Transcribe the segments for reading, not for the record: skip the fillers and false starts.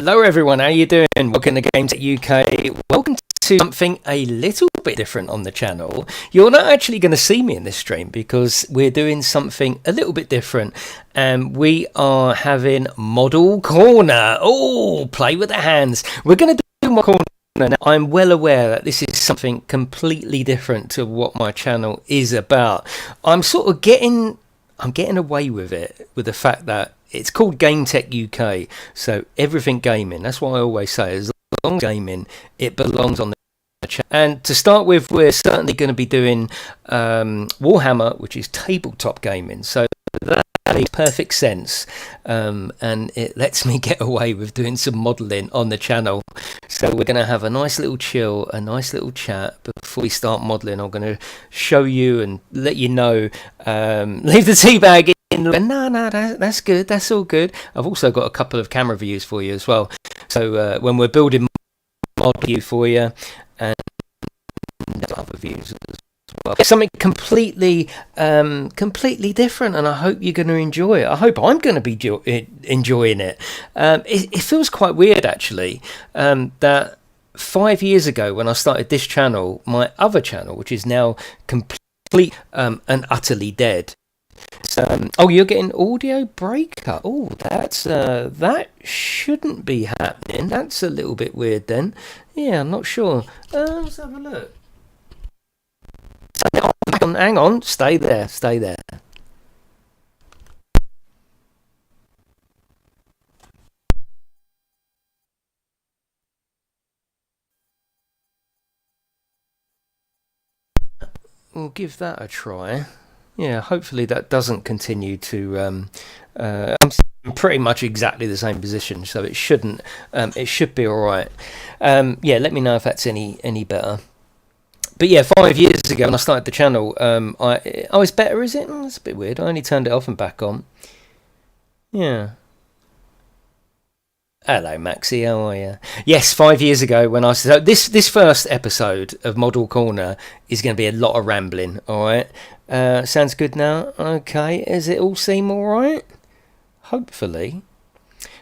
Hello everyone, how you doing? Welcome to GametechUK. Welcome to something a little bit different on the channel. You're not actually going to see me in this stream because we're doing something a little bit different, and we are having Model Corner. Oh, play with the hands. We're going to do Model Corner. Now, I'm well aware that this is something completely different to what my channel is about. I'm getting away with it, with the fact that it's called GameTech UK, so everything gaming. That's what I always say. As long as gaming, it belongs on the channel. And to start with, we're certainly going to be doing Warhammer, which is tabletop gaming. So that makes perfect sense, and it lets me get away with doing some modelling on the channel. So we're going to have a nice little chill, a nice little chat before we start modelling. I'm going to show you and let you know. Leave the tea bag in. No, that's good. That's all good. I've also got a couple of camera views for you as well. So when we're building model view for you, and other views as well. It's something completely different, and I hope you're going to enjoy it. I hope I'm going to be enjoying it. It feels quite weird actually, that 5 years ago when I started this channel, my other channel, which is now complete and utterly dead. Oh, you're getting audio breakup. Oh, that shouldn't be happening. That's a little bit weird then. Yeah, I'm not sure. Let's have a look. Hang on, stay there. We'll give that a try. Yeah, hopefully that doesn't continue to. I'm pretty much exactly the same position, so it shouldn't. It should be all right. Yeah, let me know if that's any better. But yeah, 5 years ago when I started the channel, it's better, is it? That's a bit weird. I only turned it off and back on. Yeah. Hello, Maxie. How are you? Yes, 5 years ago when I so this first episode of Model Corner is going to be a lot of rambling. All right. Sounds good now. Okay. Does it all seem all right? Hopefully.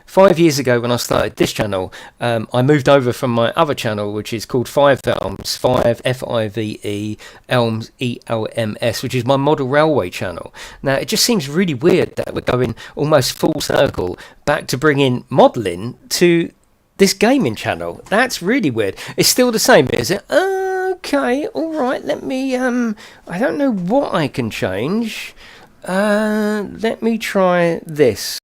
5 years ago when I started this channel, I moved over from my other channel, which is called Five Elms, Five Elms ELMS, which is my model railway channel. Now, it just seems really weird that we're going almost full circle back to bringing modelling to this gaming channel. That's really weird. It's still the same, is it? Okay, all right. Let me. I don't know what I can change. Let me try this.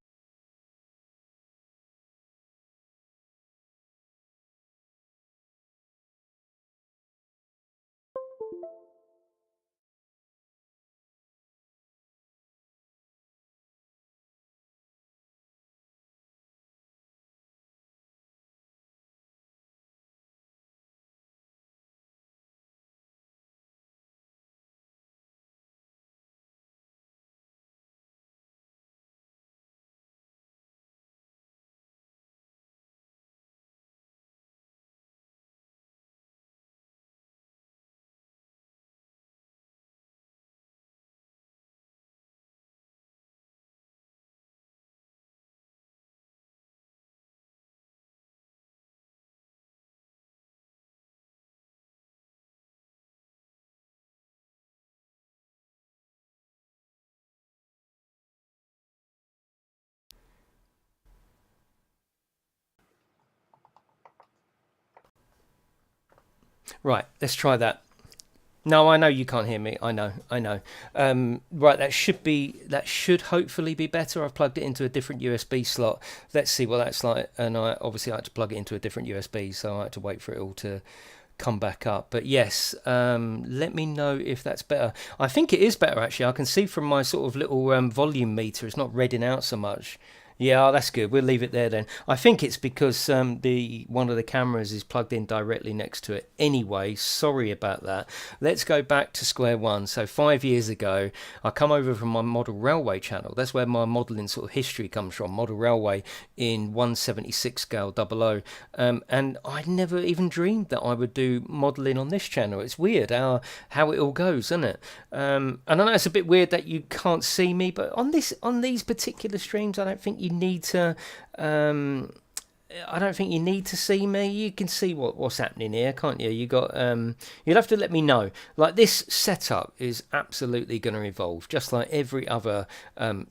Right, let's try that. No, I know you can't hear me. I know. Right, that should hopefully be better. I've plugged it into a different USB slot. Let's see what that's like. And I had to plug it into a different USB, so I had to wait for it all to come back up. But yes, let me know if that's better. I think it is better actually. I can see from my sort of little volume meter, it's not reading out so much. Yeah, that's good. We'll leave it there then. I think it's because one of the cameras is plugged in directly next to it. Anyway, sorry about that. Let's go back to square one. So 5 years ago, I come over from my model railway channel. That's where my modelling sort of history comes from. Model railway in 1/76 scale 00. And I never even dreamed that I would do modelling on this channel. It's weird how it all goes, isn't it? And I know it's a bit weird that you can't see me, but on these particular streams, I don't think you need to I don't think you need to see me. You can see what's happening here, can't you? You got you'll have to let me know. Like, this setup is absolutely going to evolve, just like every other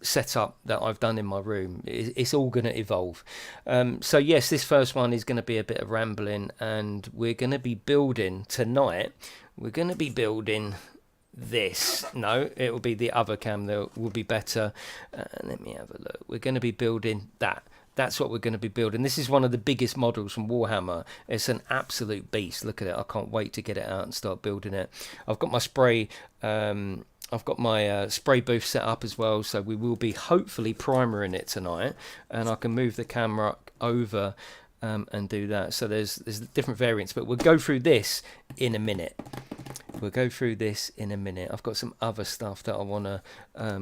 setup that I've done in my room. It's all going to evolve. So yes, this first one is going to be a bit of rambling, and we're going to be building tonight. We're going to be building this. No, it will be the other cam that will be better. Let me have a look. We're going to be building that. That's what we're going to be building. This is one of the biggest models from Warhammer. It's an absolute beast. Look at it. I can't wait to get it out and start building it. I've got my spray. I've got my spray booth set up as well, so we will be hopefully primering it tonight, and I can move the camera over and do that. So there's different variants, but we'll go through this in a minute. We'll go through this in a minute. I've got some other stuff that I want to,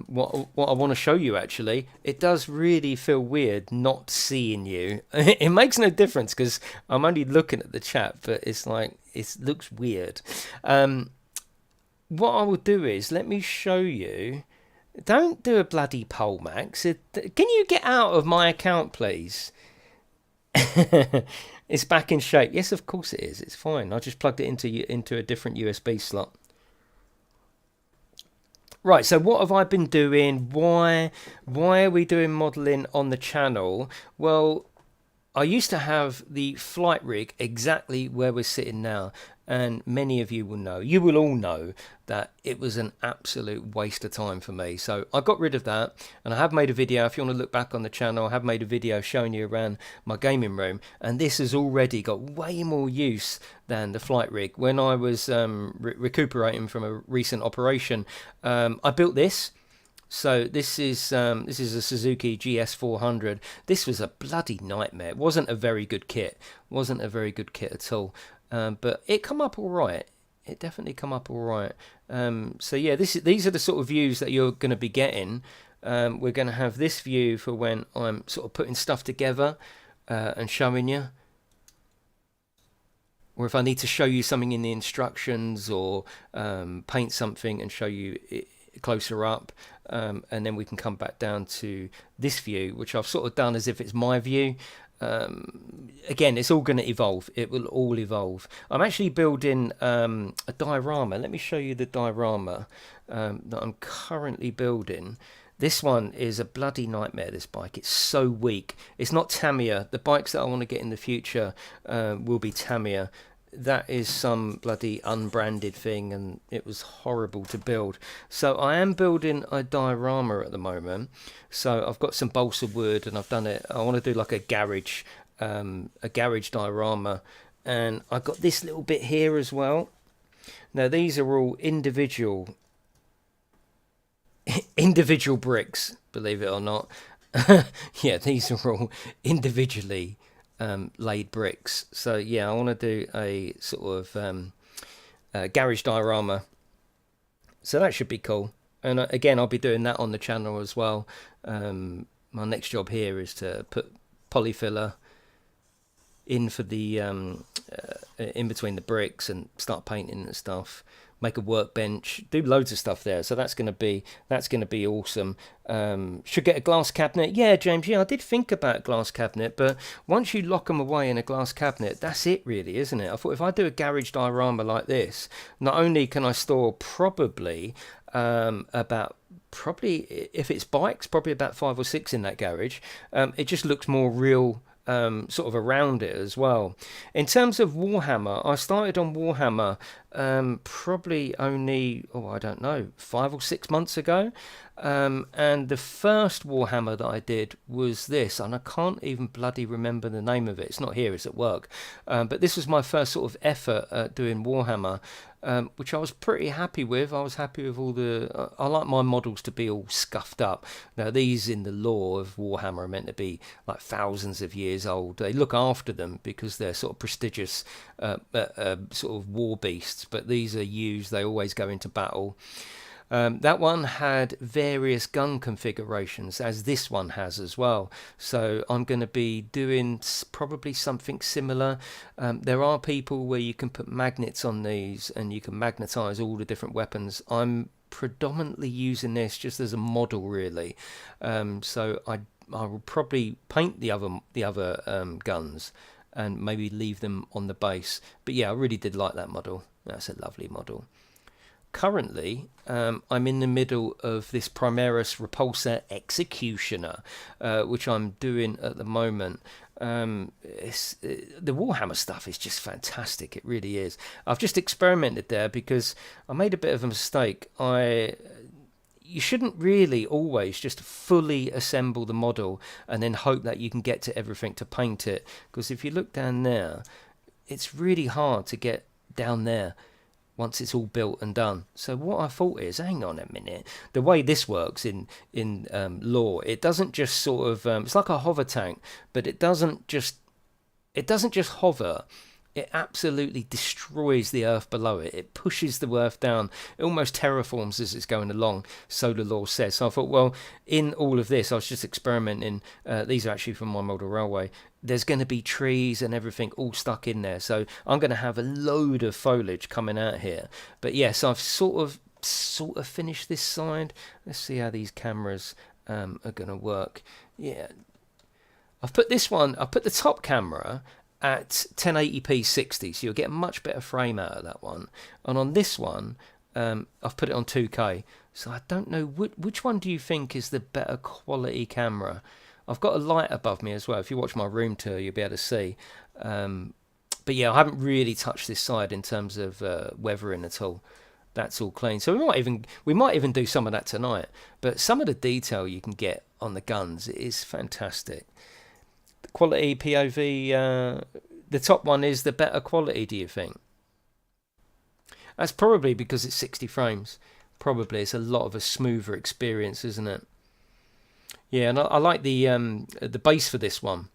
what I want to show you actually. It does really feel weird not seeing you. It makes no difference because I'm only looking at the chat, but it's like, it looks weird. What I will do is, let me show you. Don't do a bloody poll, Max. Can you get out of my account, please? It's back in shape. Yes, of course it is. It's fine. I just plugged it into a different USB slot. Right, so what have I been doing? Why are we doing modelling on the channel? Well, I used to have the flight rig exactly where we're sitting now, and many of you will know, you will all know, that it was an absolute waste of time for me. So I got rid of that, and I have made a video. If you want to look back on the channel, I have made a video showing you around my gaming room, and this has already got way more use than the flight rig. When I was recuperating from a recent operation, I built this. So this is a Suzuki GS400. This was a bloody nightmare. It wasn't a very good kit. Wasn't a very good kit at all. But it come up all right. It definitely come up all right. So yeah, these are the sort of views that you're going to be getting. We're going to have this view for when I'm sort of putting stuff together and showing you. Or if I need to show you something in the instructions, or paint something and show you it closer up, and then we can come back down to this view, which I've sort of done as if it's my view. Again, it's all going to evolve. It will all evolve. I'm actually building a diorama. Let me show you the diorama that I'm currently building. This one is a bloody nightmare, this bike. It's so weak. It's not Tamiya. The bikes that I want to get in the future will be Tamiya. That is some bloody unbranded thing, and it was horrible to build. So I am building a diorama at the moment. So I've got some balsa wood, and I've done it. I want to do like a garage diorama, and I've got this little bit here as well. Now these are all individual bricks, believe it or not. Yeah, these are all individually laid bricks. So yeah, I want to do a sort of garage diorama, so that should be cool. And again, I'll be doing that on the channel as well. My next job here is to put polyfiller in for the in between the bricks and start painting and stuff. Make a workbench, do loads of stuff there. So that's going to be awesome. Should get a glass cabinet. Yeah, James. Yeah, I did think about a glass cabinet, but once you lock them away in a glass cabinet, that's it, really, isn't it? I thought if I do a garage diorama like this, not only can I store probably if it's bikes, probably about 5 or 6 in that garage. It just looks more real. Sort of around it as well. In terms of Warhammer, I started on Warhammer probably only, I don't know, 5 or 6 months ago. And the first Warhammer that I did was this, and I can't even bloody remember the name of it. It's not here, it's at work. But this was my first sort of effort at doing Warhammer, which I was pretty happy with. I was happy with all the... I like my models to be all scuffed up. Now, these in the lore of Warhammer are meant to be like thousands of years old. They look after them because they're sort of prestigious sort of war beasts, but these are used. They always go into battle. That one had various gun configurations, as this one has as well. So I'm going to be doing probably something similar. There are people where you can put magnets on these and you can magnetize all the different weapons. I'm predominantly using this just as a model, really. So I will probably paint the other guns and maybe leave them on the base. But yeah, I really did like that model. That's a lovely model. Currently, I'm in the middle of this Primaris Repulsor Executioner, which I'm doing at the moment. The Warhammer stuff is just fantastic. It really is. I've just experimented there because I made a bit of a mistake. You shouldn't really always just fully assemble the model and then hope that you can get to everything to paint it. Because if you look down there, it's really hard to get down there once it's all built and done. So what I thought is, hang on a minute, the way this works in lore, it doesn't just sort of it's like a hover tank, but it doesn't just hover. It absolutely destroys the earth below it. It pushes the earth down. It almost terraforms as it's going along, so the lore says. So I thought, well, in all of this, I was just experimenting. These are actually from my model railway. There's going to be trees and everything all stuck in there. So I'm going to have a load of foliage coming out here. But yes, I've sort of finished this side. Let's see how these cameras are going to work. Yeah, I've put the top camera at 1080p 60, so you'll get a much better frame out of that one. And on this one, I've put it on 2K. So I don't know, which one do you think is the better quality camera? I've got a light above me as well. If you watch my room tour, you'll be able to see. But yeah, I haven't really touched this side in terms of weathering at all. That's all clean. So we might even do some of that tonight. But some of the detail you can get on the guns is fantastic. The quality POV, the top one is the better quality, do you think? That's probably because it's 60 frames. Probably it's a lot of a smoother experience, isn't it? Yeah, and I like the base for this one.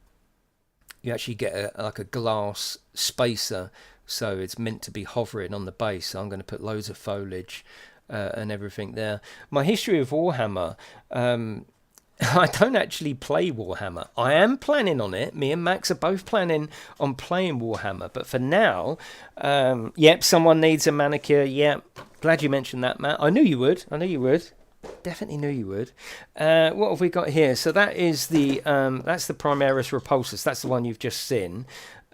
You actually get like a glass spacer, so it's meant to be hovering on the base. So I'm going to put loads of foliage and everything there. My history of Warhammer, I don't actually play Warhammer. I am planning on it. Me and Max are both planning on playing Warhammer. But for now, yep, someone needs a manicure. Yep, glad you mentioned that, Matt. I knew you would. Definitely knew you would. What have we got here? So that is that's the Primaris Repulsors. That's the one you've just seen.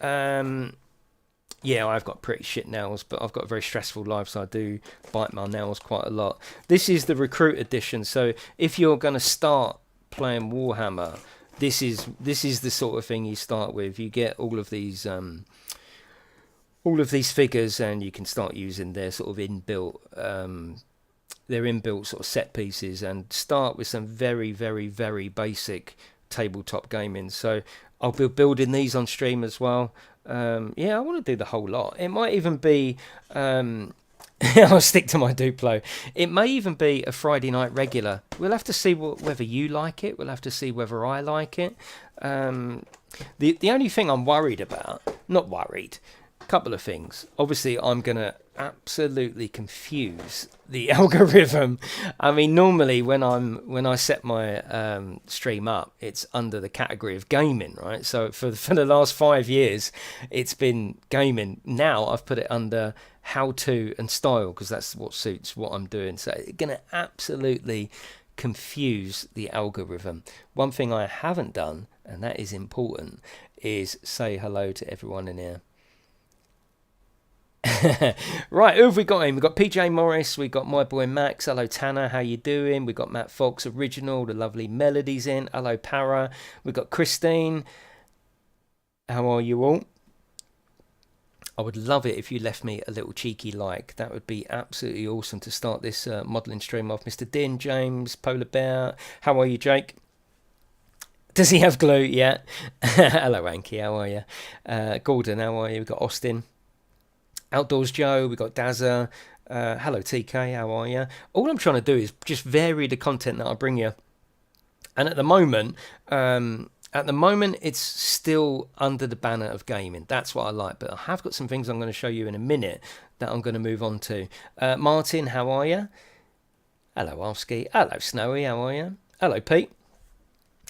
Yeah, I've got pretty shit nails, but I've got a very stressful life, so I do bite my nails quite a lot. This is the Recruit Edition. So if you're going to start playing Warhammer, this is the sort of thing you start with. You get all of these figures, and you can start using their sort of inbuilt sort of set pieces, and start with some very, very, very basic tabletop gaming. So I'll be building these on stream as well. Yeah, I want to do the whole lot. It might even be I'll stick to my Duplo. It may even be a Friday night regular. We'll have to see whether you like it. We'll have to see whether I like it. The only thing I'm worried about, not worried, a couple of things. Obviously, I'm going to absolutely confuse the algorithm. I mean, normally when I set my stream up, it's under the category of gaming, right? So for the last 5 years, it's been gaming. Now I've put it under how to and style, because that's what suits what I'm doing. So it's going to absolutely confuse the algorithm. One thing I haven't done, and that is important, is say hello to everyone in here. Right, who have we got in? We've got PJ Morris, we got my boy Max. Hello Tanner, how you doing? We've got Matt Fox Original, the lovely Melodies in. Hello Para. We've got Christine. How are you all? I would love it if you left me a little cheeky like. That would be absolutely awesome to start this modelling stream off. Mr. Din, James, Polar Bear. How are you, Jake? Does he have glue? Yeah. Hello, Anki. How are you? Gordon, how are you? We've got Austin. Outdoors Joe. We've got Dazza. Hello, TK. How are you? All I'm trying to do is just vary the content that I bring you. And at the moment, it's still under the banner of gaming. That's what I like. But I have got some things I'm going to show you in a minute that I'm going to move on to. Martin, how are you? Hello, Alski. Hello, Snowy. How are you? Hello, Pete.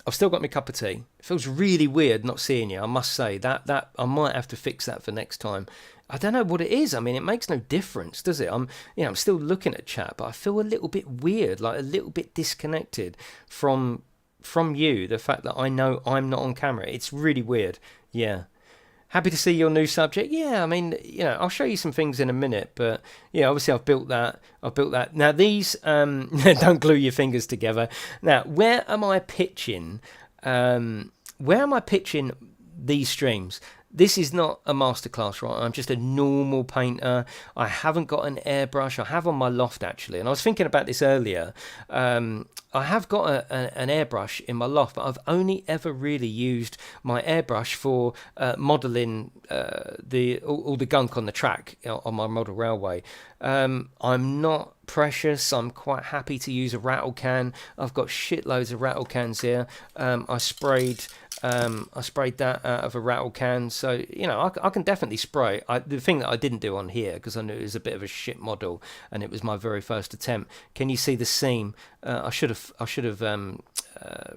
I've still got my cup of tea. It feels really weird not seeing you, I must say. That I might have to fix that for next time. I don't know what it is. I mean, it makes no difference, does it? I'm still looking at chat, but I feel a little bit weird, like a little bit disconnected from from you, the fact that I know I'm not on camera. It's really weird. Yeah. Happy to see your new subject. Yeah, I mean, I'll show you some things in a minute, but yeah, obviously I've built that. Now these, don't glue your fingers together. Now, where am I pitching these streams? This is not a masterclass, right? I'm just a normal painter. I haven't got an airbrush. I have on my loft, actually. And I was thinking about this earlier. I have got an airbrush in my loft, but I've only ever really used my airbrush for modelling all the gunk on the track on my model railway. I'm not precious. I'm quite happy to use a rattle can. I've got shitloads of rattle cans here. I sprayed that out of a rattle can, so I can definitely spray. The thing that I didn't do on here, because I knew it was a bit of a shit model and it was my very first attempt. Can you see the seam? I should have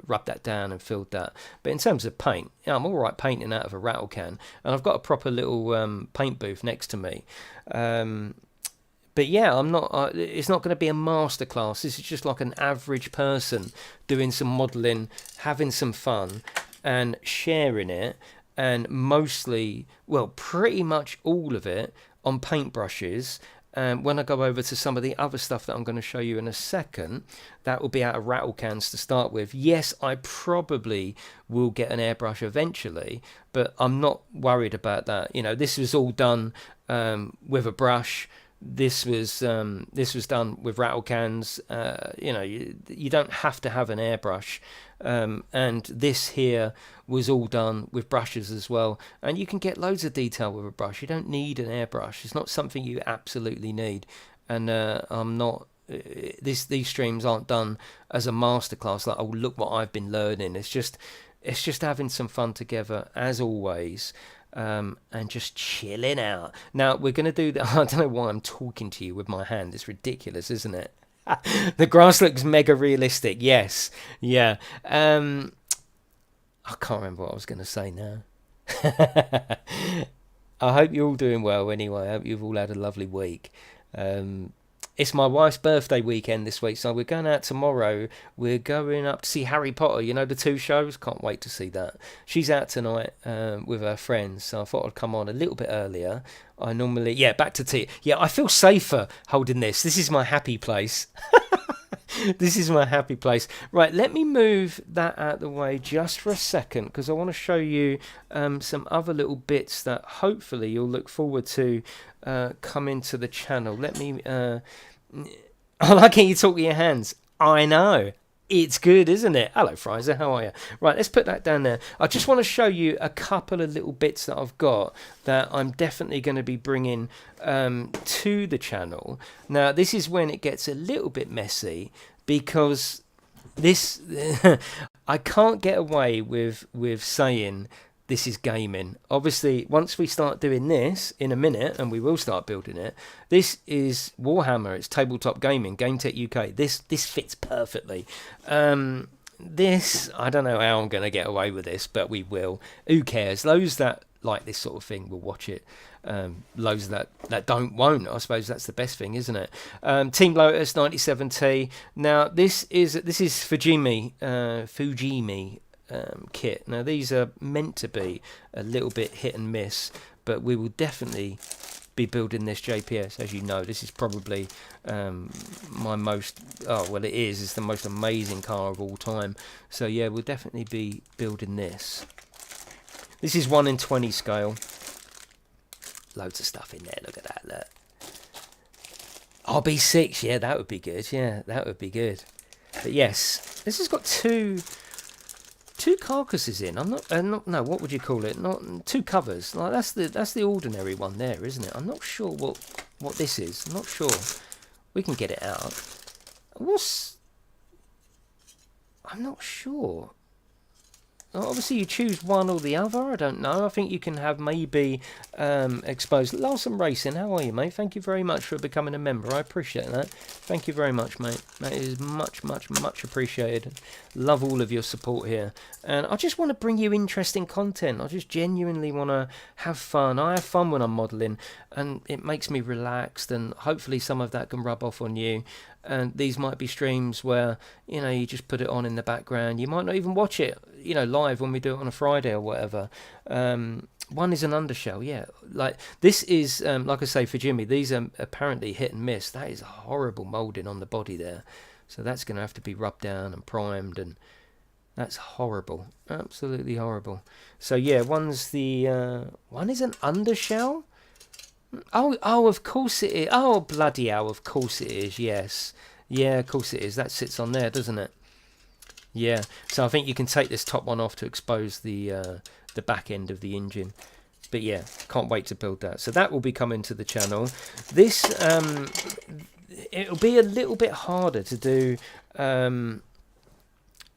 rubbed that down and filled that. But in terms of paint, I'm all right painting out of a rattle can, and I've got a proper little paint booth next to me. But yeah, I'm not. It's not going to be a masterclass. This is just like an average person doing some modelling, having some fun, and sharing it, and mostly, well, pretty much all of it on paintbrushes. And when I go over to some of the other stuff that I'm going to show you in a second, that will be out of rattle cans to start with. Yes, I probably will get an airbrush eventually, but I'm not worried about that. This was all done with a brush. This was done with rattle cans. You don't have to have an airbrush, and this here was all done with brushes as well. And you can get loads of detail with a brush. You don't need an airbrush. It's not something you absolutely need. And I'm not. These streams aren't done as a masterclass. Like, oh, look what I've been learning. It's just having some fun together as always. And just chilling out. Now, we're going to do that. I don't know why I'm talking to you with my hand. It's ridiculous, isn't it? The grass looks mega realistic. Yes. Yeah. I can't remember what I was going to say now. I hope you're all doing well anyway. I hope you've all had a lovely week. It's my wife's birthday weekend this week, so we're going out tomorrow. We're going up to see Harry Potter, the 2 shows. Can't wait to see that. She's out tonight with her friends, so I thought I'd come on a little bit earlier. I normally... Yeah, back to tea. Yeah, I feel safer holding this. This is my happy place. This is my happy place. Right, let me move that out of the way just for a second, because I want to show you some other little bits that hopefully you'll look forward to coming to the channel. Let me... I like how you talk with your hands. I know. It's good, isn't it? Hello, Fraser. How are you? Right, let's put that down there. I just want to show you a couple of little bits that I've got that I'm definitely going to be bringing to the channel. Now, this is when it gets a little bit messy, because this... I can't get away with saying this is gaming. Obviously, once we start doing this in a minute, and we will start building it, this is Warhammer. It's tabletop gaming, GameTechUK. This fits perfectly. This, I don't know how I'm going to get away with this, but we will. Who cares? Those that like this sort of thing will watch it. Those that won't. I suppose that's the best thing, isn't it? Team Lotus 97T. Now, this is Fujimi. Kit. Now, these are meant to be a little bit hit and miss, but we will definitely be building this JPS. As you know, this is probably my most... Oh, well, it's the most amazing car of all time. So, yeah, we'll definitely be building this. This is 1 in 20 scale. Loads of stuff in there. Look at that, look. RB6, yeah, that would be good. Yeah, that would be good. But, yes, this has got two carcasses in. I'm not no, what would you call it? Not 2 covers. Like, that's the ordinary one there, isn't it? I'm not sure what this is. I'm not sure. We can get it out. I'm not sure. Obviously, you choose one or the other. I don't know. I think you can have maybe exposed. Larson Racing, how are you, mate? Thank you very much for becoming a member. I appreciate that. Thank you very much, mate. That is much, much, much appreciated. Love all of your support here. And I just want to bring you interesting content. I just genuinely want to have fun. I have fun when I'm modelling, and it makes me relaxed, and hopefully some of that can rub off on you. and these might be streams where, you know, you just put it on in the background. You might not even watch it, you know, live when we do it on a Friday or whatever. One is an undershell, yeah. Like this is, like I say, for Jimmy, these are apparently hit and miss. That is horrible moulding on the body there. So that's going to have to be rubbed down and primed, and that's horrible, absolutely horrible. So yeah, one is an undershell. Oh, of course it is. Oh, bloody hell, of course it is. Yes, yeah, of course it is. That sits on there, doesn't it? Yeah. So I think you can take this top one off to expose the back end of the engine. But yeah, can't wait to build that. So that will be coming to the channel. This it'll be a little bit harder to do.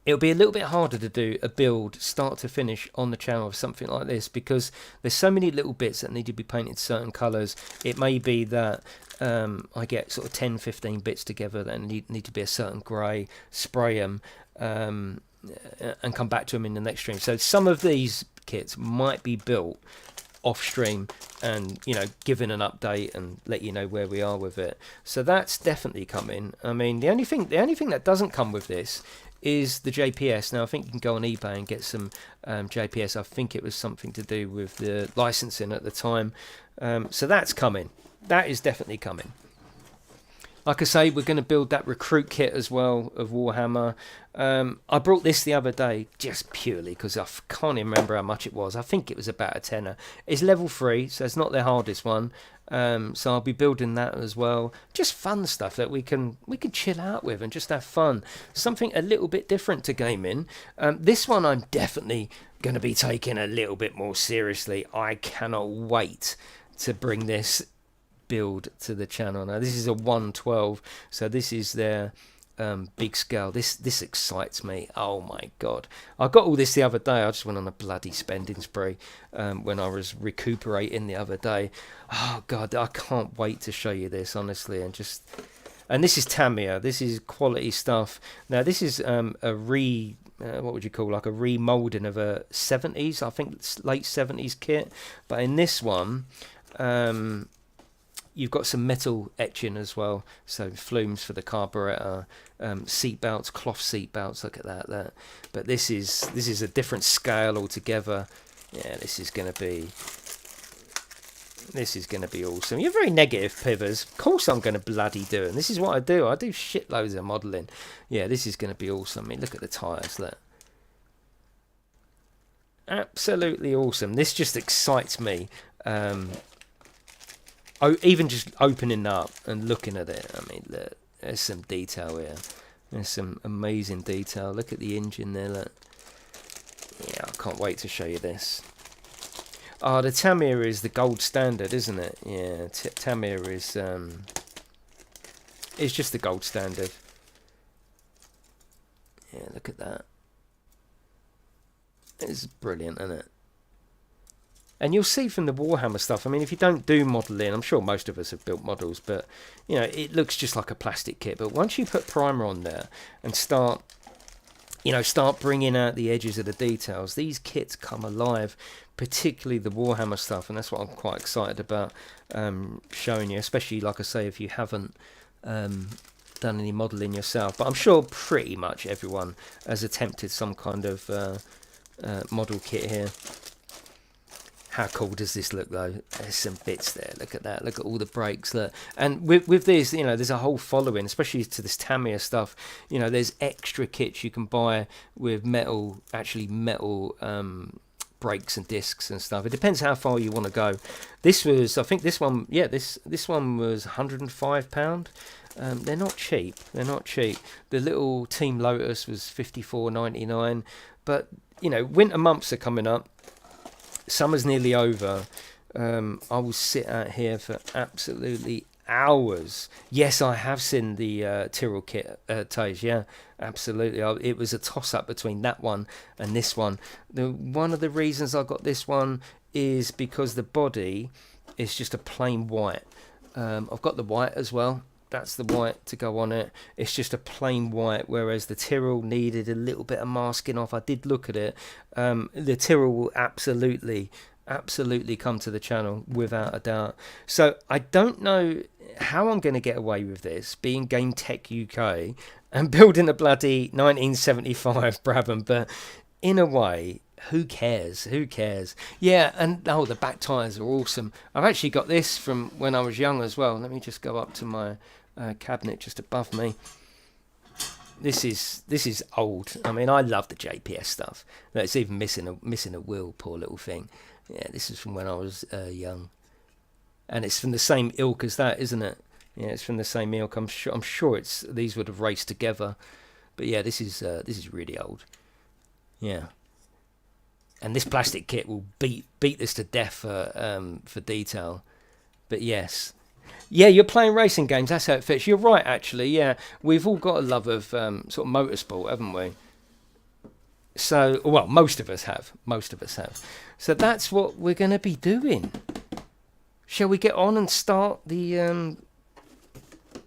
It'll be a little bit harder to do a build start to finish on the channel of something like this, because there's so many little bits that need to be painted certain colours. It may be that I get sort of 10-15 bits together that need to be a certain grey, spray them, and come back to them in the next stream. So some of these kits might be built off stream and, you know, given an update and let you know where we are with it. So that's definitely coming. I mean, the only thing that doesn't come with this is the JPS. Now I think you can go on eBay and get some JPS. I think it was something to do with the licensing at the time. So that's coming. That is definitely coming. Like I say, we're going to build that recruit kit as well of Warhammer. I brought this the other day just purely because I can't even remember how much it was. I think it was about a tenner. It's level 3, so it's not the hardest one. So I'll be building that as well. Just fun stuff that we can chill out with and just have fun. Something a little bit different to gaming. This one I'm definitely going to be taking a little bit more seriously. I cannot wait to bring this build to the channel. Now this is a 112, so this is their big scale. This excites me. Oh my god, I got all this the other day. I just went on a bloody spending spree when I was recuperating the other day. Oh god, I can't wait to show you this, honestly. And this is Tamiya. This is quality stuff. Now this is what would you call, like a remolding of a 70s, I think it's late 70s kit. But in this one, you've got some metal etching as well, so flumes for the carburetor, seat belts, cloth seat belts. Look at that. But this is a different scale altogether. Yeah, this is gonna be awesome. You're very negative, Pivers. Of course I'm gonna bloody do it. This is what I do. I do shitloads of modelling. Yeah, this is gonna be awesome. I mean, look at the tyres. Look. Absolutely awesome. This just excites me. Even just opening up and looking at it. I mean, look, there's some detail here. There's some amazing detail. Look at the engine there. Look. Yeah, I can't wait to show you this. Oh, the Tamiya is the gold standard, isn't it? Yeah, Tamiya is it's just the gold standard. Yeah, look at that. It's brilliant, isn't it? And you'll see from the Warhammer stuff, I mean, if you don't do modelling, I'm sure most of us have built models, but, you know, it looks just like a plastic kit. But once you put primer on there and start bringing out the edges of the details, these kits come alive, particularly the Warhammer stuff. And that's what I'm quite excited about showing you, especially, like I say, if you haven't done any modelling yourself. But I'm sure pretty much everyone has attempted some kind of model kit here. How cool does this look, though? There's some bits there. Look at that. Look at all the brakes. Look. And with this, you know, there's a whole following, especially to this Tamiya stuff. You know, there's extra kits you can buy with metal brakes and discs and stuff. It depends how far you want to go. This was, I think this one, yeah, this one was £105. They're not cheap. They're not cheap. The little Team Lotus was £54.99. But, you know, winter months are coming up. Summer's nearly over. I will sit out here for absolutely hours. Yes, I have seen the Tyrrell kit, Tage. Yeah, absolutely. It was a toss-up between that one and this one. One of the reasons I got this one is because the body is just a plain white. I've got the white as well. That's the white to go on it. It's just a plain white, whereas the Tyrrell needed a little bit of masking off. I did look at it. The Tyrrell will absolutely come to the channel without a doubt. So I don't know how I'm going to get away with this, being GameTechUK and building a bloody 1975 Brabham, but in a way, who cares? Who cares? Yeah, and oh, the back tyres are awesome. I've actually got this from when I was young as well. Let me just go up to my cabinet just above me. This is old. I mean, I love the JPS stuff. It's even missing a wheel, poor little thing. Yeah, this is from when I was young, and it's from the same ilk as that, isn't it? Yeah, it's from the same ilk. I'm sure these would have raced together, but yeah, this is really old. Yeah, and this plastic kit will beat this to death for detail. But yes. Yeah, you're playing racing games. That's how it fits. You're right, actually. Yeah, we've all got a love of sort of motorsport, haven't we? So, well, most of us have. Most of us have. So that's what we're going to be doing. Shall we get on and start the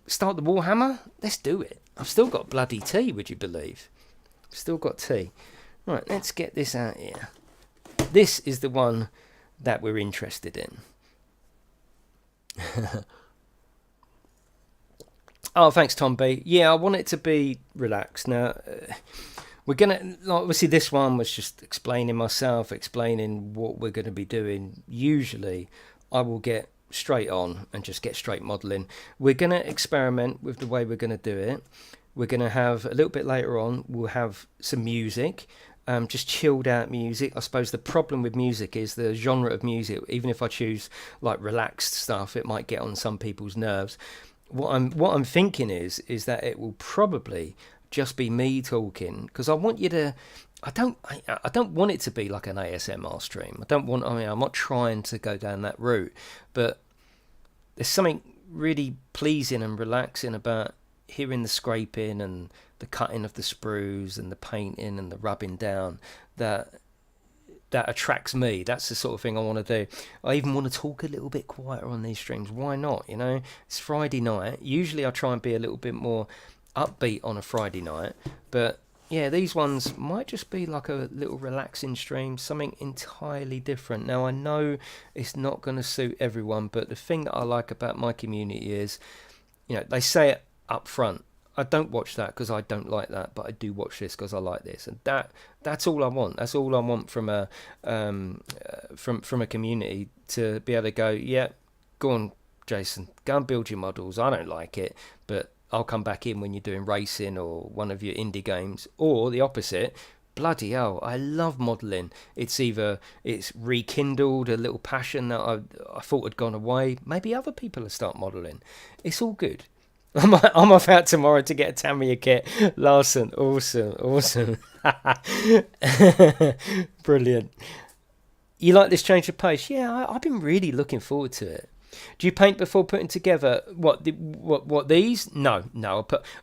Warhammer? Let's do it. I've still got bloody tea. Would you believe? I've still got tea. Right, let's get this out here. This is the one that we're interested in. Oh, thanks, Tom B. Yeah, I want it to be relaxed. Now, we're going to... Obviously, this one was just explaining myself, explaining what we're going to be doing. Usually, I will get straight on and just get straight modelling. We're going to experiment with the way we're going to do it. We're going to have, a little bit later on, we'll have some music. Just chilled out music. I suppose the problem with music is the genre of music. Even if I choose like relaxed stuff, it might get on some people's nerves. What I'm thinking is that it will probably just be me talking, because I want you to. I don't want it to be like an ASMR stream. I don't want. I mean, I'm not trying to go down that route, but there's something really pleasing and relaxing about hearing the scraping and the cutting of the sprues and the painting and the rubbing down that attracts me. That's the sort of thing I want to do. I even want to talk a little bit quieter on these streams. Why not? You know, it's Friday night. Usually I try and be a little bit more upbeat on a Friday night, but yeah, these ones might just be like a little relaxing stream, something entirely different. Now, I know it's not going to suit everyone, but the thing that I like about my community is, you know, they say it up front. I don't watch that because I don't like that, but I do watch this because I like this, and that's all I want. That's all I want from a from a community, to be able to go, yeah, go on, Jason, go and build your models. I don't like it, but I'll come back in when you're doing racing or one of your indie games, or the opposite. Bloody hell, I love modelling. It's rekindled a little passion that I thought had gone away. Maybe other people will start modelling. It's all good. I'm off out tomorrow to get a Tamiya kit. Larson, awesome. Brilliant. You like this change of pace? Yeah, I've been really looking forward to it. Do you paint before putting together what these? No.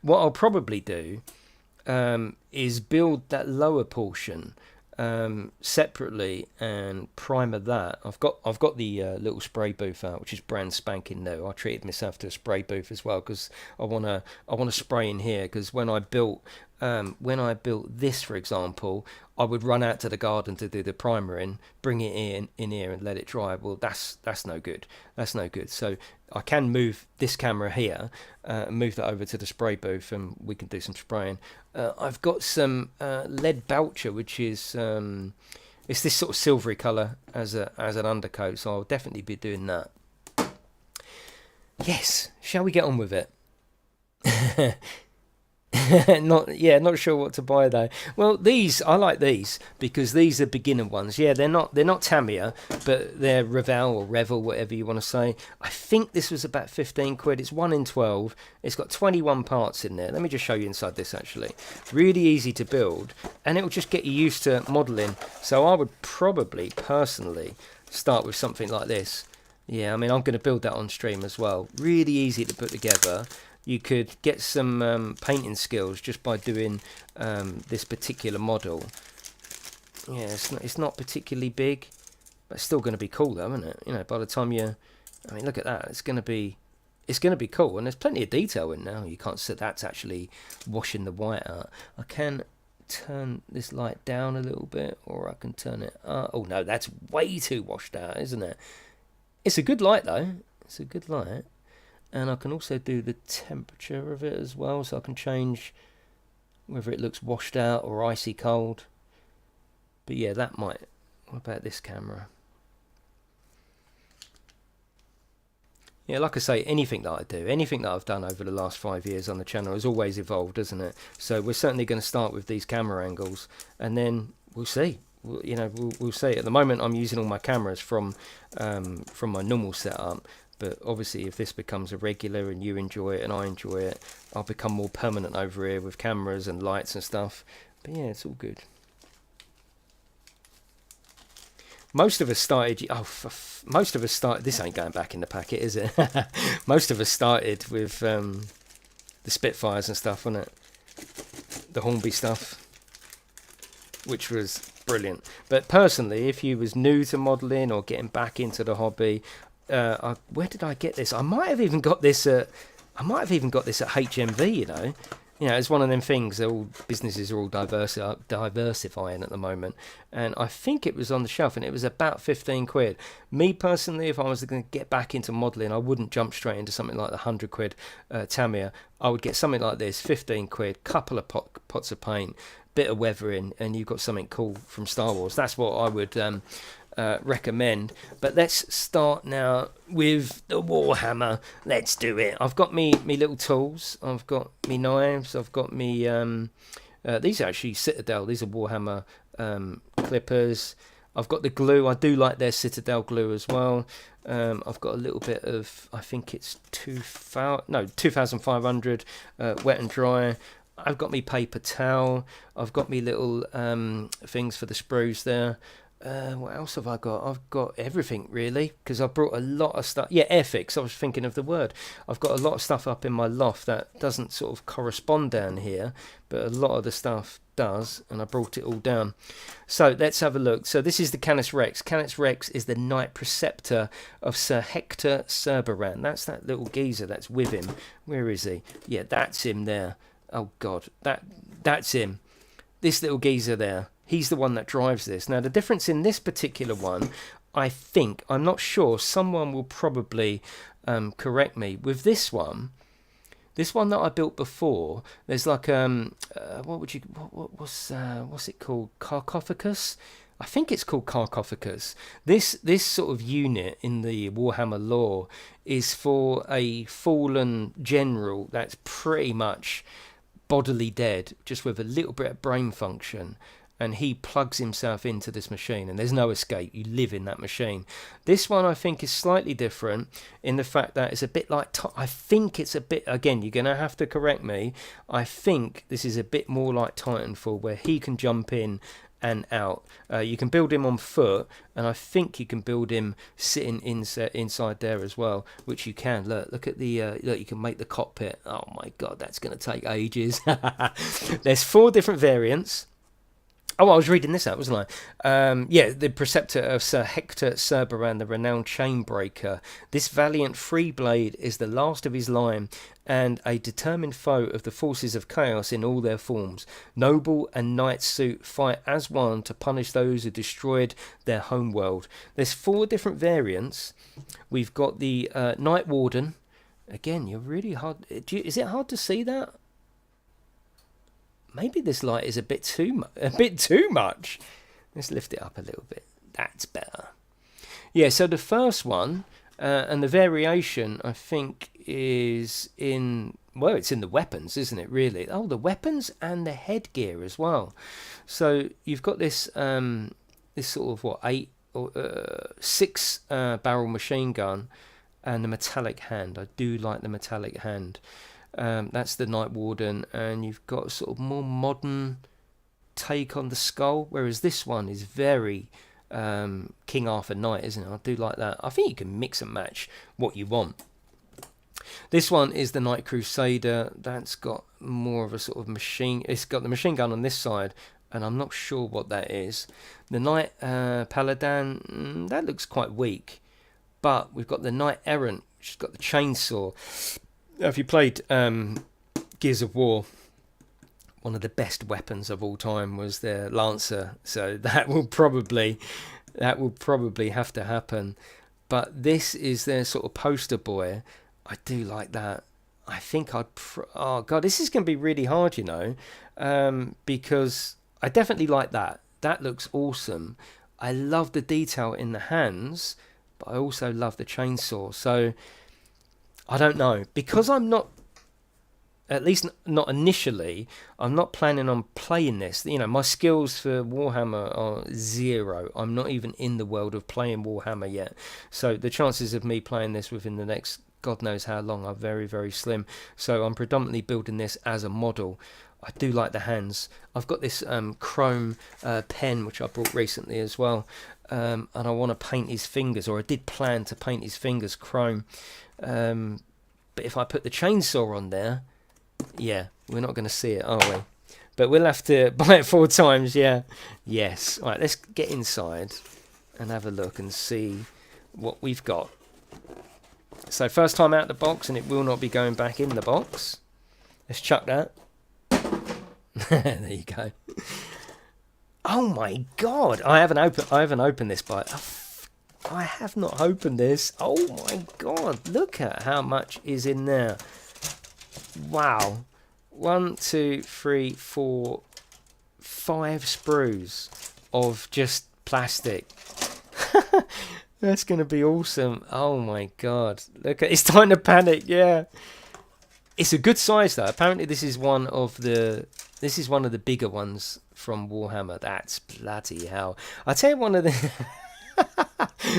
What I'll probably do is build that lower portion separately and primer that. I've got the little spray booth out, which is brand spanking new. I treated myself to a spray booth as well because I wanna spray in here, because when I built this, for example, I would run out to the garden to do the primer in, bring it in here and let it dry. Well, that's no good. That's no good. So I can move this camera here, move that over to the spray booth, and we can do some spraying. I've got some lead belcher, which is it's this sort of silvery colour as an undercoat, so I'll definitely be doing that. Yes, shall we get on with it? Not sure what to buy though. Well, I like these because these are beginner ones. Yeah, they're not Tamiya, but they're Revell or Revel, whatever you want to say. I think this was about 15 quid. It's 1 in 12. It's got 21 parts in there. Let me just show you inside this actually. Really easy to build, and it'll just get you used to modelling. So I would probably personally start with something like this. Yeah, I mean, I'm going to build that on stream as well. Really easy to put together. You could get some painting skills just by doing this particular model. Yeah, it's not particularly big, but it's still going to be cool though, isn't it? You know, by the time I mean, look at that. It's going to be cool, and there's plenty of detail in now. You can't say that's actually washing the white out. I can turn this light down a little bit, or I can turn it up. Oh no, that's way too washed out, isn't it? It's a good light though. It's a good light. and I can also do the temperature of it as well, so I can change whether it looks washed out or icy cold. But yeah, that might. What about this camera? Yeah, like I say, anything that I do, anything that I've done over the last 5 years on the channel has always evolved, doesn't it? So we're certainly going to start with these camera angles, and then we'll see. We'll see. At the moment, I'm using all my cameras from my normal setup. But obviously, if this becomes a regular and you enjoy it and I enjoy it, I'll become more permanent over here with cameras and lights and stuff. But yeah, it's all good. Most of us started. Most of us started. This ain't going back in the packet, is it? Most of us started with the Spitfires and stuff, wasn't it? The Hornby stuff, which was brilliant. But personally, if you was new to modelling or getting back into the hobby, where did I get this? I might have even got this at HMV. It's one of them things that all businesses are all diversifying at the moment, and I think it was on the shelf, and it was about 15 quid. Me personally, if I was going to get back into modelling, I wouldn't jump straight into something like the 100 quid Tamiya. I would get something like this, 15 quid, couple of pots of paint, bit of weathering, and you've got something cool from Star Wars. That's what I would recommend. But let's start now with the Warhammer. Let's do it. I've got me little tools, I've got me knives, I've got me these are actually Citadel, these are Warhammer clippers. I've got the glue. I do like their Citadel glue as well. I've got a little bit of, I think it's 2500 wet and dry. I've got me paper towel. I've got me little things for the sprues there. What else have I got? I've got everything really, because I brought a lot of stuff. Yeah, Airfix, I was thinking of the word. I've got a lot of stuff up in my loft that doesn't sort of correspond down here, but a lot of the stuff does, and I brought it all down. So let's have a look. So this is the Canis Rex. Canis Rex is the Knight Preceptor of Sir Hector Cerberan. That's that little geezer that's with him. Where is he? Yeah, that's him there. Oh God, that's him. This little geezer there. He's the one that drives this. Now, the difference in this particular one, I'm not sure, someone will probably correct me. With this one that I built before, there's like, what's it called? Sarcophagus? I think it's called Sarcophagus. This sort of unit in the Warhammer lore is for a fallen general that's pretty much bodily dead, just with a little bit of brain function. And he plugs himself into this machine, and there's no escape. You live in that machine. This one, I think, is slightly different in the fact that it's a bit like... I think it's a bit... Again, you're going to have to correct me. I think this is a bit more like Titanfall, where he can jump in and out. You can build him on foot, and I think you can build him sitting inside there as well, which you can. Look at the... look, you can make the cockpit. Oh, my God, that's going to take ages. There's 4 different variants. Oh, I was reading this out, wasn't I? Yeah, the Preceptor of Sir Hector Cerberan, the renowned Chainbreaker. This valiant free blade is the last of his line and a determined foe of the forces of chaos in all their forms. Noble and knight suit fight as one to punish those who destroyed their homeworld. There's 4 different variants. We've got the Night Warden. Again, you're really hard... is it hard to see that? Maybe this light is a bit too much. Let's lift it up a little bit. That's better. Yeah, so the first one and the variation, I think, is in... Well, it's in the weapons, isn't it, really? Oh, the weapons and the headgear as well. So you've got this this sort of, 6 barrel machine gun and the metallic hand. I do like the metallic hand. That's the Night Warden, and you've got a sort of more modern take on the skull, whereas this one is very King Arthur Knight, isn't it? I do like that. I think you can mix and match what you want. This one is the Night Crusader. That's got more of a sort of machine. It's got the machine gun on this side, and I'm not sure what that is. The Knight Paladin, that looks quite weak, but we've got the Knight Errant, which has got the chainsaw. If you played Gears of War, one of the best weapons of all time was their Lancer, so that will probably have to happen. But this is their sort of poster boy. I do like that. I think oh god, this is going to be really hard, you know, because I definitely like that. That looks awesome. I love the detail in the hands, but I also love the chainsaw. So I don't know, because I'm not, at least not initially, I'm not planning on playing this. You know, my skills for Warhammer are 0. I'm not even in the world of playing Warhammer yet. So the chances of me playing this within the next God knows how long are very, very slim. So I'm predominantly building this as a model. I do like the hands. I've got this chrome pen which I bought recently as well, and I want to paint his fingers, or I did plan to paint his fingers chrome, but if I put the chainsaw on there, yeah, we're not going to see it, are we? But we'll have to buy it 4 times, yeah. Yes. All right, let's get inside and have a look and see what we've got. So first time out the box, and it will not be going back in the box. Let's chuck that. There you go. Oh my god! I haven't opened this by. I have not opened this. Oh my god! Look at how much is in there. Wow. 1, 2, 3, 4, 5 sprues of just plastic. That's going to be awesome. Oh my god. Look at, it's time to panic. Yeah. It's a good size though. Apparently this is one of the bigger ones from Warhammer. That's bloody hell. I tell you, one of the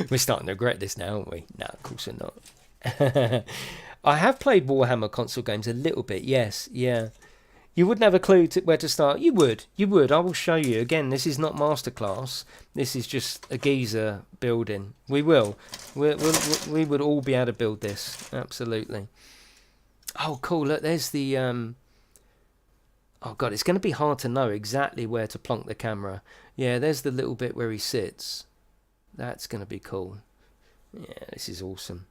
we're starting to regret this now, aren't we? No, of course we're not. I have played Warhammer console games a little bit. Yes, yeah. You wouldn't have a clue where to start. You would. I will show you. Again, this is not masterclass. This is just a geezer building. We will. We would all be able to build this. Absolutely. Oh, cool. Look, there's the... Oh, God, it's going to be hard to know exactly where to plonk the camera. Yeah, there's the little bit where he sits. That's going to be cool. Yeah, this is awesome.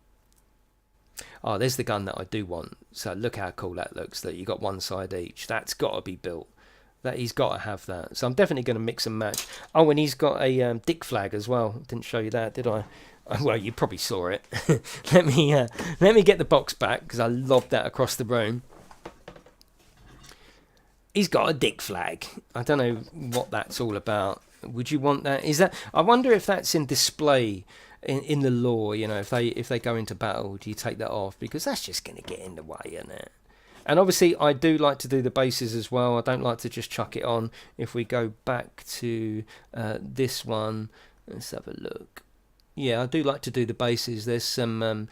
Oh, there's the gun that I do want. So look how cool that looks, that you got one side each. That's got to be built. That he's got to have that. So I'm definitely going to mix and match. Oh, and he's got a dick flag as well. Didn't show you that, did I? Well, you probably saw it. let me get the box back, because I lobbed that across the room. He's got a dick flag. I don't know what that's all about. Would you want that? Is that? I wonder if that's in display. In the lore, you know, if they go into battle, do you take that off? Because that's just going to get in the way, isn't it? And obviously, I do like to do the bases as well. I don't like to just chuck it on. If we go back to this one, let's have a look. Yeah, I do like to do the bases. There's some...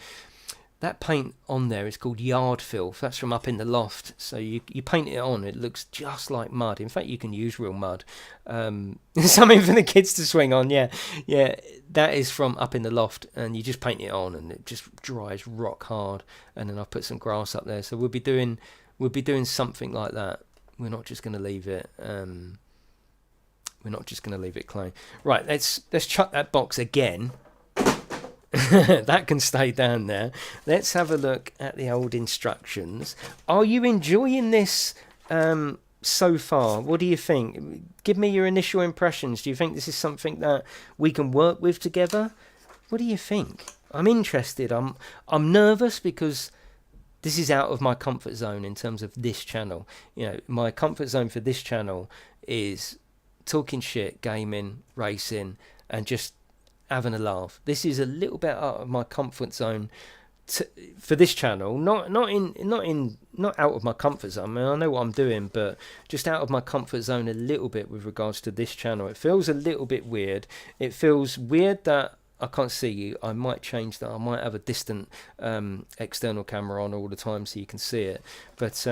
that paint on there is called Yard Filth. That's from Up in the Loft. So you paint it on, it looks just like mud. In fact, you can use real mud. Something for the kids to swing on, yeah. Yeah, that is from Up in the Loft, and you just paint it on and it just dries rock hard. And then I've put some grass up there. So we'll be doing something like that. We're not just going to leave it clean. Right, let's chuck that box again. That can stay down there. Let's have a look at the old instructions. Are you enjoying this so far? What do you think? Give me your initial impressions. Do you think this is something that we can work with together? What do you think? I'm interested. I'm nervous because this is out of my comfort zone in terms of this channel. You know, my comfort zone for this channel is talking shit, gaming, racing, and just having a laugh. This is a little bit out of my comfort zone for this channel. Not out of my comfort zone. I mean, I know what I'm doing, but just out of my comfort zone a little bit with regards to this channel. It feels a little bit weird. It feels weird that I can't see you. I might change that. I might have a distant external camera on all the time so you can see it. But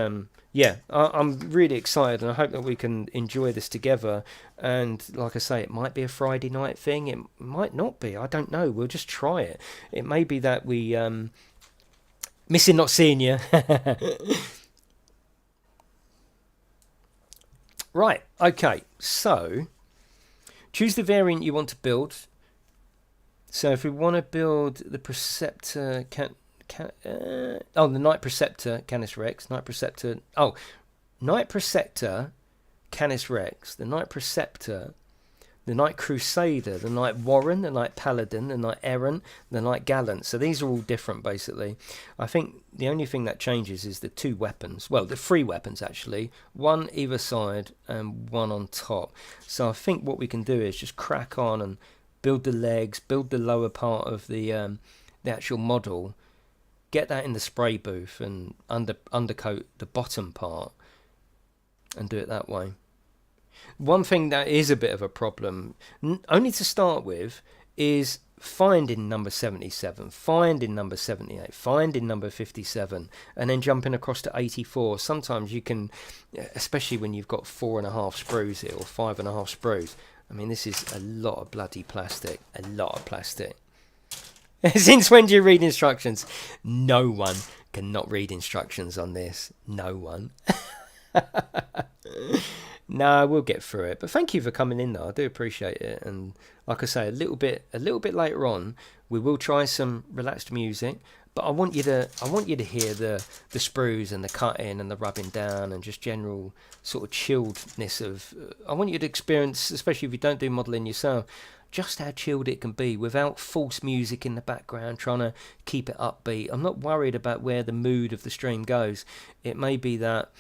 yeah, I'm really excited, and I hope that we can enjoy this together. And like I say, it might be a Friday night thing. It might not be. I don't know. We'll just try it. It may be that we missing not seeing you. Right. Okay. So choose the variant you want to build. So if we want to build the Preceptor, the Knight Preceptor Canis Rex, Knight Preceptor Canis Rex, the Knight Preceptor the Knight Crusader, the Knight Warren, the Knight Paladin, the Knight Errant, the Knight Gallant. So these are all different, basically. I think the only thing that changes is the 2 weapons. Well, the 3 weapons, actually. 1 either side and 1 on top. So I think what we can do is just crack on and build the legs, build the lower part of the actual model, get that in the spray booth and undercoat the bottom part and do it that way. One thing that is a bit of a problem, only to start with, is finding number 77, finding number 78, finding number 57, and then jumping across to 84. Sometimes you can, especially when you've got 4.5 sprues here, or 5.5 sprues. I mean, this is a lot of bloody plastic, a lot of plastic. Since when do you read instructions? No one cannot read instructions on this. No one. No, we'll get through it. But thank you for coming in, though. I do appreciate it. And like I say, a little bit later on, we will try some relaxed music. But I want you to hear the sprues and the cutting and the rubbing down and just general sort of chilledness of. I want you to experience, especially if you don't do modelling yourself, just how chilled it can be without false music in the background trying to keep it upbeat. I'm not worried about where the mood of the stream goes. It may be that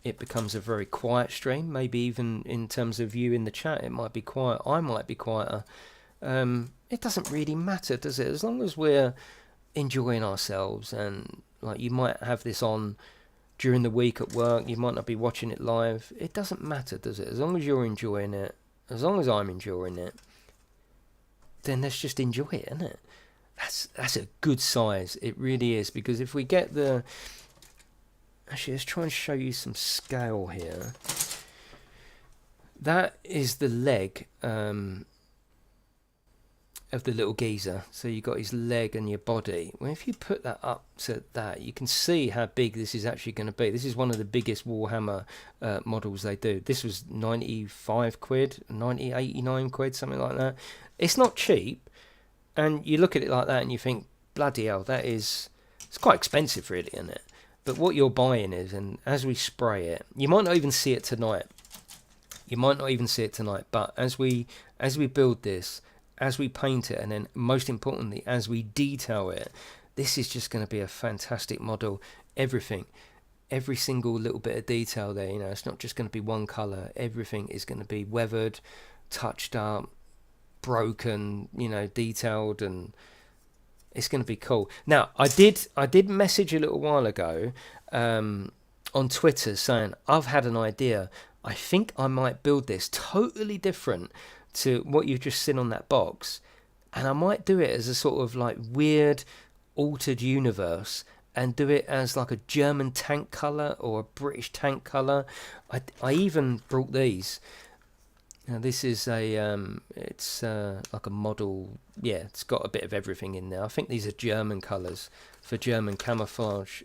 it becomes a very quiet stream. Maybe even in terms of you in the chat, it might be quiet. I might be quieter. It doesn't really matter, does it? As long as we're enjoying ourselves, and like you might have this on during the week at work, you might not be watching it live. It doesn't matter, does it? As long as you're enjoying it, as long as I'm enjoying it, then let's just enjoy it, isn't it? That's a good size. It really is, because if we get the... Actually, let's try and show you some scale here. That is the leg of the little geezer. So you've got his leg and your body. Well, if you put that up to that, you can see how big this is actually going to be. This is one of the biggest Warhammer models they do. This was 95 quid, 89 quid, something like that. It's not cheap. And you look at it like that and you think, bloody hell, it's quite expensive really, isn't it? But what you're buying is, and as we spray it, you might not even see it tonight. But as we build this, as we paint it, and then most importantly, as we detail it, this is just going to be a fantastic model. Everything, every single little bit of detail there, it's not just going to be one colour. Everything is going to be weathered, touched up, broken, detailed, and it's going to be cool. Now, I did message a little while ago on Twitter saying I've had an idea. I think I might build this totally different to what you've just seen on that box, and I might do it as a sort of like weird altered universe and do it as like a German tank colour or a British tank colour. I even brought these. Now this is it's like a model. Yeah, it's got a bit of everything in there. I think these are German colours for German camouflage.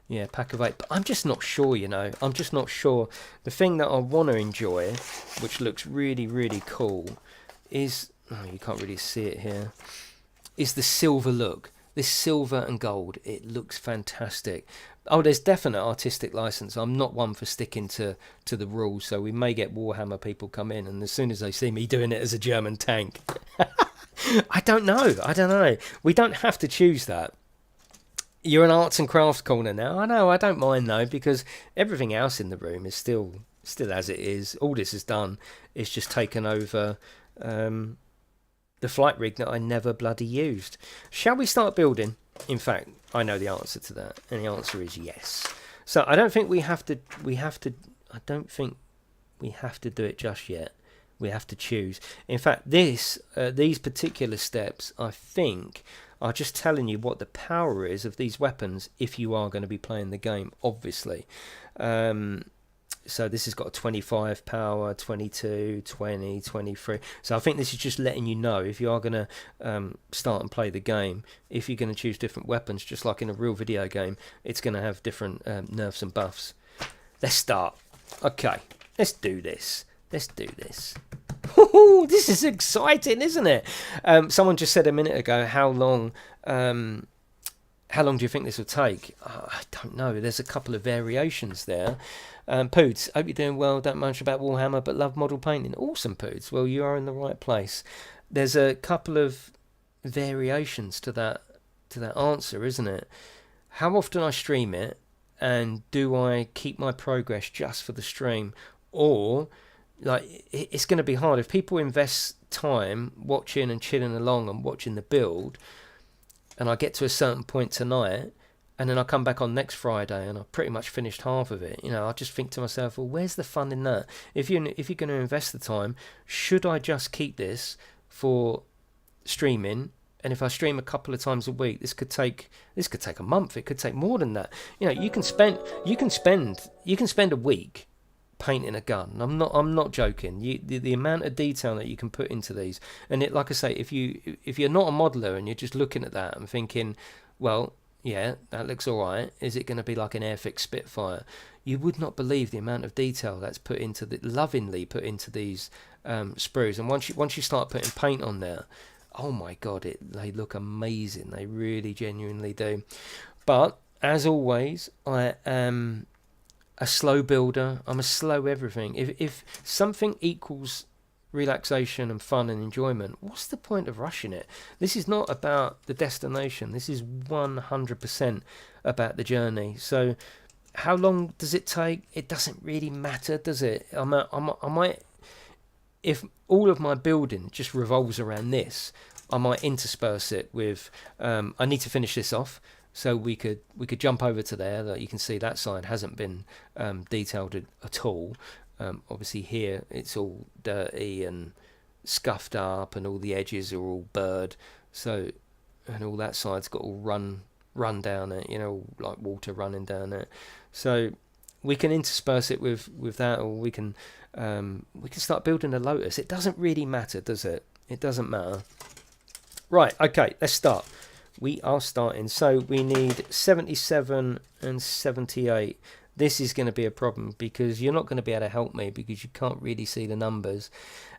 Yeah, pack of 8. But I'm just not sure, I'm just not sure. The thing that I want to enjoy, which looks really, really cool, is... Oh, you can't really see it here. Is the silver look. This silver and gold. It looks fantastic. Oh, there's definite artistic license. I'm not one for sticking to the rules, so we may get Warhammer people come in, and as soon as they see me doing it as a German tank... I don't know. We don't have to choose that. You're an arts and crafts corner now. I know, I don't mind though, because everything else in the room is still as it is. All this is done is just taken over the flight rig that I never bloody used. Shall we start building? In fact, I know the answer to that, and the answer is yes. So I don't think we have to do it just yet. We have to choose. In fact, these particular steps, I think, are just telling you what the power is of these weapons if you are going to be playing the game, obviously. So this has got a 25 power, 22, 20, 23. So I think this is just letting you know if you are going to start and play the game, if you're going to choose different weapons, just like in a real video game, it's going to have different nerfs and buffs. Let's start. Okay, let's do this. This is exciting, isn't it? Someone just said a minute ago how long How long do you think this will take? I don't know. There's a couple of variations there. Poods, hope you're doing well. Don't much about Warhammer, but love model painting. Awesome, Poods. Well, you are in the right place. There's a couple of variations to that answer, isn't it? How often I stream it, and do I keep my progress just for the stream, or like it's going to be hard if people invest time watching and chilling along and watching the build, and I get to a certain point tonight, and then I come back on next Friday and I've pretty much finished half of it. I just think to myself, well, where's the fun in that? If you're going to invest the time, should I just keep this for streaming? And if I stream a couple of times a week, this could take a month. It could take more than that. You can spend a week painting a gun. I'm not joking. The amount of detail that you can put into these, and it, like I say, if you're not a modeler and you're just looking at that and thinking, well, yeah, that looks all right. Is it going to be like an Airfix Spitfire? You would not believe the amount of detail that's lovingly put into these sprues. And once you start putting paint on there, oh my God, they look amazing. They really genuinely do. But as always, I am a slow builder. I'm a slow everything. If something equals relaxation and fun and enjoyment, what's the point of rushing it? This is not about the destination. This is 100% about the journey. So how long does it take? It doesn't really matter, does it? I might, if all of my building just revolves around this, I might intersperse it with I need to finish this off, so we could jump over to there. That you can see that side hasn't been detailed at all. Obviously here it's all dirty and scuffed up, and all the edges are all burred. So, and all that side's got all run down it, like water running down it. So we can intersperse it with that, or we can start building a Lotus. It doesn't really matter, does it? It doesn't matter. Right, okay, let's start. We are starting. So we need 77 and 78. This is going to be a problem because you're not going to be able to help me because you can't really see the numbers.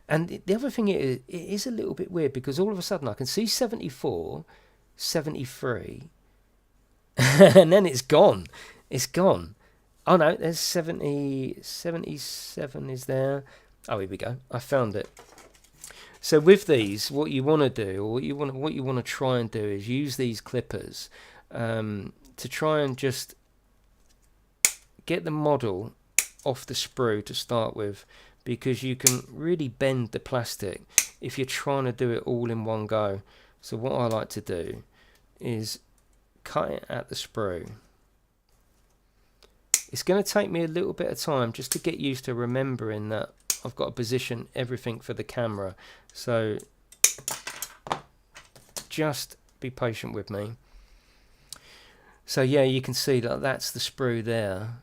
And the other thing is, it is a little bit weird because all of a sudden I can see 74, 73, and then it's gone. It's gone. Oh no, there's 70, 77 is there. Oh, here we go. I found it. So with these, what you want to do, or what you want to try and do, is use these clippers to try and just get the model off the sprue to start with, because you can really bend the plastic if you're trying to do it all in one go. So what I like to do is cut it at the sprue. It's going to take me a little bit of time just to get used to remembering that I've got to position everything for the camera. So just be patient with me. So yeah, you can see that that's the sprue there.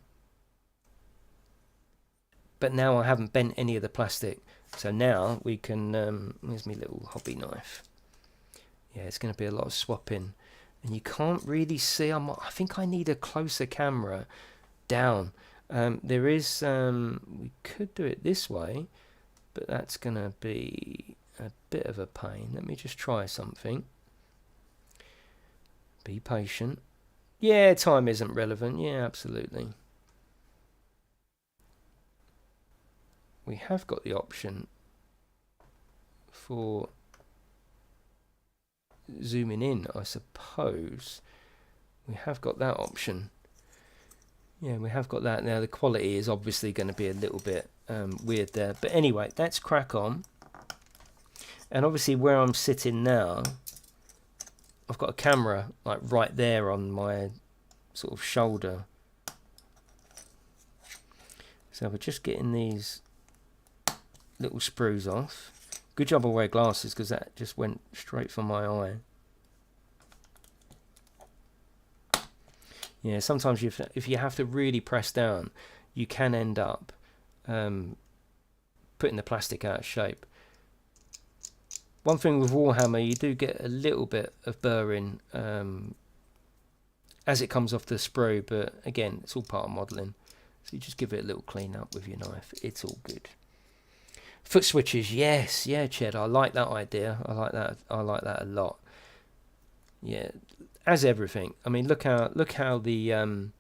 But now I haven't bent any of the plastic. So now we can, here's my little hobby knife. Yeah, it's going to be a lot of swapping. And you can't really see, I think I need a closer camera down. There is, we could do it this way, but that's going to be a bit of a pain. Let me just try something. Be patient. Yeah, time isn't relevant. Yeah, absolutely. We have got the option for zooming in, I suppose. We have got that option. Yeah, we have got that. Now the quality is obviously going to be a little bit weird there, but anyway, let's crack on. And obviously where I'm sitting now, I've got a camera like right there on my sort of shoulder. So we're just getting these little sprues off. Good job I wear glasses because that just went straight for my eye. Yeah, sometimes if you have to really press down, you can end up putting the plastic out of shape. One thing with Warhammer, you do get a little bit of burring as it comes off the sprue, but again, it's all part of modelling. So you just give it a little clean up with your knife. It's all good. Foot switches, yes, yeah, Ched, I like that idea. I like that a lot. Yeah, as everything. I mean, look how the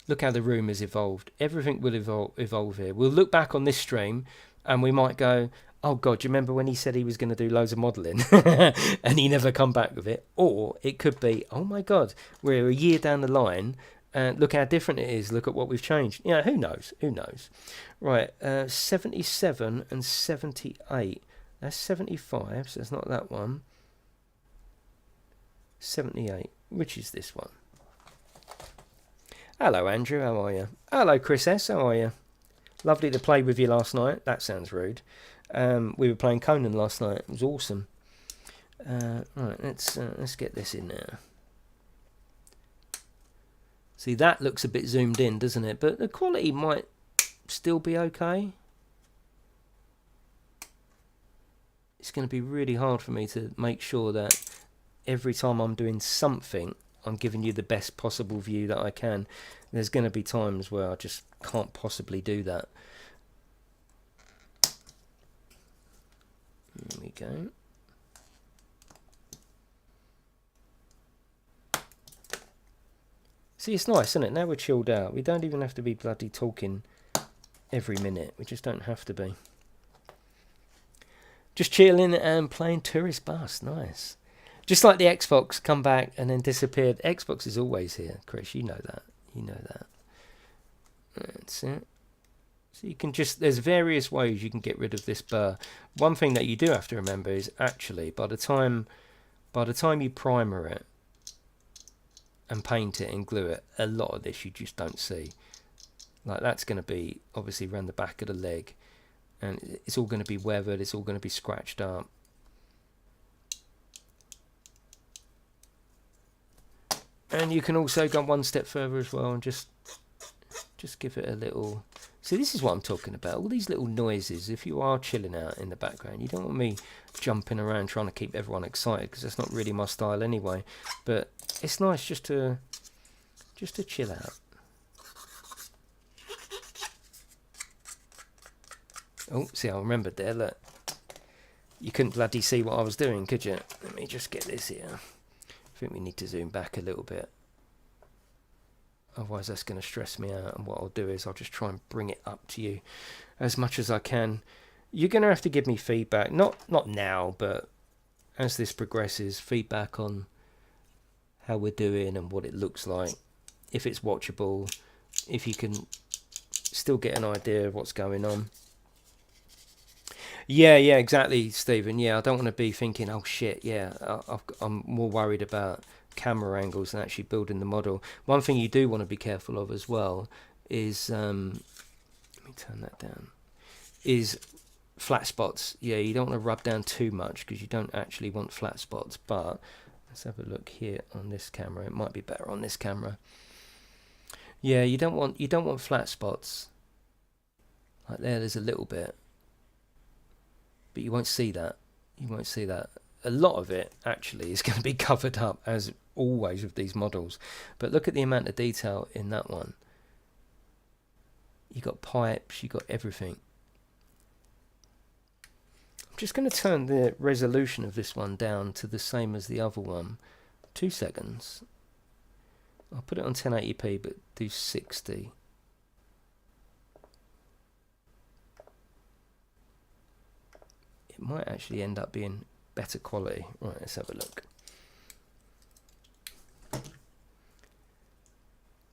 room has evolved. Everything will evolve here. We'll look back on this stream and we might go, oh God, do you remember when he said he was going to do loads of modelling and he never come back with it? Or it could be, oh my God, we're a year down the line and look how different it is. Look at what we've changed. Yeah, who knows? Who knows? Right, 77 and 78. That's 75, so it's not that one. 78, which is this one. Hello, Andrew. How are you? Hello, Chris S. How are you? Lovely to play with you last night. That sounds rude. We were playing Conan last night. It was awesome. Right, let's get this in there. See, that looks a bit zoomed in, doesn't it? But the quality might still be okay. It's going to be really hard for me to make sure that every time I'm doing something, I'm giving you the best possible view that I can. There's going to be times where I just can't possibly do that. Here we go. See, it's nice, isn't it? Now we're chilled out. We don't even have to be bloody talking every minute. We just don't have to be. Just chilling and playing Tourist Bus. Nice. Just like the Xbox come back and then disappeared. Xbox is always here, Chris. You know that. You know that. That's it. So you can just, there's various ways you can get rid of this burr. One thing that you do have to remember is actually by the time you primer it and paint it and glue it, a lot of this you just don't see. Like that's going to be obviously around the back of the leg, and it's all going to be weathered, it's all going to be scratched up. And you can also go one step further as well and just give it a little... See, this is what I'm talking about. All these little noises, if you are chilling out in the background, you don't want me jumping around trying to keep everyone excited, because that's not really my style anyway. But it's nice just to chill out. Oh, see, I remembered there, look. You couldn't bloody see what I was doing, could you? Let me just get this here. I think we need to zoom back a little bit. Otherwise that's going to stress me out, and what I'll do is I'll just try and bring it up to you as much as I can. You're going to have to give me feedback, not now, but as this progresses, feedback on how we're doing and what it looks like, if it's watchable, if you can still get an idea of what's going on. Yeah, exactly, Stephen. Yeah, I don't want to be thinking, oh shit, yeah, I'm more worried about camera angles and actually building the model. One thing you do want to be careful of as well is let me turn that down, is flat spots. Yeah, you don't want to rub down too much because you don't actually want flat spots. But let's have a look here on this camera. It might be better on this camera. Yeah, you don't want flat spots like there's a little bit, but you won't see that. A lot of it actually is going to be covered up, as always with these models. But look at the amount of detail in that one. You got pipes, you got everything. I'm just going to turn the resolution of this one down to the same as the other one. 2 seconds. I'll put it on 1080p, but do 60. It might actually end up being better quality. Right, let's have a look.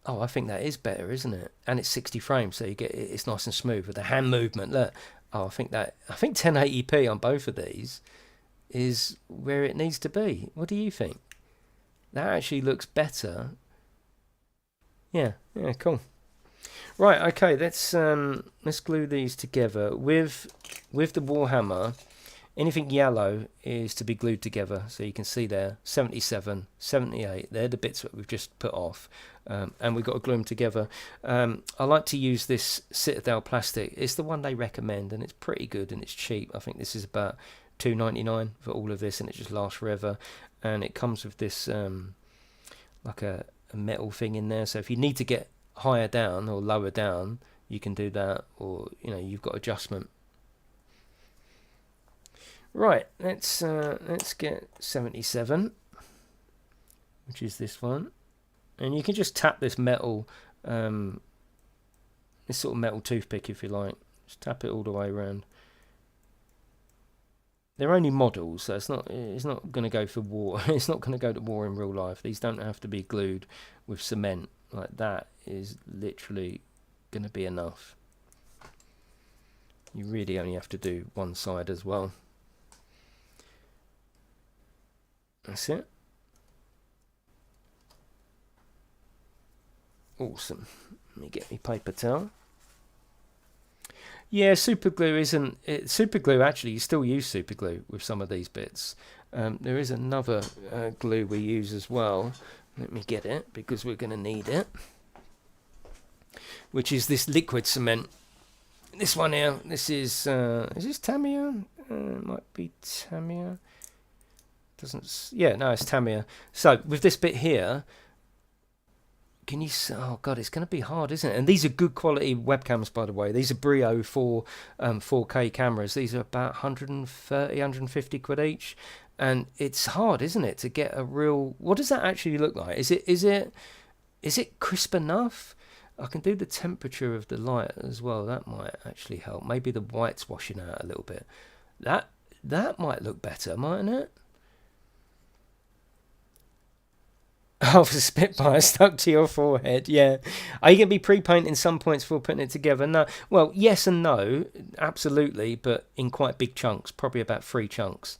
Oh, I think that is better, isn't it? And it's 60 frames, so you get it's nice and smooth with the hand movement. Look, oh, I think 1080p on both of these is where it needs to be. What do you think? That actually looks better. Yeah, cool. Right, okay, let's glue these together with the Warhammer. Anything yellow is to be glued together, so you can see there 77, 78, they're the bits that we've just put off, and we've got to glue them together. I like to use this Citadel plastic. It's the one they recommend, and it's pretty good and it's cheap. I think this is about $2.99 for all of this, and it just lasts forever. And it comes with this like a metal thing in there, so if you need to get higher down or lower down, you can do that, or you've got adjustment. Right, let's get 77. which is this one. And you can just tap this metal, this sort of metal toothpick if you like. Just tap it all the way around. They're only models, so it's not going to go for war. It's not going to go to war in real life. These don't have to be glued with cement. Like that is literally going to be enough. You really only have to do one side as well. That's it. Awesome. Let me get me paper towel. Yeah, super glue isn't... super glue, actually, you still use super glue with some of these bits. There is another glue we use as well. Let me get it, because we're going to need it. Which is this liquid cement. This one here, this is this Tamiya? Might be Tamiya. Doesn't... Yeah, no, it's Tamiya. So, with this bit here... Can you... Oh, God, it's going to be hard, isn't it? And these are good quality webcams, by the way. These are Brio 4K cameras. These are about 130, 150 quid each. And it's hard, isn't it, to get a real... What does that actually look like? Is it crisp enough? I can do the temperature of the light as well. That might actually help. Maybe the white's washing out a little bit. That might look better, mightn't it? Oh, the Spitfire stuck to your forehead, yeah. Are you going to be pre-painting some points before putting it together? No. Well, yes and no, absolutely, but in quite big chunks, probably about 3 chunks.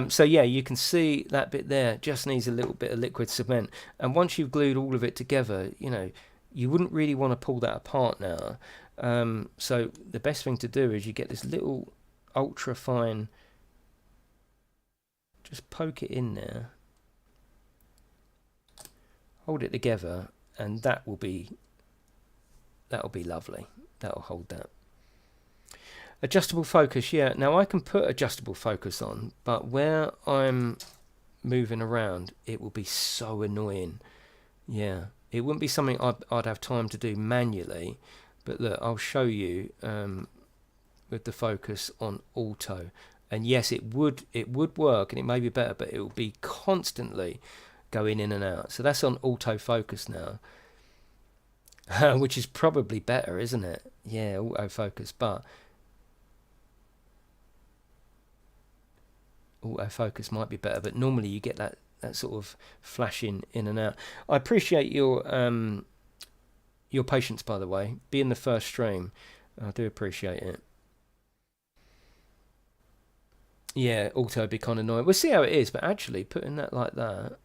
So yeah, you can see that bit there just needs a little bit of liquid cement. And once you've glued all of it together, you know, you wouldn't really want to pull that apart now. So the best thing to do is you get this little ultra fine, just poke it in there. Hold it together, and that'll be lovely. That'll hold that. Adjustable focus, yeah. Now I can put adjustable focus on, but where I'm moving around, it will be so annoying. Yeah, it wouldn't be something I'd have time to do manually. But look, I'll show you with the focus on auto. And yes, it would work, and it may be better, but it will be constantly going in and out. So that's on autofocus now, which is probably better, isn't it? Yeah, autofocus, but autofocus might be better, but normally you get that sort of flashing in and out. I appreciate your patience, by the way, being the first stream. I do appreciate it. Yeah, auto would be kind of annoying. We'll see how it is, but actually putting that like that,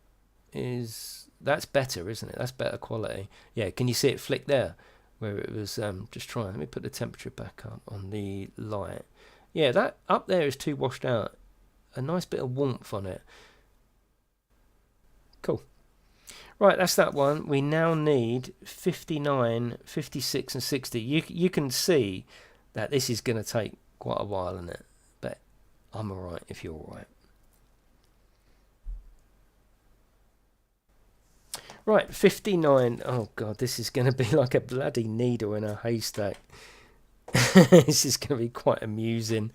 that's better, isn't it? That's better quality. Yeah, can you see it flick there where it was just trying? Let me put the temperature back up on the light. Yeah, that up there is too washed out. A nice bit of warmth on it. Cool. Right, that's that one. We now need 59, 56 and 60. You can see that this is going to take quite a while, isn't it? But I'm alright if you're alright. Right, 59. Oh, God, this is going to be like a bloody needle in a haystack. This is going to be quite amusing.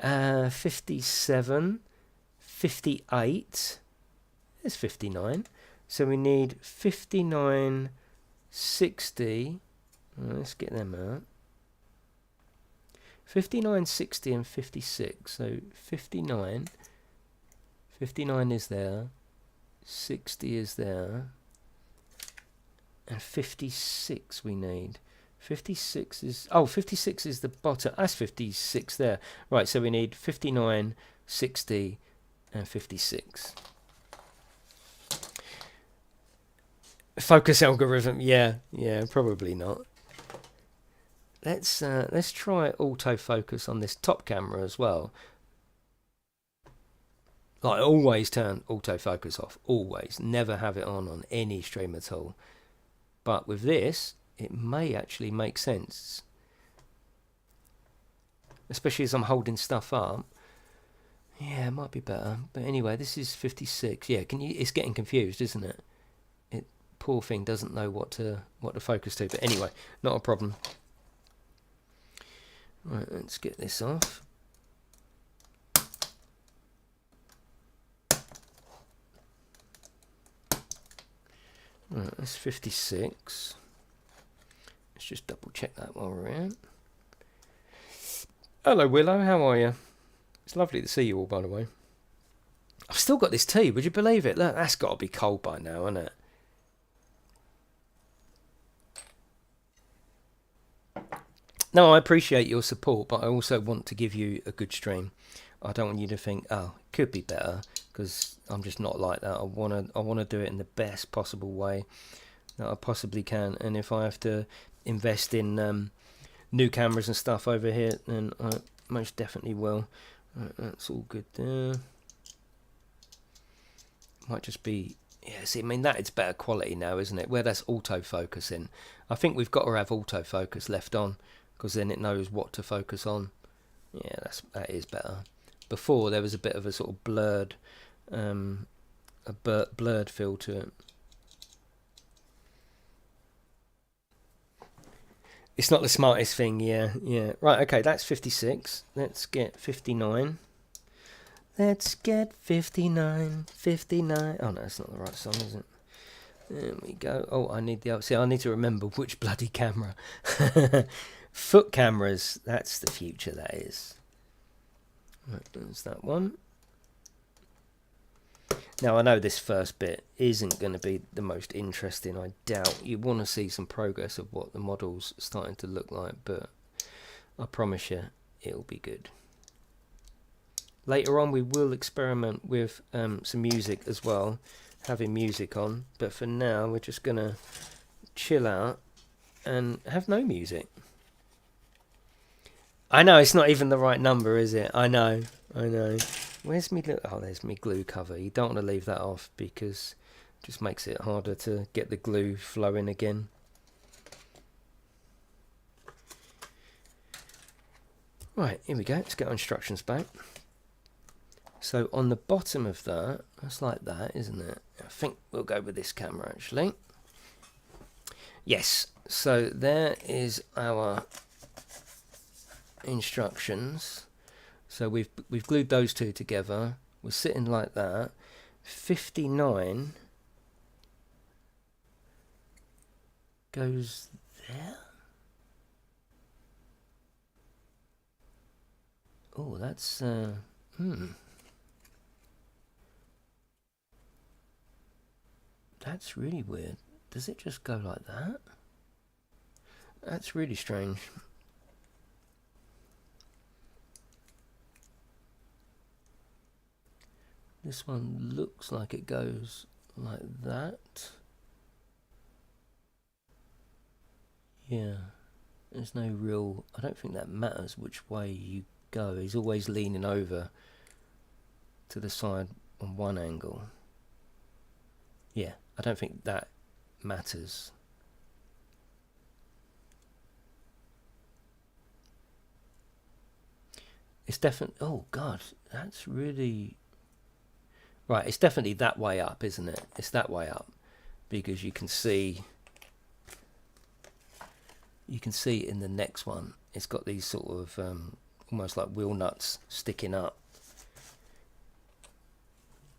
57, 58. There's 59. So we need 59, 60. Let's get them out. 59, 60 and 56. So 59. 59 is there. 60 is there. And 56 we need. 56 is... Oh, 56 is the bottom. That's 56 there. Right, so we need 59, 60 and 56. Focus algorithm. Yeah, probably not. Let's try autofocus on this top camera as well. Like, always turn autofocus off. Always. Never have it on any stream at all. But with this, it may actually make sense. Especially as I'm holding stuff up. Yeah, it might be better. But anyway, this is 56. Yeah, it's getting confused, isn't it? Poor thing doesn't know what to focus to. But anyway, not a problem. Right, let's get this off. Right, that's 56. Let's just double check that while we're in. Hello Willow, how are you? It's lovely to see you all, by the way. I've still got this tea, would you believe it? Look, that's got to be cold by now, hasn't it? No, I appreciate your support, but I also want to give you a good stream. I don't want you to think, oh, it could be better, because I'm just not like that. I wanna do it in the best possible way that I possibly can, and if I have to invest in new cameras and stuff over here, then I most definitely will. Right, that's all good there. Might just be, yeah, see, I mean, that is better quality now, isn't it? Where that's autofocusing. I think we've got to have autofocus left on, because then it knows what to focus on. Yeah, that is better. Before there was a bit of a sort of blurred blurred feel to it. It's not the smartest thing, yeah. Right, okay, that's 56. Let's get 59. Let's get 59. Oh no, that's not the right song, is it? There we go. Oh, I need the other. See, I need to remember which bloody camera. Foot cameras, that's the future, that is. Right, there's that one. Now, I know this first bit isn't going to be the most interesting. I doubt you want to see some progress of what the model's starting to look like, but I promise you it'll be good. Later on we will experiment with some music as well, having music on, but for now we're just going to chill out and have no music. I know, it's not even the right number, is it? I know. Where's me? Oh, there's me glue cover. You don't want to leave that off because it just makes it harder to get the glue flowing again. Right, here we go. Let's get our instructions back. So on the bottom of that, that's like that, isn't it? I think we'll go with this camera actually. Yes, so there is our instructions. So we've glued those two together. We're sitting like that. 59 goes there. Oh, that's that's really weird. Does it just go like that? That's really strange. This one looks like it goes like that. Yeah, there's no real, I don't think that matters which way you go. He's always leaning over to the side on one angle. Yeah, I don't think that matters. It's definitely, oh God, that's really... Right, it's definitely that way up, isn't it? It's that way up because you can see in the next one, it's got these sort of almost like wheel nuts sticking up.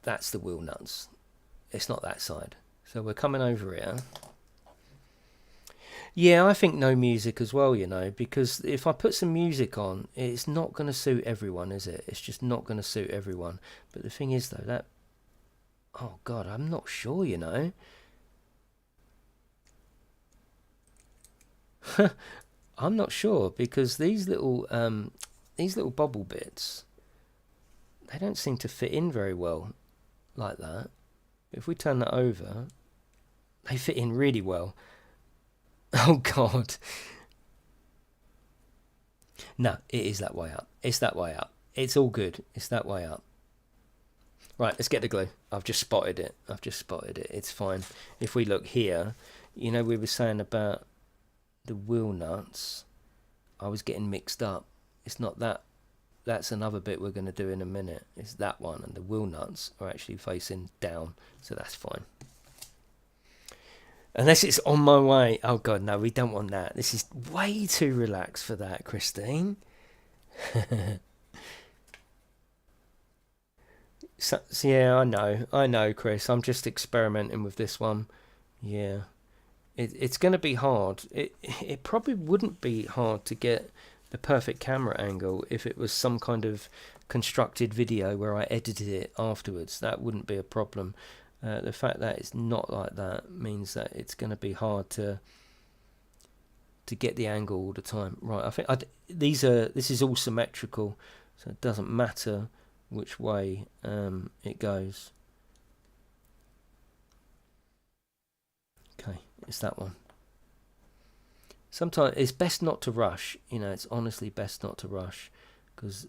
That's the wheel nuts. It's not that side. So we're coming over here. Yeah, I think no music as well, you know, because if I put some music on, it's not going to suit everyone, is it? It's just not going to suit everyone. But the thing is, though, that... Oh, God, I'm not sure, you know. I'm not sure, because these little bobble bits, they don't seem to fit in very well like that. If we turn that over, they fit in really well. Oh, God. No, it is that way up. It's that way up. It's all good. It's that way up. Right, let's get the glue. I've just spotted it. It's fine. If we look here, you know, we were saying about the wheel nuts. I was getting mixed up. It's not that. That's another bit we're going to do in a minute. It's that one, and the wheel nuts are actually facing down, so that's fine. Unless it's on my way. Oh, God, no, we don't want that. This is way too relaxed for that, Christine. So, yeah, I know, Chris. I'm just experimenting with this one Yeah, it's going to be hard. It probably wouldn't be hard to get the perfect camera angle if it was some kind of constructed video where I edited it afterwards. That wouldn't be a problem. The fact that it's not like that means that it's going to be hard to get the angle all the time. Right, I think this is all symmetrical, so it doesn't matter which way it goes. Okay, it's that one. Sometimes it's best not to rush. It's honestly best not to rush, because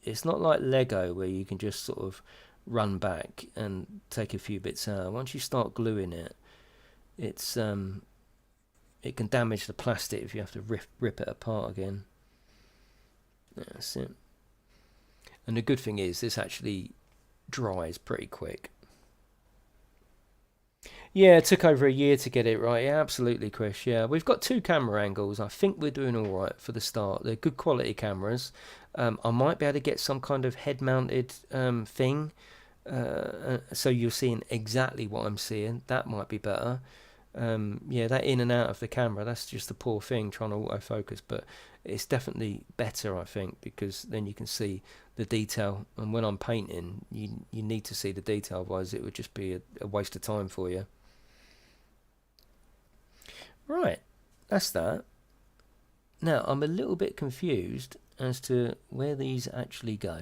it's not like Lego where you can just sort of run back and take a few bits out. Once you start gluing it, it can damage the plastic if you have to rip it apart again. That's it. And the good thing is this actually dries pretty quick. Yeah, it took over a year to get it right. Yeah, absolutely, Chris. Yeah, we've got 2 camera angles. I think we're doing all right for the start. They're good quality cameras. I might be able to get some kind of head-mounted thing, so you're seeing exactly what I'm seeing. That might be better. Yeah, that in and out of the camera, that's just the poor thing, trying to autofocus. But it's definitely better, I think, because then you can see the detail. And when I'm painting, you need to see the detail, otherwise it would just be a waste of time for you. Right, that's that. Now, I'm a little bit confused as to where these actually go.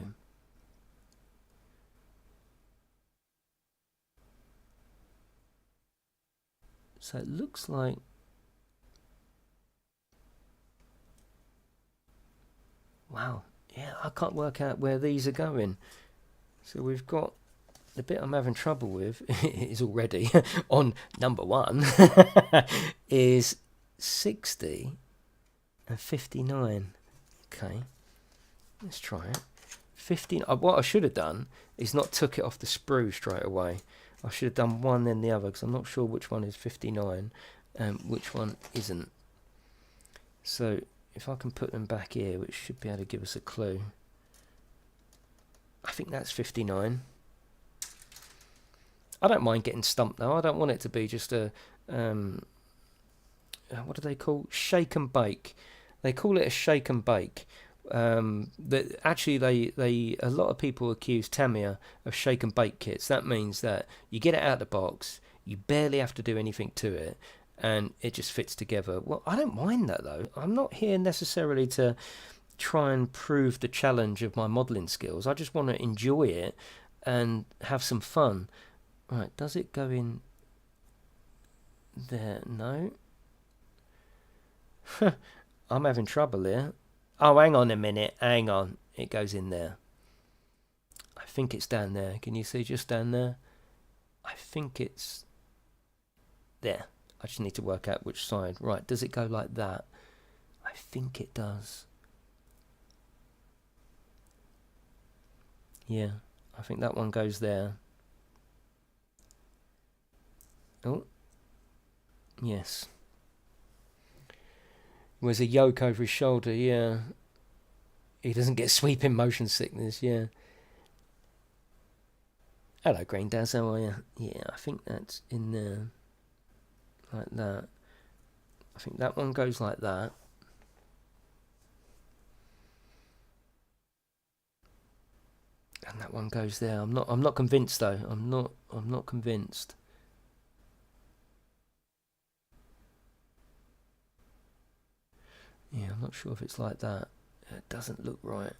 So it looks like... Wow, yeah, I can't work out where these are going. So we've got... The bit I'm having trouble with is already on number 1 is 60 and 59. Okay, let's try it. 15. What I should have done is not took it off the sprue straight away. I should have done one then the other, because I'm not sure which one is 59 and which one isn't. So if I can put them back here, which should be able to give us a clue. I think that's 59. I don't mind getting stumped though. I don't want it to be just a what do they call? Shake and bake. They call it a shake and bake. That actually they a lot of people accuse Tamiya of shake and bake kits. That means that you get it out of the box, you barely have to do anything to it, and it just fits together. Well, I don't mind that though. I'm not here necessarily to try and prove the challenge of my modelling skills. I just want to enjoy it and have some fun. Right, does it go in there? No. I'm having trouble here. Oh, hang on a minute. Hang on. It goes in there. I think it's down there. Can you see just down there? I think it's there. I just need to work out which side. Right, does it go like that? I think it does. Yeah, I think that one goes there. Oh, yes. Wears a yoke over his shoulder, yeah. He doesn't get sweeping motion sickness, yeah. Hello, Green Daz, how are you? Yeah, I think that's in there. Like that. I think that one goes like that. And that one goes there. I'm not convinced though. I'm not convinced. Yeah, I'm not sure if it's like that. It doesn't look right.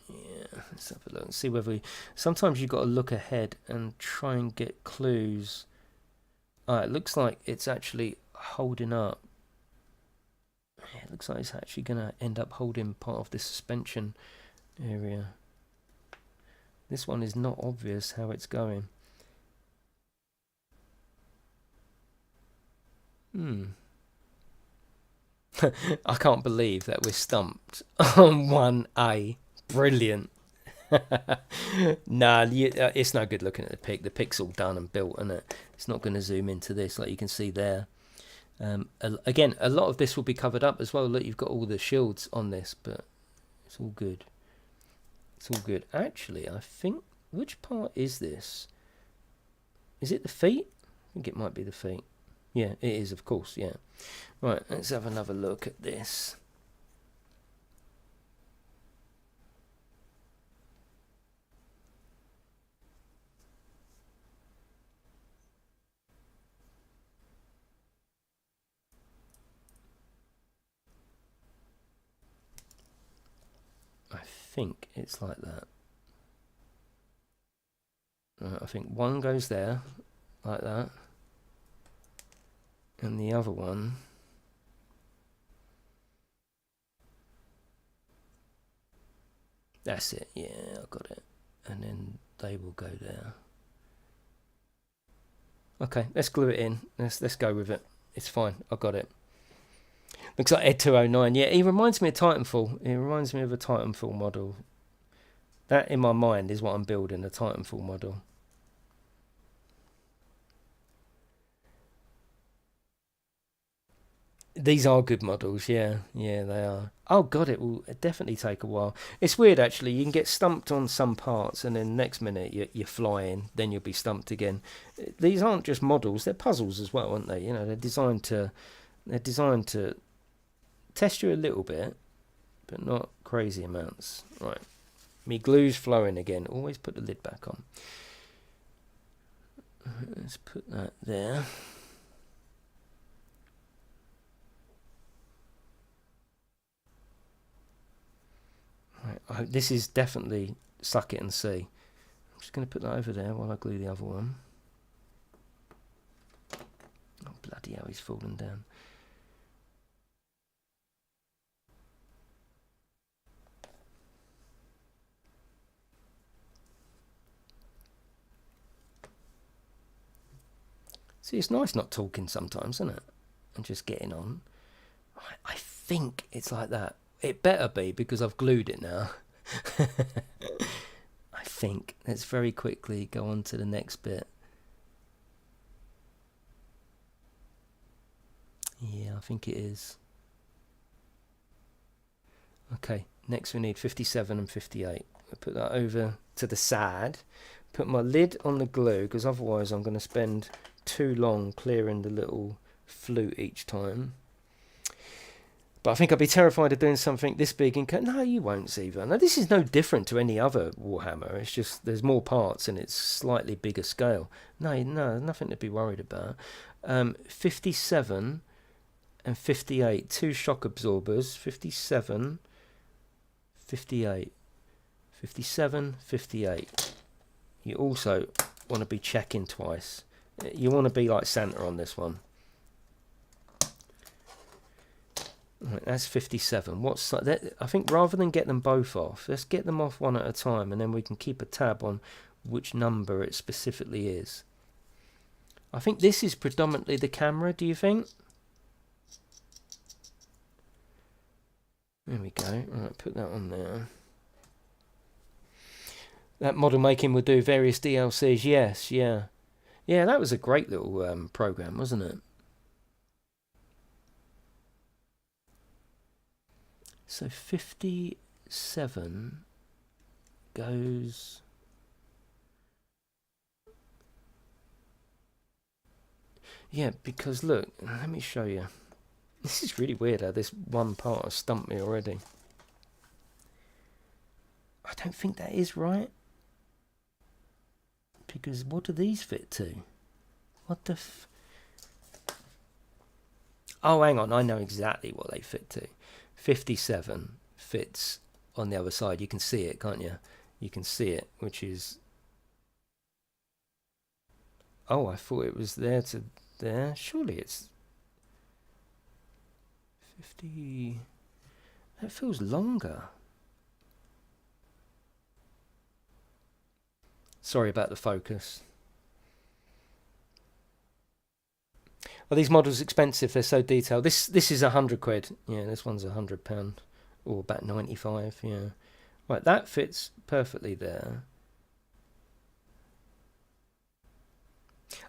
Yeah, let's have a look and see whether we... Sometimes you've got to look ahead and try and get clues. It looks like it's actually holding up. Yeah, it looks like it's actually going to end up holding part of this suspension area. This one is not obvious how it's going. I can't believe that we're stumped on 1A. Brilliant. Nah, it's no good looking at the pic. The pic's all done and built, and it's not going to zoom into this like you can see there. Again, a lot of this will be covered up as well. Look, you've got all the shields on this, but it's all good. It's all good. Actually, I think... Which part is this? Is it the feet? think it might be the feet. Yeah, it is, of course, yeah. Right, let's have another look at this. I think it's like that. Right, I think one goes there, like that. And the other one... That's it, yeah, I got it. And then they will go there. Okay, let's glue it in. Let's go with it. It's fine, I got it. Looks like Ed 209. Yeah, he reminds me of Titanfall. He reminds me of a Titanfall model. That, in my mind, is what I'm building, a Titanfall model. These are good models, yeah. Yeah, they are. Oh, God, it will definitely take a while. It's weird, actually. You can get stumped on some parts, and then next minute you're flying, then you'll be stumped again. These aren't just models, they're puzzles as well, aren't they? You know, they're designed to test you a little bit, but not crazy amounts. Right. Me glue's flowing again. Always put the lid back on. Let's put that there. Right, this is definitely suck it and see. I'm just going to put that over there while I glue the other one. Oh, bloody hell, he's fallen down. See, it's nice not talking sometimes, isn't it? And just getting on. I think it's like that. It better be, because I've glued it now. I think. Let's very quickly go on to the next bit. Yeah, I think it is. Okay, next we need 57 and 58. I'll put that over to the side. Put my lid on the glue, because otherwise I'm going to spend too long clearing the little flute each time. But I think I'd be terrified of doing something this big in... No, you won't, Ziva. Now, this is no different to any other Warhammer. It's just there's more parts and it's slightly bigger scale. No, nothing to be worried about. 57 and 58. 2 shock absorbers. 57, 58. 57, 58. You also want to be checking twice. You want to be like Santa on this one. Right, that's 57. What's that? I think rather than get them both off, let's get them off one at a time, and then we can keep a tab on which number it specifically is. I think this is predominantly the camera, do you think? There we go. Right, put that on there. That model making will do various DLCs. Yes, yeah. Yeah, that was a great little program, wasn't it? So 57 goes... Yeah, because look, let me show you. This is really weird how this one part has stumped me already. I don't think that is right. Because what do these fit to? What the f... Oh, hang on, I know exactly what they fit to. 57 fits on the other side. You can see it, can't you? You can see it, which is... Oh, I thought it was there to there. Surely it's 50... That feels longer. Sorry about the focus. Are these models expensive? They're so detailed. This is £100. Yeah, this one's £100, or about 95. Yeah, right. That fits perfectly there.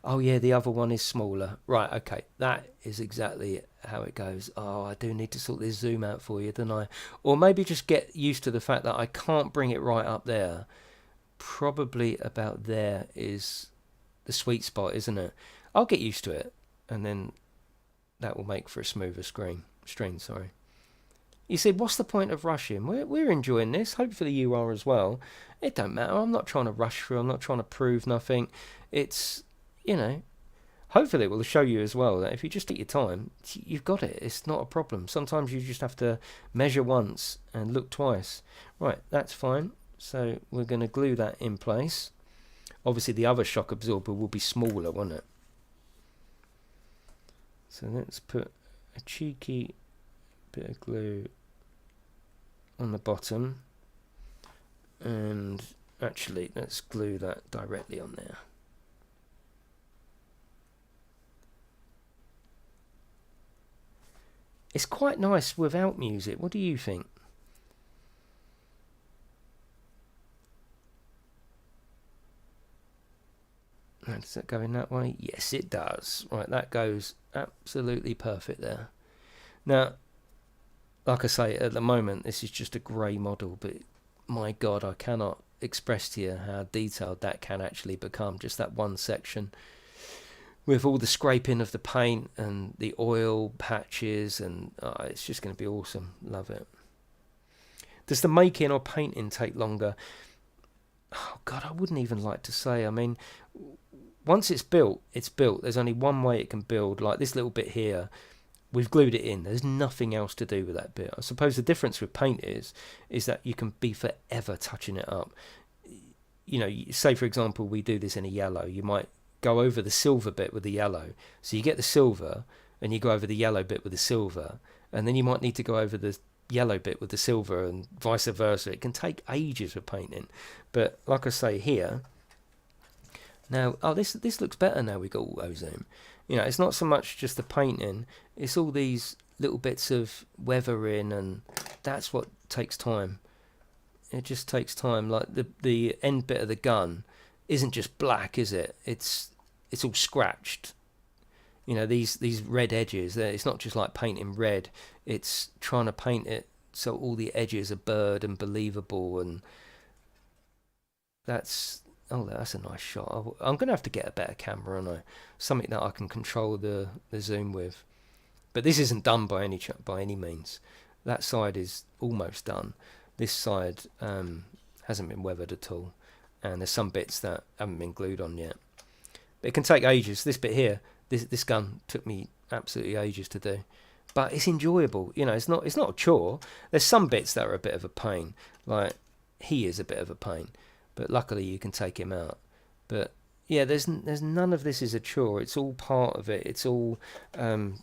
Oh yeah, the other one is smaller. Right. Okay, that is exactly how it goes. Oh, I do need to sort this zoom out for you, don't I? Or maybe just get used to the fact that I can't bring it right up there. Probably about there is the sweet spot, isn't it? I'll get used to it, and then that will make for a smoother stream. Sorry. You see, what's the point of rushing? We're enjoying this. Hopefully you are as well. It don't matter. I'm not trying to rush through. I'm not trying to prove nothing. It's, you know, hopefully it will show you as well that if you just take your time, you've got it. It's not a problem. Sometimes you just have to measure once and look twice. Right, that's fine. So we're going to glue that in place. Obviously the other shock absorber will be smaller, won't it? So let's put a cheeky bit of glue on the bottom, and actually let's glue that directly on there. It's quite nice without music. What do you think? Does that go in that way? Yes, it does. Right, that goes absolutely perfect there. Now, like I say, at the moment, this is just a grey model, but my God, I cannot express to you how detailed that can actually become. Just that one section with all the scraping of the paint and the oil patches, and it's just going to be awesome. Love it. Does the making or painting take longer? Oh God, I wouldn't even like to say. I mean, once it's built, it's built. There's only one way it can build. Like this little bit here, we've glued it in. There's nothing else to do with that bit. I suppose the difference with paint is that you can be forever touching it up. You know, say for example, we do this in a yellow. You might go over the silver bit with the yellow. So you get the silver and you go over the yellow bit with the silver. And then you might need to go over the yellow bit with the silver and vice versa. It can take ages of painting. But like I say here, now, oh, this looks better now we got auto zoom. You know, it's not so much just the painting, it's all these little bits of weathering, and that's what takes time. It just takes time. Like the end bit of the gun isn't just black, is it? It's all scratched. You know, these red edges, it's not just like painting red, it's trying to paint it so all the edges are blurred and believable, and that's... Oh, that's a nice shot. I'm going to have to get a better camera, aren't I? Something that I can control the zoom with. But this isn't done by any means. That side is almost done. This side hasn't been weathered at all. And there's some bits that haven't been glued on yet. But it can take ages. This bit here, this gun took me absolutely ages to do. But it's enjoyable. You know, it's not a chore. There's some bits that are a bit of a pain. Like, he is a bit of a pain. But luckily you can take him out. But yeah, there's none of this is a chore. It's all part of it. It's all part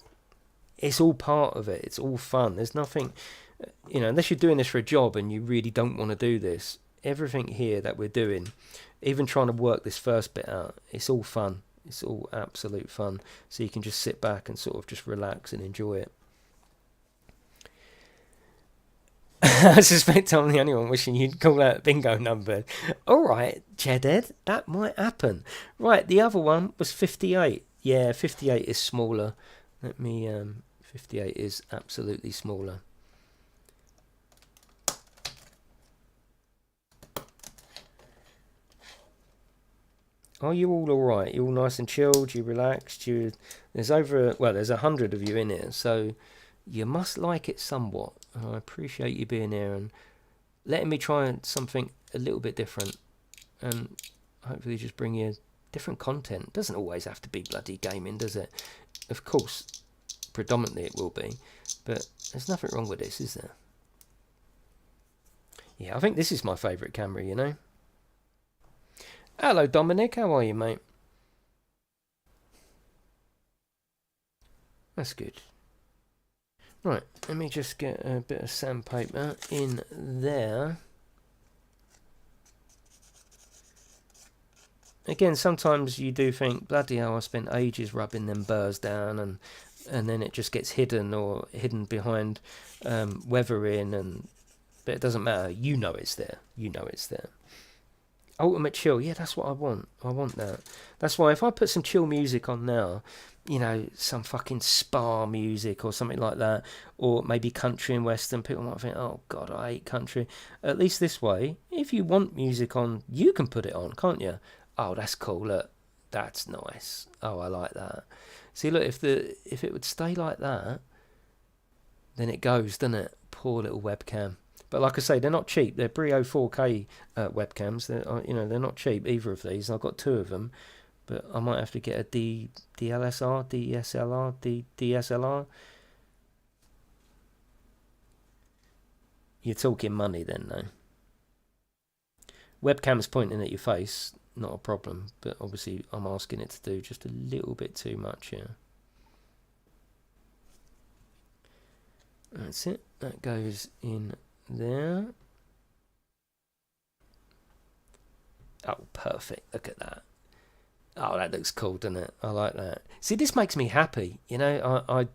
of it. It's all fun. There's nothing, you know, unless you're doing this for a job and you really don't want to do this. Everything here that we're doing, even trying to work this first bit out, it's all fun. It's all absolute fun. So you can just sit back and sort of just relax and enjoy it. I suspect I'm the only one wishing you'd call out bingo number. Alright, Jeded, that might happen. Right, the other one was 58. Yeah, 58 is smaller. 58 is absolutely smaller. Are you all alright? You all nice and chilled? You relaxed? There's 100 of you in here, so you must like it somewhat. I appreciate you being here and letting me try something a little bit different, and hopefully just bring you different content. It doesn't always have to be bloody gaming, does it? Of course, predominantly it will be, but there's nothing wrong with this, is there? Yeah, I think this is my favourite camera, you know. Hello Dominic, how are you, mate? That's good. Right, let me just get a bit of sandpaper in there. Again, sometimes you do think, bloody hell, I spent ages rubbing them burrs down, and then it just gets hidden behind weathering, but it doesn't matter. You know it's there. You know it's there. Ultimate chill, yeah, that's what I want. I want that. That's why if I put some chill music on now, you know, some fucking spa music or something like that, or maybe country and western, people might think, oh God, I hate country. At least this way, if you want music on, you can put it on, can't you? Oh, that's cool, look. That's nice. Oh, I like that. See, look, if it would stay like that, then it goes, doesn't it? Poor little webcam. But like I say, they're not cheap. They're Brio 4K webcams. They're not cheap, either of these. I've got two of them, but I might have to get a DSLR. You're talking money then, though. Webcam's pointing at your face, not a problem, but obviously I'm asking it to do just a little bit too much here. That's it. That goes in there. Oh, perfect. Look at that. Oh, that looks cool, doesn't it? I like that. See, this makes me happy. You know, I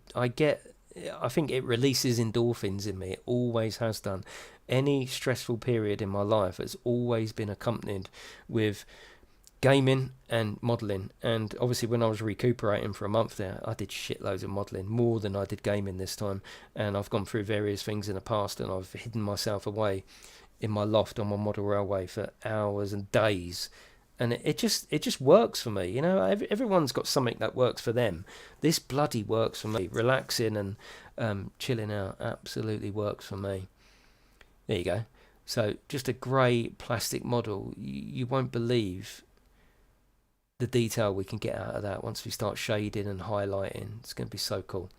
think it releases endorphins in me. It always has done. Any stressful period in my life has always been accompanied with gaming and modelling. And obviously when I was recuperating for a month there, I did shitloads of modelling, more than I did gaming this time. And I've gone through various things in the past, and I've hidden myself away in my loft on my model railway for hours and days. And it just works for me. You know, everyone's got something that works for them. This bloody works for me. Relaxing and chilling out absolutely works for me. There you go. So just a grey plastic model. You won't believe the detail we can get out of that once we start shading and highlighting. It's going to be so cool.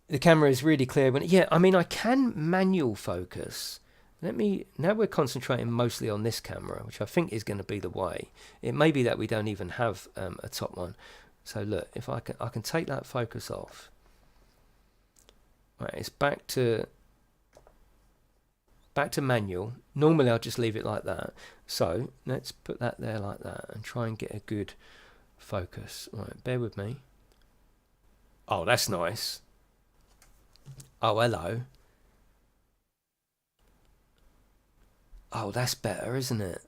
The camera is really clear. I mean, I can manual focus. Now we're concentrating mostly on this camera, which I think is going to be the way. It may be that we don't even have a top one. So look, if I can take that focus off. Right, it's back to manual. Normally I'll just leave it like that. So let's put that there like that and try and get a good focus. Right, bear with me. Oh, that's nice. Oh, hello. Oh, that's better, isn't it?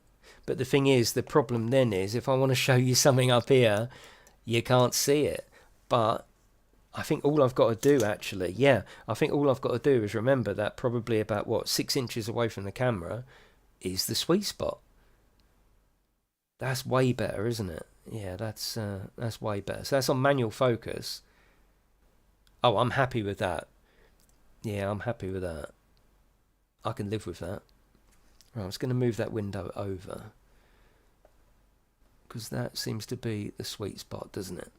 But the thing is, the problem then is, if I want to show you something up here, you can't see it. But I think all I've got to do, actually, I think all I've got to do is remember that probably about, 6 inches away from the camera is the sweet spot. That's way better, isn't it? Yeah, that's way better. So that's on manual focus. Oh, I'm happy with that. Yeah, I'm happy with that. I can live with that. Right, I'm just going to move that window over, because that seems to be the sweet spot, doesn't it?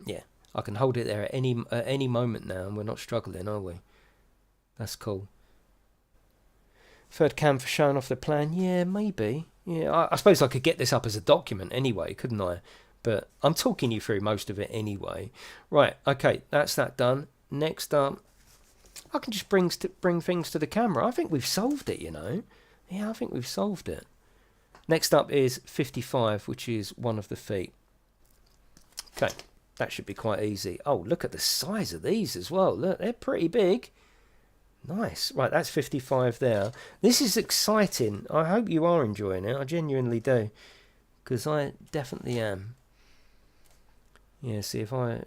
Yeah, I can hold it there at any moment now, and we're not struggling, are we? That's cool. Third cam for showing off the plan. Yeah, maybe. Yeah, I suppose I could get this up as a document anyway, couldn't I? But I'm talking you through most of it anyway. Right, okay, that's that done. Next up, I can just bring things to the camera. I think we've solved it, you know. Yeah, I think we've solved it. Next up is 55, which is one of the feet. Okay, that should be quite easy. Oh, look at the size of these as well. Look, they're pretty big. Nice. Right, that's 55 there. This is exciting. I hope you are enjoying it. I genuinely do, because I definitely am. Yeah, see, for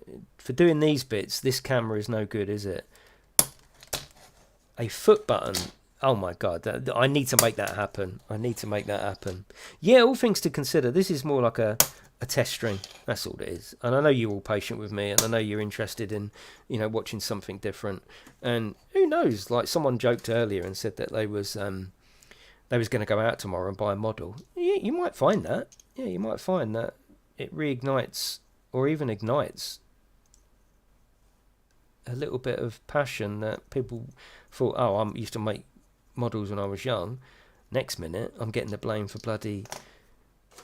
doing these bits, this camera is no good, is it? A foot button. Oh my god, I need to make that happen. Yeah, all things to consider, this is more like a test stream. That's all it is. And I know you're all patient with me, and I know you're interested in, watching something different. And who knows, like someone joked earlier and said that they was going to go out tomorrow and buy a model. Yeah, you might find that. Yeah, you might find that it reignites or even ignites a little bit of passion that people thought, oh, I used to make models when I was young. Next minute I'm getting the blame for bloody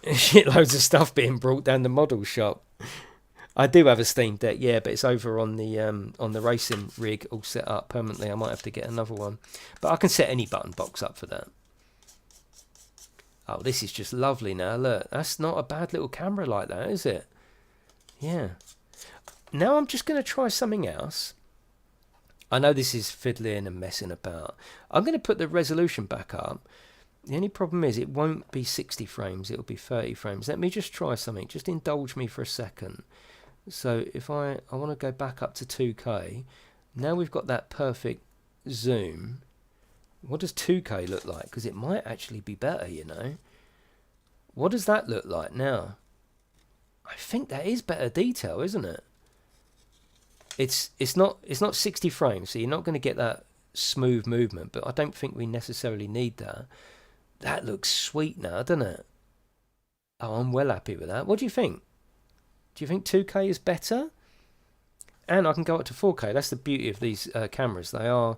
shitloads of stuff being brought down the model shop. I do have a Steam Deck, yeah, but it's over on the racing rig all set up permanently. I might have to get another one, but I can set any button box up for that. Oh, this is just lovely now. Look, that's not a bad little camera like that, is it? Yeah. Now I'm just going to try something else. I know this is fiddling and messing about. I'm going to put the resolution back up. The only problem is it won't be 60 frames. It'll be 30 frames. Let me just try something. Just indulge me for a second. So if I want to go back up to 2K. Now we've got that perfect zoom. What does 2K look like? Because it might actually be better, you know. What does that look like now? I think that is better detail, isn't it? It's not 60 frames, so you're not going to get that smooth movement, but I don't think we necessarily need that. That looks sweet now, doesn't it? Oh, I'm well happy with that. What do you think? Do you think 2K is better? And I can go up to 4K. That's the beauty of these cameras. They are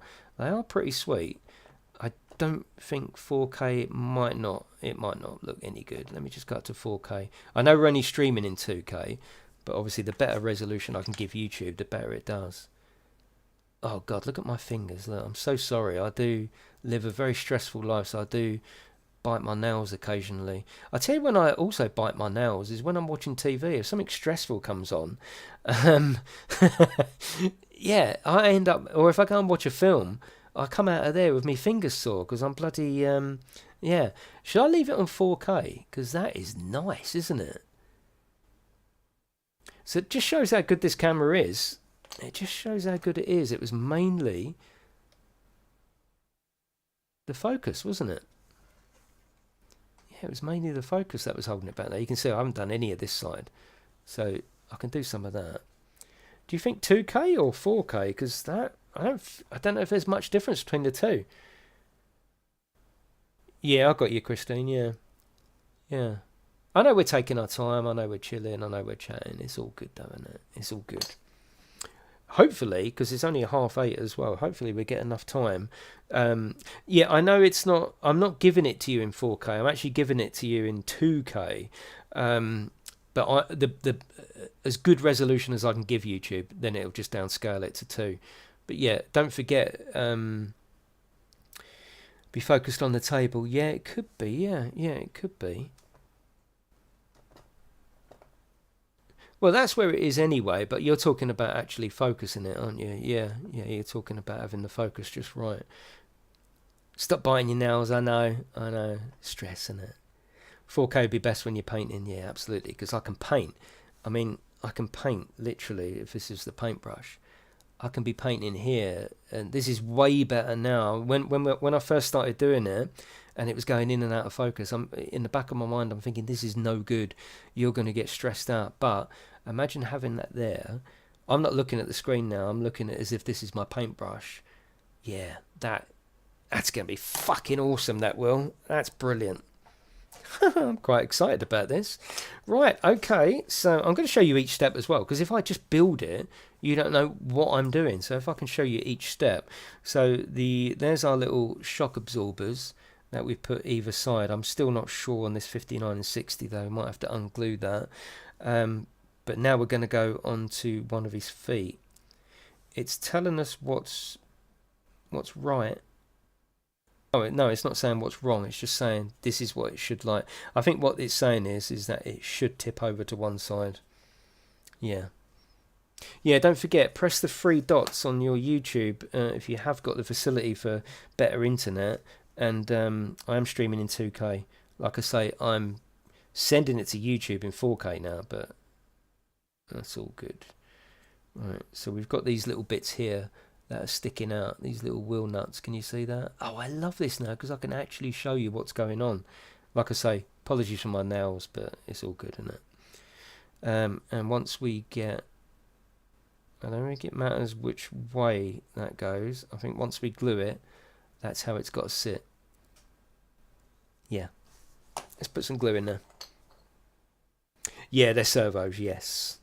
pretty sweet. I don't think 4K might not look any good. Let me just go up to 4K. I know we're only streaming in 2K, but obviously the better resolution I can give YouTube, the better it does. Oh God, look at my fingers. Look, I'm so sorry. I do live a very stressful life, so I do bite my nails occasionally. I tell you when I also bite my nails is when I'm watching TV. If something stressful comes on, yeah, I end up, or if I go and watch a film, I come out of there with my fingers sore because I'm bloody, yeah. Should I leave it on 4K? Because that is nice, isn't it? So it just shows how good this camera is. It just shows how good it is. It was mainly the focus, wasn't it? Yeah, it was mainly the focus that was holding it back there. You can see I haven't done any of this side, so I can do some of that. Do you think 2K or 4K? Because that I don't know if there's much difference between the two. Yeah, I got you, Christine. Yeah, yeah. I know we're taking our time. I know we're chilling. I know we're chatting. It's all good, though, isn't it? It's all good. Hopefully, because it's only 8:30 as well. Hopefully, we get enough time. Yeah, I know it's not. I'm not giving it to you in 4K. I'm actually giving it to you in 2K. But the as good resolution as I can give YouTube, then it'll just downscale it to 2. But yeah, don't forget. Be focused on the table. Yeah, it could be. Yeah, it could be. Well, that's where it is anyway, but you're talking about actually focusing it, aren't you? Yeah, you're talking about having the focus just right. Stop biting your nails, I know. Stress, isn't it? 4K would be best when you're painting, yeah, absolutely, because I can paint. I mean, I can paint, literally, if this is the paintbrush. I can be painting here, and this is way better now. When I first started doing it, and it was going in and out of focus, I'm in the back of my mind, I'm thinking, this is no good. You're going to get stressed out. But imagine having that there. I'm not looking at the screen now. I'm looking at it as if this is my paintbrush. Yeah, that's going to be fucking awesome, that will. That's brilliant. I'm quite excited about this. Right, okay, so I'm going to show you each step as well, because if I just build it, you don't know what I'm doing. So if I can show you each step. So there's our little shock absorbers that we've put either side. I'm still not sure on this 59 and 60 though. Might have to unglue that. But now we're going to go onto one of his feet. It's telling us what's right. Oh no, it's not saying what's wrong. It's just saying this is what it should like. I think what it's saying is that it should tip over to one side. Yeah. Yeah, don't forget, press the 3 dots on your YouTube if you have got the facility for better internet. And I am streaming in 2K. Like I say, I'm sending it to YouTube in 4K now, but that's all good. Right, so we've got these little bits here that are sticking out, these little wheel nuts. Can you see that? Oh, I love this now because I can actually show you what's going on. Like I say, apologies for my nails, but it's all good, isn't it? And once we get, I don't think it matters which way that goes. I think once we glue it, that's how it's got to sit. Yeah. Let's put some glue in there. Yeah, they're servos, yes.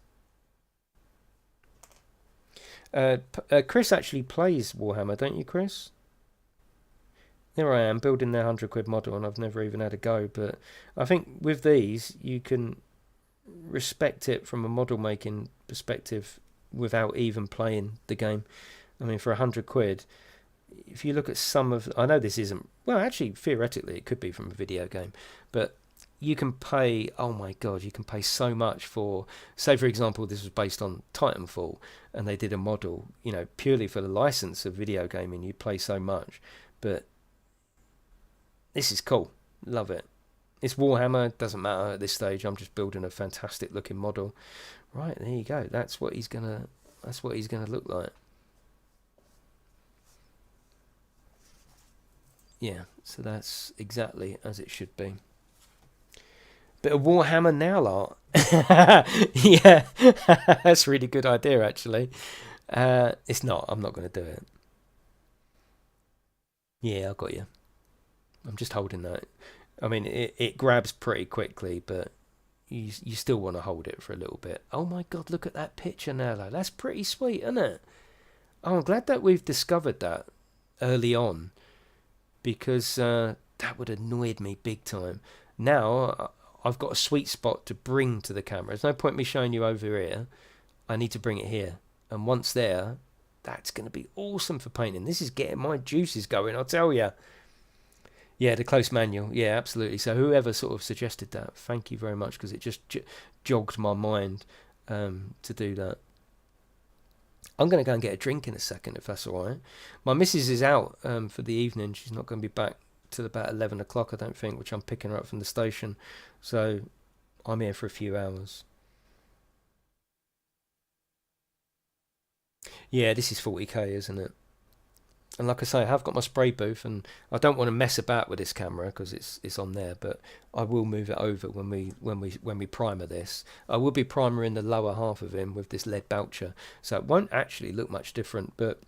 Chris actually plays Warhammer, don't you, Chris? Here I am building their £100 model, and I've never even had a go. But I think with these, you can respect it from a model making perspective without even playing the game. I mean, for £100, if you look at some of, I know this isn't, well, actually, theoretically, it could be from a video game, but you can pay, oh my god, you can pay so much for, say for example, this was based on Titanfall, and they did a model, you know, purely for the license of video gaming, you pay so much, but this is cool, love it. It's Warhammer, doesn't matter at this stage, I'm just building a fantastic looking model. Right, there you go, that's what he's gonna look like. Yeah, so that's exactly as it should be. Bit of Warhammer now, lot. Yeah, that's a really good idea, actually. It's not. I'm not going to do it. Yeah, I got you. I'm just holding that. I mean, it grabs pretty quickly, but you still want to hold it for a little bit. Oh my God, look at that picture now, though. That's pretty sweet, isn't it? Oh, I'm glad that we've discovered that early on, because that would have annoyed me big time. Now I've got a sweet spot to bring to the camera. There's no point me showing you over here. I need to bring it here. And once there, that's going to be awesome for painting. This is getting my juices going, I'll tell you. Yeah, the close manual. Yeah, absolutely. So whoever sort of suggested that, thank you very much, because it just jogged my mind to do that. I'm going to go and get a drink in a second, if that's all right. My missus is out for the evening. She's not going to be back till about 11 o'clock, I don't think, which I'm picking her up from the station. So I'm here for a few hours. Yeah, this is 40k, isn't it? And like I say, I have got my spray booth, and I don't want to mess about with this camera because it's on there. But I will move it over when we primer this. I will be primering the lower half of him with this lead belcher, so it won't actually look much different. But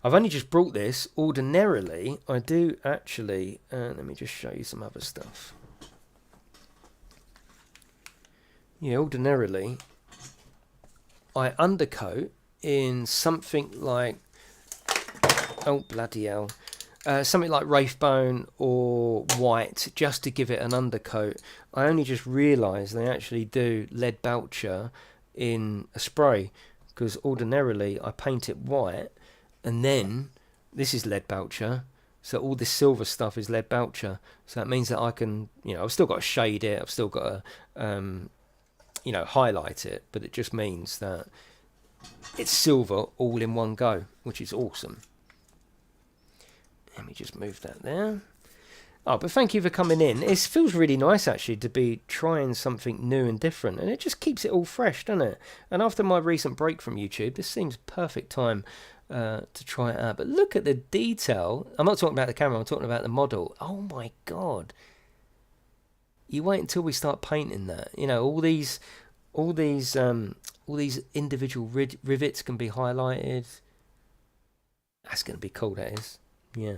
I've only just brought this. Ordinarily, I do actually. Let me just show you some other stuff. Yeah, ordinarily, I undercoat in something like, oh bloody hell, something like Wraithbone or white, just to give it an undercoat. I only just realised they actually do lead belcher in a spray, because ordinarily I paint it white, and then this is lead belcher, so all this silver stuff is lead belcher. So that means that I can, I've still got to shade it, I've still got to, highlight it, but it just means that it's silver all in one go, which is awesome. Let me just move that there. Oh, but thank you for coming in. It feels really nice, actually, to be trying something new and different. And it just keeps it all fresh, doesn't it? And after my recent break from YouTube, this seems perfect time to try it out. But look at the detail. I'm not talking about the camera, I'm talking about the model. Oh, my God. You wait until we start painting that. All these individual rivets can be highlighted. That's going to be cool, that is. Yeah.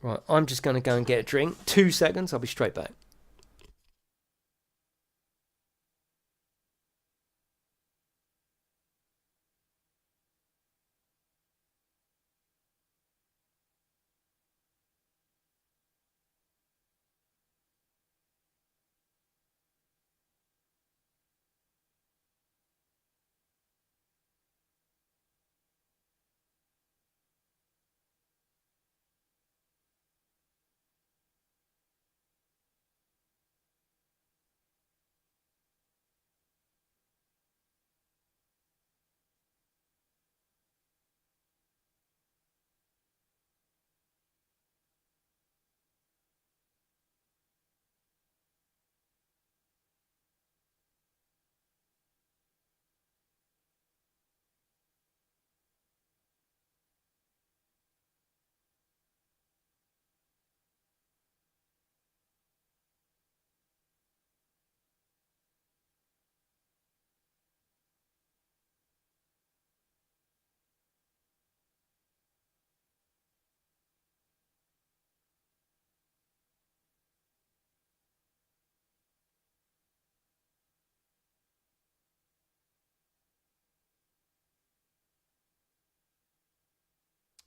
Right, I'm just going to go and get a drink. 2 seconds, I'll be straight back.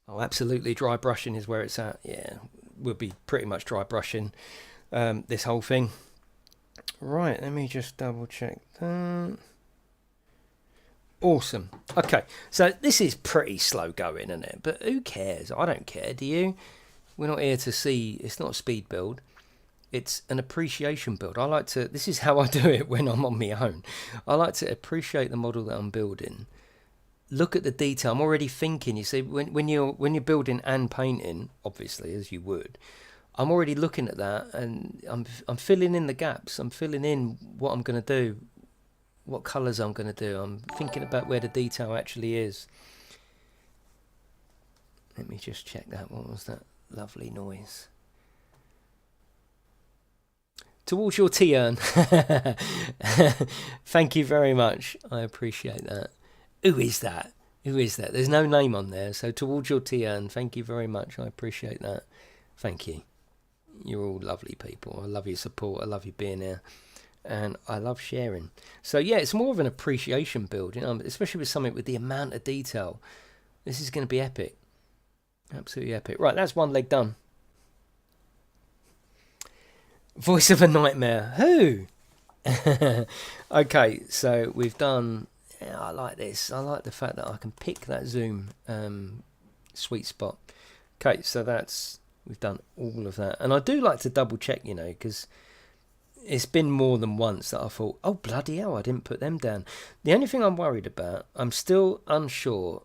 Oh, absolutely. Dry brushing is where it's at. Yeah, we'll be pretty much dry brushing this whole thing. Right, let me just double check that. Awesome. Okay, so this is pretty slow going, isn't it? But who cares? I don't care, do you? We're not here to see, it's not a speed build. It's an appreciation build. I like to, this is how I do it when I'm on my own. I like to appreciate the model that I'm building. Look at the detail. I'm already thinking, you see, when you're building and painting, obviously, as you would, I'm already looking at that, and I'm filling in the gaps. I'm filling in what I'm going to do, what colours I'm going to do. I'm thinking about where the detail actually is. Let me just check that. What was that lovely noise? Towards your tea urn. Thank you very much. I appreciate that. Who is that? Who is that? There's no name on there. So towards your tea urn. Thank you very much. I appreciate that. Thank you. You're all lovely people. I love your support. I love you being here. And I love sharing. So yeah, it's more of an appreciation build, you know, especially with something with the amount of detail. This is going to be epic. Absolutely epic. Right, that's one leg done. Voice of a nightmare. Who? Okay, so we've done... Yeah, I like this. I like the fact that I can pick that zoom sweet spot. Okay, so that's... We've done all of that. And I do like to double check, you know, because it's been more than once that I thought, oh, bloody hell, I didn't put them down. The only thing I'm worried about, I'm still unsure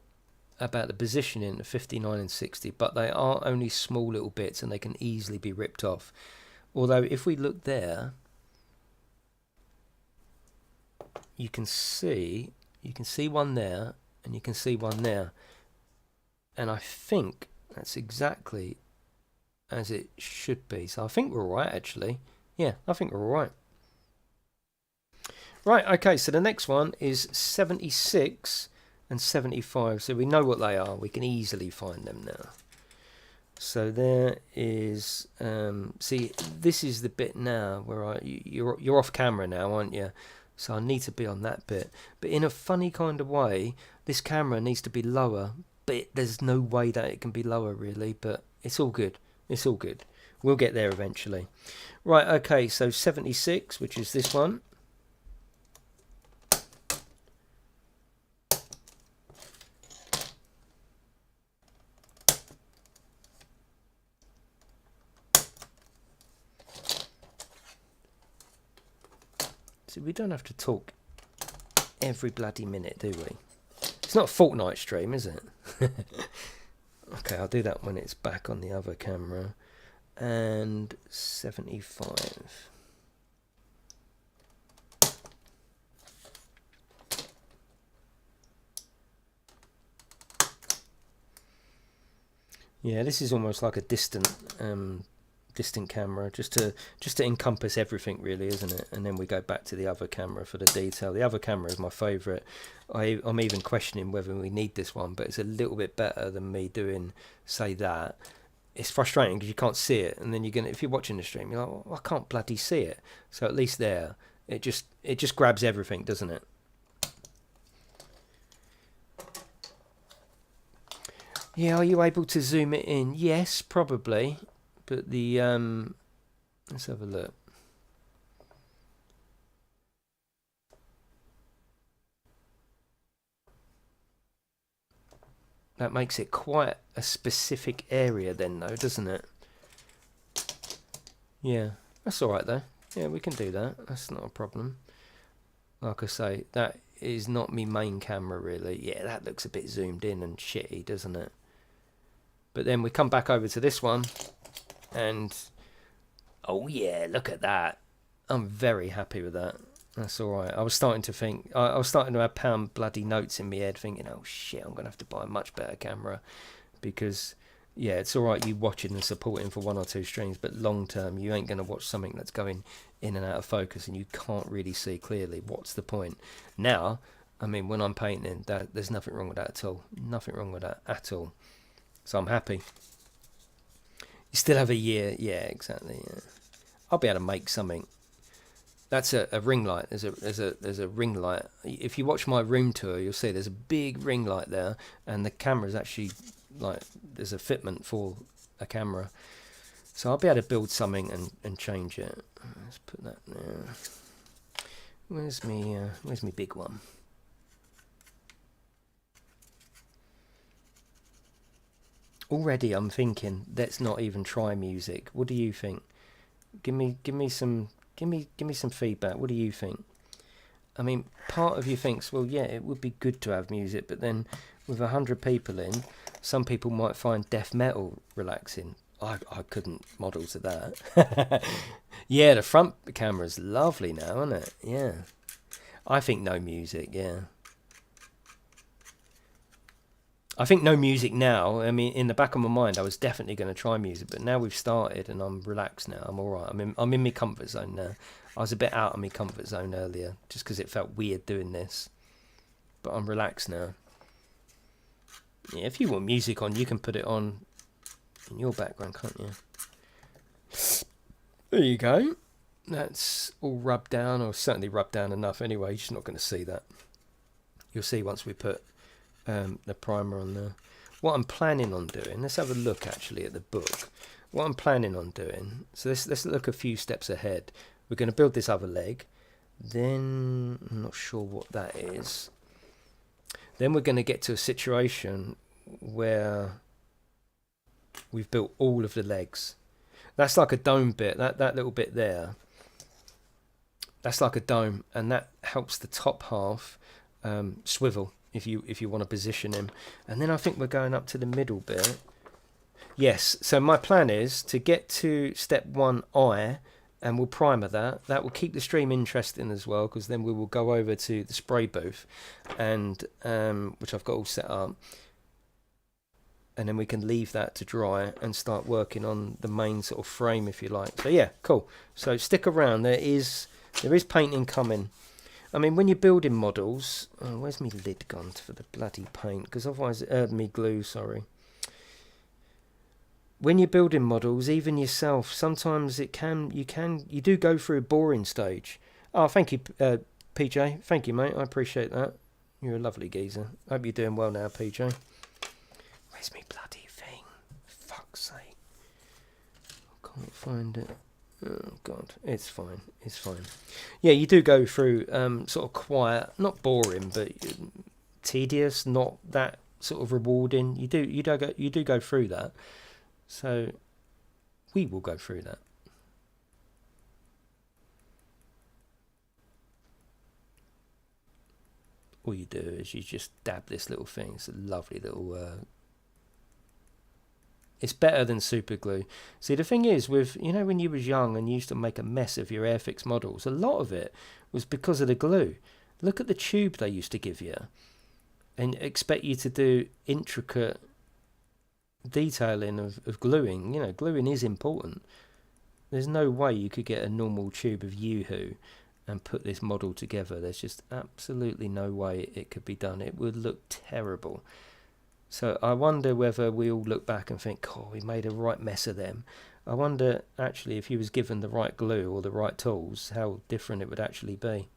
about the positioning of 59 and 60, but they are only small little bits and they can easily be ripped off. Although if we look there, you can see one there and you can see one there. And I think that's exactly as it should be. So I think we're right, actually. Yeah, I think we're all right. Right, okay, so the next one is 76 and 75. So we know what they are. We can easily find them now. So there is, see, this is the bit now where you're off camera now, aren't you? So I need to be on that bit. But in a funny kind of way, this camera needs to be lower. But there's no way that it can be lower, really. But it's all good. It's all good. We'll get there eventually. Right, okay, so 76, which is this one. So we don't have to talk every bloody minute, do we? It's not a Fortnite stream, is it? Okay, I'll do that when it's back on the other camera. And 75. Yeah, this is almost like a distant camera, just to encompass everything, really, isn't it? And then we go back to the other camera for the detail. The other camera is my favourite. I'm even questioning whether we need this one, but it's a little bit better than me doing, say, that. It's frustrating because you can't see it, and then if you're watching the stream, you're like, well, I can't bloody see it. So at least there, it just grabs everything, doesn't it? Yeah, are you able to zoom it in? Yes, probably. But the let's have a look. That makes it quite a specific area then, though, doesn't it? Yeah, that's all right, though. Yeah, we can do that. That's not a problem. Like I say, that is not my main camera, really. Yeah, that looks a bit zoomed in and shitty, doesn't it? But then we come back over to this one, and oh yeah, look at that. I'm very happy with that. That's all right. I was starting to think, I was starting to have pound bloody notes in my head, thinking, oh shit, I'm going to have to buy a much better camera. Because, yeah, it's all right you watching and supporting for 1 or 2 streams, but long term, you ain't going to watch something that's going in and out of focus and you can't really see clearly. What's the point? Now, I mean, when I'm painting, there's nothing wrong with that at all. Nothing wrong with that at all. So I'm happy. You still have a year. Yeah, exactly. Yeah. I'll be able to make something. That's a ring light. There's a ring light. If you watch my room tour, you'll see there's a big ring light there, and the camera's actually like there's a fitment for a camera. So I'll be able to build something and change it. Let's put that there. Where's me big one? Already I'm thinking let's not even try music. What do you think? Give me some feedback. What do you think? I mean, part of you thinks, well, yeah, it would be good to have music, but then with 100 people in, some people might find death metal relaxing. I couldn't model to that. Yeah, the front camera's lovely now, isn't it? Yeah. I think no music, yeah. I think no music now. I mean, in the back of my mind, I was definitely going to try music, but now we've started and I'm relaxed now. I'm all right. I'm in my comfort zone now. I was a bit out of my comfort zone earlier, just because it felt weird doing this. But I'm relaxed now. Yeah, if you want music on, you can put it on in your background, can't you? There you go. That's all rubbed down, or certainly rubbed down enough anyway. You're just not going to see that. You'll see once we put the primer on there. What I'm planning on doing, let's have a look actually at the book. What I'm planning on doing, so let's look a few steps ahead. We're going to build this other leg. Then, I'm not sure what that is. Then we're going to get to a situation where we've built all of the legs. That's like a dome bit, that little bit there. That's like a dome, and that helps the top half swivel if you want to position him. And then I think we're going up to the middle bit. Yes, so my plan is to get to step 1 eye, and we'll primer that. That will keep the stream interesting as well, because then we will go over to the spray booth, and which I've got all set up. And then we can leave that to dry and start working on the main sort of frame, if you like. So yeah, cool. So stick around. There is painting coming. I mean, when you're building models, where's my lid gone for the bloody paint? Because otherwise, me glue. Sorry. When you're building models, even yourself, sometimes you do go through a boring stage. Oh, thank you, PJ. Thank you, mate. I appreciate that. You're a lovely geezer. Hope you're doing well now, PJ. Where's me bloody thing? Fuck's sake. I can't find it. Oh, God. It's fine. It's fine. Yeah, you do go through sort of quiet, not boring, but tedious, not that sort of rewarding. You do go through that. So we will go through that. All you do is you just dab this little thing. It's a lovely little... it's better than super glue. See, the thing is, with when you was young and you used to make a mess of your Airfix models, a lot of it was because of the glue. Look at the tube they used to give you and expect you to do intricate detailing of gluing. Gluing is important. There's no way you could get a normal tube of Yoo-hoo and put this model together. There's just absolutely no way it could be done. It would look terrible. So I wonder whether we all look back and think, oh, we made a right mess of them. I wonder actually if he was given the right glue or the right tools, how different it would actually be.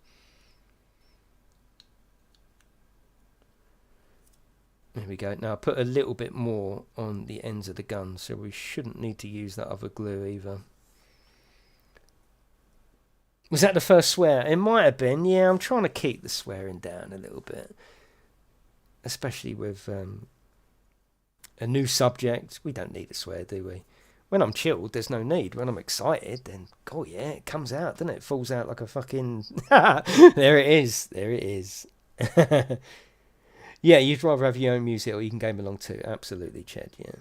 There we go. Now I put a little bit more on the ends of the gun, so we shouldn't need to use that other glue either. Was that the first swear? It might have been. Yeah, I'm trying to keep the swearing down a little bit. Especially with a new subject. We don't need to swear, do we? When I'm chilled, there's no need. When I'm excited, then, God, yeah, it comes out, doesn't it? It falls out like a fucking... There it is. There it is. Yeah, you'd rather have your own music or you can game along too. Absolutely, Ched, yeah.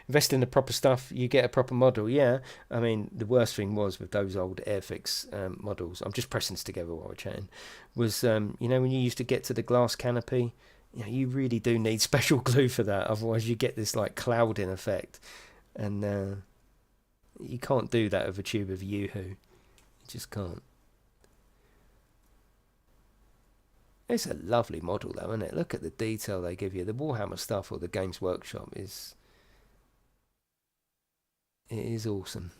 Invest in the proper stuff, you get a proper model, yeah. I mean, the worst thing was with those old Airfix models, I'm just pressing this together while we're chatting, was, when you used to get to the glass canopy, you really do need special glue for that, otherwise you get this, like, clouding effect. And you can't do that with a tube of Yoo-hoo. You just can't. It's a lovely model, though, isn't it? Look at the detail they give you. The Warhammer stuff or the Games Workshop is... It is awesome.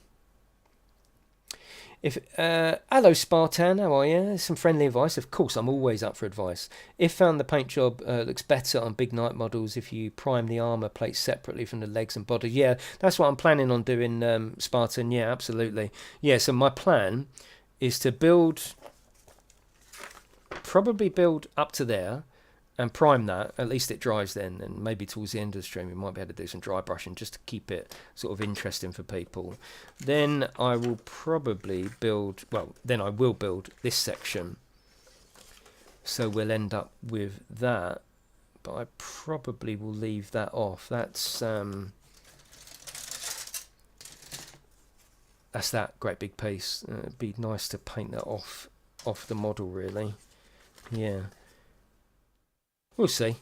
Hello Spartan, how are you? Some friendly advice. Of course, I'm always up for advice. If found the paint job looks better on big night models if you prime the armor plates separately from the legs and body. Yeah, that's what I'm planning on doing, Spartan. Yeah, absolutely. Yeah, so my plan is to probably build up to there and prime that. At least it dries then, and maybe towards the end of the stream we might be able to do some dry brushing just to keep it sort of interesting for people. Then I will probably build, well, then I will build this section, so we'll end up with that, but I probably will leave that off. That's that great big piece. It'd be nice to paint that off the model, really. Yeah. We'll see.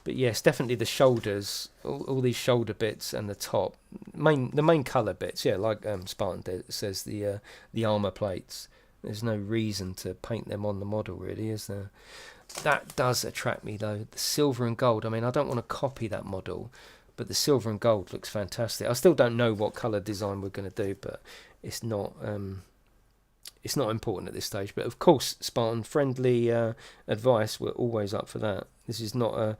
But yes, definitely the shoulders, all these shoulder bits and the top, the main colour bits. Yeah, like Spartan says, the armour plates. There's no reason to paint them on the model, really, is there? That does attract me, though. The silver and gold. I mean, I don't want to copy that model, but the silver and gold looks fantastic. I still don't know what colour design we're going to do, but it's not important at this stage. But of course, Spartan friendly advice. We're always up for that. This is not a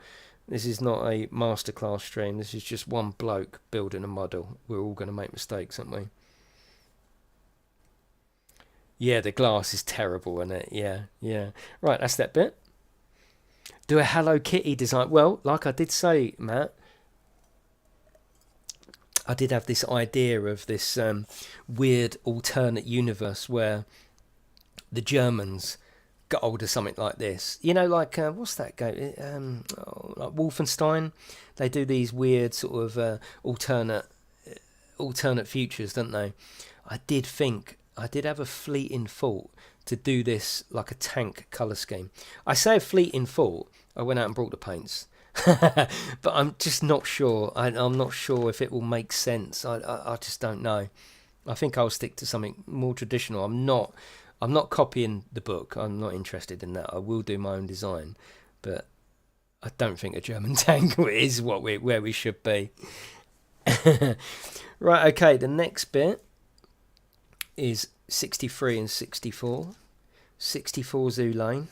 masterclass stream. This is just one bloke building a model. We're all going to make mistakes, aren't we? Yeah, the glass is terrible, isn't it? Yeah. Right, that's that bit. Do a Hello Kitty design. Well, like I did say, Matt, I did have this idea of this weird alternate universe where the Germans got hold of something like this. You know, like, what's that game? Like Wolfenstein. They do these weird sort of alternate futures, don't they? I did have a fleeting thought to do this like a tank colour scheme. I say a fleeting thought. I went out and brought the paints. But I'm just not sure. I'm not sure if it will make sense. I just don't know. I think I'll stick to something more traditional. I'm not copying the book. I'm not interested in that. I will do my own design. But I don't think a German tank is where we should be. Right, okay, the next bit is 63 and 64. 64 Zoo Lane.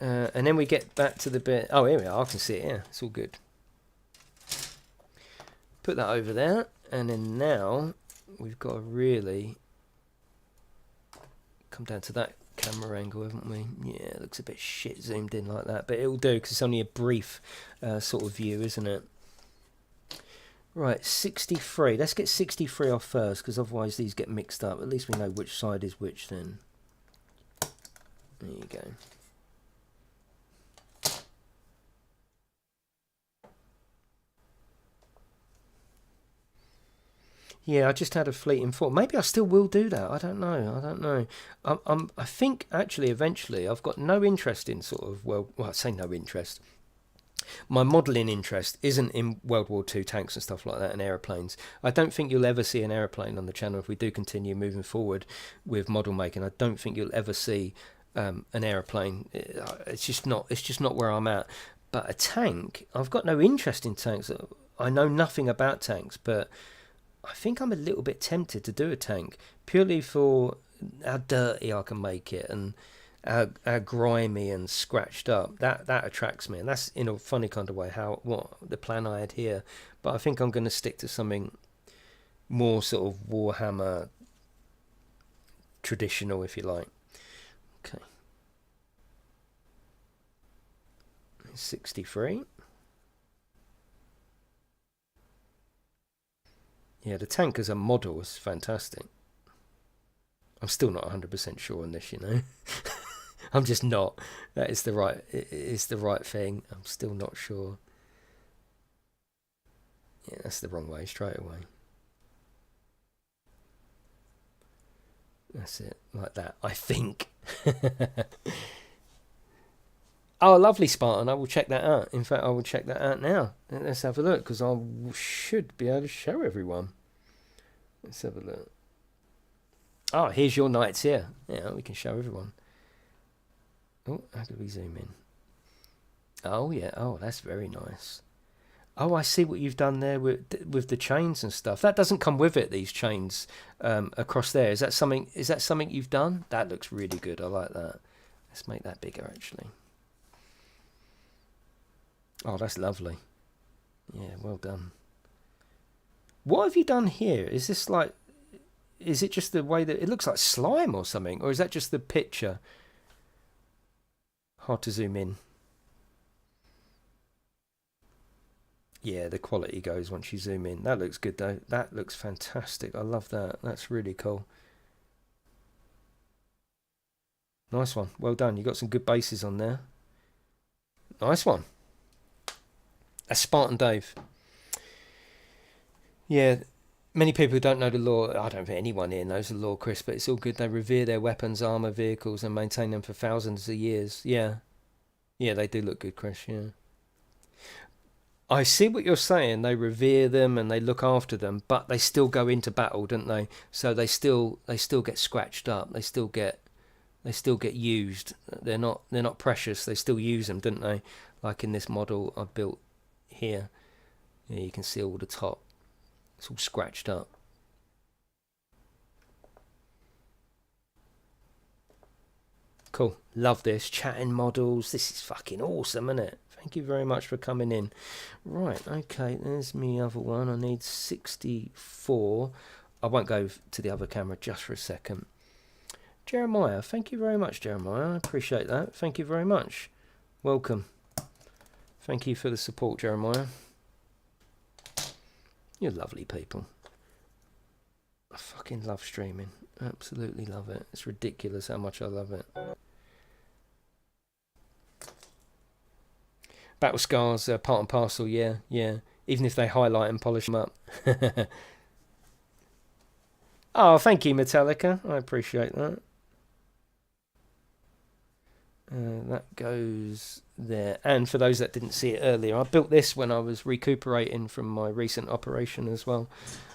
And then we get back to the bit... Oh, here we are. I can see it here. It's all good. Put that over there. And then now we've got to really come down to that camera angle, haven't we? Yeah, it looks a bit shit zoomed in like that. But it'll do because it's only a brief sort of view, isn't it? Right, 63. Let's get 63 off first because otherwise these get mixed up. At least we know which side is which then. There you go. Yeah, I just had a fleeting thought. Maybe I still will do that. I don't know. I think actually eventually I've got no interest in sort of, well, I say no interest. My modelling interest isn't in World War II tanks and stuff like that and aeroplanes. I don't think you'll ever see an aeroplane on the channel if we do continue moving forward with model making. I don't think you'll ever see an aeroplane. It's just not where I'm at. But a tank, I've got no interest in tanks. I know nothing about tanks, but I think I'm a little bit tempted to do a tank purely for how dirty I can make it and how grimy and scratched up. That attracts me, and that's in a funny kind of way what the plan I had here. But I think I'm going to stick to something more sort of Warhammer traditional, if you like. Okay, 63. Yeah, the tank as a model is fantastic. I'm still not 100% sure on this, you know. I'm just not. That is the right. It's the right thing. I'm still not sure. Yeah, that's the wrong way straight away. That's it, like that. I think. Oh, lovely, Spartan. I will check that out. In fact, I will check that out now. Let's have a look, because I should be able to show everyone. Let's have a look. Oh, here's your knights here. Yeah, we can show everyone. Oh, how do we zoom in? Oh, yeah. Oh, that's very nice. Oh, I see what you've done there with the chains and stuff. That doesn't come with it, these chains across there. Is that something you've done? That looks really good. I like that. Let's make that bigger, actually. Oh, that's lovely. Yeah, well done. What have you done here? Is this like... Is it just the way that... It looks like slime or something? Or is that just the picture? Hard to zoom in. Yeah, the quality goes once you zoom in. That looks good, though. That looks fantastic. I love that. That's really cool. Nice one. Well done. You got some good bases on there. Nice one. That's Spartan Dave. Yeah, many people who don't know the law, I don't think anyone here knows the law, Chris, but it's all good. They revere their weapons, armour, vehicles and maintain them for thousands of years. Yeah. Yeah, they do look good, Chris. Yeah. I see what you're saying. They revere them and they look after them, but they still go into battle, don't they? So they still get scratched up. They still get used. They're not precious. They still use them, don't they? Like in this model I built here. Yeah, you can see all the top. It's all scratched up. Cool. Love this. Chatting models. This is fucking awesome, isn't it? Thank you very much for coming in. Right, okay, there's me other one. I need 64. I won't go to the other camera just for a second. Jeremiah, thank you very much, Jeremiah. I appreciate that. Thank you very much. Welcome. Thank you for the support, Jeremiah. You're lovely people. I fucking love streaming. Absolutely love it. It's ridiculous how much I love it. Battle scars, part and parcel, yeah. Even if they highlight and polish them up. Oh, thank you, Metallica. I appreciate that. That goes there. And for those that didn't see it earlier, I built this when I was recuperating from my recent operation as well.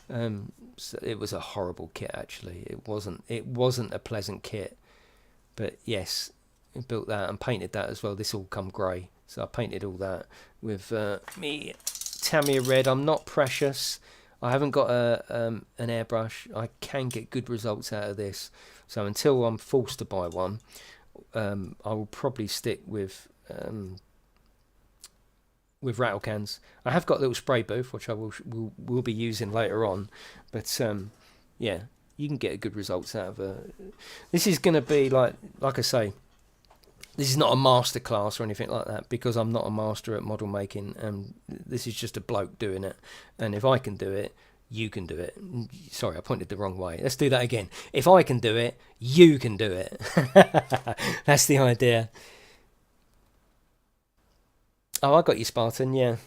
So it was a horrible kit, actually. It wasn't a pleasant kit. But yes, I built that and painted that as well. This all come grey. So I painted all that with me Tamiya red. I'm not precious. I haven't got an airbrush. I can get good results out of this. So until I'm forced to buy one, I will probably stick with rattle cans. I have got a little spray booth which I will be using later on. But yeah, you can get good results out of this is going to be like I say. This is not a master class or anything like that because I'm not a master at model making, and this is just a bloke doing it. And if I can do it, you can do it. Sorry, I pointed the wrong way. Let's do that again. If I can do it, you can do it. That's the idea. Oh, I got you, Spartan. Yeah.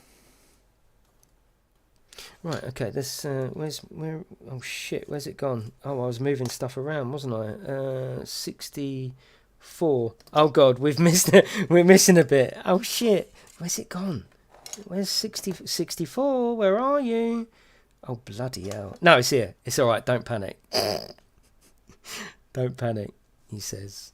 Right. Okay. This where? Oh shit. Where's it gone? Oh, I was moving stuff around, wasn't I? 64. Oh god, we're missing a bit. Oh shit, where's it gone? Where's 64? Where are you? Oh bloody hell. No, it's here. It's alright, don't panic. Don't panic, he says.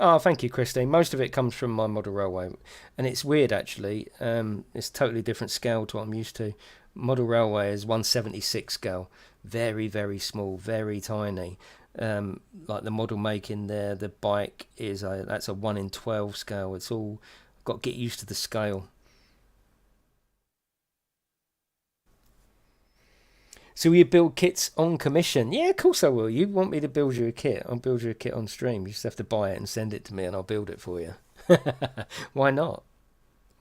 Oh, thank you, Christine. Most of it comes from my model railway, and it's weird actually. It's totally different scale to what I'm used to. Model railway is 1/76 scale, very very small, very tiny. Like the model making there, the bike is that's a 1 in 12 scale. It's all got to get used to the scale. So will you build kits on commission? Yeah, of course I will. You want me to build you a kit? I'll build you a kit on stream. You just have to buy it and send it to me and I'll build it for you. Why not?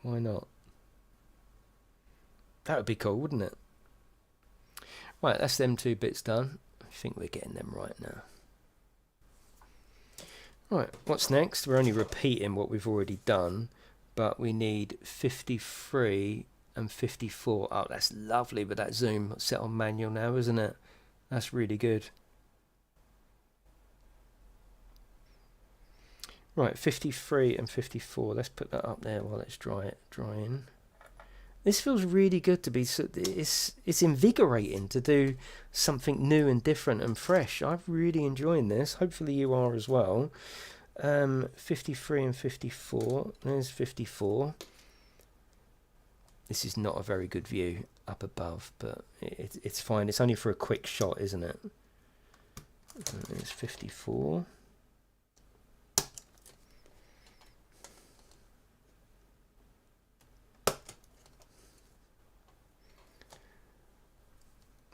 Why not? That would be cool, wouldn't it? Right, that's them 2 bits done. I think we're getting them right now. Right, what's next? We're only repeating what we've already done, but we need 53... and 54. Oh, that's lovely with that zoom set on manual now, isn't it? That's really good. Right, 53 and 54. Let's put that up there while it's dry in. This feels really good to be. It's invigorating to do something new and different and fresh. I'm really enjoying this. Hopefully you are as well. 53 and 54. There's 54. This is not a very good view up above, but it's fine. It's only for a quick shot, isn't it? There's 54.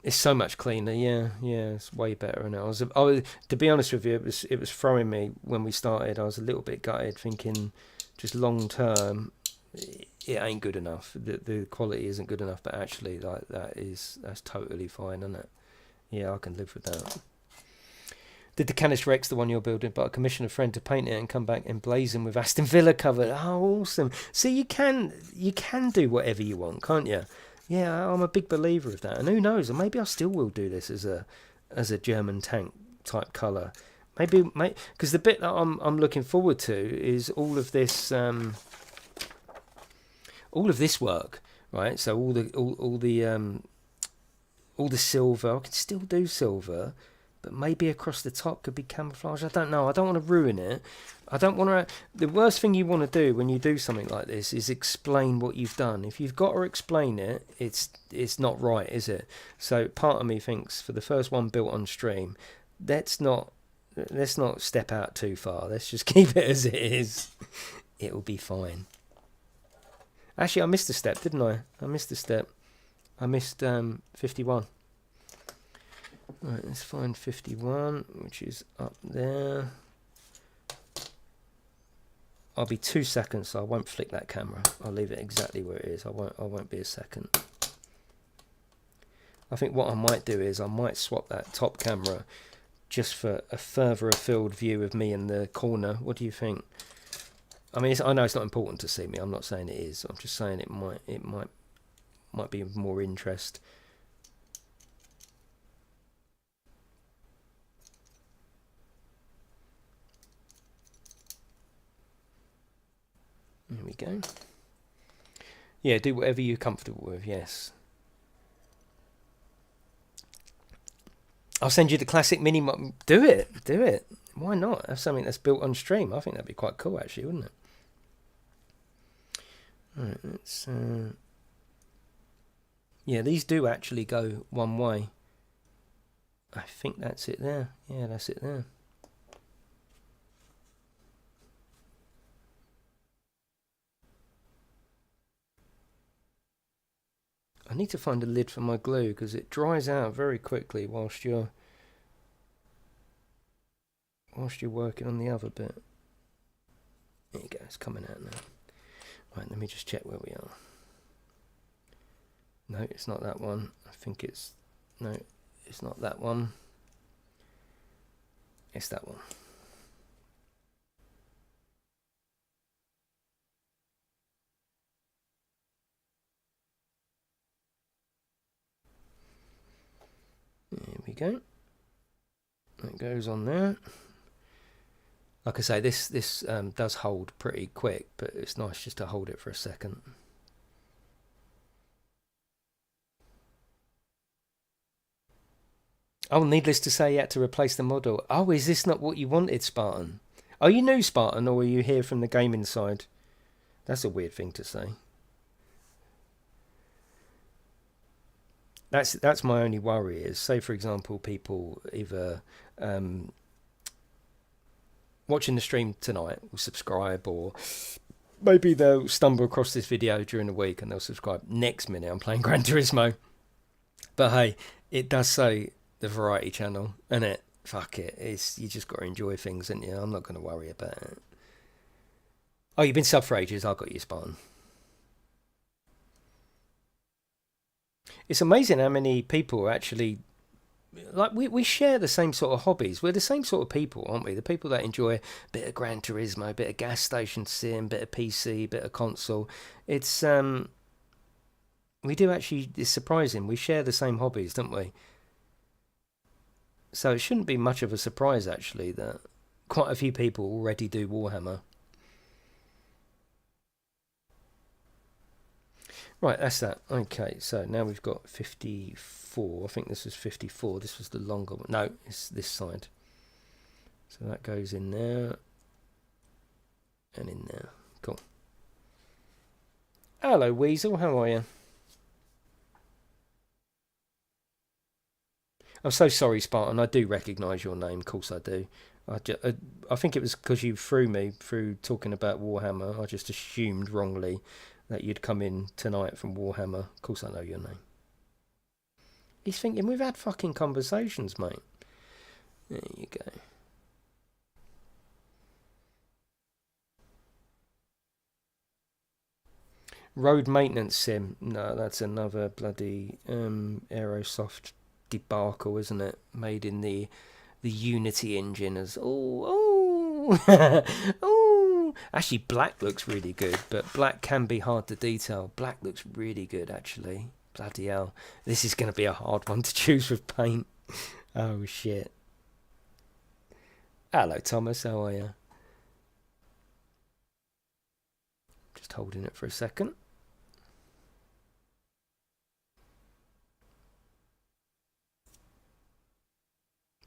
It's so much cleaner, yeah, it's way better now. I was, to be honest with you, it was throwing me when we started. I was a little bit gutted, thinking just long term, it ain't good enough. The quality isn't good enough, but actually, like that's totally fine, isn't it? Yeah, I can live with that. Did the Canis Rex, the one you're building, but I commissioned a friend to paint it and come back emblazoned with Aston Villa cover. Oh, awesome! See, you can do whatever you want, can't you? Yeah, I'm a big believer of that. And who knows? Maybe I still will do this as a German tank type colour. Maybe, because the bit that I'm looking forward to is all of this work, right? So all the silver. I can still do silver, but maybe across the top could be camouflage. I don't know. I don't want to ruin it. I don't want to. The worst thing you want to do when you do something like this is explain what you've done. If you've got to explain it, it's not right, is it? So part of me thinks for the first one built on stream, let's not step out too far. Let's just keep it as it is. It'll be fine. Actually, I missed a step, didn't I? I missed 51. Right, let's find 51, which is up there. I'll be 2 seconds, so I won't flick that camera. I'll leave it exactly where it is. I won't be a second. I think what I might do is I might swap that top camera just for a further afield view of me in the corner. What do you think? I mean, I know it's not important to see me. I'm not saying it is. I'm just saying it might be of more interest. There we go. Yeah, do whatever you're comfortable with, yes. I'll send you the classic mini mod. Do it. Why not? Have something that's built on stream. I think that'd be quite cool, actually, wouldn't it? Right, let's... Yeah, these do actually go one way. I think that's it there. Yeah, that's it there. I need to find a lid for my glue because it dries out very quickly whilst you're working on the other bit. There you go, it's coming out now. Right, let me just check where we are. No, it's not that one. I think it's... No, it's not that one. It's that one. There we go. That goes on there. Like I say, this does hold pretty quick, but it's nice just to hold it for a second. Oh, needless to say, you had to replace the model. Oh, is this not what you wanted, Spartan? Are you new, Spartan, or are you here from the gaming side? That's a weird thing to say. That's my only worry is, say, for example, people either watching the stream tonight will subscribe, or maybe they'll stumble across this video during the week and they'll subscribe. Next minute, I'm playing Gran Turismo. But hey, it does say the variety channel, and it, fuck it, you just got to enjoy things, and I'm not going to worry about it. Oh, you've been sub for ages. I got you, Spartan. It's amazing how many people actually, like, we share the same sort of hobbies. We're the same sort of people, aren't we? The people that enjoy a bit of Gran Turismo, a bit of gas station sim, bit of PC, bit of console. It's we do actually. It's surprising. We share the same hobbies, don't we? So it shouldn't be much of a surprise, actually, that quite a few people already do Warhammer. Right, that's that. Okay, so now we've got 54. I think this was 54. This was the longer one. No, it's this side. So that goes in there. And in there. Cool. Hello, Weasel. How are you? I'm so sorry, Spartan. I do recognise your name. Of course I do. I think it was because you threw me through talking about Warhammer. I just assumed wrongly that you'd come in tonight from Warhammer. Of course I know your name. He's thinking, we've had fucking conversations, mate. There you go. Road maintenance sim. No, that's another bloody Aerosoft debacle, isn't it? Made in the Unity engine as... Oh. Actually, black looks really good, but black can be hard to detail. Black looks really good, actually. bloody hell. This is going to be a hard one to choose with paint. Oh, shit. Hello, Thomas. How are you? Just holding it for a second.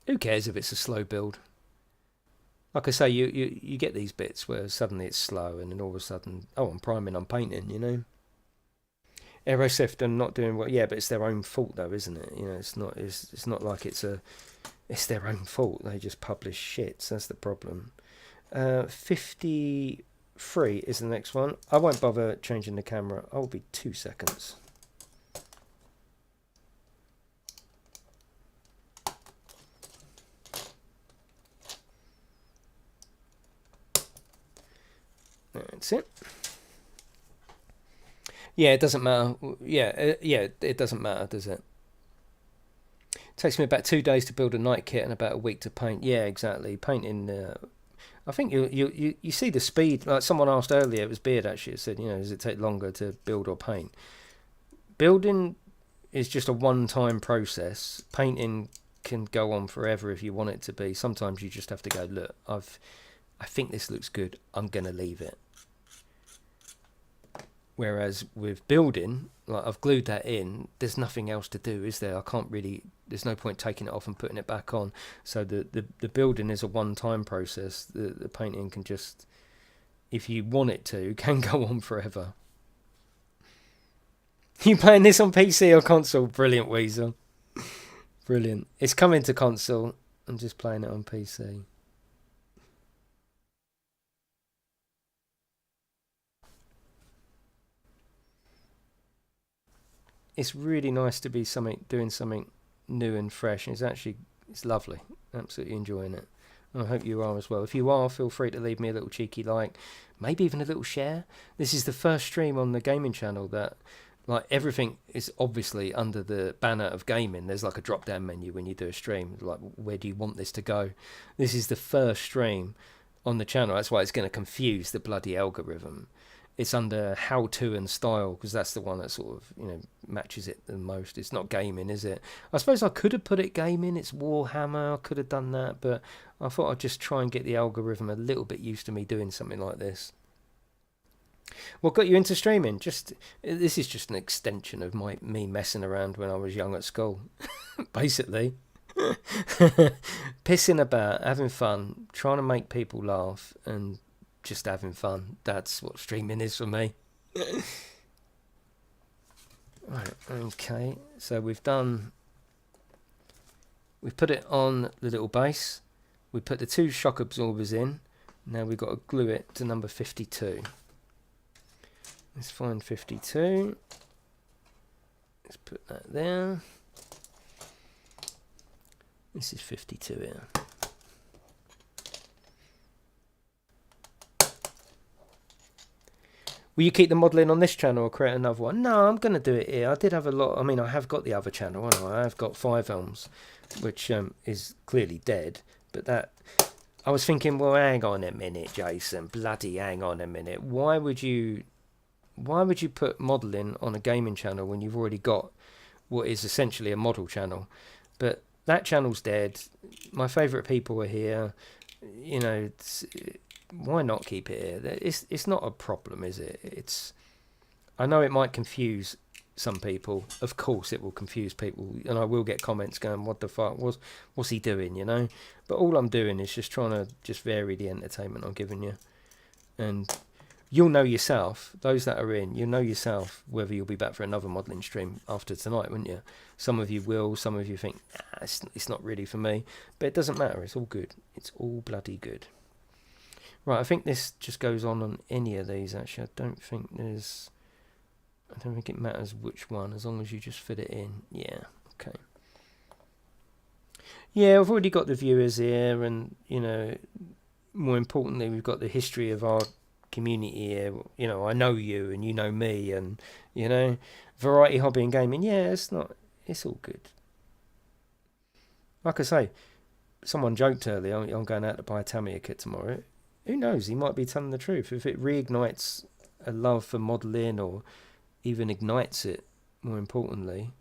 Who cares if it's a slow build? Like I say, you get these bits where suddenly it's slow and then all of a sudden, oh, I'm priming, I'm painting, you know? Aerosith are not doing well. Yeah, but it's their own fault though, isn't it? You know, it's not like it's their own fault. They just publish shit. So that's the problem. 53 is the next one. I won't bother changing the camera. I'll be 2 seconds. That's it. Yeah, it doesn't matter. Yeah, it doesn't matter, does it? It takes me about 2 days to build a night kit and about a week to paint. Yeah, exactly. Painting. I think you see the speed. Like someone asked earlier, it was Beard actually. It said, you know, does it take longer to build or paint? Building is just a one-time process. Painting can go on forever if you want it to be. Sometimes you just have to go, look, I think this looks good. I'm gonna leave it. Whereas with building, like I've glued that in, there's nothing else to do, is there? I can't really, there's no point taking it off and putting it back on. So the building is a one-time process. The painting can just, if you want it to, can go on forever. You playing this on PC or console? Brilliant, Weasel. Brilliant. It's coming to console. I'm just playing it on PC. It's really nice to be doing something new and fresh. It's lovely. Absolutely enjoying it. And I hope you are as well. If you are, feel free to leave me a little cheeky like, maybe even a little share. This is the first stream on the gaming channel that, like, everything is obviously under the banner of gaming. There's like a drop down menu when you do a stream, like, where do you want this to go? This is the first stream on the channel. That's why it's going to confuse the bloody algorithm. It's under how to and style because that's the one that sort of, you know, matches it the most. It's not gaming, is it? I suppose I could have put it gaming. It's Warhammer. I could have done that, but I thought I'd just try and get the algorithm a little bit used to me doing something like this. What got you into streaming? This is just an extension of me messing around when I was young at school, basically. Pissing about, having fun, trying to make people laugh, and just having fun. That's what streaming is for me. Right, okay, so we've put it on the little base. We put the 2 shock absorbers in. Now we've got to glue it to number 52. Let's find 52. Let's put that there. This is 52 here. Will you keep the modelling on this channel or create another one? No, I'm going to do it here. I did have a lot. I mean, I have got the other channel, haven't I? I've got 5 Elms, which is clearly dead. But that, I was thinking, well, hang on a minute, Jason. Bloody hang on a minute. Why would you put modelling on a gaming channel when you've already got what is essentially a model channel? But that channel's dead. My favourite people are here. You know, why not keep it here? It's not a problem, is it? I know it might confuse some people. Of course it will confuse people, and I will get comments going, what the fuck, what's he doing, you know? But all I'm doing is just trying to just vary the entertainment I'm giving you. And you'll know yourself, those that are in, you'll know yourself whether you'll be back for another modelling stream after tonight, wouldn't you? Some of you will, some of you think, it's not really for me. But it doesn't matter, it's all good. It's all bloody good. Right, I think this just goes on any of these, actually. I don't think it matters which one, as long as you just fit it in. Yeah, okay. Yeah, I've already got the viewers here, and, you know, more importantly, we've got the history of our community here. You know, I know you, and you know me, and, you know, variety, hobby, and gaming. Yeah, it's all good. Like I say, someone joked earlier, I'm going out to buy a Tamiya kit tomorrow. Who knows? He might be telling the truth. If it reignites a love for modelling or even ignites it, more importantly.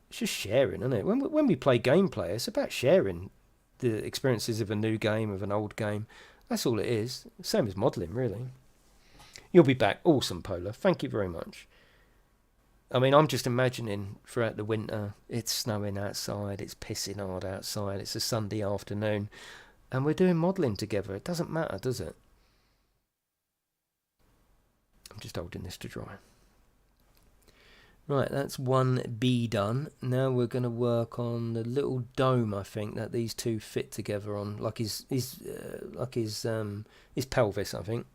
It's just sharing, isn't it? When we play gameplay, it's about sharing the experiences of a new game, of an old game. That's all it is. Same as modelling, really. You'll be back. Awesome, Polar. Thank you very much. I mean, I'm just imagining throughout the winter, it's snowing outside, it's pissing hard outside, it's a Sunday afternoon, and we're doing modelling together. It doesn't matter, does it? I'm just holding this to dry. Right, that's 1B done. Now we're going to work on the little dome, I think, that these two fit together on, like his pelvis, I think.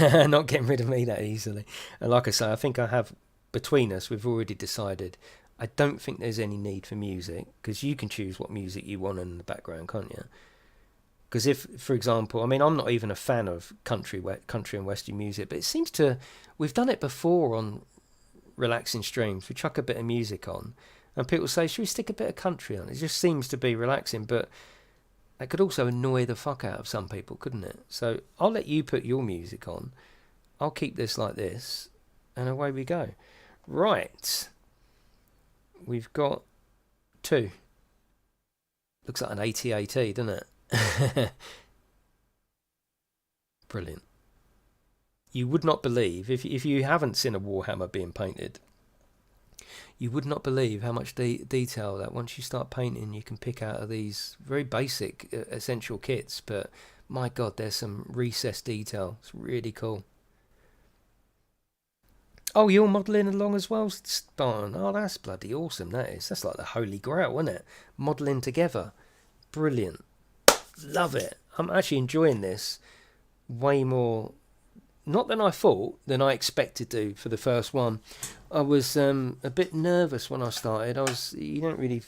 Not getting rid of me that easily. And like I say, I think I have, between us, we've already decided. I don't think there's any need for music, because you can choose what music you want in the background, can't you? Because if, for example, I mean, I'm not even a fan of country and western music, but it seems to, we've done it before on relaxing streams. We chuck a bit of music on, and people say, should we stick a bit of country on? It just seems to be relaxing, but that could also annoy the fuck out of some people, couldn't it? So I'll let you put your music on. I'll keep this like this, and away we go. Right. We've got 2. Looks like an AT-AT, doesn't it? Brilliant. You would not believe, if you haven't seen a Warhammer being painted, you would not believe how much detail that once you start painting you can pick out of these very basic essential kits, but my god, there's some recessed detail. It's really cool. Oh, you're modelling along as well, Spartan? Oh, that's bloody awesome, that is. That's like the holy grail, isn't it? Modelling together. Brilliant. Love it. I'm actually enjoying this way more, not than I thought, than I expected to for the first one. I was a bit nervous when I started. You don't really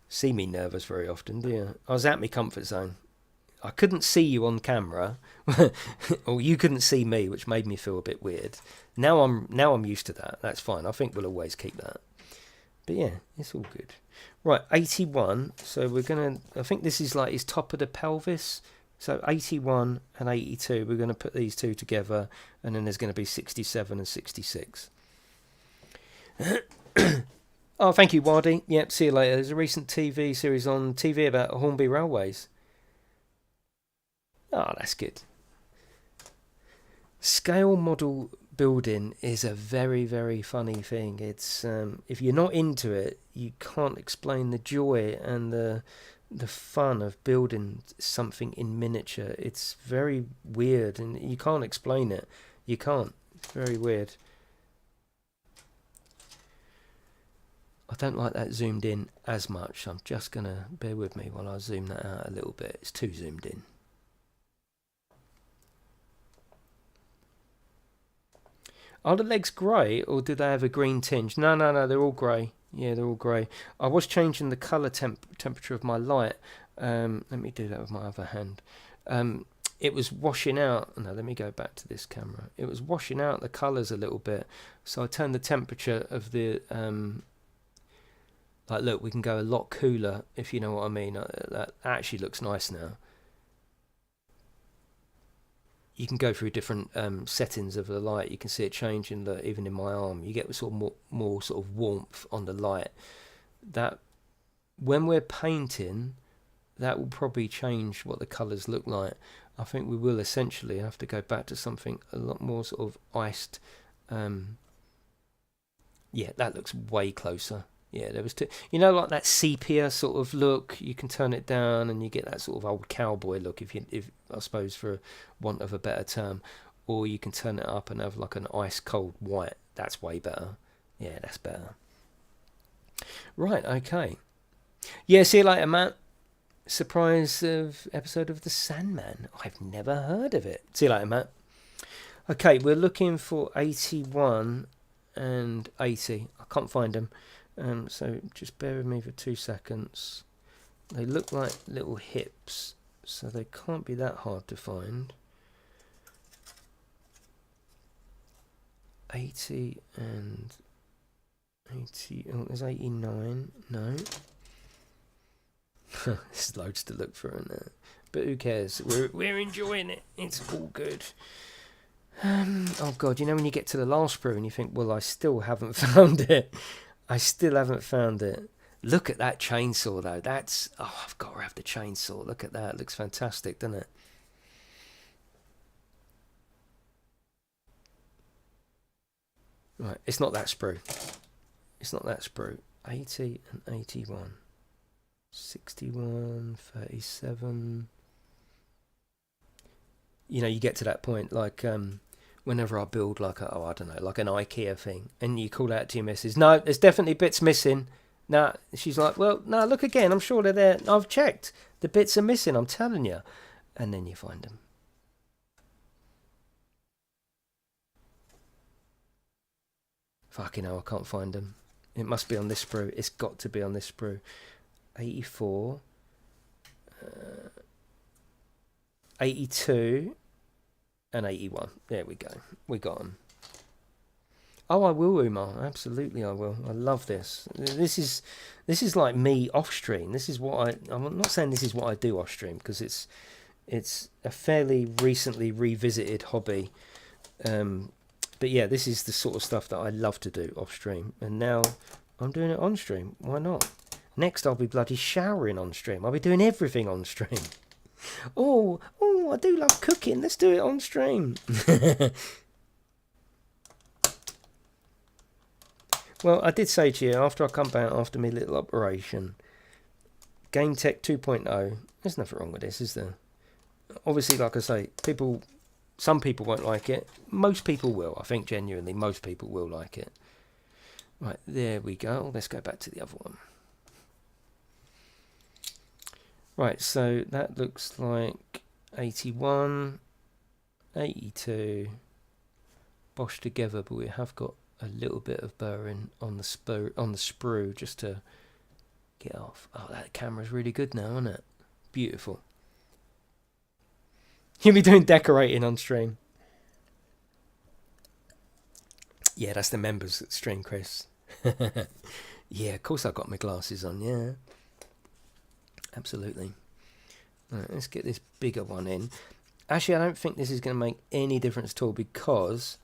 see me nervous very often, do you? I was at my comfort zone. I couldn't see you on camera, or you couldn't see me, which made me feel a bit weird. Now I'm used to that. That's fine. I think we'll always keep that. But yeah, it's all good. Right, 81. So we're gonna. I think this is like his top of the pelvis. So 81 and 82. We're gonna put these two together, and then there's gonna be 67 and 66. Oh, thank you, Wadi. Yep, see you later. There's a recent TV series on TV about Hornby Railways. Oh, that's good. Scale model building is a very, very funny thing. It's if you're not into it, you can't explain the joy and the fun of building something in miniature. It's very weird, and you can't explain it. You can't. It's very weird. I don't like that zoomed in as much. I'm just gonna bear with me while I zoom that out a little bit. It's too zoomed in. Are the legs grey, or do they have a green tinge? No, they're all grey. Yeah, they're all grey. I was changing the colour temperature of my light. Let me do that with my other hand. It was washing out. No, let me go back to this camera. It was washing out the colours a little bit. So I turned the temperature of the... like, look, we can go a lot cooler, if you know what I mean. That actually looks nice now. You can go through different settings of the light. You can see it changing, even in my arm. You get sort of more sort of warmth on the light. That when we're painting, that will probably change what the colours look like. I think we will essentially have to go back to something a lot more sort of iced. Yeah, that looks way closer. Yeah, there was two. You know, like that sepia sort of look. You can turn it down, and you get that sort of old cowboy look, if I suppose, for want of a better term. Or you can turn it up and have like an ice cold white. That's way better. Yeah, that's better. Right. Okay. Yeah. See you later, Matt. Surprise episode of The Sandman. I've never heard of it. See you later, Matt. Okay, we're looking for 81 and 80. I can't find them. So just bear with me for 2 seconds. They look like little hips, so they can't be that hard to find. 80 and 80. Oh, there's 89. No. There's loads to look for in there, but who cares? We're enjoying it. It's all good. Oh god, you know when you get to the last sprue and you think, well, I still haven't found it. I still haven't found it. Look at that chainsaw though. That's, oh, I've got to have the chainsaw. Look at that. It looks fantastic, doesn't it? Right, it's not that sprue. It's not that sprue. 80 and 81. 61, 37. You know, you get to that point, like, whenever I build like a, oh, I don't know, like an IKEA thing, and you call out to your missus, no, there's definitely bits missing. Nah, she's like, well, no, look again, I'm sure they're there. I've checked. The bits are missing, I'm telling you. And then you find them. Fucking hell, I can't find them. It must be on this sprue. It's got to be on this sprue. 84. 82. And 81. There we go. We got them. Oh, I will, Umar. Absolutely, I will. I love this. This is like me off stream. This is what I'm not saying this is what I do off stream, because it's a fairly recently revisited hobby. But yeah, this is the sort of stuff that I love to do off stream, and now I'm doing it on stream. Why not? Next, I'll be bloody showering on stream. I'll be doing everything on stream. Oh, I do love cooking. Let's do it on stream. Well, I did say to you, after I come back after my little operation, GameTech 2.0, there's nothing wrong with this, is there? Obviously, like I say, some people won't like it. Most people will. I think genuinely most people will like it. Right, there we go. Let's go back to the other one. Right, so that looks like 81, 82, bosh together, but we have got a little bit of burring on the sprue just to get off. Oh, that camera's really good now, isn't it? Beautiful. You'll be doing decorating on stream. Yeah, that's the members stream, Chris. Yeah, of course I've got my glasses on, yeah. Absolutely. Right, let's get this bigger one in. Actually, I don't think this is going to make any difference at all, because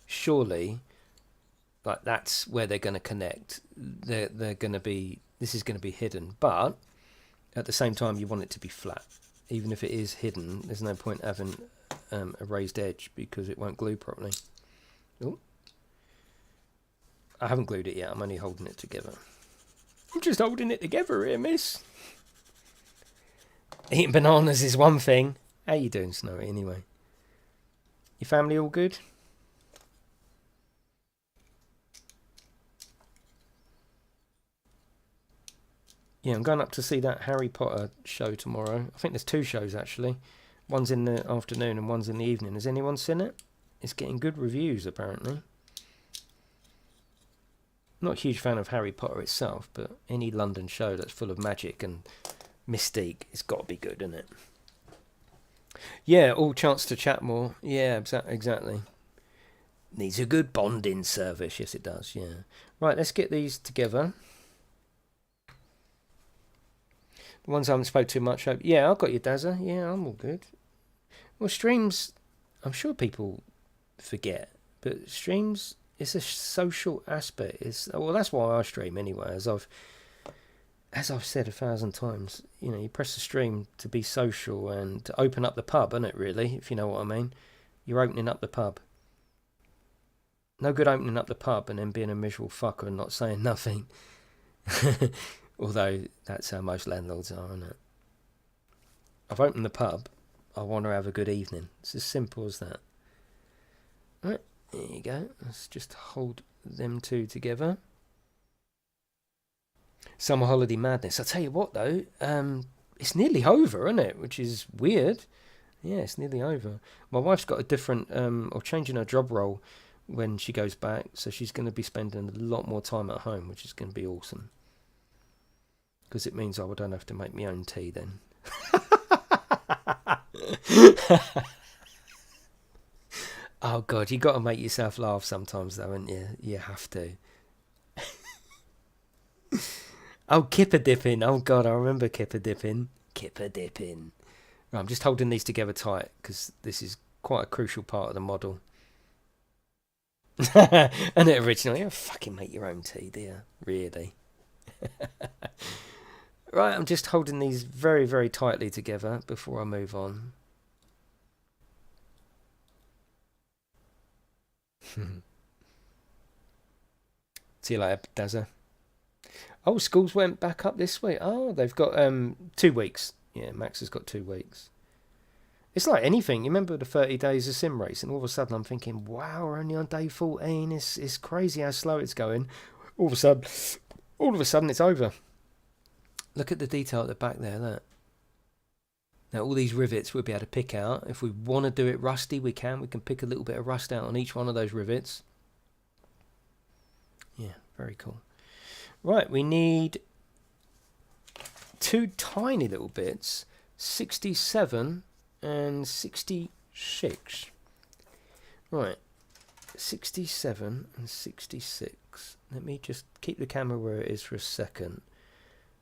surely, like, that's where they're going to connect. They're going to be, this is going to be hidden, but at the same time you want it to be flat. Even if it is hidden, there's no point having a raised edge, because it won't glue properly. Oh, I haven't glued it yet. I'm only holding it together. I'm just holding it together here, miss. Eating bananas is one thing. How you doing, Snowy, anyway? Your family all good? Yeah, I'm going up to see that Harry Potter show tomorrow. I think there's 2 shows, actually. One's in the afternoon and one's in the evening. Has anyone seen it? It's getting good reviews, apparently. Not a huge fan of Harry Potter itself, but any London show that's full of magic and mystique, it's got to be good, isn't it? Yeah, all chance to chat more. Yeah, exactly. Needs a good bonding service. Yes, it does, yeah. Right, let's get these together. The ones I haven't spoke too much. Yeah, I've got you, Dazza. Yeah, I'm all good. Well, streams, I'm sure people forget, but streams, it's a social aspect. Well, that's why I stream anyway. As I've said 1,000 times, you know, you press the stream to be social and to open up the pub, isn't it? Really, if you know what I mean. You're opening up the pub. No good opening up the pub and then being a miserable fucker and not saying nothing. Although that's how most landlords are, isn't it? I've opened the pub. I want to have a good evening. It's as simple as that. Right, there you go. Let's just hold them 2 together. Summer holiday madness. I'll tell you what, though. It's nearly over, isn't it? Which is weird. Yeah, it's nearly over. My wife's got a different, or changing her job role when she goes back. So she's going to be spending a lot more time at home, which is going to be awesome. Because it means I don't have to make my own tea then. Oh, God, you got to make yourself laugh sometimes, though, haven't you? You have to. Oh, kipper dipping. Oh, God, I remember kipper dipping. Kipper dipping. Right, I'm just holding these together tight because this is quite a crucial part of the model. And it originally, you fucking make your own tea, dear. Really. Right, I'm just holding these very, very tightly together before I move on. See you later, Dazza. Oh, schools went back up this week. Oh, they've got 2 weeks. Yeah, Max has got 2 weeks. It's like anything. You remember the 30 days of sim race, and all of a sudden I'm thinking, wow, we're only on day 14. It's crazy how slow it's going. All of a sudden it's over. Look at the detail at the back there. Look. Now all these rivets we'll be able to pick out. If we want to do it rusty, we can. We can pick a little bit of rust out on each one of those rivets. Yeah, very cool. Right, we need 2 tiny little bits, 67 and 66. Right, 67 and 66. Let me just keep the camera where it is for a second.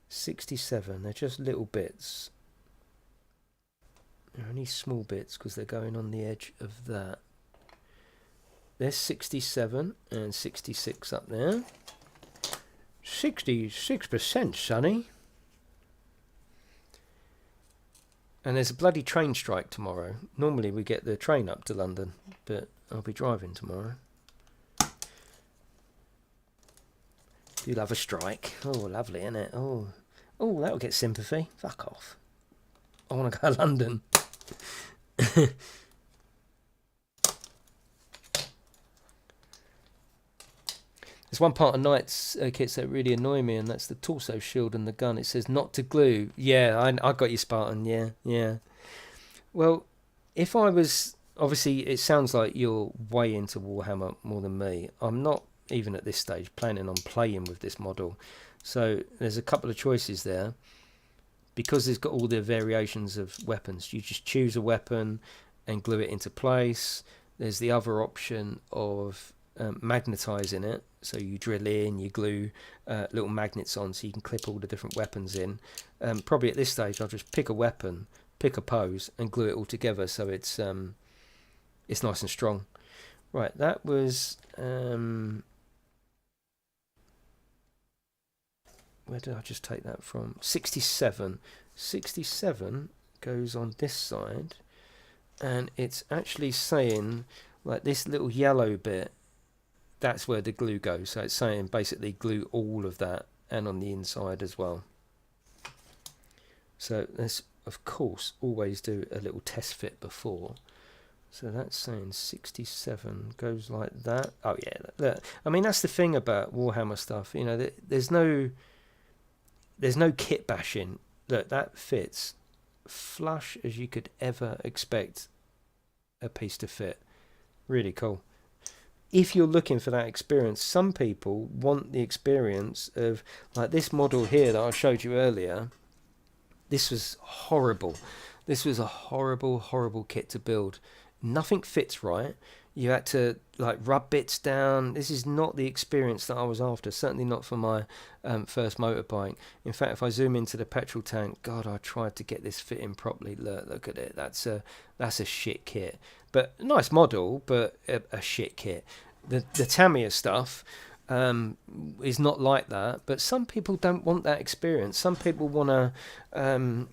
67, they're just little bits. They're only small bits because they're going on the edge of that. There's 67 and 66 up there. 66%, sonny. And there's a bloody train strike tomorrow. Normally we get the train up to London, but I'll be driving tomorrow. Do love a strike. Oh, lovely, isn't it? Oh, that'll get sympathy. Fuck off. I want to go to London. There's one part of Knight's kits that really annoy me, and that's the torso shield and the gun. It says not to glue. Yeah, I got you, Spartan. Yeah. Well, if I was... Obviously, it sounds like you're way into Warhammer more than me. I'm not, even at this stage, planning on playing with this model. So there's a couple of choices there. Because it's got all the variations of weapons, you just choose a weapon and glue it into place. There's the other option of magnetizing it. So you drill in, you glue little magnets on so you can clip all the different weapons in. Probably at this stage I'll just pick a weapon, pick a pose and glue it all together so it's nice and strong. Right, that was... where did I just take that from? 67. 67 goes on this side, and it's actually saying, like, this little yellow bit, that's where the glue goes. So it's saying basically glue all of that and on the inside as well. So let's, of course, always do a little test fit before. So that's saying 67 goes like that. Oh yeah, look. I mean, that's the thing about Warhammer stuff. You know, there's no kit bashing. Look, that fits flush as you could ever expect a piece to fit. Really cool. If you're looking for that experience, some people want the experience of, like this model here that I showed you earlier. This was horrible. This was a horrible, horrible kit to build. Nothing fits right. You had to like rub bits down. This is not the experience that I was after. Certainly not for my first motorbike. In fact, if I zoom into the petrol tank, God, I tried to get this fitting properly. Look at it. That's a shit kit. But nice model, but a shit kit. The Tamiya stuff is not like that. But some people don't want that experience. Some people want to...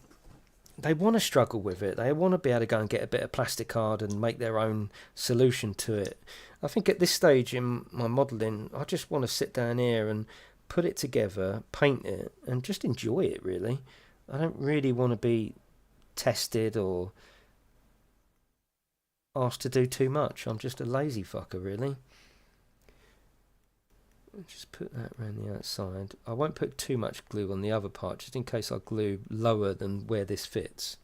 they want to struggle with it. They want to be able to go and get a bit of plastic card and make their own solution to it. I think at this stage in my modelling, I just want to sit down here and put it together, paint it, and just enjoy it, really. I don't really want to be tested or asked to do too much. I'm just a lazy fucker, really. Just put that around the outside. I won't put too much glue on the other part, just in case I glue lower than where this fits.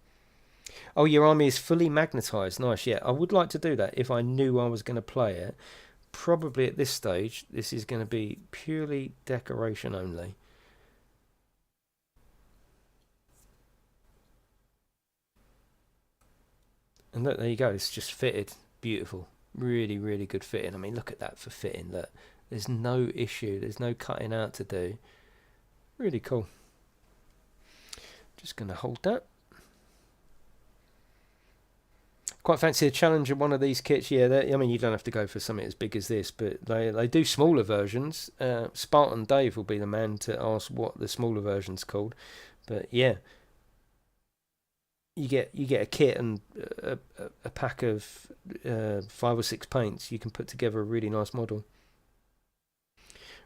Oh, your army is fully magnetised. Nice, yeah. I would like to do that if I knew I was going to play it. Probably at this stage, this is going to be purely decoration only. And look, there you go. It's just fitted. Beautiful. Really, really good fitting. I mean, look at that for fitting. Look. There's no issue. There's no cutting out to do. Really cool. Just going to hold that. Quite fancy a challenge of one of these kits. Yeah, I mean, you don't have to go for something as big as this, but they do smaller versions. Spartan Dave will be the man to ask what the smaller version's called. But yeah, you get a kit and a pack of 5 or 6 paints. You can put together a really nice model.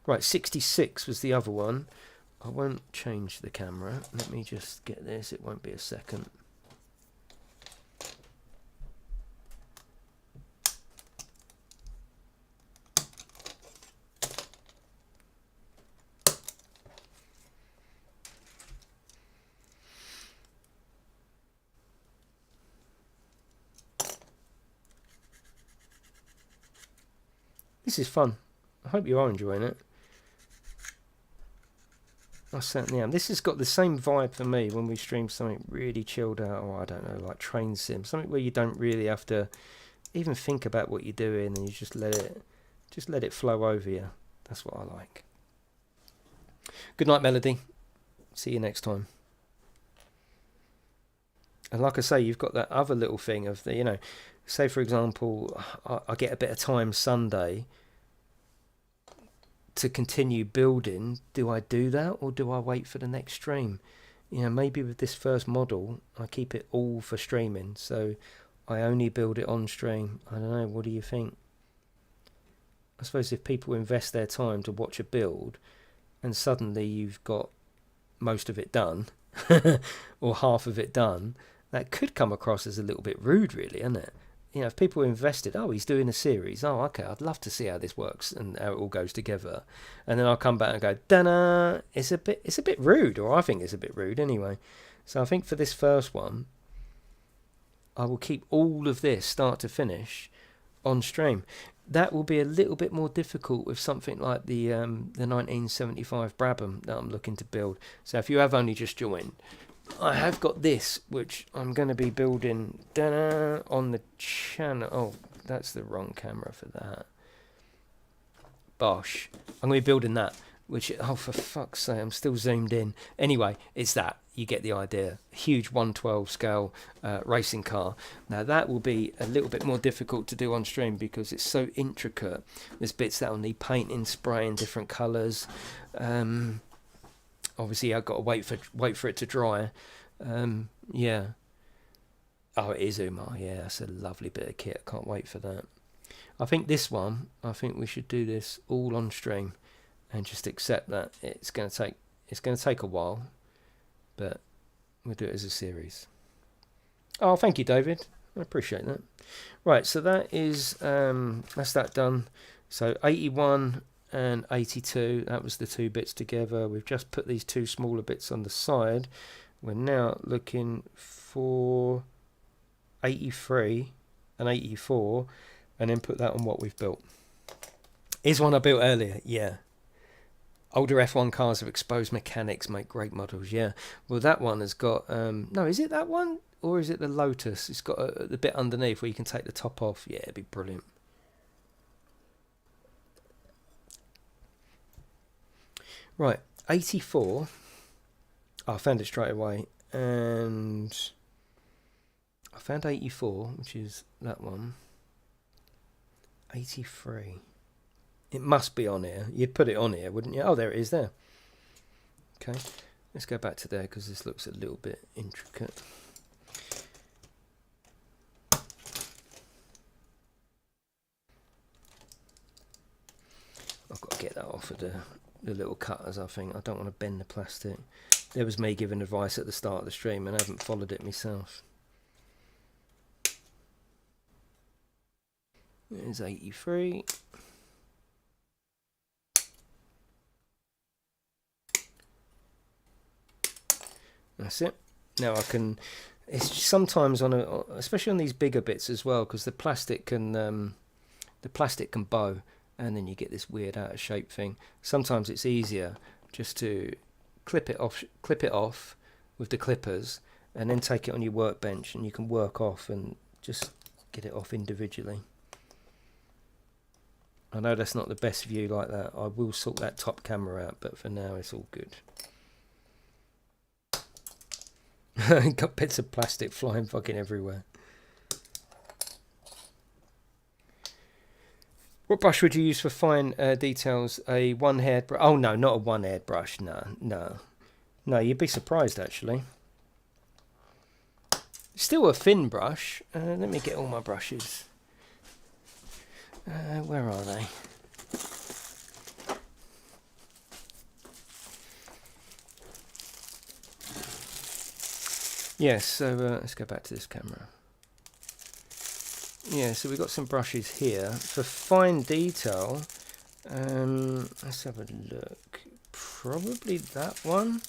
Right, 66 was the other one. I won't change the camera. Let me just get this. It won't be a second. This is fun. I hope you are enjoying it. I certainly am. This has got the same vibe for me when we stream something really chilled out, or I don't know, like train sim, something where you don't really have to even think about what you're doing, and you just let it flow over you. That's what I like. Good night, Melody. See you next time. And like I say, you've got that other little thing of the, you know, say for example, I get a bit of time Sunday to continue building. Do I do that, or do I wait for the next stream? You know, maybe with this first model I keep it all for streaming, so I only build it on stream. I don't know, what do you think? I suppose if people invest their time to watch a build and suddenly you've got most of it done or half of it done, that could come across as a little bit rude, really, isn't it? You know, if people invested, oh, he's doing a series, oh, okay, I'd love to see how this works and how it all goes together, and then I'll come back and go, da-na, it's a bit rude, or I think it's a bit rude anyway. So I think for this first one, I will keep all of this start to finish on stream. That will be a little bit more difficult with something like the 1975 Brabham that I'm looking to build. So if you have only just joined, I have got this, which I'm going to be building on the channel. Oh, that's the wrong camera for that. Bosh. I'm going to be building that, which, oh, for fuck's sake, I'm still zoomed in. Anyway, it's that. You get the idea. Huge 112 scale racing car. Now, that will be a little bit more difficult to do on stream because it's so intricate. There's bits that will need painting, spraying different colours. Obviously, I've got to wait for it to dry. Yeah. Oh, it is Umar. Yeah, that's a lovely bit of kit. I can't wait for that. I think this one, I think we should do this all on stream and just accept that it's going to take a while, but we'll do it as a series. Oh, thank you, David. I appreciate that. Right, so that is that's that done. So 81 and 82, that was the two bits together. We've just put these two smaller bits on the side. We're now looking for 83 and 84, and then put that on what we've built. Is one I built earlier, yeah. Older F1 cars have exposed mechanics, make great models, yeah. Well, that one has got, no, is it that one? Or is it the Lotus? It's got the bit underneath where you can take the top off. Yeah, it'd be brilliant. Right, 84. Oh, I found it straight away. And I found 84, which is that one. 83. It must be on here. You'd put it on here, wouldn't you? Oh, there it is there. Okay, let's go back to there because this looks a little bit intricate. I've got to get that off of the little cutters, I think. I don't want to bend the plastic. There was me giving advice at the start of the stream and I haven't followed it myself. There's 83. That's it. Now I can, it's sometimes on especially on these bigger bits as well, because the plastic can bow, and then you get this weird out of shape thing. Sometimes it's easier just to clip it off with the clippers, and then take it on your workbench, and you can work off and just get it off individually. I know that's not the best view like that. I will sort that top camera out, but for now it's all good. Got bits of plastic flying fucking everywhere. What brush would you use for fine details? A one-haired brush? Oh no, not a one-haired brush. No, no, no. You'd be surprised actually. Still a thin brush. Let me get all my brushes. Where are they? Yes, so let's go back to this camera. Yeah, so we've got some brushes here. For fine detail, let's have a look. Probably that one.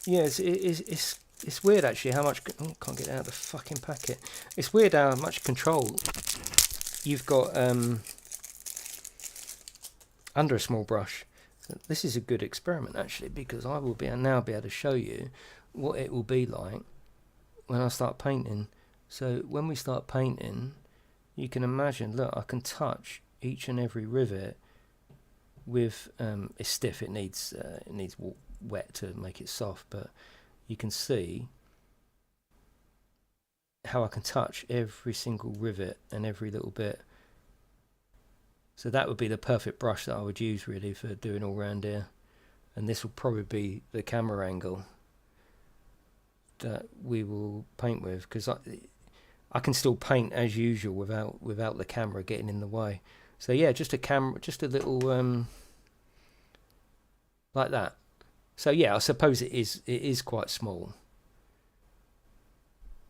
Yeah, it's weird actually how much... Oh, can't get it out of the fucking packet. It's weird how much control you've got under a small brush. So this is a good experiment actually, because I will now be able to show you what it will be like when I start painting. So when we start painting, you can imagine, look, I can touch each and every rivet with, it's stiff, it needs wet to make it soft, but you can see how I can touch every single rivet and every little bit. So that would be the perfect brush that I would use really for doing all round here. And this will probably be the camera angle that we will paint with, because I can still paint as usual without the camera getting in the way. So yeah, just a little like that. So yeah, I suppose it is quite small.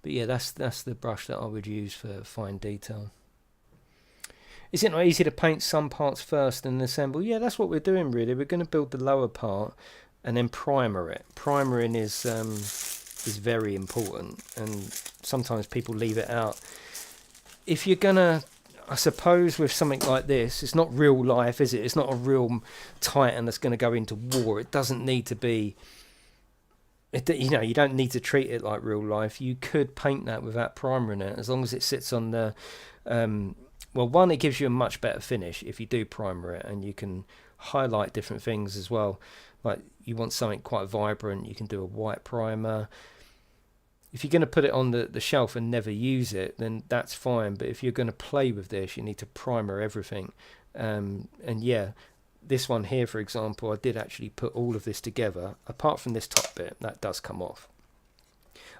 But yeah, that's the brush that I would use for fine detail. Is it not easy to paint some parts first and assemble? Yeah, that's what we're doing really. We're going to build the lower part and then primer it. Primering is very important, and sometimes people leave it out. If you're gonna, I suppose with something like this, it's not real life, is it? It's not a real Titan that's going to go into war. It doesn't need to be, you don't need to treat it like real life. You could paint that without primering it, as long as it sits on the well, one, it gives you a much better finish if you do primer it, and you can highlight different things as well. Like you want something quite vibrant, you can do a white primer. If you're going to put it on the shelf and never use it, then that's fine. But if you're going to play with this, you need to primer everything. And yeah, this one here, for example, I did actually put all of this together. Apart from this top bit, that does come off.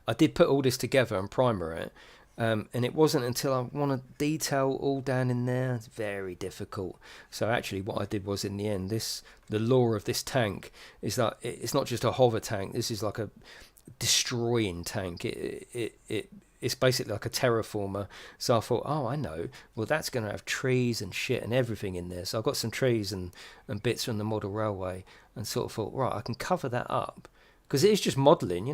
I did put all this together and primer it. And it wasn't until I want to detail all down in there. It's very difficult. So actually what I did was, in the end, the lore of this tank is that it's not just a hover tank. This is like a destroying tank. It's basically like a terraformer. So I thought, oh, I know, well, that's going to have trees and shit and everything in there. So I got some trees and bits from the model railway, and sort of thought, right, I can cover that up, because it is just modelling.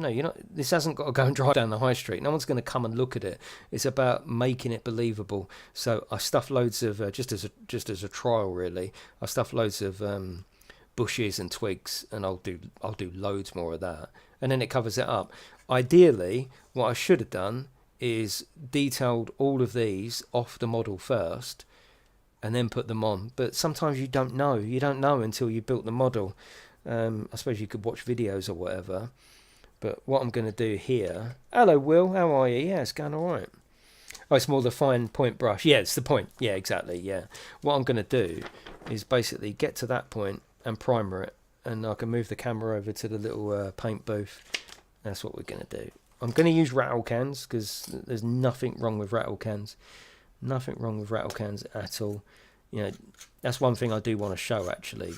This hasn't got to go and drive down the high street. No one's going to come and look at it. It's about making it believable. So I stuffed loads of just as a trial really, I stuffed loads of bushes and twigs, and I'll do loads more of that, and then it covers it up. Ideally, what I should have done is detailed all of these off the model first and then put them on, but sometimes you don't know until you built the model. I suppose you could watch videos or whatever, but what I'm going to do here... Hello Will, how are you? Yeah, it's going alright. Oh, it's more the fine point brush. Yeah, it's the point. Yeah, exactly, yeah. What I'm going to do is basically get to that point and primer it, and I can move the camera over to the little paint booth. That's what we're going to do. I'm going to use rattle cans, because there's nothing wrong with rattle cans. Nothing wrong with rattle cans at all. That's one thing I do want to show actually,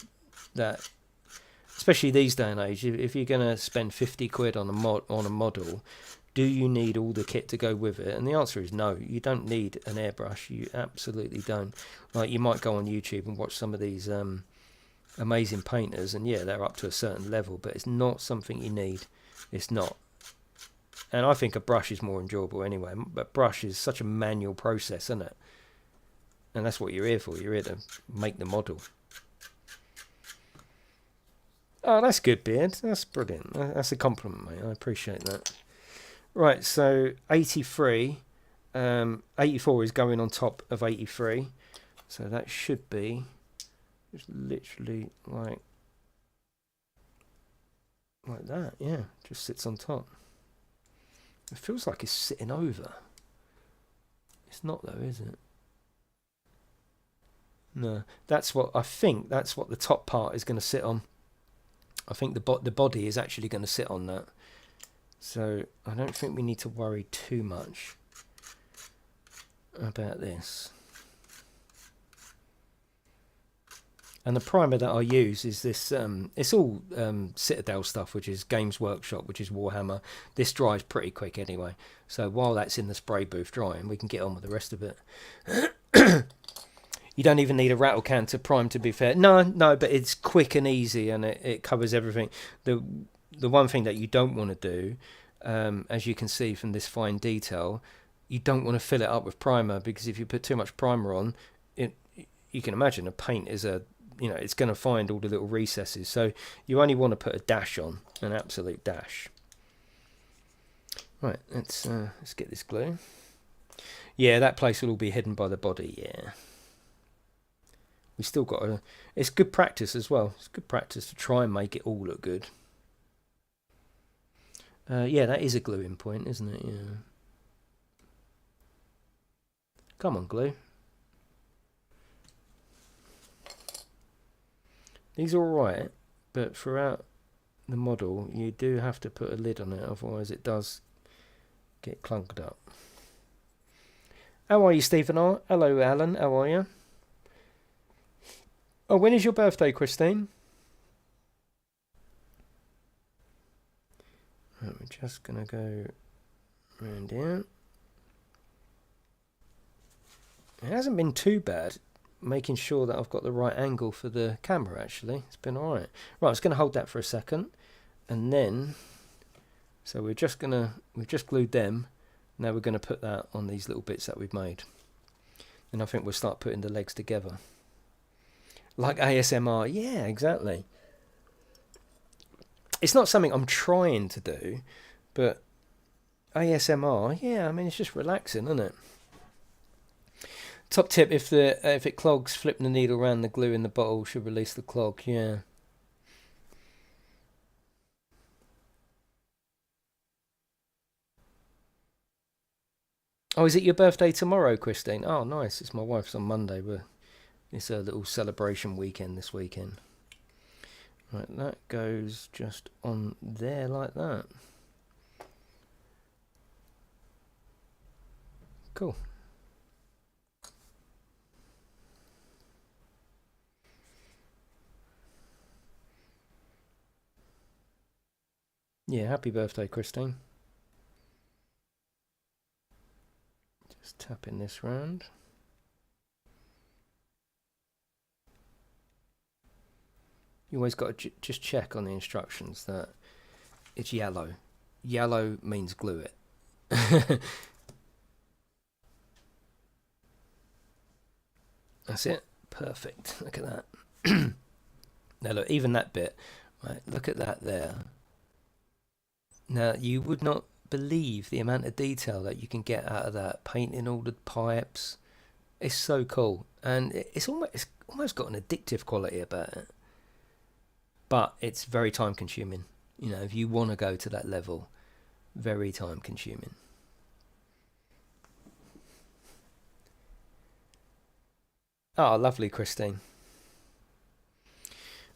that especially these day and age, if you're going to spend 50 quid on a model, do you need all the kit to go with it? And the answer is no. You don't need an airbrush. You absolutely don't. Like, you might go on YouTube and watch some of these amazing painters, and yeah, they're up to a certain level, but it's not something you need. It's not. And I think a brush is more enjoyable anyway. But brush is such a manual process, isn't it? And that's what you're here for. You're here to make the model. Oh, that's good, Beard. That's brilliant. That's a compliment, mate. I appreciate that. Right, so 83. 84 is going on top of 83. So that should be just literally like that. Yeah, just sits on top. It feels like it's sitting over. It's not though, is it? No, that's what I think. That's what the top part is going to sit on. I think the body is actually going to sit on that. So I don't think we need to worry too much about this. And the primer that I use is this, it's all Citadel stuff, which is Games Workshop, which is Warhammer. This dries pretty quick anyway. So while that's in the spray booth drying, we can get on with the rest of it. You don't even need a rattle can to prime, to be fair. No, but it's quick and easy, and it covers everything. The one thing that you don't want to do, as you can see from this fine detail, you don't want to fill it up with primer, because if you put too much primer on, you can imagine a paint is it's going to find all the little recesses. So you only want to put a dash on, an absolute dash. Right, let's get this glue. Yeah, that place will all be hidden by the body. Yeah. We still got to... It's good practice as well. It's good practice to try and make it all look good. Yeah, that is a gluing point, isn't it? Yeah. Come on, glue. These are alright, but throughout the model, you do have to put a lid on it, otherwise it does get clunked up. How are you, Stephen R? Hello, Alan. How are you? Oh, when is your birthday, Christine? Right, we're just going to go round here. It hasn't been too bad making sure that I've got the right angle for the camera, actually. It's been alright. Right, I was going to hold that for a second. And then, so we've just glued them. Now we're going to put that on these little bits that we've made. And I think we'll start putting the legs together. Like ASMR, yeah, exactly. It's not something I'm trying to do, but ASMR, yeah, I mean, it's just relaxing, isn't it? Top tip, if it clogs, flip the needle around the glue in the bottle, should release the clog, yeah. Oh, is it your birthday tomorrow, Christine? Oh, nice. It's my wife's on Monday, but it's a little celebration weekend this weekend. Right, that goes just on there like that. Cool. Yeah, happy birthday, Christine. Just tapping this round. You always got to just check on the instructions that it's yellow. Yellow means glue it. That's it. Perfect. Look at that. Now look, even that bit, right, look at that there. Now you would not believe the amount of detail that you can get out of that, painting all the pipes. It's so cool, and it's almost got an addictive quality about it. But it's very time consuming. You know, if you want to go to that level, very time consuming. Oh, lovely, Christine.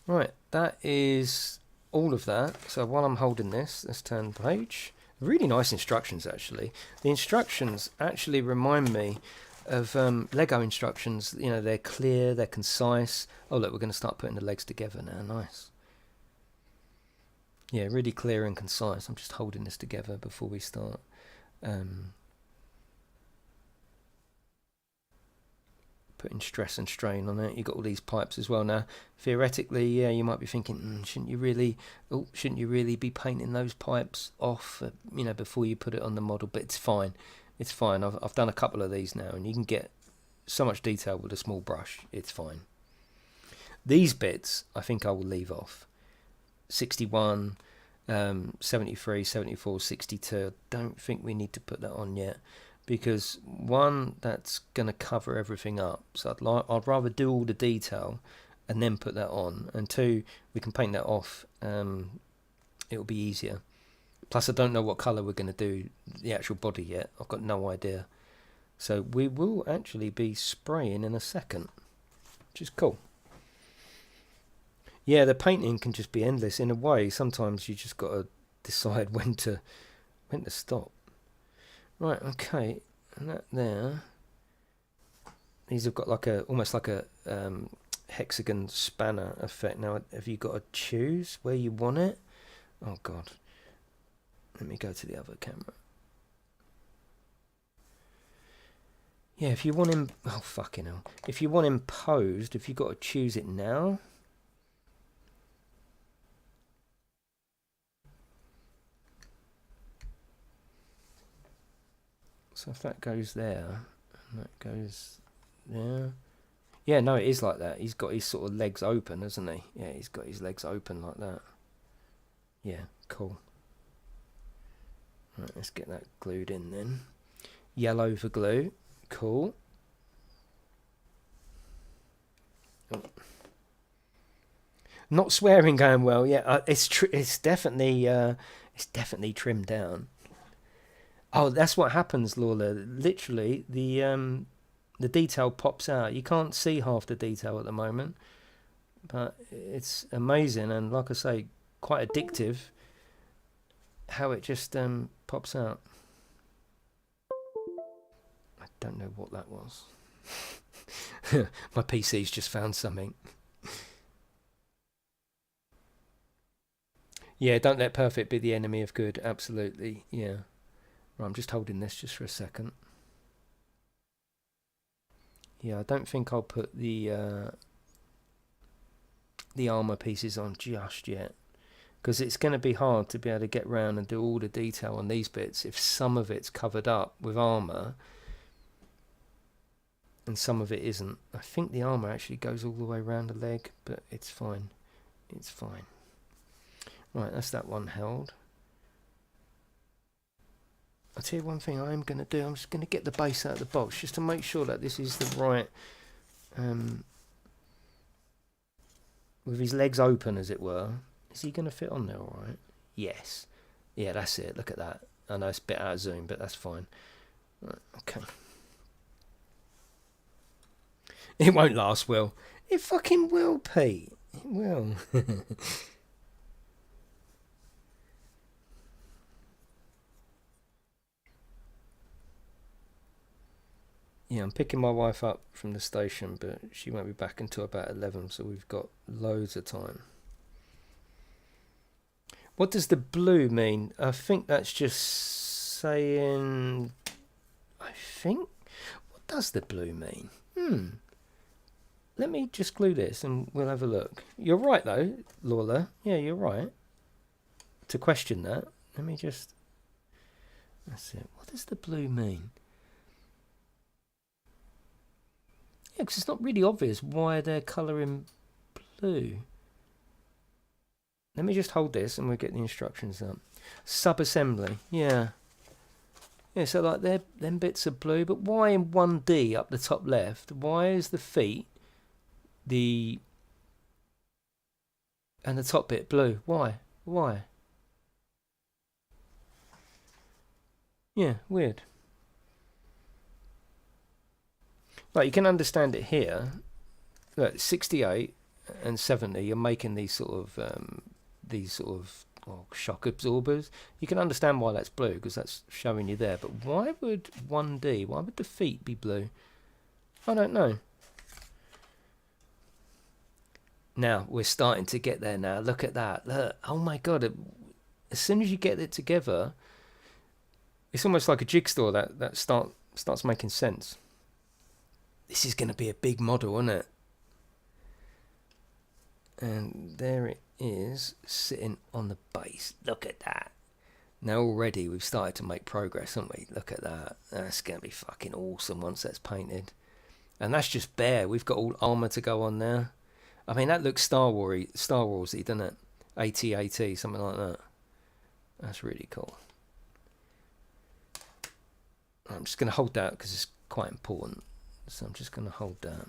Right, that is all of that. So while I'm holding this, let's turn the page. Really nice instructions, actually. The instructions actually remind me of Lego instructions. You know, they're clear, they're concise. Oh, look, we're going to start putting the legs together now. Nice. Yeah, really clear and concise. I'm just holding this together before we start. Putting stress and strain on it. You've got all these pipes as well. Now, theoretically, yeah, you might be thinking, shouldn't you really be painting those pipes off, before you put it on the model? But it's fine. It's fine. I've done a couple of these now, and you can get so much detail with a small brush. It's fine. These bits, I think I will leave off. 61, 73, 74, 62. Don't think we need to put that on yet, because one, that's going to cover everything up. So I'd rather do all the detail and then put that on. And two, we can paint that off. It'll be easier. Plus, I don't know what colour we're going to do the actual body yet. I've got no idea. So we will actually be spraying in a second. which is cool. Yeah, the painting can just be endless in a way. Sometimes you just got to decide when to stop. Right, okay, and that there. These have got like almost like a hexagon spanner effect. Now, have you got to choose where you want it? Oh God, let me go to the other camera. Yeah, if you want him, oh fucking hell, if you want him posed, if you got to choose it now. So if that goes there, and that goes there. Yeah, no, it is like that. He's got his sort of legs open, hasn't he? Yeah, he's got his legs open like that. Yeah, cool. Right, let's get that glued in then. Yellow for glue. Cool. Oh. Not swearing going well. Yeah, it's definitely trimmed down. Oh, that's what happens, Lola. Literally, the detail pops out. You can't see half the detail at the moment, but it's amazing, and like I say, quite addictive how it just pops out. I don't know what that was. My PC's just found something. Yeah, don't let perfect be the enemy of good. Absolutely, yeah. Right, I'm just holding this just for a second. Yeah, I don't think I'll put the armor pieces on just yet, because it's going to be hard to be able to get around and do all the detail on these bits if some of it's covered up with armor and some of it isn't. I think the armor actually goes all the way around the leg, but it's fine. It's fine. Right, that's that one held. I'll tell you one thing I am going to do. I'm just going to get the base out of the box just to make sure that this is the right... with his legs open, as it were. Is he going to fit on there all right? Yes. Yeah, that's it. Look at that. I know it's a bit out of zoom, but that's fine. Right, okay. It won't last well. It fucking will, Pete. It will. Yeah, I'm picking my wife up from the station, but she won't be back until about 11, so we've got loads of time. What does the blue mean? I think that's just saying... I think... What does the blue mean? Let me just glue this and we'll have a look. You're right, though, Lola. Yeah, you're right. To question that, let me just... That's it. What does the blue mean? Yeah, because it's not really obvious why they're colouring blue. Let me just hold this and we'll get the instructions up. Sub-assembly, yeah. Yeah, so like them bits are blue, but why in 1D up the top left? Why is the feet, and the top bit blue? Why? Why? Yeah, weird. Like, you can understand it here. Look, 68 and 70, you're making these sort of shock absorbers. You can understand why that's blue, because that's showing you there. But why would 1D, why would the feet be blue? I don't know. Now, we're starting to get there now. Look at that. Look. Oh my God. As soon as you get it together, it's almost like a jigsaw that starts making sense. This is going to be a big model, isn't it? And there it is, sitting on the base. Look at that. Now already we've started to make progress, haven't we? Look at that. That's going to be fucking awesome once that's painted. And that's just bare. We've got all armour to go on there. I mean, that looks Star Warsy, doesn't it? AT-AT, something like that. That's really cool. I'm just going to hold that because it's quite important. So I'm just going to hold that.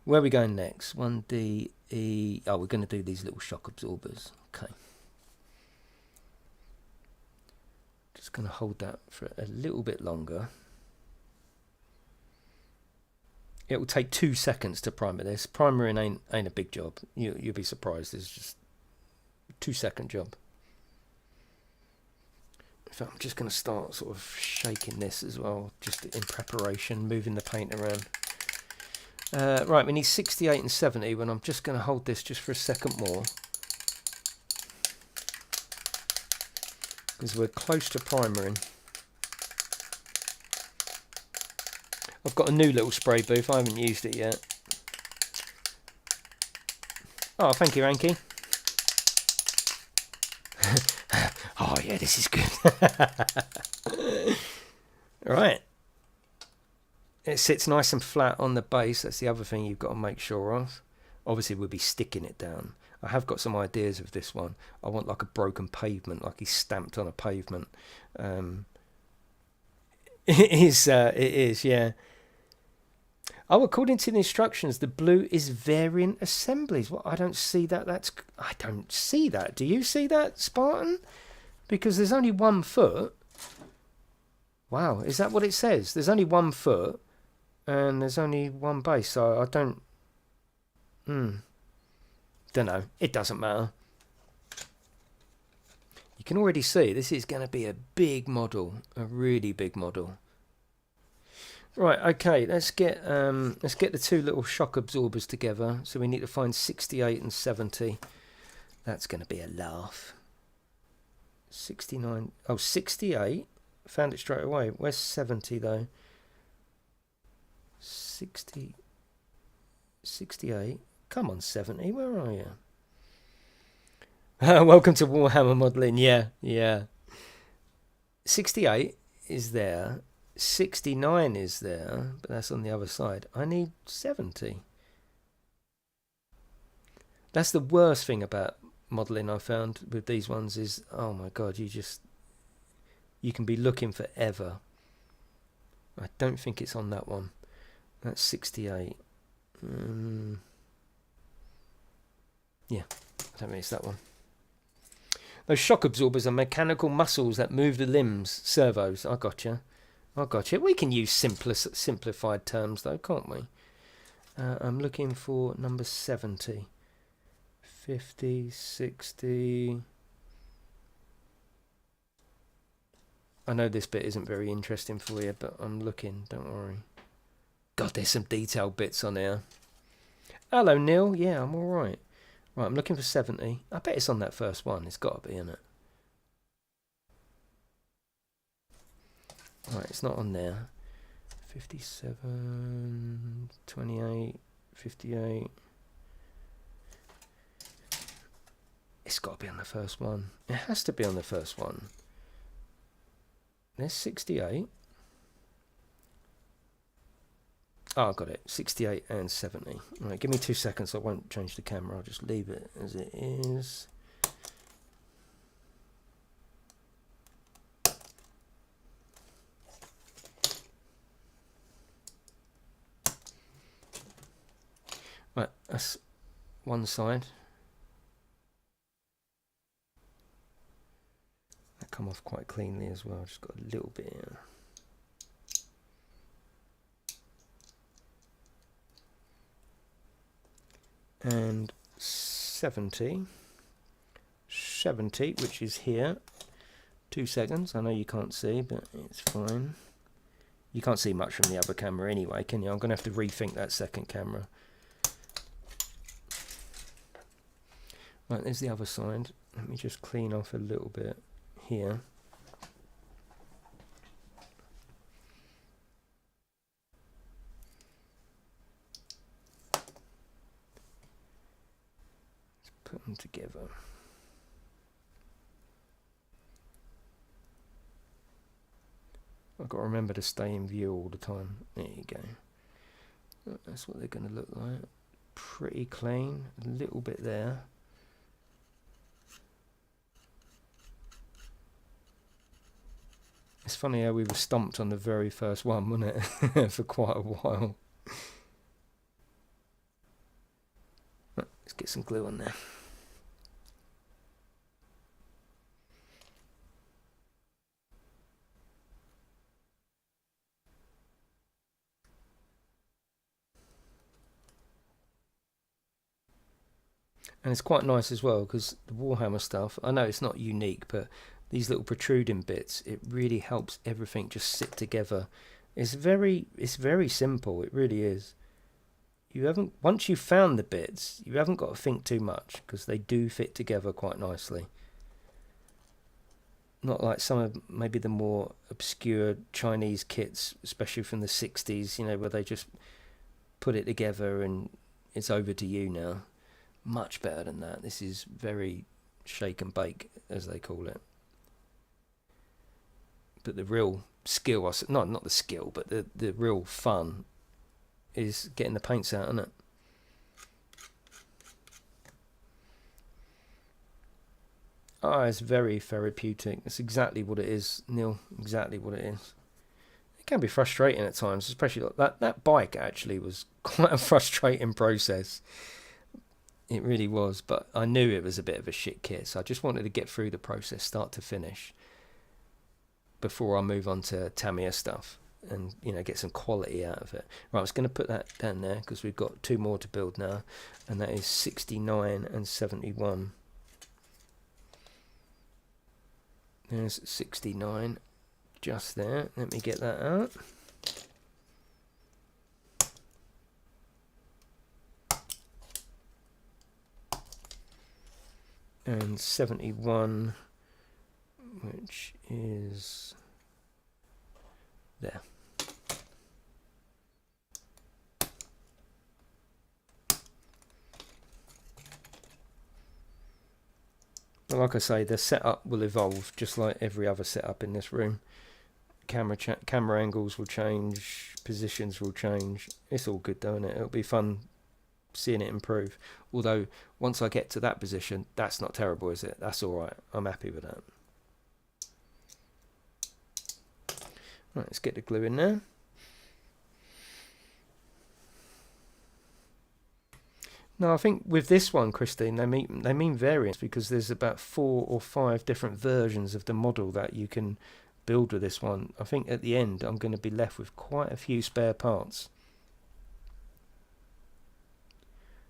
Where are we going next? 1D, E... Oh, we're going to do these little shock absorbers. Okay. Just going to hold that for a little bit longer. It will take 2 seconds to primer this. Primering ain't a big job. You'll be surprised. It's just 2-second job. In fact, I'm just going to start sort of shaking this as well, just in preparation, moving the paint around. Right, we need 68 and 70, and I'm just going to hold this just for a second more, because we're close to primering. I've got a new little spray booth. I haven't used it yet. Oh, thank you, Anki. Oh, yeah, this is good. Right. It sits nice and flat on the base. That's the other thing you've got to make sure of. Obviously, we'll be sticking it down. I have got some ideas of this one. I want like a broken pavement, like he's stamped on a pavement. It is, yeah. Oh, according to the instructions, the blue is variant assemblies. Well, I don't see that. I don't see that. Do you see that, Spartan? Because there's only 1 foot. Wow, is that what it says? There's only 1 foot, and there's only 1 base. So I don't. Don't know. It doesn't matter. You can already see this is going to be a big model, a really big model. Right, okay, let's get the 2 little shock absorbers together. So we need to find 68 and 70. That's going to be a laugh. 69. Oh, 68. Found it straight away. Where's 70 though? 60. 68. Come on, 70. Where are you? Welcome to Warhammer modelling. Yeah. 68 is there. 69 is there, but that's on the other side. I need 70. That's the worst thing about modelling I found with these ones is, oh my god, you can be looking forever. I don't think it's on that one. That's 68. Yeah, I don't think it's that one. Those shock absorbers are mechanical muscles that move the limbs, servos. I gotcha. We can use simplified terms though, can't we? I'm looking for number 70. 50, 60. I know this bit isn't very interesting for you, but I'm looking, don't worry. God, there's some detailed bits on here. Hello, Neil. Yeah, I'm alright. Right, I'm looking for 70. I bet it's on that first one. It's got to be, isn't it? Right, it's not on there. 57, 28, 58. It's got to be on the first one. It has to be on the first one. There's 68. Oh, I got it. 68 and 70. Right, give me 2 seconds. I won't change the camera. I'll just leave it as it is. Right, that's one side. That come off quite cleanly as well. Just got a little bit here. And 70, which is here. 2 seconds. I know you can't see, but it's fine. You can't see much from the other camera anyway, can you? I'm going to have to rethink that second camera. Right, there's the other side. Let me just clean off a little bit here. Let's put them together. I've got to remember to stay in view all the time. There you go. That's what they're going to look like. Pretty clean. A little bit there. It's funny how we were stumped on the very first one, wasn't it? For quite a while. Let's get some glue on there. And it's quite nice as well because the Warhammer stuff, I know it's not unique, but these little protruding bits, it really helps everything just sit together. It's very simple, it really is. You haven't, once you've found the bits, you haven't got to think too much because they do fit together quite nicely. Not like some of maybe the more obscure Chinese kits, especially from the 60s, you know, where they just put it together and it's over to you now. Much better than that. This is very shake and bake, as they call it. But the real skill, not the skill, but the real fun is getting the paints out, isn't it? Oh, it's very therapeutic. It's exactly what it is, Neil. Exactly what it is. It can be frustrating at times, especially like that bike actually was quite a frustrating process. It really was, but I knew it was a bit of a shit kit, so I just wanted to get through the process start to finish before I move on to Tamiya stuff and, you know, get some quality out of it. Right, I was going to put that down there because we've got 2 more to build now, and that is 69 and 71. There's 69 just there. Let me get that out. And 71, which is there. But like I say, the setup will evolve just like every other setup in this room. Camera angles will change, positions will change. It's all good, though, isn't it? It'll be fun seeing it improve. Although once I get to that position, that's not terrible, is it? That's all right. I'm happy with that. Right, let's get the glue in there. No, I think with this one, Christine, they mean variants because there's about 4 or 5 different versions of the model that you can build with this one. I think at the end I'm going to be left with quite a few spare parts.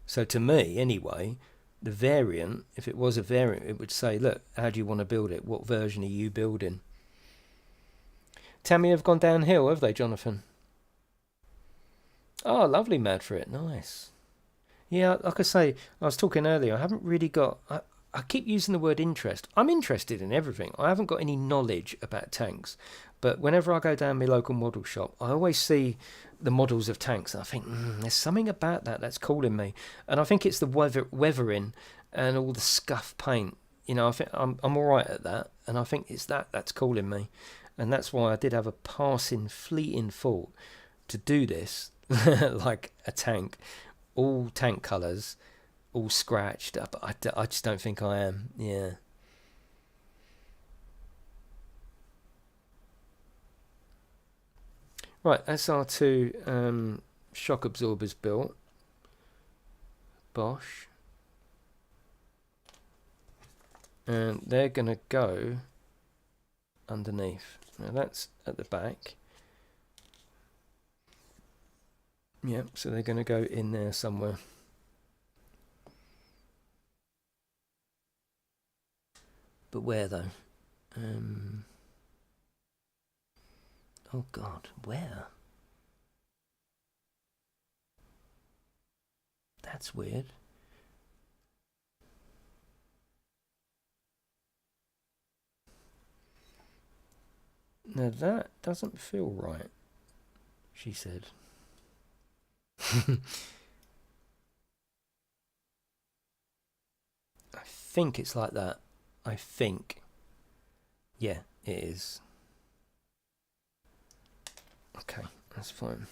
So to me, anyway, the variant, if it was a variant, it would say, look, how do you want to build it? What version are you building? Tamiya have gone downhill, have they, Jonathan? Oh, lovely, mad for it. Nice. Yeah, like I say, I was talking earlier, I haven't really got... I keep using the word interest. I'm interested in everything. I haven't got any knowledge about tanks. But whenever I go down my local model shop, I always see the models of tanks. And I think, there's something about that that's calling me. And I think it's the weathering and all the scuff paint. You know, I think I'm all right at that. And I think it's that's calling me. And that's why I did have a passing, fleeting thought to do this, like a tank. All tank colours, all scratched up. I just don't think I am. Yeah. Right, that's our 2 shock absorbers built. Bosch. And they're going to go underneath. Now that's at the back. Yep, so they're going to go in there somewhere. But where though? Oh God, where? That's weird. Now that doesn't feel right, she said. I think it's like that. I think. Yeah, it is. Okay, that's fine.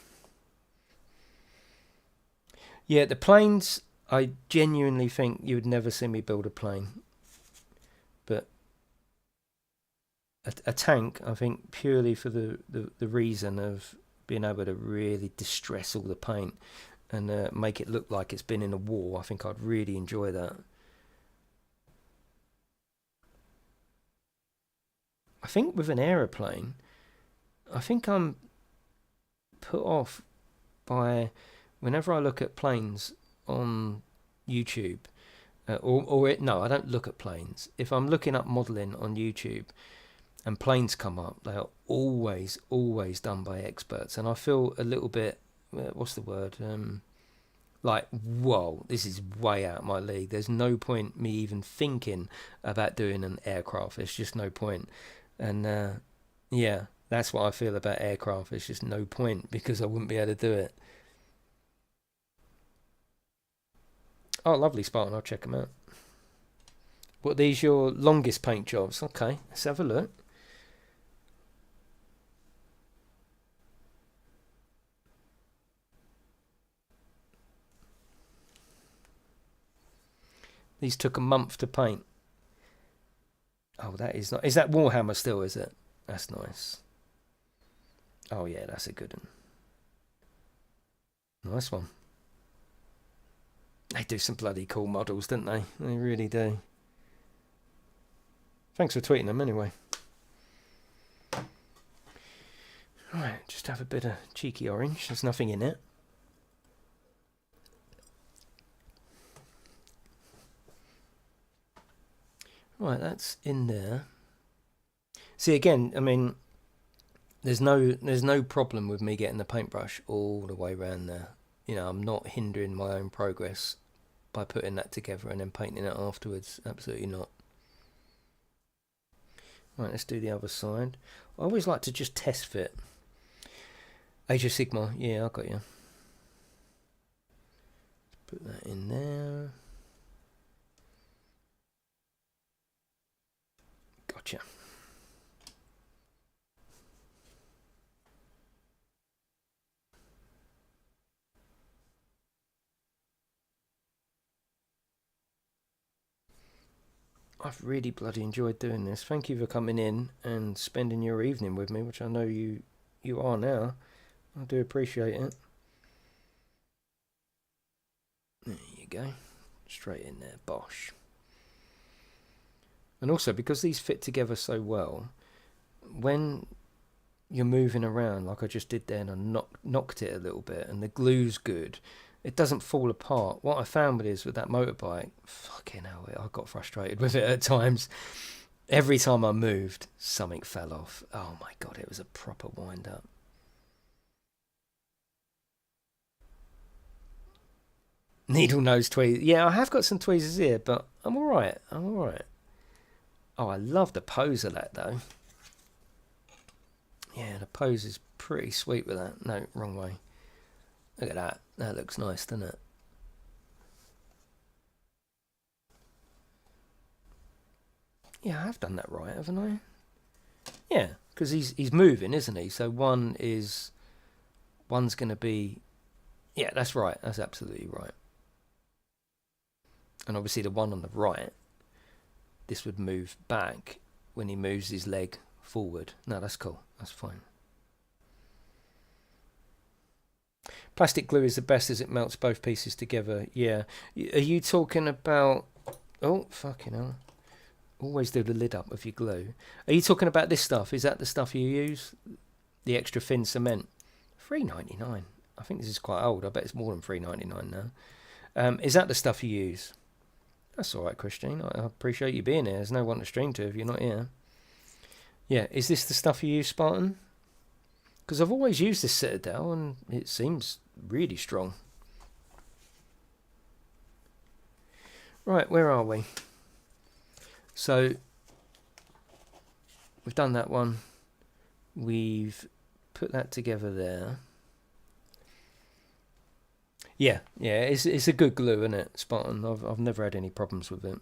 Yeah, the planes, I genuinely think you would never see me build a plane. But a tank, I think, purely for the reason of being able to really distress all the paint and make it look like it's been in a war, I think I'd really enjoy that. I think with an aeroplane, I think I'm put off by whenever I look at planes on YouTube No, I don't look at planes. If I'm looking up modelling on YouTube and planes come up, they are always done by experts, and I feel a little bit, what's the word? Like, whoa, this is way out of my league. There's no point me even thinking about doing an aircraft. There's just no point. And yeah, that's what I feel about aircraft. There's just no point because I wouldn't be able to do it. Oh, lovely, Spartan. I'll check them out. What, these your longest paint jobs? Okay, let's have a look. These took a month to paint. Oh, that is not. Is that Warhammer still? Is it? That's nice. Oh yeah, that's a good one. Nice one. They do some bloody cool models, don't they? They really do. Thanks for tweeting them anyway. Right, just have a bit of cheeky orange. There's nothing in it. Right, that's in there. See, again, I mean, there's no problem with me getting the paintbrush all the way around there. You know, I'm not hindering my own progress by putting that together and then painting it afterwards. Absolutely not. Right, let's do the other side. I always like to just test fit. Age of Sigmar, yeah, I got you. Put that in there. Gotcha. I've really bloody enjoyed doing this. Thank you for coming in and spending your evening with me, which I know you are now. I do appreciate it. There you go. Straight in there, bosh. And also, because these fit together so well, when you're moving around, like I just did there, and I knocked it a little bit, and the glue's good, it doesn't fall apart. What I found with that motorbike, fucking hell, I got frustrated with it at times. Every time I moved, something fell off. Oh my god, it was a proper wind-up. Needle nose tweezers. Yeah, I have got some tweezers here, but I'm alright. I'm alright. Oh, I love the pose of that, though. Yeah, the pose is pretty sweet with that. No, wrong way. Look at that. That looks nice, doesn't it? Yeah, I have done that right, haven't I? Yeah, because he's moving, isn't he? So one's going to be... Yeah, that's right. That's absolutely right. And obviously the one on the right, this would move back when he moves his leg forward. No, that's cool. That's fine. Plastic glue is the best as it melts both pieces together. Yeah. Are you talking about... Oh, fucking hell. Always do the lid up with your glue. Are you talking about this stuff? Is that the stuff you use? The extra thin cement? $3.99. I think this is quite old. I bet it's more than $3.99 now. Is that the stuff you use? That's all right, Christine. I appreciate you being here. There's no one to stream to if you're not here. Yeah, is this the stuff you use, Spartan? Because I've always used this Citadel and it seems really strong. Right, where are we? So, we've done that one. We've put that together there. Yeah, it's a good glue, isn't it, Spartan? I've never had any problems with it.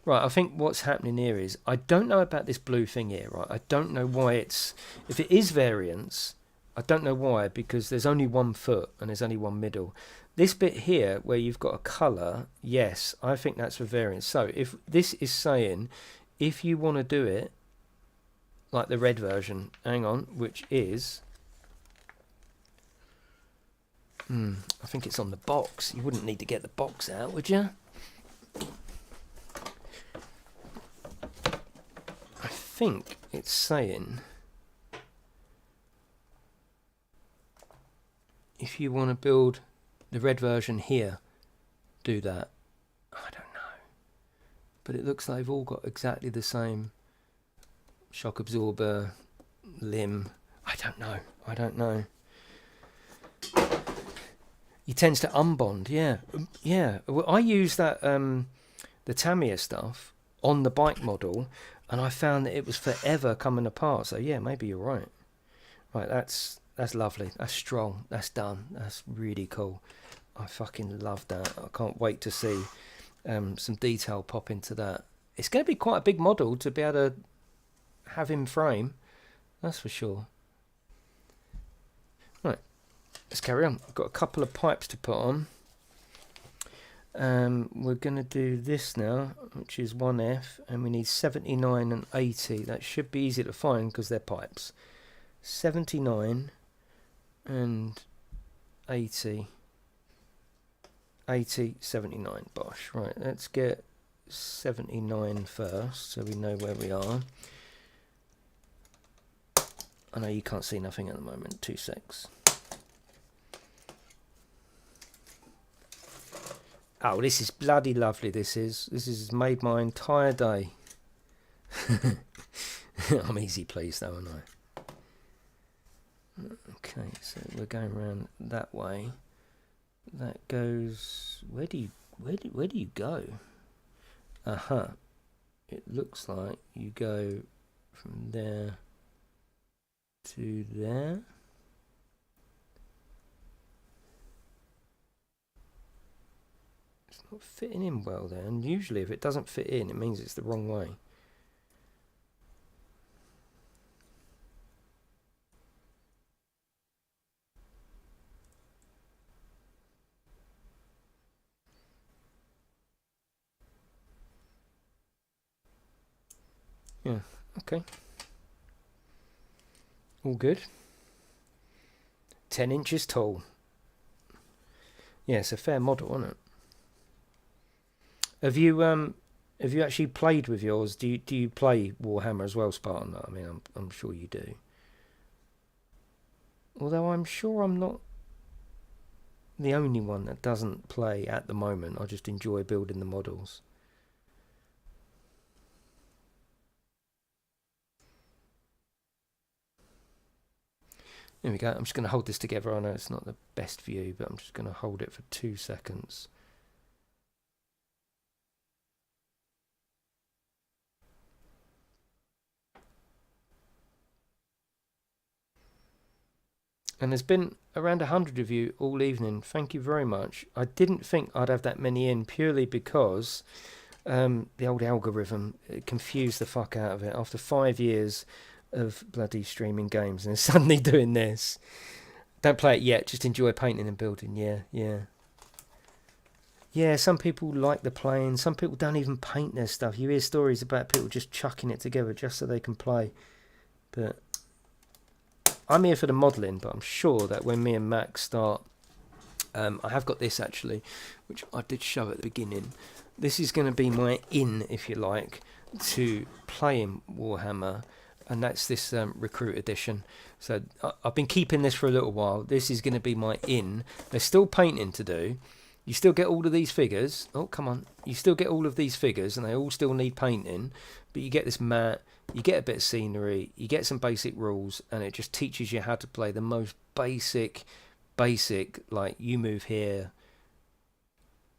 Right, I think what's happening here is, I don't know about this blue thing here, right? I don't know why it's... If it is variance, I don't know why, because there's only one foot and there's only one middle. This bit here, where you've got a colour, yes, I think that's for variance. So, if this is saying, if you want to do it, like the red version, hang on, which is... I think it's on the box. You wouldn't need to get the box out, would you? I think it's saying if you want to build the red version here, do that? I don't know. But it looks like they've all got exactly the same shock absorber limb. I don't know. I don't know. He tends to unbond, yeah. Yeah. Well, I use that, the Tamiya stuff on the bike model, and I found that it was forever coming apart. So, yeah, maybe you're right. Right, that's lovely. That's strong. That's done. That's really cool. I fucking love that. I can't wait to see some detail pop into that. It's going to be quite a big model to be able to have him frame. That's for sure. Right, let's carry on. I've got a couple of pipes to put on. We're going to do this now, which is 1F, and we need 79 and 80. That should be easy to find because they're pipes. 79 and 80. 80, 79, bosh. Right, let's get 79 first so we know where we are. I know you can't see nothing at the moment. 2 secs. Oh, this is bloody lovely. This has made my entire day. I'm easy pleased though, aren't I? Okay, so we're going around that way. That goes. Where do you go? It looks like you go from there to there. It's not fitting in well there, and usually if it doesn't fit in, it means it's the wrong way. Yeah, okay. All good. 10 inches tall. Yeah, it's a fair model, isn't it? Have you actually played with yours? Do you play Warhammer as well, Spartan? I mean, I'm sure you do. Although I'm sure I'm not the only one that doesn't play at the moment. I just enjoy building the models. There we go. I'm just going to hold this together. I know it's not the best view, but I'm just going to hold it for 2 seconds. And there's been around 100 of you all evening. Thank you very much. I didn't think I'd have that many in purely because the old algorithm confused the fuck out of it. After 5 years of bloody streaming games and suddenly doing this. Don't play it yet, just enjoy painting and building. Yeah, some people like the playing, some people don't even paint their stuff. You hear stories about people just chucking it together just so they can play. But I'm here for the modelling, but I'm sure that when me and Max start, I have got this actually, which I did show at the beginning. This is going to be my in, if you like, to playing Warhammer. And that's this Recruit Edition. So I've been keeping this for a little while. This is going to be my in. There's still painting to do. You still get all of these figures. Oh, come on. You still get all of these figures, and they all still need painting. But you get this mat, you get a bit of scenery, you get some basic rules, and it just teaches you how to play the most basic, like you move here,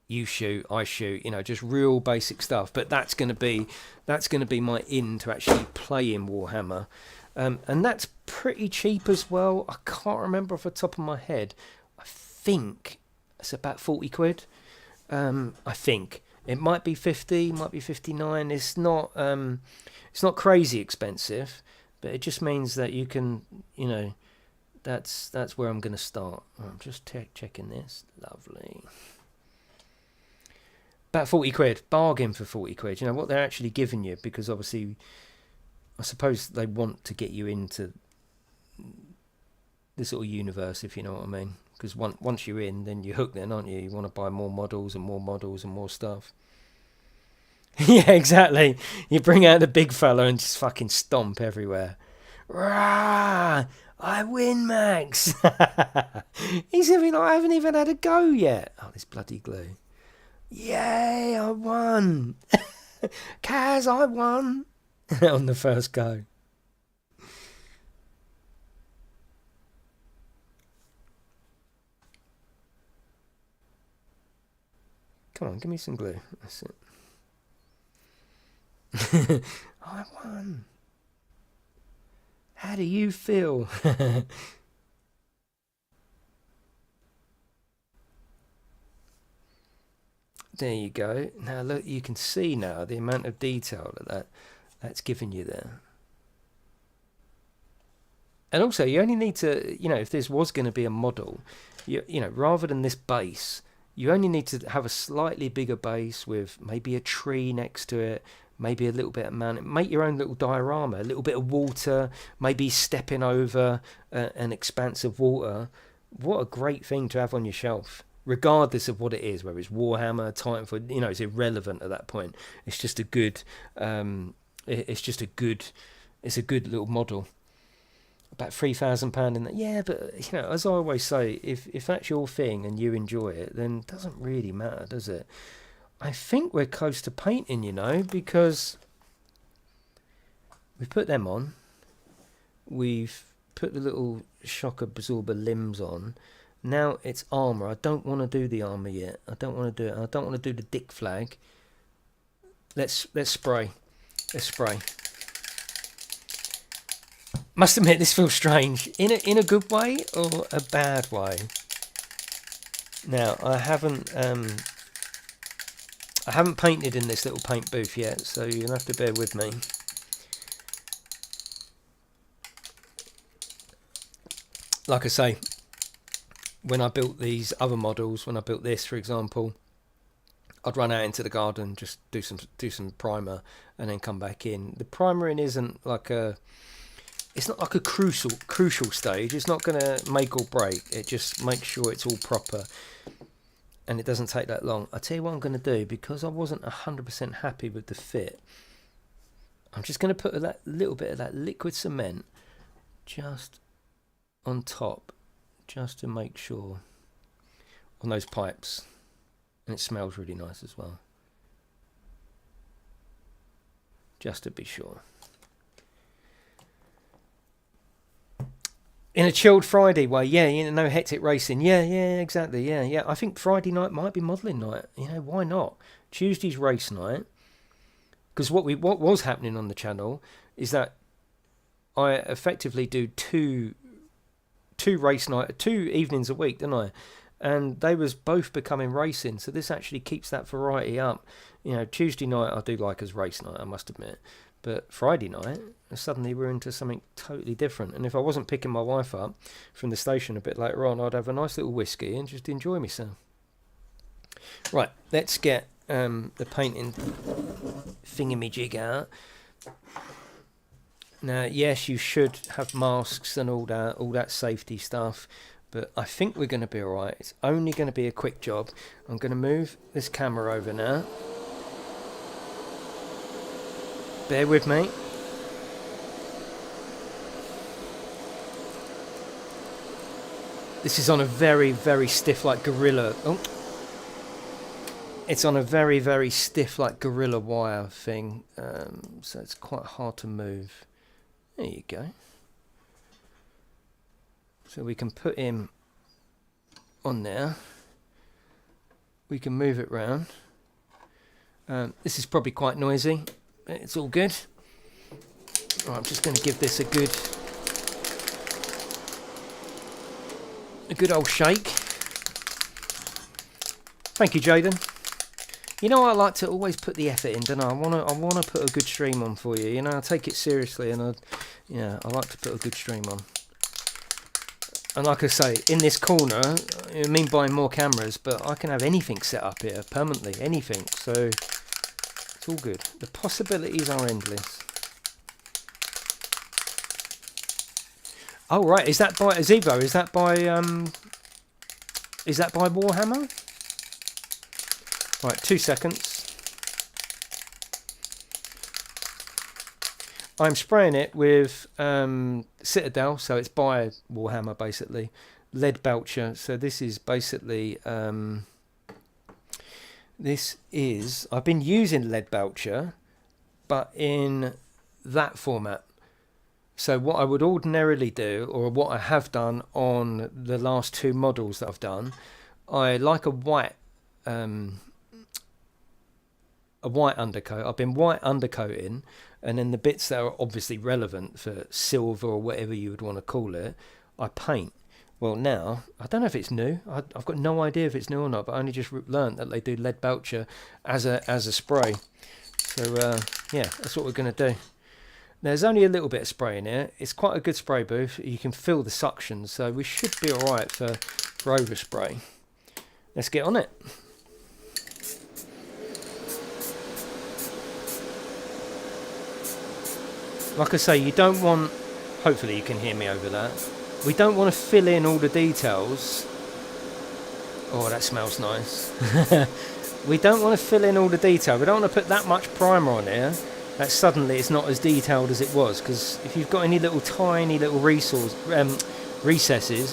you shoot, I shoot, just real basic stuff. But that's going to be my in to actually play in Warhammer, and that's pretty cheap as well. I can't remember off the top of my head. I think it's about 40 quid. I think it might be 50, might be 59. It's not crazy expensive, but it just means that you can, that's where I'm going to start. I'm just checking this. Lovely. About 40 quid, bargain for 40 quid. You know what they're actually giving you, because obviously, I suppose they want to get you into this sort of universe, if you know what I mean. Because once you're in, then you're hooked then, aren't you? You want to buy more models and more models and more stuff. Yeah, exactly. You bring out the big fella and just fucking stomp everywhere. Rah! I win, Max! He's even, I haven't even had a go yet. Oh, this bloody glue. Yay, I won! Kaz, I won! On the first go. Come on, give me some glue. That's it. I won! How do you feel? There you go. Now look, you can see now the amount of detail that's given you there. And also, you only need to, you know, if this was going to be a model, you know, rather than this base, you only need to have a slightly bigger base with maybe a tree next to it, maybe a little bit of mountain. Make your own little diorama, a little bit of water, maybe stepping over an expanse of water. What a great thing to have on your shelf, regardless of what it is, whether it's Warhammer, Titanfall, you know, it's irrelevant at that point. It's just a good, it's a good little model. About £3,000 in that. Yeah, but you know, as I always say, if that's your thing and you enjoy it, then it doesn't really matter, does it? I think we're close to painting, you know, because we've put them on. We've put the little shock absorber limbs on. Now it's armor. I don't want to do the armor yet. I don't want to do it. I don't want to do the dick flag. Let's spray. Let's spray. Must admit, this feels strange. In a good way or a bad way? Now, I haven't painted in this little paint booth yet, so you'll have to bear with me. Like I say, when I built these other models, when I built this, for example, I'd run out into the garden, just do some primer, and then come back in. The primering isn't like it's not like a crucial stage. It's not going to make or break. It just makes sure it's all proper, and it doesn't take that long. I'll tell you what I'm going to do, because I wasn't 100% happy with the fit. I'm just going to put that little bit of that liquid cement just on top, just to make sure, on those pipes, and it smells really nice as well, just to be sure. In a chilled Friday way, yeah, you know, no hectic racing. Yeah, exactly. Yeah. I think Friday night might be modelling night. You know, why not? Tuesday's race night. Because what was happening on the channel is that I effectively do two evenings a week, don't I? And they was both becoming racing, so this actually keeps that variety up. You know, Tuesday night I do like as race night, I must admit. But Friday night, suddenly we're into something totally different. And if I wasn't picking my wife up from the station a bit later on, I'd have a nice little whiskey and just enjoy myself. Right, let's get the painting thingamajig out. Now, yes, you should have masks and all that safety stuff, but I think we're going to be alright. It's only going to be a quick job. I'm going to move this camera over now. Bear with me. This is on a very, very stiff, like gorilla. Oh, it's on a very, very stiff, like gorilla wire thing, so it's quite hard to move. There you go. So we can put him on there. We can move it round. This is probably quite noisy. It's all good. Right, I'm just going to give this a good old shake. Thank you, Jaden. You know, I like to always put the effort in, don't I? I want to put a good stream on for you. You know, I take it seriously, and I like to put a good stream on. And like I say, in this corner, I mean buying more cameras, but I can have anything set up here permanently, anything. So it's all good. The possibilities are endless. Oh right, is that by Azevo? Is that by Warhammer? Right, 2 seconds. I'm spraying it with Citadel, so it's by Warhammer basically. Lead Belcher, so this is basically This is, I've been using lead belcher, but in that format. So what I would ordinarily do, or what I have done on the last two models that I've done, I like a white undercoat. I've been white undercoating, and then the bits that are obviously relevant for silver or whatever you would want to call it, I paint. Well, now, I don't know if it's new. I've got no idea if it's new or not, but I only just learnt that they do lead belcher as a spray. So, yeah, that's what we're going to do. There's only a little bit of spray in here. It's quite a good spray booth. You can feel the suction, so we should be alright for overspray. Let's get on it. Like I say, you don't want... Hopefully you can hear me over that. We don't want to fill in all the details. Oh, that smells nice. We don't want to fill in all the detail. We don't want to put that much primer on here that suddenly it's not as detailed as it was. Because if you've got any little tiny little recesses,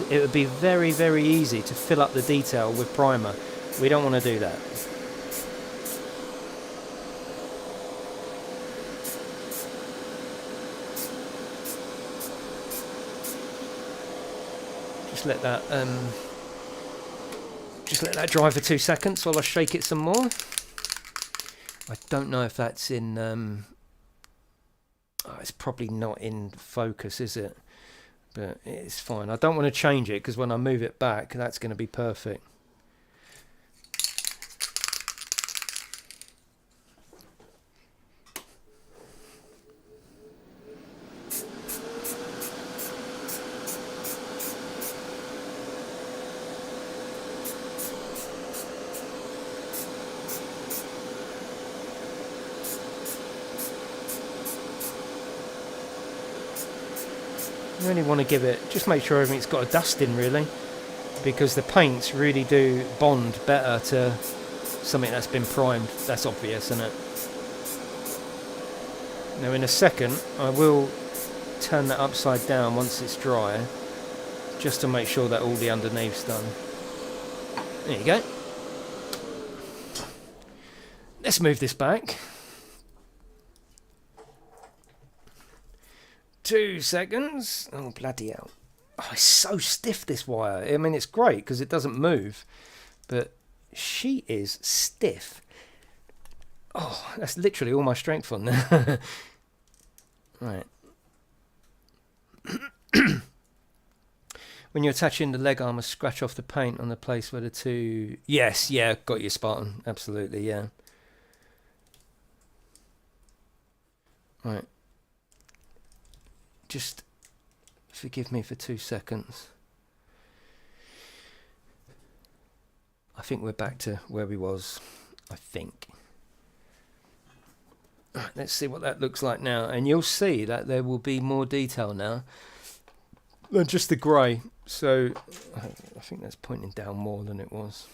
it would be very, very easy to fill up the detail with primer. We don't want to do that. Just let that dry for 2 seconds while I shake it some more. I don't know if that's in... oh, it's probably not in focus, is it? But it's fine. I don't want to change it because when I move it back, that's going to be perfect. You only want to give it, just make sure everything's got a dust in really, because the paints really do bond better to something that's been primed. That's obvious, isn't it? Now in a second I will turn that upside down once it's dry, just to make sure that all the underneath's done. There you go. Let's move this back. 2 seconds. Oh, bloody hell. Oh, it's so stiff, this wire. I mean, it's great because it doesn't move, but she is stiff. Oh, that's literally all my strength on there. Right. When you're attaching the leg armour, scratch off the paint on the place where the two... Yes, yeah, got you, Spartan. Absolutely, yeah. Right. Just forgive me for 2 seconds. I think we're back to where we was. I think. Right, let's see what that looks like now. And you'll see that there will be more detail now than just the grey. So I think that's pointing down more than it was.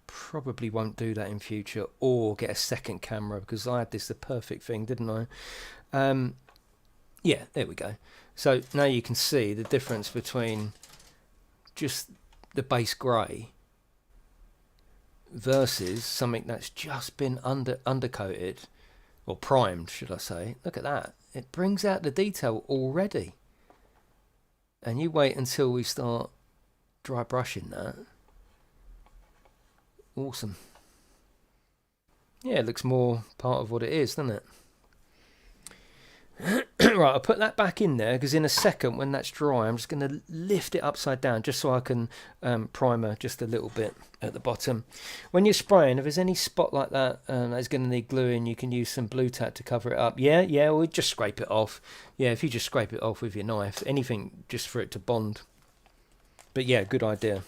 Probably won't do that in future, or get a second camera, because I had this the perfect thing, didn't I? Yeah, there we go. So now you can see the difference between just the base grey versus something that's just been undercoated, or primed, should I say. Look at that. It brings out the detail already. And you wait until we start dry brushing that. Awesome. Yeah, it looks more part of what it is, doesn't it? Right, I'll put that back in there, because in a second when that's dry I'm just going to lift it upside down just so I can primer just a little bit at the bottom. When you're spraying, if there's any spot like that that's going to need gluing, you can use some blue tack to cover it up. Yeah, or just scrape it off. Yeah, if you just scrape it off with your knife, anything just for it to bond. But yeah, good idea.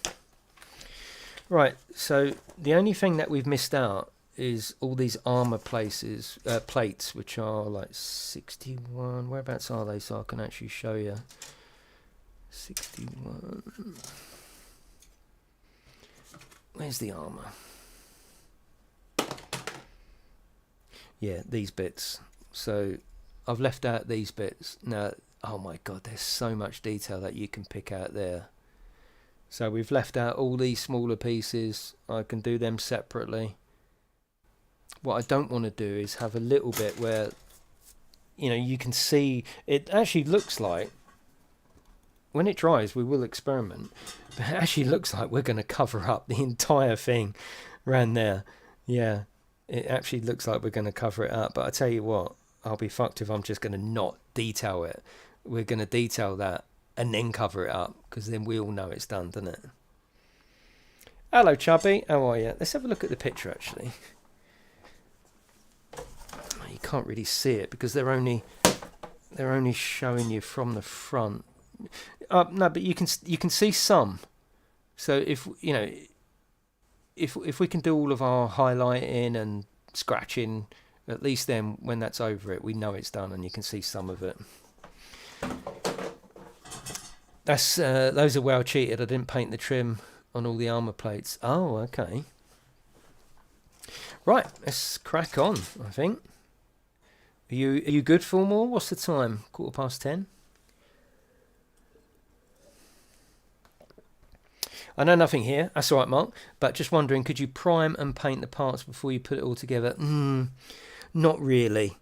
Right, so the only thing that we've missed out is all these armor plates, which are like 61. Whereabouts are they, so I can actually show you? 61. Where's the armor? Yeah, these bits. So I've left out these bits. Now, oh my god, there's so much detail that you can pick out there. So we've left out all these smaller pieces. I can do them separately. What I don't want to do is have a little bit where, you know, you can see it actually looks like, when it dries we will experiment, but it actually looks like we're going to cover up the entire thing around there. Yeah, it actually looks like we're going to cover it up, but I tell you what, I'll be fucked if I'm just going to not detail it. We're going to detail that and then cover it up, because then we all know it's done, doesn't it? Hello Chubby, how are you? Let's have a look at the picture actually. You can't really see it because they're only showing you from the front. No, but you can see some. So if you know, if we can do all of our highlighting and scratching, at least then when that's over it, we know it's done and you can see some of it. That's those are well cheated. I didn't paint the trim on all the armor plates. Oh, okay. Right, let's crack on. I think. Are you good for more? What's the time? 10:15. I know nothing here. That's all right, Mark. But just wondering, could you prime and paint the parts before you put it all together? Not really.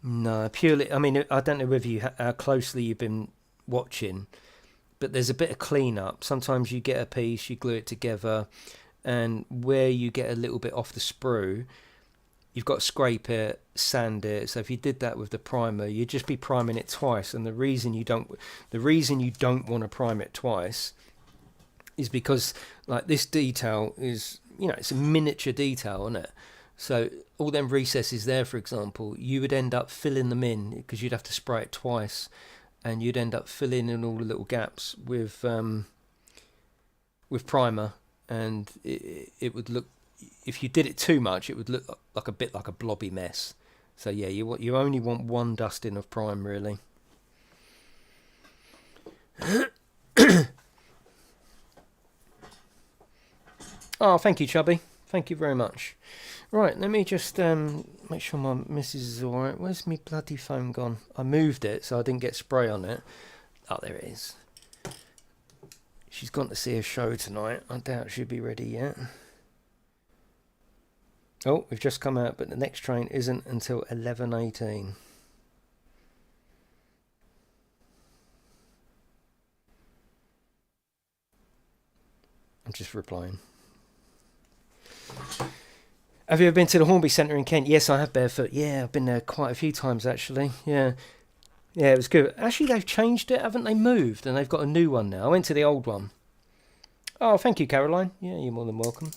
No, purely. I mean, I don't know whether how closely you've been watching, but there's a bit of cleanup. Sometimes you get a piece, you glue it together, and where you get a little bit off the sprue, you've got to scrape it, sand it. So if you did that with the primer, you'd just be priming it twice. And the reason you don't want to prime it twice is because, like, this detail is, you know, it's a miniature detail, isn't it? So all them recesses there, for example, you would end up filling them in because you'd have to spray it twice, and you'd end up filling in all the little gaps with primer, and it would look, if you did it too much, it would look like a bit like a blobby mess. So yeah, you only want one dusting of prime, really. Oh, thank you, Chubby. Thank you very much. Right, let me just make sure my missus is alright. Where's my bloody phone gone? I moved it so I didn't get spray on it. Oh, there it is. She's gone to see a show tonight. I doubt she'll be ready yet. Oh, we've just come out, but the next train isn't until 11:18. I'm just replying. Have you ever been to the Hornby Centre in Kent? Yes, I have, barefoot. Yeah, I've been there quite a few times, actually. Yeah, it was good. Actually, they've changed it, haven't they? Moved, and they've got a new one now. I went to the old one. Oh, thank you, Caroline. Yeah, you're more than welcome.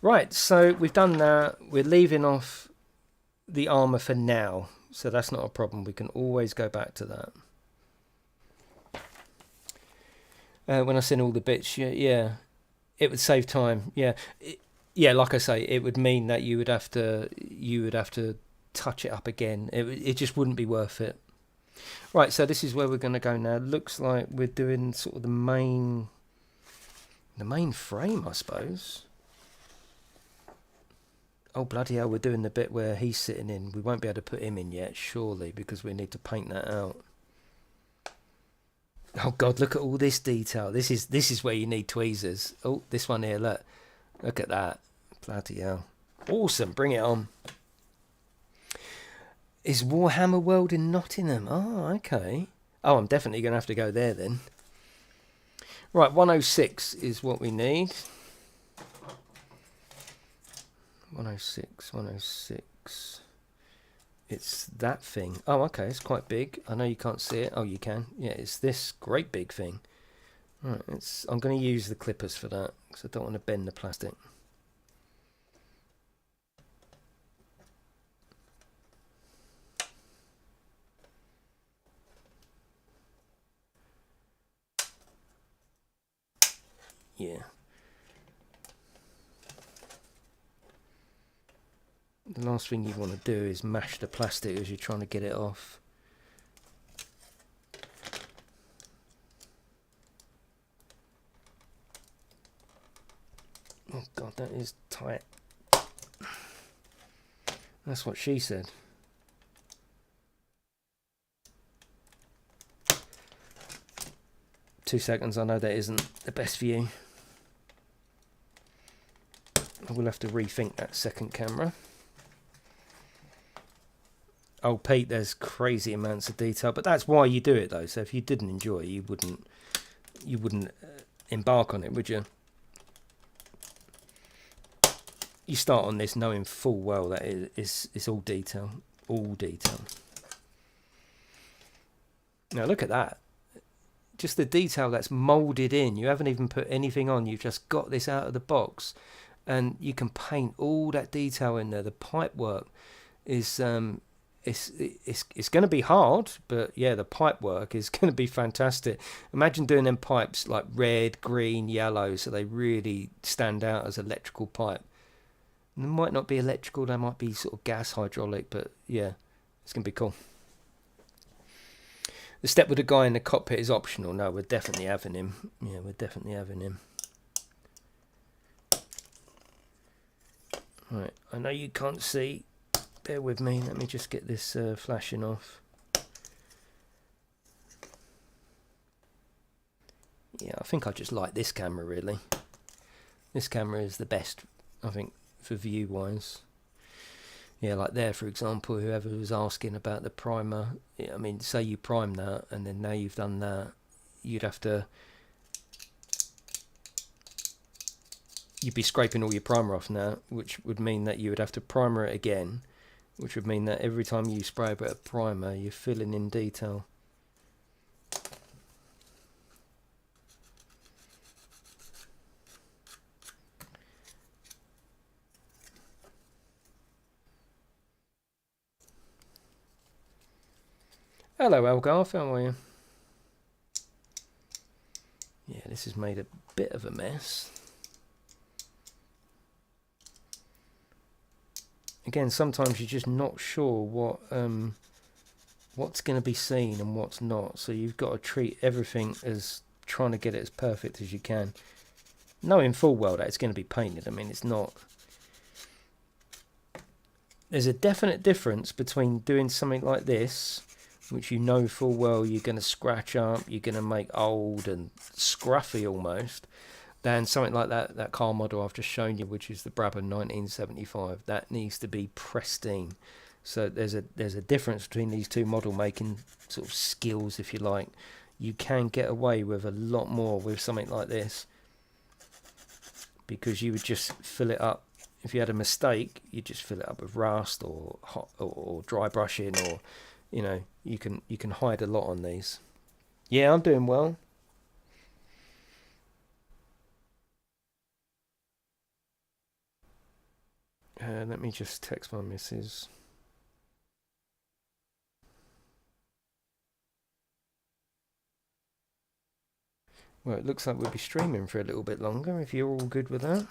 Right, so we've done that. We're leaving off the armour for now, so that's not a problem. We can always go back to that. When I send all the bits, yeah, it would save time. Yeah. Yeah, like I say, it would mean that you would have to touch it up again. It just wouldn't be worth it. Right, so this is where we're going to go now. Looks like we're doing sort of the main frame, I suppose. Oh, bloody hell, we're doing the bit where he's sitting in. We won't be able to put him in yet, surely, because we need to paint that out. Oh God, look at all this detail. This is where you need tweezers. Oh, this one here, look at that. Bloody hell. Awesome, bring it on. Is Warhammer World in Nottingham? Oh, okay. Oh, I'm definitely going to have to go there then. Right, 106 is what we need. 106. It's that thing. Oh, okay, it's quite big. I know you can't see it. Oh, you can. Yeah, it's this great big thing. Right, I'm going to use the clippers for that because I don't want to bend the plastic. Yeah. The last thing you want to do is mash the plastic as you're trying to get it off. Oh God, that is tight. That's what she said. 2 seconds. I know that isn't the best view. I will have to rethink that second camera. Oh, Pete, there's crazy amounts of detail, but that's why you do it, though. So if you didn't enjoy it, you wouldn't embark on it, would you? You start on this knowing full well that it's all detail, all detail. Now look at that. Just the detail that's molded in. You haven't even put anything on. You've just got this out of the box, and you can paint all that detail in there. The pipe work is it's going to be hard, but yeah, the pipe work is going to be fantastic. Imagine doing them pipes like red, green, yellow, so they really stand out as electrical pipe. And they might not be electrical, they might be sort of gas hydraulic, but yeah, it's going to be cool. The step with the guy in the cockpit is optional. No, we're definitely having him. Yeah, we're definitely having him. Right, I know you can't see. Bear with me. Let me just get this flashing off. Yeah, I think I just like this camera, really. This camera is the best, I think, for view-wise. Yeah, like there, for example, whoever was asking about the primer, I mean, say you prime that, and then now you've done that, you'd have to... You'd be scraping all your primer off now, which would mean that you would have to primer it again, which would mean that every time you spray a bit of primer, you're filling in detail. Hello, Elgarth, how are you? Yeah, this has made a bit of a mess. Again, sometimes you're just not sure what's going to be seen and what's not. So you've got to treat everything as trying to get it as perfect as you can, knowing full well that it's going to be painted. I mean, it's not... There's a definite difference between doing something like this, which you know full well you're going to scratch up, you're going to make old and scruffy almost, than something like that car model I've just shown you, which is the Brabham 1975. That needs to be pristine. So there's a difference between these two model making sort of skills, if you like. You can get away with a lot more with something like this, because you would just fill it up. If you had a mistake, you just fill it up with rust or hot or dry brushing, or you know, you can hide a lot on these. Yeah, I'm doing well. Let me just text my missus. Well, it looks like we'll be streaming for a little bit longer, if you're all good with that.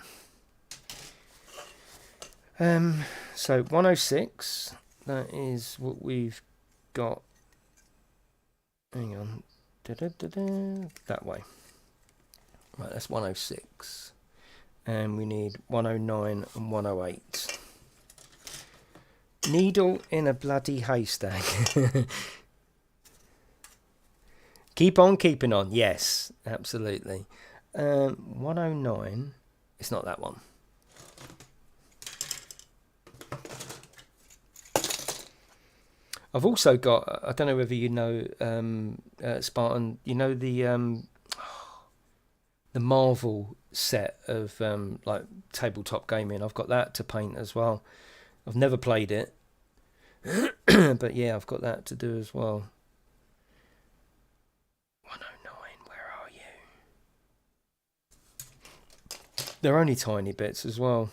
So 106, that is what we've got. Hang on. That way. Right, that's 106. And we need 109 and 108. Needle in a bloody haystack. Keep on keeping on. Yes, absolutely. 109. It's not that one. I've also got, I don't know whether you know, Spartan, you know the Marvel set of like tabletop gaming. I've got that to paint as well. I've never played it, but yeah, I've got that to do as well. 109, where are you? They're only tiny bits as well.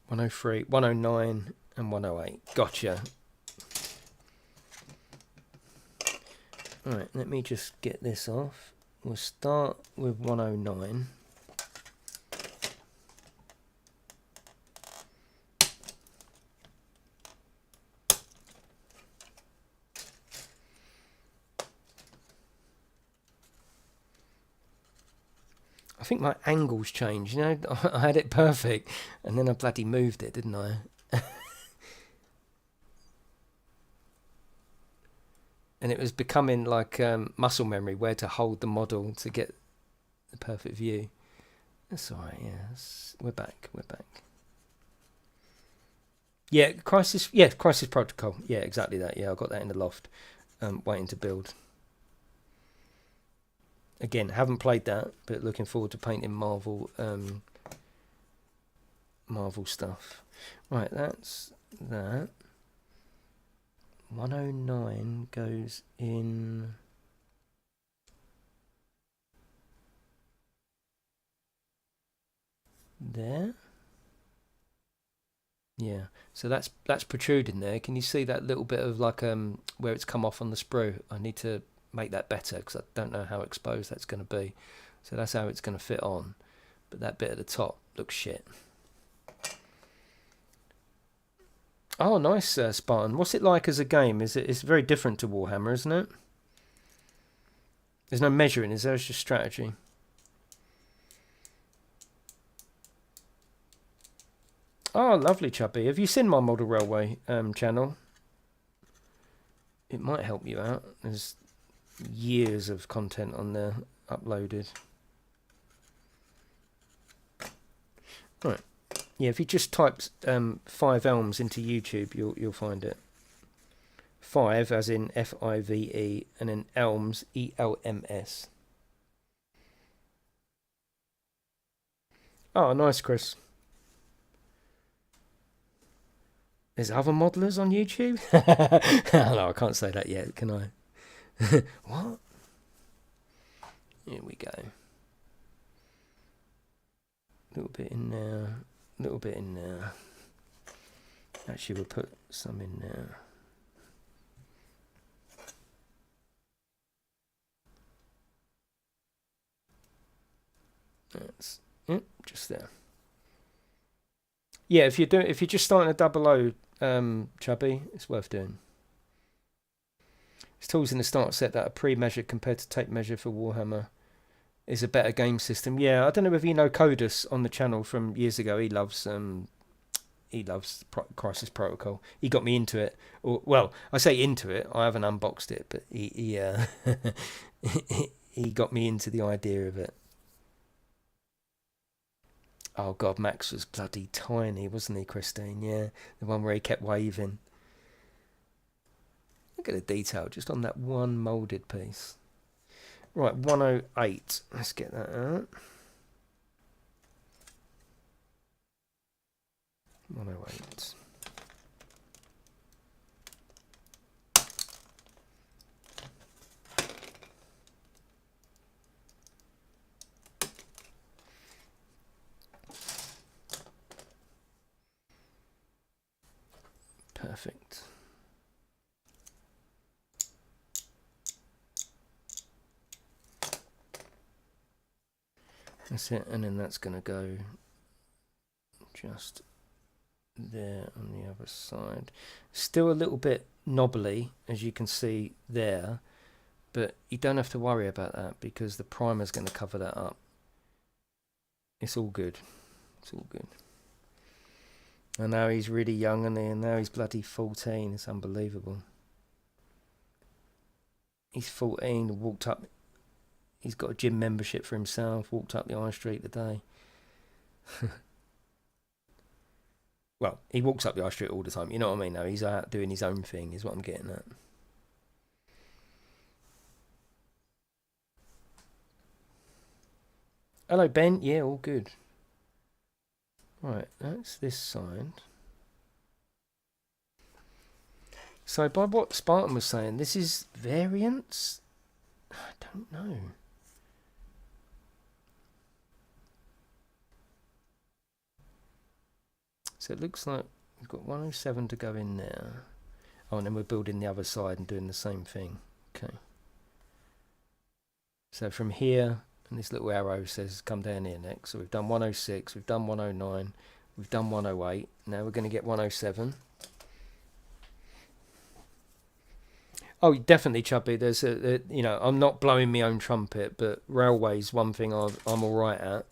103, 109 and 108. Gotcha. Alright, let me just get this off. We'll start with 109. I think my angle's changed, you know, I had it perfect and then I bloody moved it, didn't I? and it was becoming like muscle memory where to hold the model to get the perfect view. That's all right. Yeah, we're back. Yeah, Crisis Protocol. Yeah, exactly that. Yeah, I got that in the loft, waiting to build. Again, haven't played that, but looking forward to painting Marvel stuff. Right, that's that. 109 goes in there. Yeah, so that's protruding there. Can you see that little bit of like where it's come off on the sprue? I need to make that better because I don't know how exposed that's going to be. So that's how it's going to fit on. But that bit at the top looks shit. Oh, nice, Spartan. What's it like as a game? It's very different to Warhammer, isn't it? There's no measuring, is there? It's just strategy. Oh, lovely, Chubby. Have you seen my Model Railway channel? It might help you out. There's years of content on there uploaded. Right. Yeah, if you just type 5 Elms into YouTube, you'll find it. 5 as in F-I-V-E, and then Elms, E-L-M-S. Oh, nice, Chris. There's other modelers on YouTube? No, I can't say that yet, can I? What? Here we go. A little bit in there. A little bit in there. Actually, we'll put some in there. That's just there. Yeah, if you're just starting a 00, Chubby, it's worth doing. It's tools in the start set that are pre-measured compared to tape measure for Warhammer is a better game system. Yeah, I don't know if you know Codus on the channel from years ago. He loves Crisis Protocol. He got me into it. Or, well, I say into it. I haven't unboxed it, but he he got me into the idea of it. Oh God, Max was bloody tiny, wasn't he, Christine? Yeah, the one where he kept waving. Look at the detail just on that one moulded piece. Right, 108. Let's get that out. 108. Perfect. That's it, and then that's going to go just there on the other side. Still a little bit knobbly, as you can see there, but you don't have to worry about that because the primer's going to cover that up. It's all good. It's all good. And now he's really young, and now he's bloody 14. It's unbelievable. He's 14, walked up. He's got a gym membership for himself, walked up the high street today. Well, he walks up the high street all the time. You know what I mean? No, he's out doing his own thing, is what I'm getting at. Hello, Ben. Yeah, all good. Right, that's this side. So by what Spartan was saying, this is variants? I don't know. So it looks like we've got 107 to go in there. Oh, and then we're building the other side and doing the same thing. Okay. So from here, and this little arrow says come down here next. So we've done 106, we've done 109, we've done 108. Now we're going to get 107. Oh, definitely, Chubby. There's you know, I'm not blowing my own trumpet, but railway's one thing I'm all right at.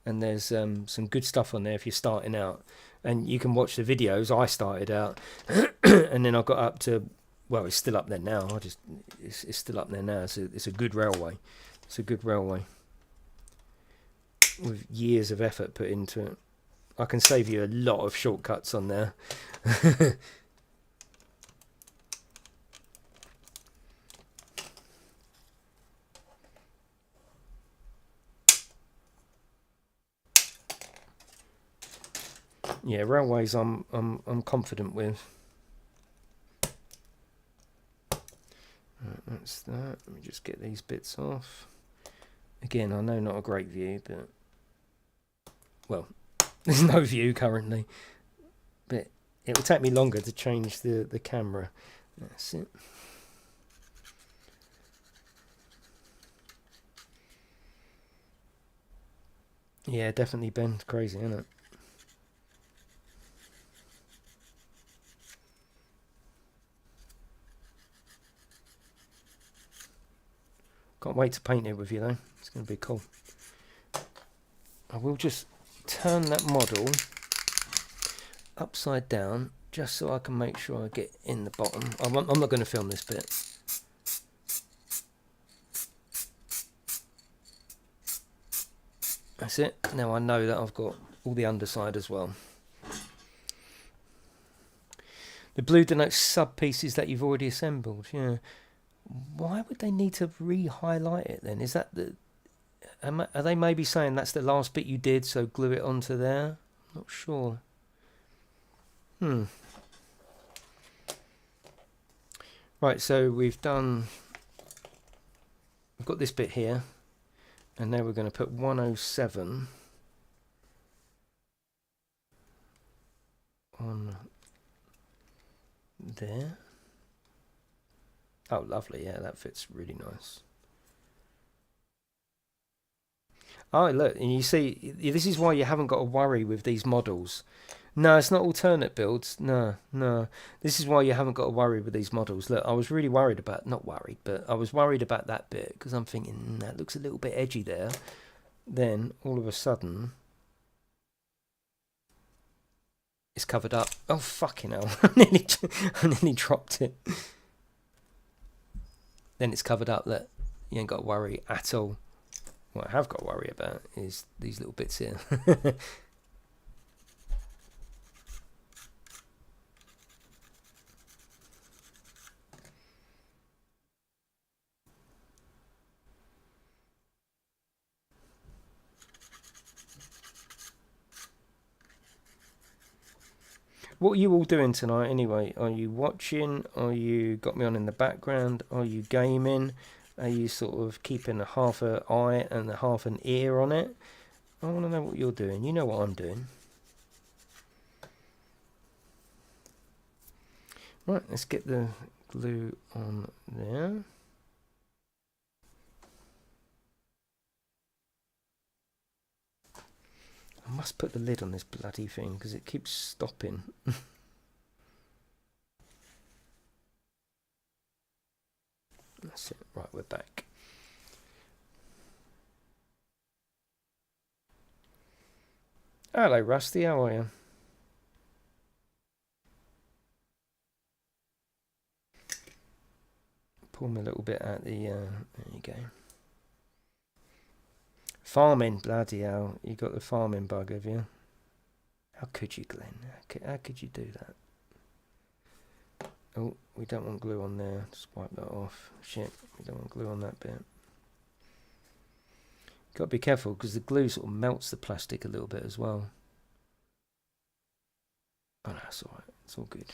And there's some good stuff on there if you're starting out. And you can watch the videos. I started out, and then I got up to Well, it's still up there now. It's still up there now. It's a good railway. It's a good railway with years of effort put into it. I can save you a lot of shortcuts on there. Yeah, railways I'm confident with. Right, that's that. Let me just get these bits off. Again, I know not a great view, but well, there's no view currently. But it will take me longer to change the camera. That's it. Yeah, definitely Ben. Crazy, isn't it? Can't wait to paint it with you though. It's going to be cool. I will just turn that model upside down just so I can make sure I get in the bottom. I'm not going to film this bit. That's it. Now I know that I've got all the underside as well. The blue denotes sub pieces that you've already assembled. Yeah. Why would they need to re-highlight it then? Is that the... Are they maybe saying that's the last bit you did, so glue it onto there? Not sure. Right, so we've got this bit here, and now we're going to put 107 on there. Oh, lovely. Yeah, that fits really nice. Oh, look, and you see, this is why you haven't got to worry with these models. No, it's not alternate builds. No. This is why you haven't got to worry with these models. Look, I was really worried about, not worried, but I was worried about that bit because I'm thinking that looks a little bit edgy there. Then, all of a sudden, it's covered up. Oh, fucking hell. I nearly dropped it. Then it's covered up. Look, you ain't got to worry at all. What I have got to worry about is these little bits here. What are you all doing tonight anyway? Are you watching? Are you got me on in the background? Are you gaming? Are you sort of keeping a half an eye and a half an ear on it? I want to know what you're doing. You know what I'm doing. Right, let's get the glue on there. I must put the lid on this bloody thing because it keeps stopping. That's it. Right, we're back. Hello, Rusty. How are you? Pull me a little bit out the... there you go. Farming, bloody hell. You got the farming bug, have you? How could you, Glenn? How could you do that? Oh, we don't want glue on there. Just wipe that off. Shit, we don't want glue on that bit. Got to be careful because the glue sort of melts the plastic a little bit as well. Oh no, that's alright. It's all good.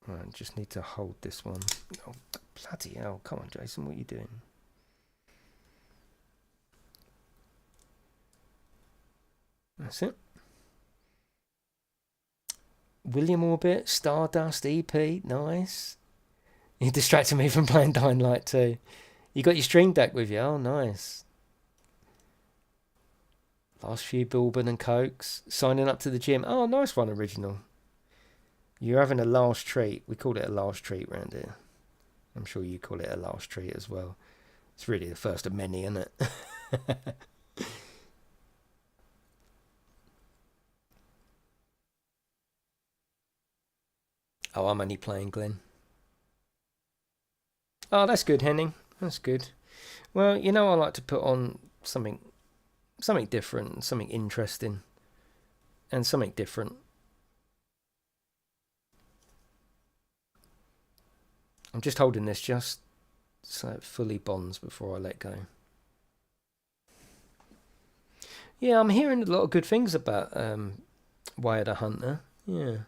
Right, just need to hold this one. Oh, bloody hell. Come on, Jason, what are you doing? That's it. William Orbit, Stardust EP, nice. You distracted me from playing Dying Light 2. You got your Stream Deck with you, oh nice. Last few bourbon and cokes. Signing up to the gym, oh nice one, original. You're having a last treat. We call it a last treat around here. I'm sure you call it a last treat as well. It's really the first of many, isn't it? Oh, I'm only playing Glenn. Oh, that's good, Henning. That's good. Well, you know, I like to put on something different, something interesting, and something different. I'm just holding this just so it fully bonds before I let go. Yeah, I'm hearing a lot of good things about Way of the Hunter. Yeah.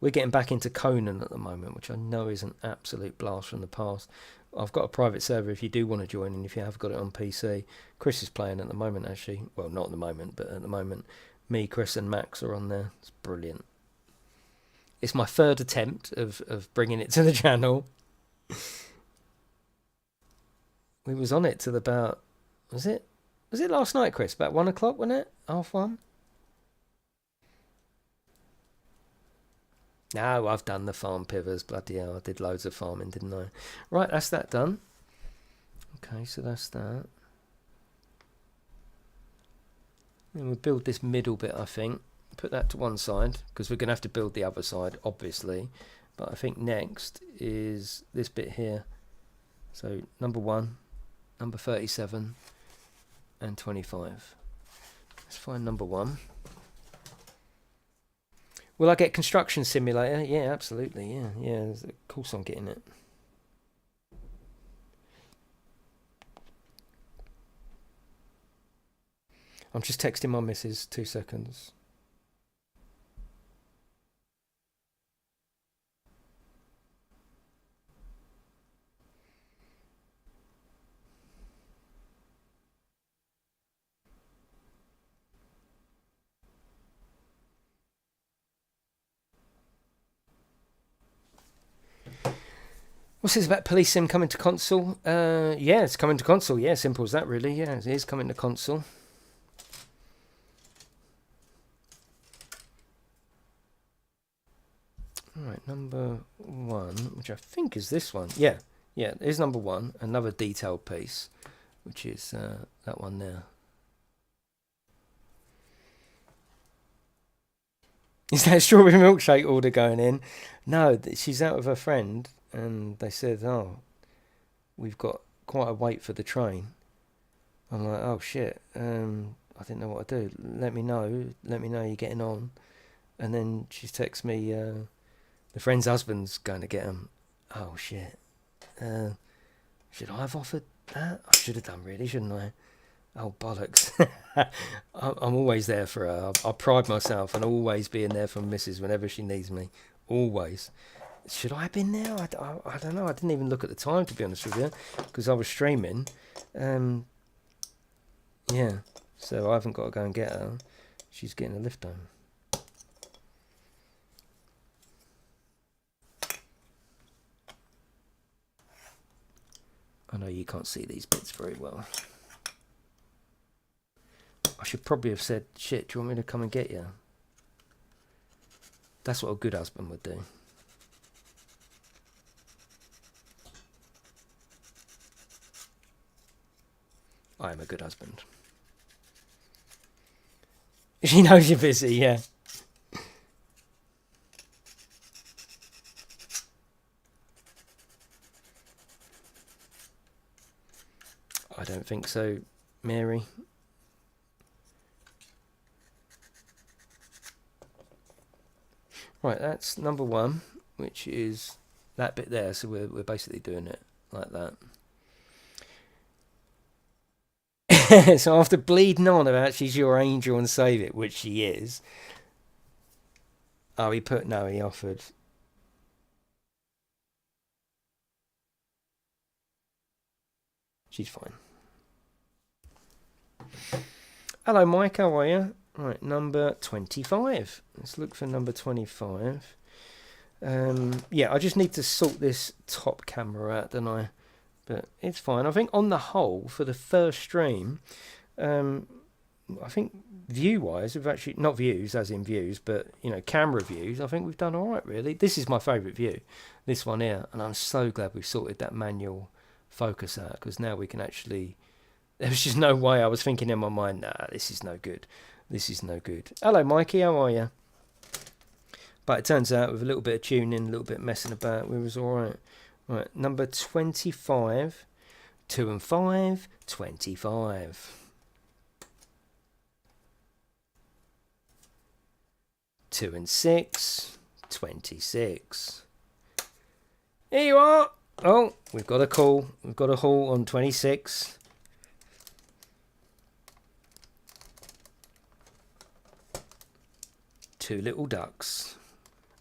We're getting back into Conan at the moment, which I know is an absolute blast from the past. I've got a private server if you do want to join, and if you have got it on PC. Chris is playing at the moment, actually. Well, not at the moment, but at the moment. Me, Chris and Max are on there. It's brilliant. It's my third attempt of bringing it to the channel. We was on it till about... Was it last night, Chris? About 1 o'clock, wasn't it? 1:30? No, I've done the farm pivers. Bloody hell, I did loads of farming, didn't I? Right, that's that done. Okay, so that's that. And we'll build this middle bit, I think. Put that to one side, because we're going to have to build the other side, obviously. But I think next is this bit here. So, number 1, number 37, and 25. Let's find number 1. Will I get Construction Simulator? Yeah, absolutely. Yeah. Of course I'm getting it. I'm just texting my missus. 2 seconds. What's this about Police Sim coming to console? Yeah, it's coming to console. Yeah, simple as that, really. Yeah, it is coming to console. Alright, number 1, which I think is this one. Yeah, it is number 1. Another detailed piece, which is that one there. Is that strawberry milkshake order going in? No, she's out with her friend, and they said, oh, we've got quite a wait for the train. I'm like, oh shit, I didn't know what to do. Let me know you're getting on. And then she texts me, the friend's husband's going to get him. Oh shit. Should I have offered that? I should have done, really, shouldn't I? Oh, bollocks. I'm always there for her. I pride myself on always being there for Mrs. whenever she needs me. Always. Should I have been there? I don't know. I didn't even look at the time, to be honest with you, because I was streaming. Yeah. So I haven't got to go and get her. She's getting a lift home. I know you can't see these bits very well. I should probably have said, shit, do you want me to come and get you? That's what a good husband would do. I am a good husband. She knows you're busy, yeah. I don't think so, Mary. Right, that's number 1, which is that bit there. So we're basically doing it like that. So after bleeding on about she's your angel and save it, which she is. Oh, he offered. She's fine. Hello, Mike. How are you? Right, number 25. Let's look for number 25. Yeah, I just need to sort this top camera out, don't I? But it's fine. I think on the whole, for the first stream, I think view-wise, we've actually, not views as in views, but, you know, camera views, I think we've done all right, really. This is my favourite view, this one here. And I'm so glad we've sorted that manual focus out, because now we can actually... There was just no way. I was thinking in my mind, nah, this is no good. This is no good. Hello, Mikey. How are you? But it turns out with a little bit of tuning, a little bit of messing about, we was alright. Right, number 25, 2 and 5, 25. 2 and 6, 26. Here you are. Oh, we've got a call. We've got a haul on 26. Two little ducks.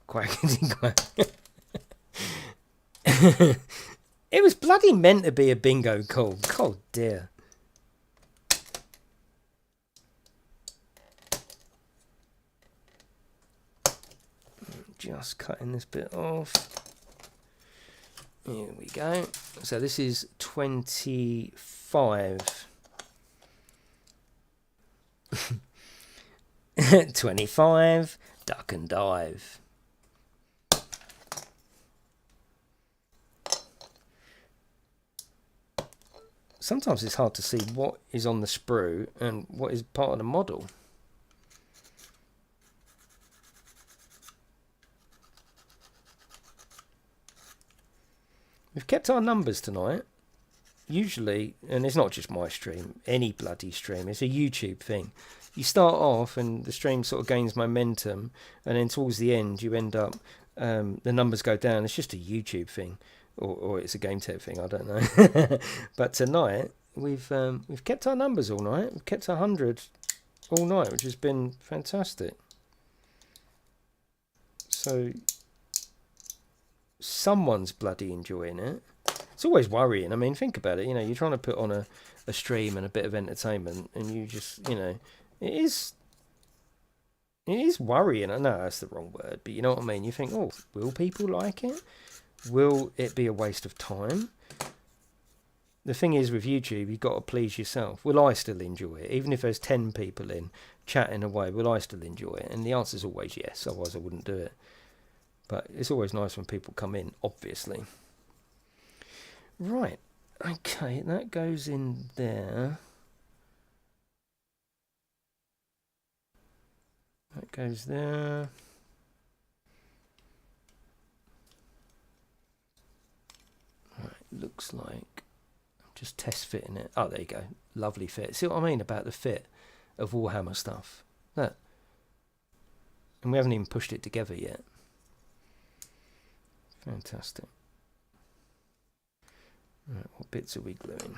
Quackity quack. It was bloody meant to be a bingo call. God dear. Just cutting this bit off. Here we go. So this is 25. 25, duck and dive. Sometimes it's hard to see what is on the sprue and what is part of the model. We've kept our numbers tonight. Usually, and it's not just my stream, any bloody stream, it's a YouTube thing. You start off and the stream sort of gains momentum, and then towards the end you end up, the numbers go down. It's just a YouTube thing, or it's a GameTech thing, I don't know. But tonight, we've kept our numbers all night. We've kept 100 all night, which has been fantastic. So someone's bloody enjoying it. It's always worrying. I mean, think about it. You know, you're trying to put on a stream and a bit of entertainment, and you just, you know, it is worrying. I know that's the wrong word, but you know what I mean. You think, oh, will people like it? Will it be a waste of time? The thing is with YouTube, you've got to please yourself. Will I still enjoy it? Even if there's 10 people in chatting away, will I still enjoy it? And the answer is always yes, otherwise I wouldn't do it. But it's always nice when people come in, obviously. Right, okay, that goes in there. That goes there. Right, looks like I'm just test fitting it. Oh, there you go. Lovely fit. See what I mean about the fit of Warhammer stuff? Look. And we haven't even pushed it together yet. Fantastic. Right, what bits are we gluing?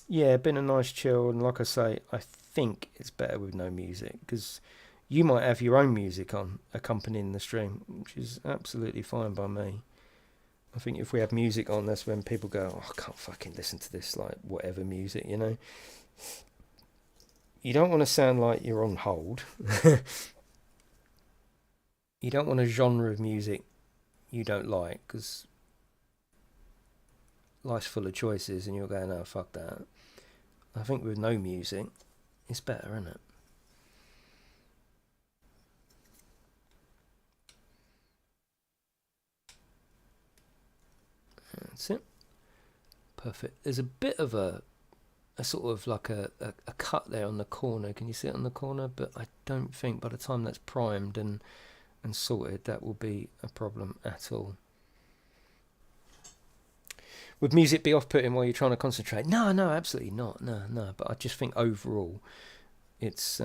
Yeah, been a nice chill, and like I say, I think it's better with no music, because you might have your own music on accompanying the stream, which is absolutely fine by me. I think if we have music on, that's when people go, oh, I can't fucking listen to this, like, whatever music, you know. You don't want to sound like you're on hold. You don't want a genre of music you don't like, because life's full of choices and you're going, oh, fuck that. I think with no music, it's better, isn't it? That's it. Perfect. There's a bit of a sort of like a cut there on the corner. Can you see it on the corner? But I don't think by the time that's primed and sorted, that will be a problem at all. Would music be off-putting while you're trying to concentrate? No, absolutely not. No. But I just think overall, it's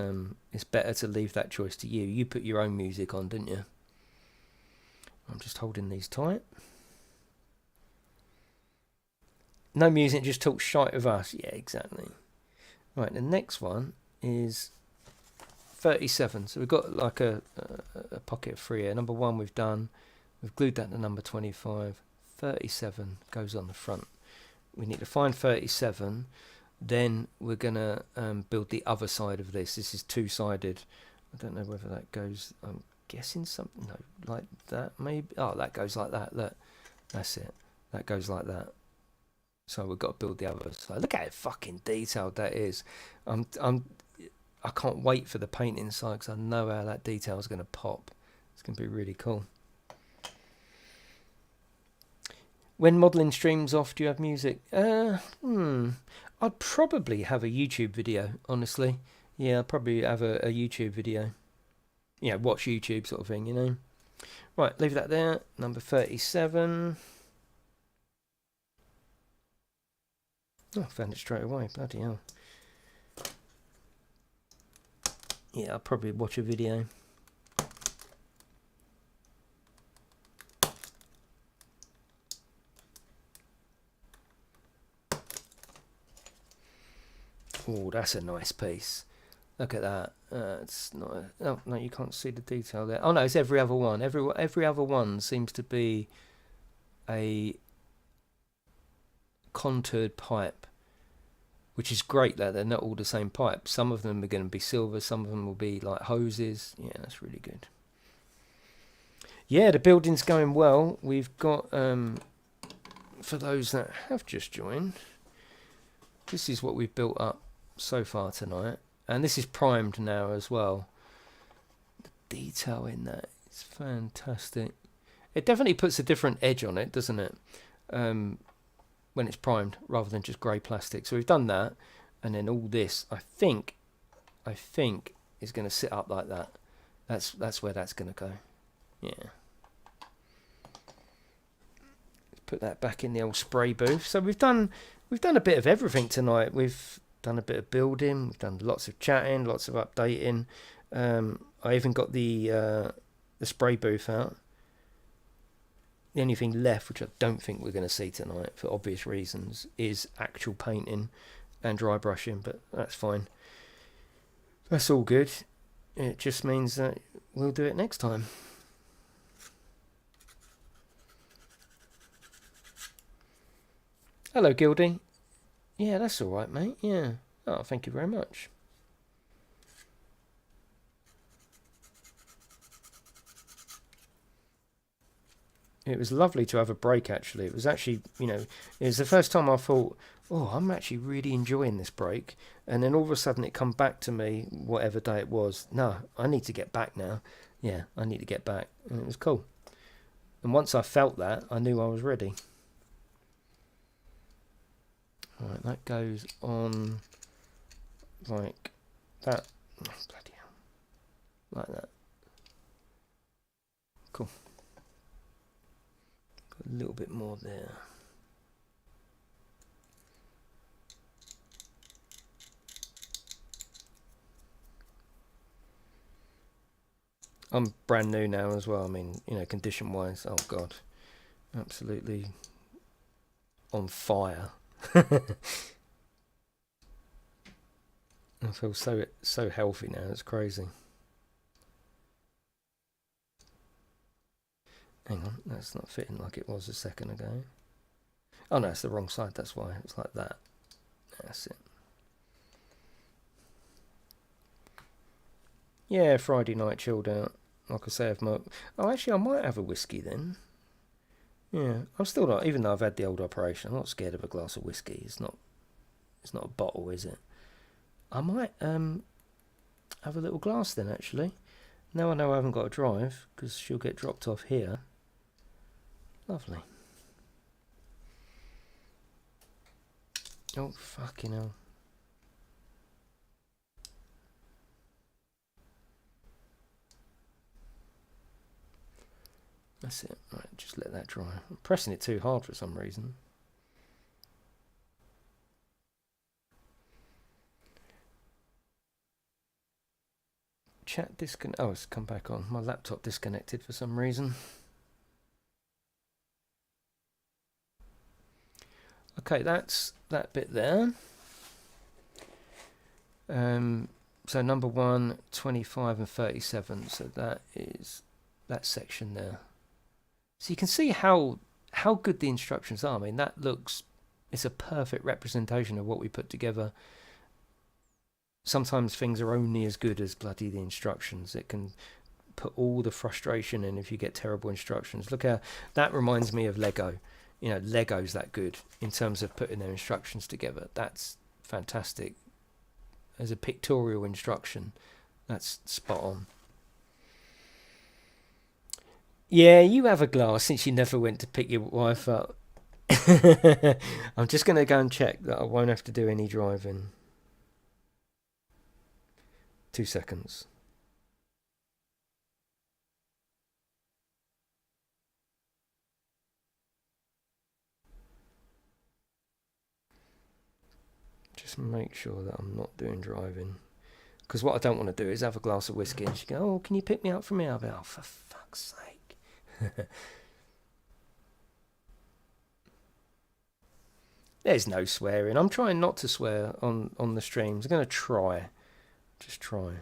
better to leave that choice to you. You put your own music on, didn't you? I'm just holding these tight. No music, just talk shite of us. Yeah, exactly. Right, the next one is 37. So we've got like a pocket of 3 here. Number 1 we've done. We've glued that to number 25. 37 goes on the front. We need to find 37. Then we're going to build the other side of this. This is two-sided. I don't know whether that goes... I'm guessing something... No, like that maybe... Oh, that goes like that. Look, that's it. That goes like that. So we've got to build the other side. Look at how fucking detailed that is. I can't wait for the painting side, because I know how that detail is going to pop. It's going to be really cool. When modelling streams off, do you have music? I'd probably have a YouTube video, honestly. Yeah, I'd probably have a YouTube video. Yeah, watch YouTube sort of thing, you know. Right, leave that there. Number 37. Oh, I found it straight away. Bloody hell. Yeah, I'll probably watch a video. Oh, that's a nice piece. Look at that. It's not. Oh no, you can't see the detail there. Oh no, it's every other one. Every other one seems to be a contoured pipe, which is great that they're not all the same pipe. Some of them are going to be silver. Some of them will be like hoses. Yeah, that's really good. Yeah, the building's going well. We've got for those that have just joined, this is what we've built up so far tonight, and this is primed now as well. The detail in that is fantastic. It definitely puts a different edge on it, doesn't it, when it's primed rather than just grey plastic. So we've done that, and then all this I think is going to sit up like that. That's where that's going to go. Yeah, let's put that back in the old spray booth. So we've done a bit of everything tonight. We've done a bit of building, we've done lots of chatting, lots of updating. I even got the spray booth out. The only thing left, which I don't think we're going to see tonight for obvious reasons, is actual painting and dry brushing, but that's fine. That's all good. It just means that we'll do it next time. Hello, Gildy. Yeah, that's all right, mate. Yeah. Oh, thank you very much. It was lovely to have a break, actually. It was actually, you know, it was the first time I thought, oh, I'm actually really enjoying this break. And then all of a sudden it come back to me, whatever day it was. No, I need to get back now. Yeah, I need to get back. And it was cool. And once I felt that, I knew I was ready. Right, that goes on like that. Oh, bloody hell. Like that. Cool. Got a little bit more there. I'm brand new now as well. I mean, you know, condition wise, oh god, absolutely on fire. I feel so healthy now. It's crazy. Hang on, that's not fitting like it was a second ago. Oh no, it's the wrong side. That's why it's like that. That's it. Yeah, Friday night chilled out. Like I say, oh, actually, I might have a whiskey then. Yeah, I'm still not. Even though I've had the old operation, I'm not scared of a glass of whiskey. It's not a bottle, is it? I might have a little glass then, actually. Now I know I haven't got to drive, because she'll get dropped off here. Lovely. Oh, fucking hell. That's it. Right, just let that dry. I'm pressing it too hard for some reason. Chat disconnect. Oh, it's come back on. My laptop disconnected for some reason. Okay, that's that bit there. So number 1, 25 and 37. So that is that section there. So you can see how good the instructions are. I mean, that looks, it's a perfect representation of what we put together. Sometimes things are only as good as bloody the instructions. It can put all the frustration in if you get terrible instructions. Look how that reminds me of Lego. You know, Lego's that good in terms of putting their instructions together. That's fantastic. As a pictorial instruction, that's spot on. Yeah, you have a glass since you never went to pick your wife up. I'm just going to go and check that I won't have to do any driving. 2 seconds. Just make sure that I'm not doing driving. Because what I don't want to do is have a glass of whiskey and she go, oh, can you pick me up from here? I'll be, oh, for fuck's sake. There's no swearing. I'm trying not to swear on the streams. I'm going to try. Just try.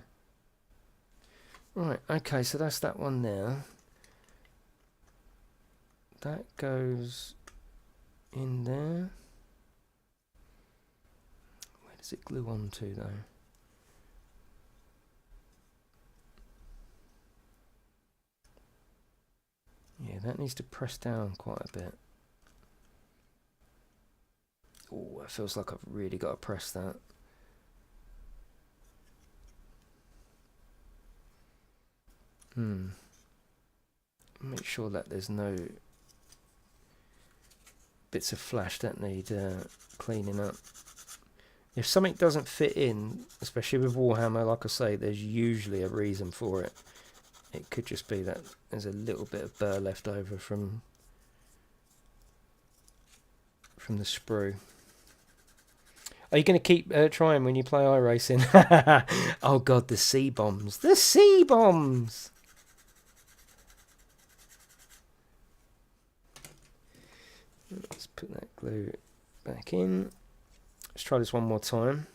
Right, okay, so that's that one there. That goes in there. Where does it glue onto, though? Yeah, that needs to press down quite a bit. Oh, it feels like I've really got to press that. Make sure that there's no bits of flash that need cleaning up. If something doesn't fit in, especially with Warhammer, like I say, there's usually a reason for it. It could just be that there's a little bit of burr left over from the sprue. Are you going to keep trying when you play iRacing? Oh god, the C-bombs. The C-bombs! Let's put that glue back in. Let's try this one more time.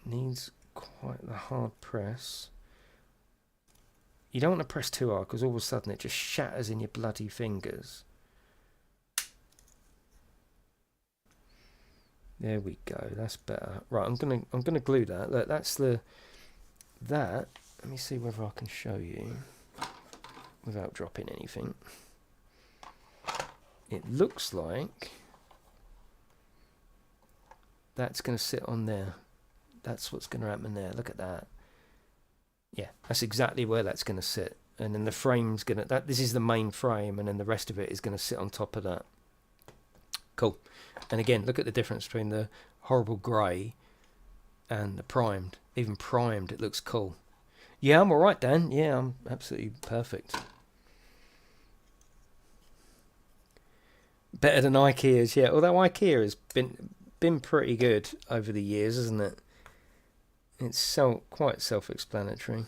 It needs quite the hard press. You don't want to press too hard because all of a sudden it just shatters in your bloody fingers. There we go. That's better. Right, I'm gonna glue that. Look, that's the that. Let me see whether I can show you without dropping anything. It looks like that's going to sit on there. That's what's going to happen there. Look at that. Yeah, that's exactly where that's going to sit. And then the frame's going to... This is the main frame, and then the rest of it is going to sit on top of that. Cool. And again, look at the difference between the horrible grey and the primed. Even primed, it looks cool. Yeah, I'm alright, Dan. Yeah, I'm absolutely perfect. Better than IKEA's, yeah. Although IKEA has been pretty good over the years, isn't it? It's quite self-explanatory.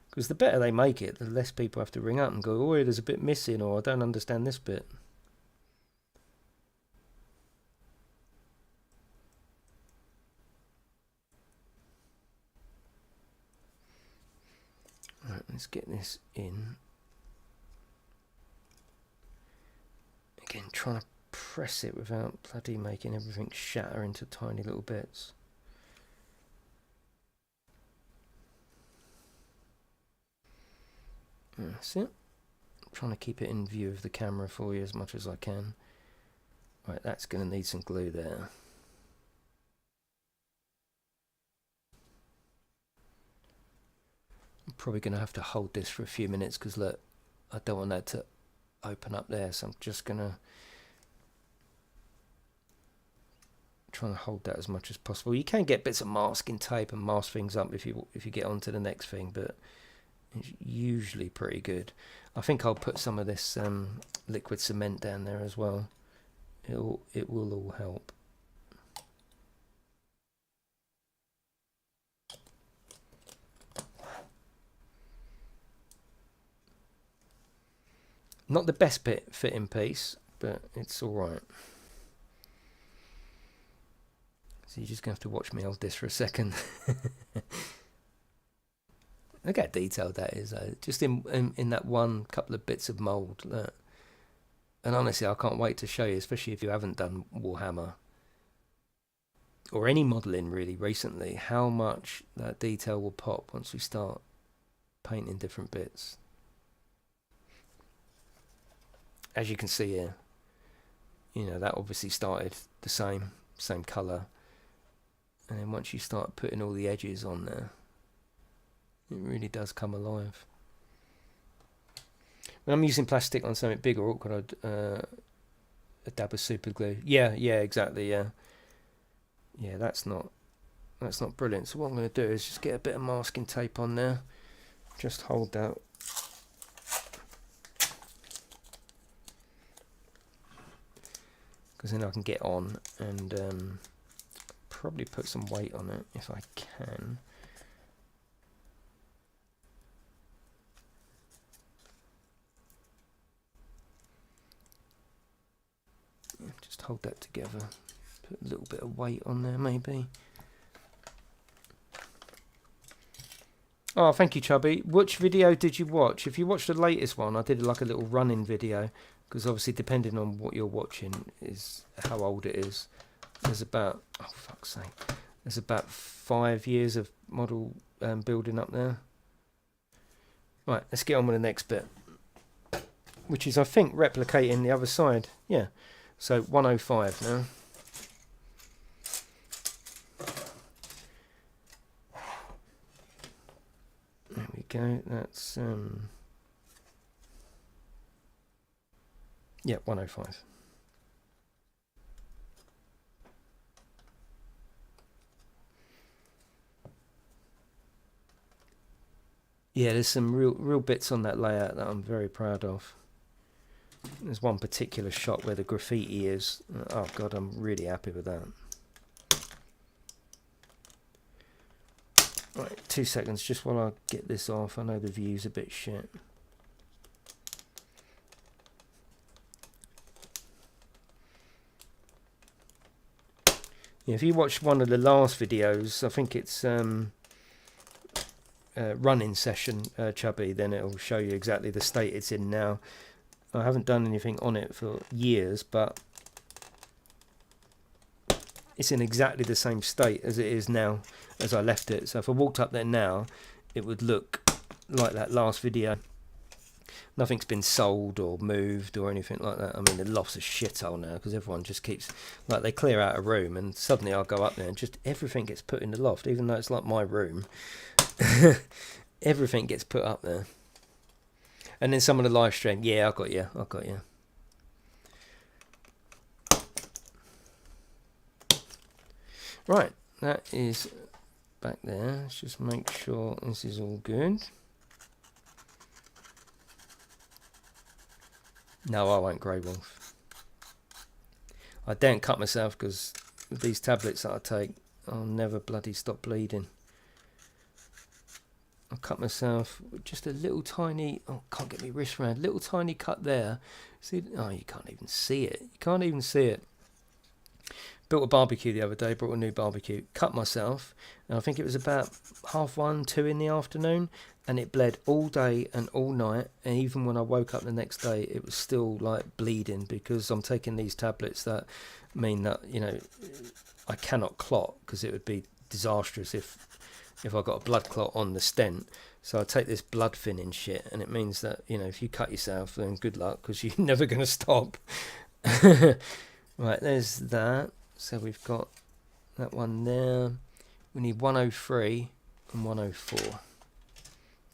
Because the better they make it, the less people have to ring up and go, oh, there's a bit missing, or I don't understand this bit. Right, let's get this in. Again, trying to press it without bloody making everything shatter into tiny little bits. That's it. I'm trying to keep it in view of the camera for you as much as I can. Right, that's going to need some glue there. I'm probably going to have to hold this for a few minutes because look, I don't want that to open up there, so I'm just going to try and hold that as much as possible. You can get bits of masking tape and mask things up if you get onto the next thing, but it's usually pretty good. I think I'll put some of this liquid cement down there as well. It will all help. Not the best fitting piece, but it's all right. So you're just going to have to watch me hold this for a second. Look how detailed that is, though. Just in that one couple of bits of mould. Look. And honestly, I can't wait to show you, especially if you haven't done Warhammer. Or any modelling, really, recently. How much that detail will pop once we start painting different bits. As you can see here, you know, that obviously started the same colour. And then once you start putting all the edges on there, It really does come alive. When I'm using plastic on something big or awkward, a dab of super glue. Yeah, exactly. Yeah, that's not brilliant. So what I'm going to do is just get a bit of masking tape on there. Just hold that. Because then I can get on and probably put some weight on it if I can. Yeah, just hold that together. Put a little bit of weight on there maybe. Oh, thank you, Chubby. Which video did you watch? If you watched the latest one, I did like a little running video, because obviously depending on what you're watching is how old it is. There's about, oh fuck's sake, there's about 5 years of model building up there. Right, let's get on with the next bit, which is, I think, replicating the other side. Yeah, so 105 now. There we go. That's yeah, 105. Yeah, there's some real bits on that layout that I'm very proud of. There's one particular shot where the graffiti is. Oh god, I'm really happy with that. Right, 2 seconds, just while I get this off. I know the view's a bit shit. Yeah, if you watch one of the last videos, I think it's running session, Chubby, then it'll show you exactly the state it's in now. I haven't done anything on it for years, but it's in exactly the same state as it is now as I left it. So if I walked up there now, it would look like that last video. Nothing's been sold or moved or anything like that. I mean, the loft's a shithole now because everyone just keeps, like, they clear out a room and suddenly I'll go up there and just everything gets put in the loft, even though it's like my room. Everything gets put up there. And then some of the live stream, yeah, I got you. Right, that is back there. Let's just make sure this is all good. No, I won't grey wolf. I daren't cut myself because with these tablets that I take, I'll never bloody stop bleeding. I cut myself with just a little tiny, oh, can't get my wrist around, little tiny cut there. See, oh, you can't even see it. You can't even see it. Built a barbecue the other day, brought a new barbecue, cut myself, and I think it was about 1:30, 2 in the afternoon, and it bled all day and all night, and even when I woke up the next day, it was still like bleeding because I'm taking these tablets that mean that, you know, I cannot clot because it would be disastrous if I got a blood clot on the stent. So I take this blood thinning shit, and it means that, you know, if you cut yourself, then good luck because you're never going to stop. Right, there's that. So we've got that one there. We need 103 and 104.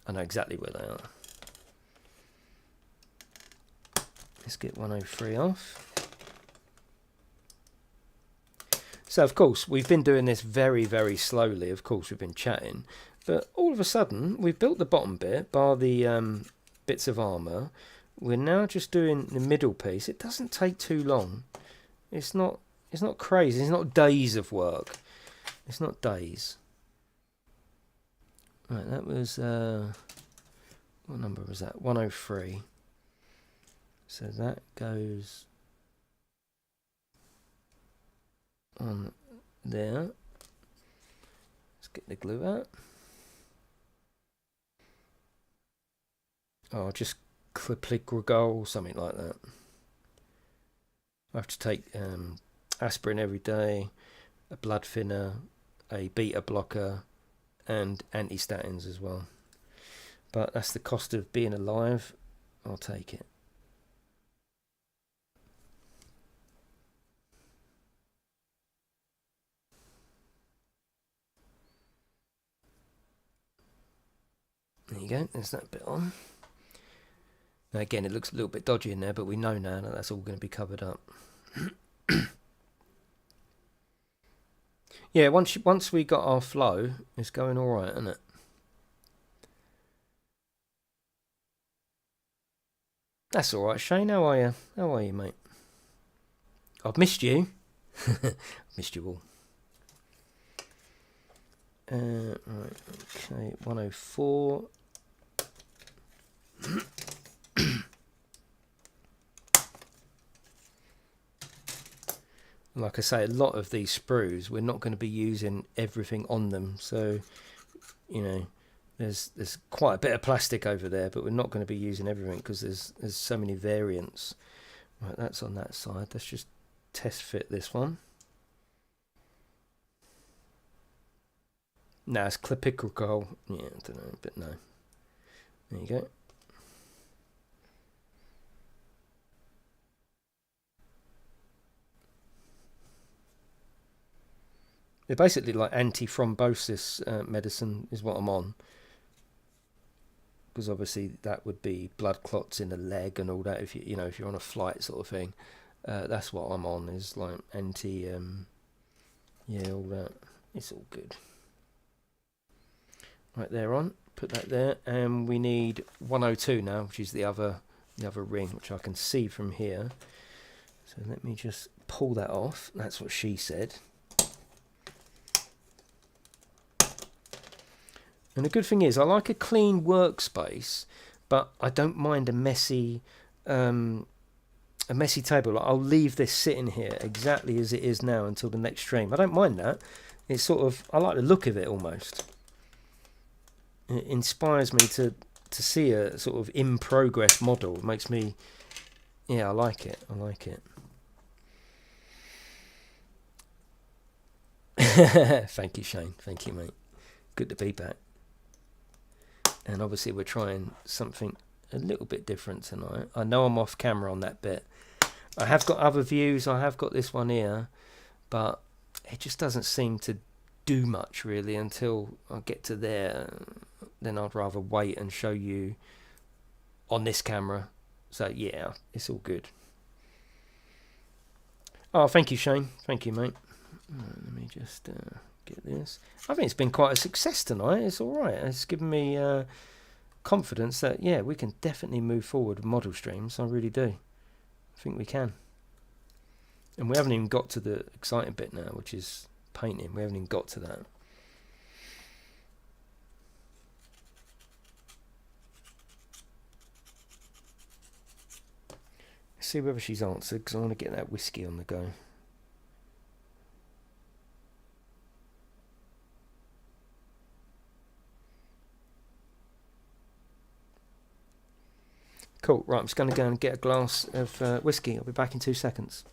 I know exactly where they are. Let's get 103 off. So, of course, we've been doing this very, very slowly. Of course, we've been chatting. But all of a sudden, we've built the bottom bit, bar the bits of armour. We're now just doing the middle piece. It doesn't take too long. It's not crazy. It's not days of work. It's not days. Right, that was... what number was that? 103. So that goes on there. Let's get the glue out. Oh, just clickragol, something like that. I have to take aspirin every day, a blood thinner, a beta blocker, and antistatins as well. But that's the cost of being alive. I'll take it. There you go, there's that bit on. Now again, it looks a little bit dodgy in there, but we know now that that's all going to be covered up. Yeah, once we got our flow, it's going all right, isn't it? That's all right, Shane. How are you? How are you, mate? I've missed you. Missed you all. Right, okay, 104. Like I say, a lot of these sprues, we're not going to be using everything on them. So, you know, there's quite a bit of plastic over there, but we're not going to be using everything because there's so many variants. Right, that's on that side. Let's just test fit this one. No, it's clipical. Yeah, I don't know, but no. There you go. They're basically like anti-thrombosis medicine is what I'm on. Because obviously that would be blood clots in the leg and all that. If you know if you're on a flight sort of thing, that's what I'm on. Is like anti, yeah, all that. It's all good. Right, there on. Put that there, and we need 102 now, which is the other ring, which I can see from here. So let me just pull that off. That's what she said. And the good thing is, I like a clean workspace, but I don't mind a messy table. Like, I'll leave this sitting here exactly as it is now until the next stream. I don't mind that. It's sort of, I like the look of it almost. It inspires me to see a sort of in progress model. It makes me, yeah, I like it. I like it. Thank you, Shane. Thank you, mate. Good to be back. And obviously we're trying something a little bit different tonight. I know I'm off camera on that bit. I have got other views. I have got this one here, but it just doesn't seem to do much really until I get to there. Then I'd rather wait and show you on this camera. So yeah, it's all good. Oh, thank you, Shane. Thank you, mate. Let me just get this. I think it's been quite a success tonight. It's all right. It's given me confidence that, yeah, we can definitely move forward with model streams. I really do. I think we can. And we haven't even got to the exciting bit now, which is painting. We haven't even got to that. Let's see whether she's answered, because I want to get that whiskey on the go. Cool. Right, I'm just going to go and get a glass of whiskey. I'll be back in 2 seconds.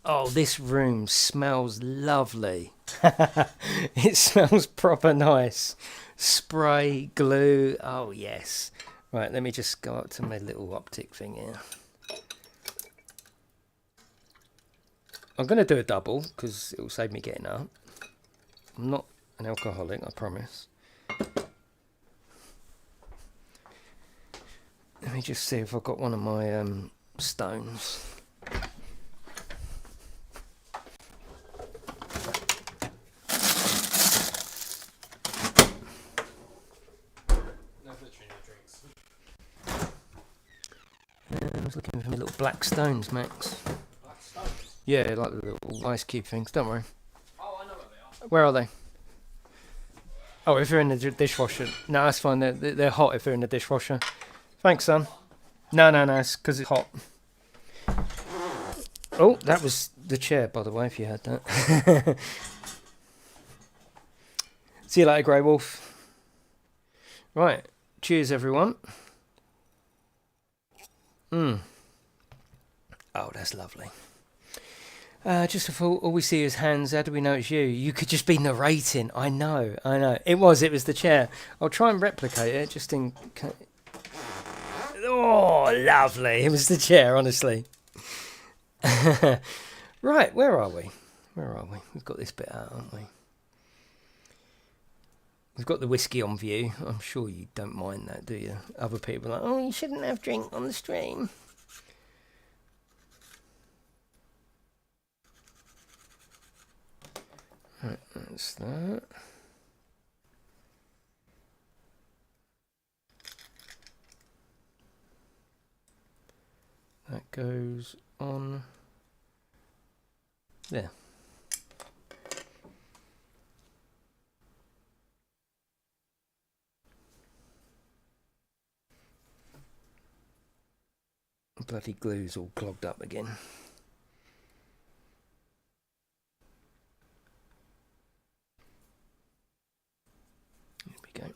Oh, this room smells lovely. It smells proper nice. Spray, glue. Oh, yes. Right, let me just go up to my little optic thing here. I'm going to do a double because it will save me getting up. I'm not an alcoholic, I promise. Let me just see if I've got one of my stones. I was looking for my little black stones, Max. Black stones? Yeah, like the little ice cube things. Don't worry. Oh, I know where they are. Where are they? Oh, if they're in the dishwasher. No, that's fine. They're hot if they're in the dishwasher. Thanks, son. No, it's because it's hot. Oh, that was the chair, by the way, if you heard that. See you later, Grey Wolf. Right. Cheers, everyone. Oh, that's lovely. Just a thought, all we see is hands. How do we know it's you? You could just be narrating. I know. It was the chair. I'll try and replicate it just in case. Oh, lovely. It was the chair, honestly. Right, where are we? We've got this bit out, haven't we? We've got the whiskey on view. I'm sure you don't mind that, do you? Other people are like, oh, you shouldn't have drink on the stream. Right, that's that. That goes on there. Bloody glue's all clogged up again. There we go.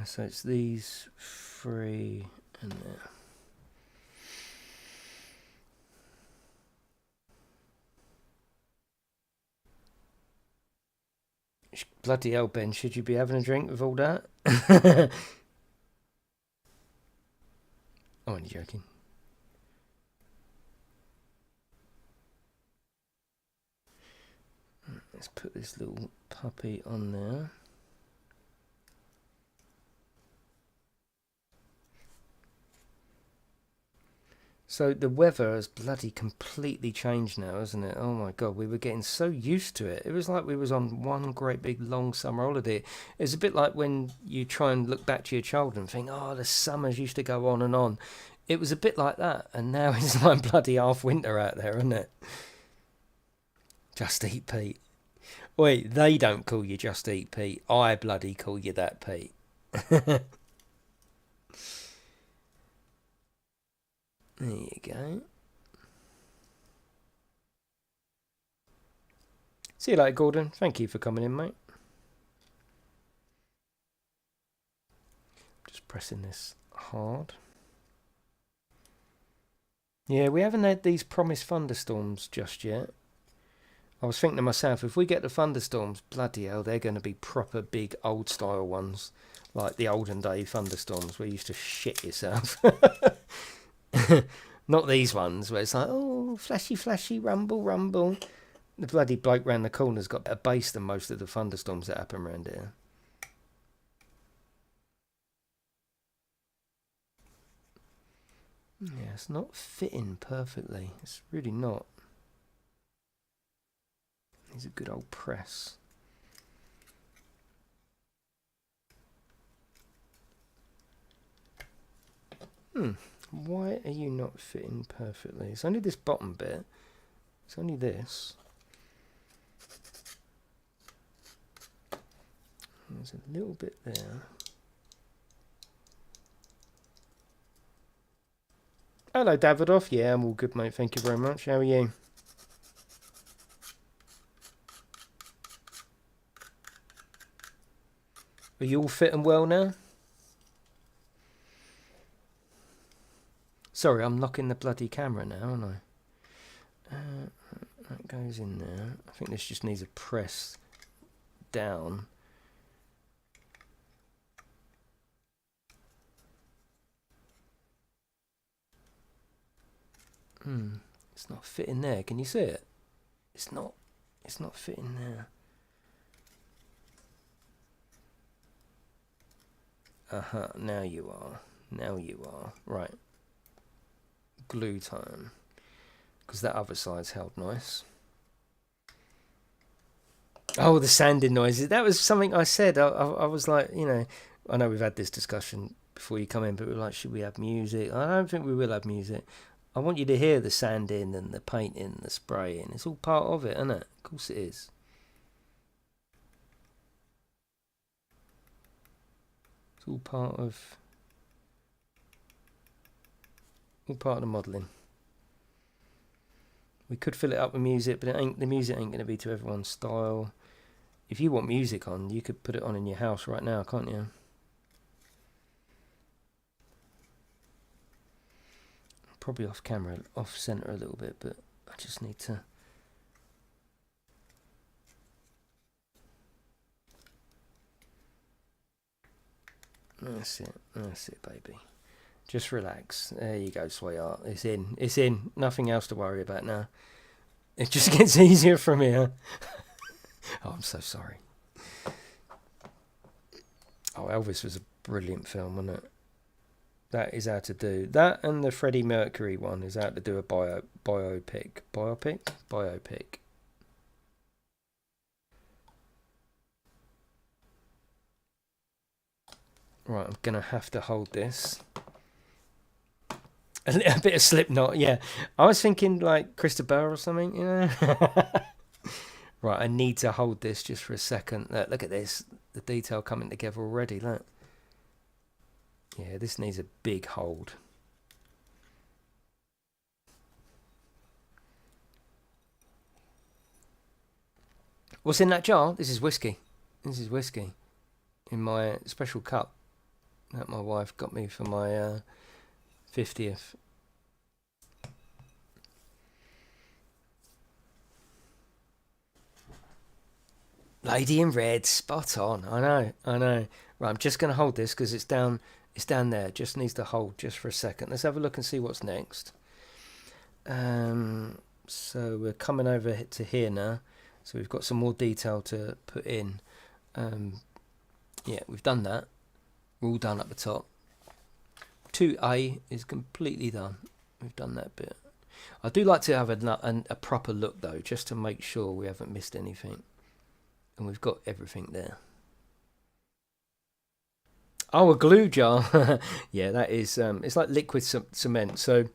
So it's these three and there. Bloody hell, Ben, should you be having a drink with all that? I'm only joking. Let's put this little puppy on there. So the weather has bloody completely changed now, hasn't it? Oh my god, we were getting so used to it. It was like we was on one great big long summer holiday. It's a bit like when you try and look back to your childhood and think, oh, the summers used to go on and on. It was a bit like that, and now it's like bloody half winter out there, isn't it? Just Eat Pete. Wait, they don't call you Just Eat Pete. I bloody call you that, Pete. There you go. See you later, Gordon. Thank you for coming in, mate. Just pressing this hard. Yeah, we haven't had these promised thunderstorms just yet. I was thinking to myself, if we get the thunderstorms, bloody hell, they're going to be proper big old style ones. Like the olden day thunderstorms where you used to shit yourself. Not these ones where it's like, oh, flashy, flashy, rumble, rumble. The bloody bloke round the corner's got a bass than most of the thunderstorms that happen around here. Yeah, it's not fitting perfectly. It's really not. Needs a good old press. Why are you not fitting perfectly? It's only this bottom bit. It's only this. There's a little bit there. Hello, Davidoff. Yeah, I'm all good, mate. Thank you very much. How are you? Are you all fit and well now? Sorry, I'm knocking the bloody camera now, aren't I? That goes in there. I think this just needs a press down. It's not fitting there. Can you see it? It's not fitting there. Now you are. Now you are. Right. Glue time. Because that other side's held nice. Oh, the sanding noises. That was something I said. I was like, you know, I know we've had this discussion before you come in, but we were like, should we have music? I don't think we will have music. I want you to hear the sanding and the painting, the spraying. It's all part of it, isn't it? Of course it is. It's all part of the modelling. We could fill it up with music, but the music ain't going to be to everyone's style. If you want music on, you could put it on in your house right now, can't you? Probably off camera, off center a little bit, but I just need to. That's it, baby. Just relax. There you go, sweetheart. It's in. It's in. Nothing else to worry about now. It just gets easier from here. Oh, I'm so sorry. Oh, Elvis was a brilliant film, wasn't it? That is how to do that, and the Freddie Mercury one is how to do a biopic. Right, I'm gonna have to hold this. A little bit of Slipknot, yeah. I was thinking like Christopher Bell or something, you know. Right, I need to hold this just for a second. Look at this, the detail coming together already. Look. Yeah, this needs a big hold. What's in that jar? This is whiskey. This is whiskey in my special cup that my wife got me for my 50th. Lady in red, spot on. I know. Right, I'm just going to hold this because it's down there. Just needs to hold just for a second. Let's have a look and see what's next. So we're coming over to here now. So we've got some more detail to put in. Yeah, we've done that. We're all done at the top. 2A is completely done. We've done that bit. I do like to have a proper look though, just to make sure we haven't missed anything. And we've got everything there. Oh, a glue jar. Yeah, that is, it's like liquid cement. So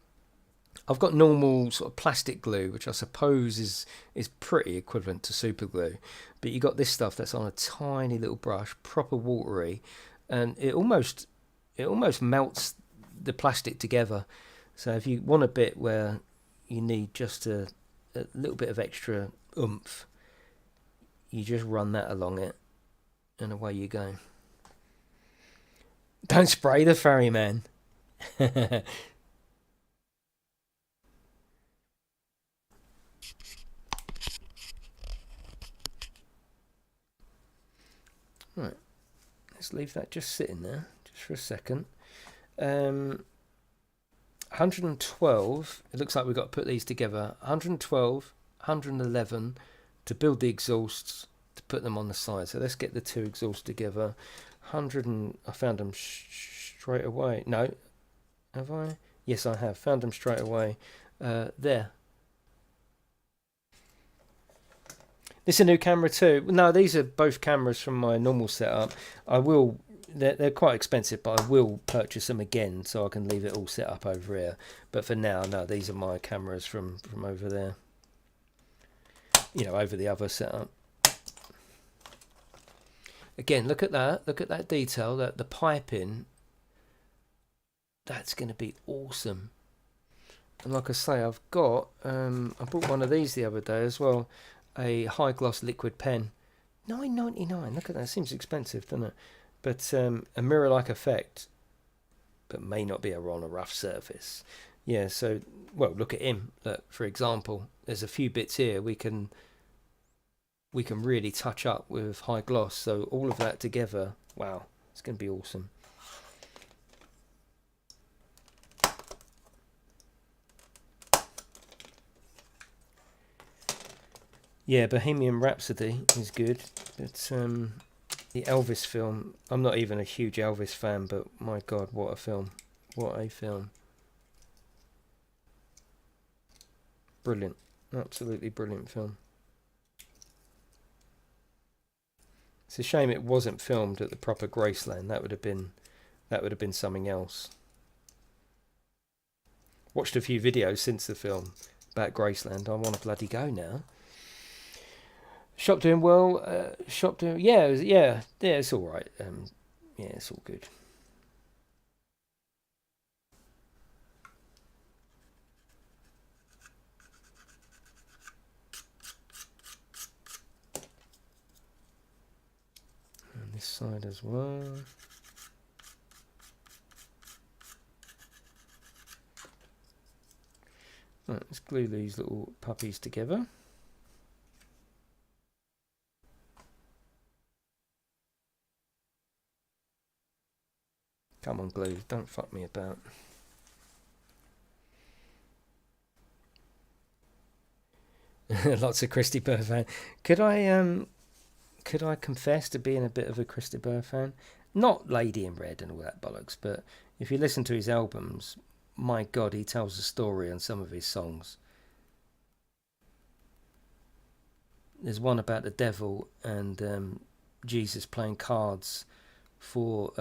I've got normal sort of plastic glue, which I suppose is pretty equivalent to super glue. But you got this stuff that's on a tiny little brush, proper watery, and it almost melts the plastic together. So if you want a bit where you need just a little bit of extra oomph, you just run that along it, and away you go. Don't spray the ferryman. Right, let's leave that just sitting there, just for a second. 112, it looks like we've got to put these together. 112, 111 to build the exhausts, to put them on the side. So let's get the two exhausts together. 100 and I found them straight away. No, have I? Yes, I have found them straight away. There. This is a new camera too. No, these are both cameras from my normal setup. They're quite expensive, but I will purchase them again so I can leave it all set up over here. But for now, no, these are my cameras from over there. You know, over the other setup. Again, look at that. Look at that detail. That the piping. That's going to be awesome. And like I say, I've got. I bought one of these the other day as well. A high gloss liquid pen. $9.99. Look at that. Seems expensive, doesn't it? But a mirror-like effect, but may not be on a rough surface. Yeah, so, well, look at him. Look, for example, there's a few bits here we can really touch up with high gloss. So all of that together, wow, it's going to be awesome. Yeah, Bohemian Rhapsody is good. It's the Elvis film. I'm not even a huge Elvis fan, but my God, what a film. What a film. Brilliant. Absolutely brilliant film. It's a shame it wasn't filmed at the proper Graceland. That would have been something else. Watched a few videos since the film about Graceland. I want to bloody go now. Shop doing well. Shop doing, yeah, it's all right. Yeah, it's all good. And this side as well. Right, let's glue these little puppies together. Come on, glue, don't fuck me about. Lots of Christy Burr fan. Could I confess to being a bit of a Christy Burr fan? Not Lady in Red and all that bollocks, but if you listen to his albums, my God, he tells a story on some of his songs. There's one about the devil and Jesus playing cards for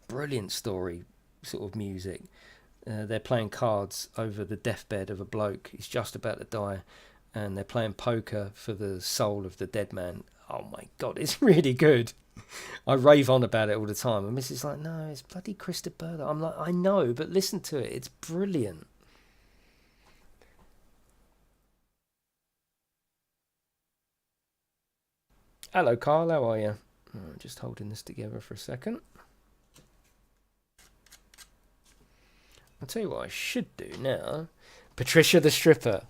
brilliant story sort of music. They're playing cards over the deathbed of a bloke. He's just about to die, and they're playing poker for the soul of the dead man. Oh my God, it's really good. I rave on about it all the time. And Mrs. like, no, it's bloody Christopher. I'm like, I know, but listen to it. It's brilliant. Hello, Carl. How are you? Just holding this together for a second. I'll tell you what I should do now. Patricia the stripper.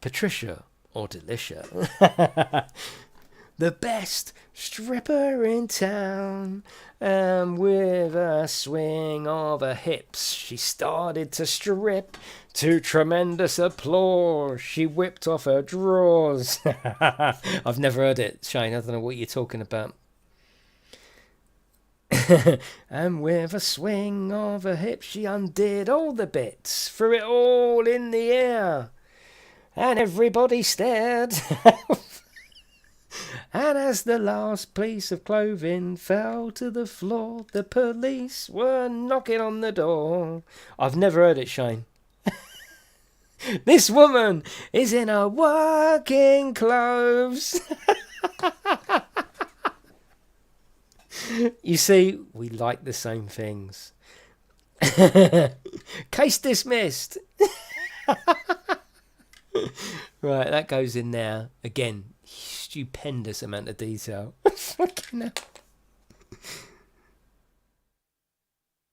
Patricia or Delicia. The best stripper in town. With a swing of her hips, she started to strip. To tremendous applause, she whipped off her drawers. I've never heard it, Shane. I don't know what you're talking about. And with a swing of her hips, she undid all the bits, threw it all in the air, and everybody stared. And as the last piece of clothing fell to the floor, the police were knocking on the door. I've never heard it, Shane. This woman is in her working clothes. You see, we like the same things. Case dismissed. Right, that goes in there. Again, stupendous amount of detail. Fucking hell.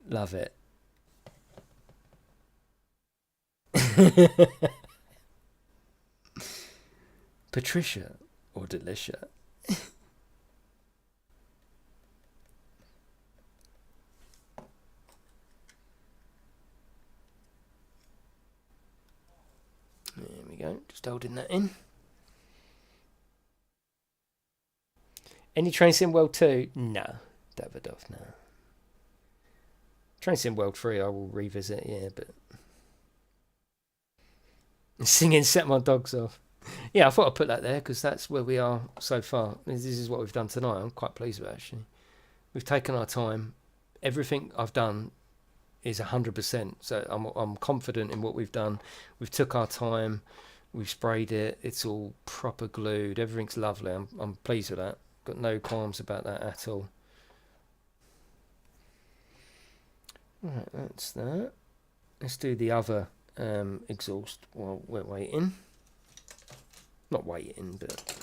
Love it. Patricia or Delicia? There we go, just holding that in. Any Train Sim World 2? No, Davidoff, no. Train Sim World 3 I will revisit, yeah, but... Singing Set My Dogs Off. Yeah, I thought I'd put that there because that's where we are so far. This is what we've done tonight. I'm quite pleased with it, actually. We've taken our time. Everything I've done is 100%. So I'm confident in what we've done. We've took our time. We've sprayed it. It's all proper glued. Everything's lovely. I'm pleased with that. Got no qualms about that at all. Right, that's that. Let's do the other exhaust while we're waiting. Not waiting, but...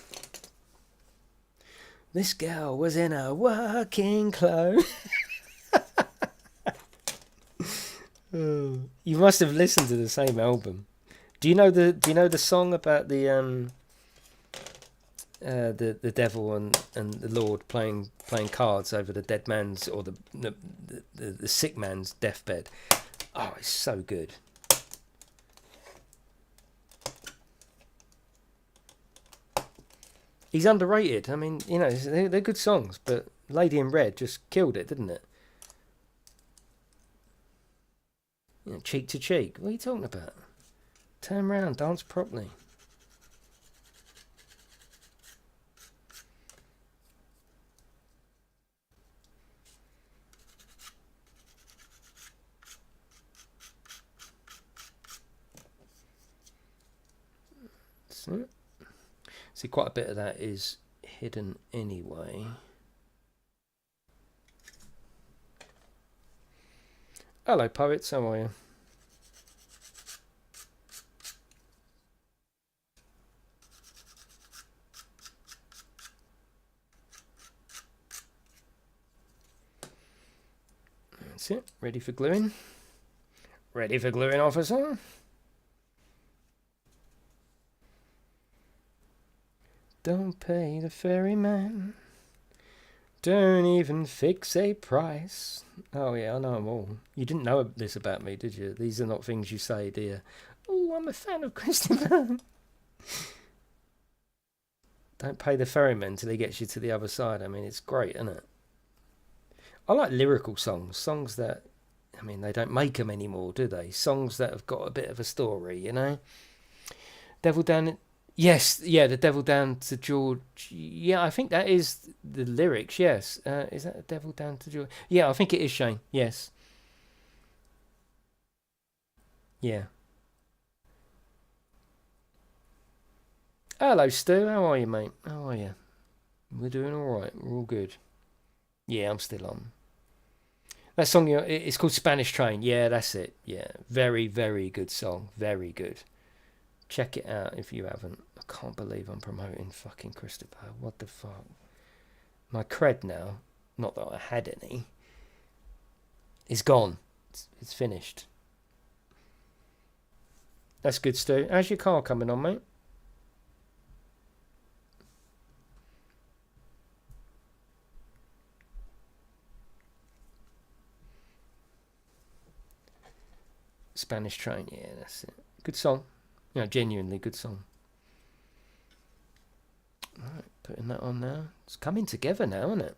This girl was in her working clothes. You must have listened to the same album. Do you know the song about the devil and the Lord playing cards over the dead man's or the sick man's deathbed? Oh, it's so good. He's underrated. I mean, you know, they're good songs, but Lady in Red just killed it, didn't it? You know, cheek to cheek. What are you talking about? Turn around, dance properly. See, quite a bit of that is hidden anyway. Hello, poets. How are you? That's it. Ready for gluing? Ready for gluing, officer? Don't pay the ferryman. Don't even fix a price. Oh yeah, I know them all. You didn't know this about me, did you? These are not things you say, do you? Oh, I'm a fan of Christopher. Don't pay the ferryman till he gets you to the other side. I mean, it's great, isn't it? I like lyrical songs. Songs that, I mean, they don't make them anymore, do they? Songs that have got a bit of a story, you know? Devil Down... Yes, yeah, the Devil Down to George. Yeah, I think that is the lyrics, yes. Is that the Devil Down to George? Yeah, I think it is, Shane. Yes. Yeah. Hello, Stu. How are you, mate? How are you? We're doing all right. We're all good. Yeah, I'm still on. That song, it's called Spanish Train. Yeah, that's it. Yeah, very, very good song. Very good. Check it out if you haven't. I can't believe I'm promoting fucking Christopher. What the fuck? My cred now, not that I had any, is gone. It's finished. That's good, Stu. How's your car coming on, mate? Spanish Train, yeah, that's it. Good song. You know, genuinely good song. Alright, putting that on now. It's coming together now, isn't it?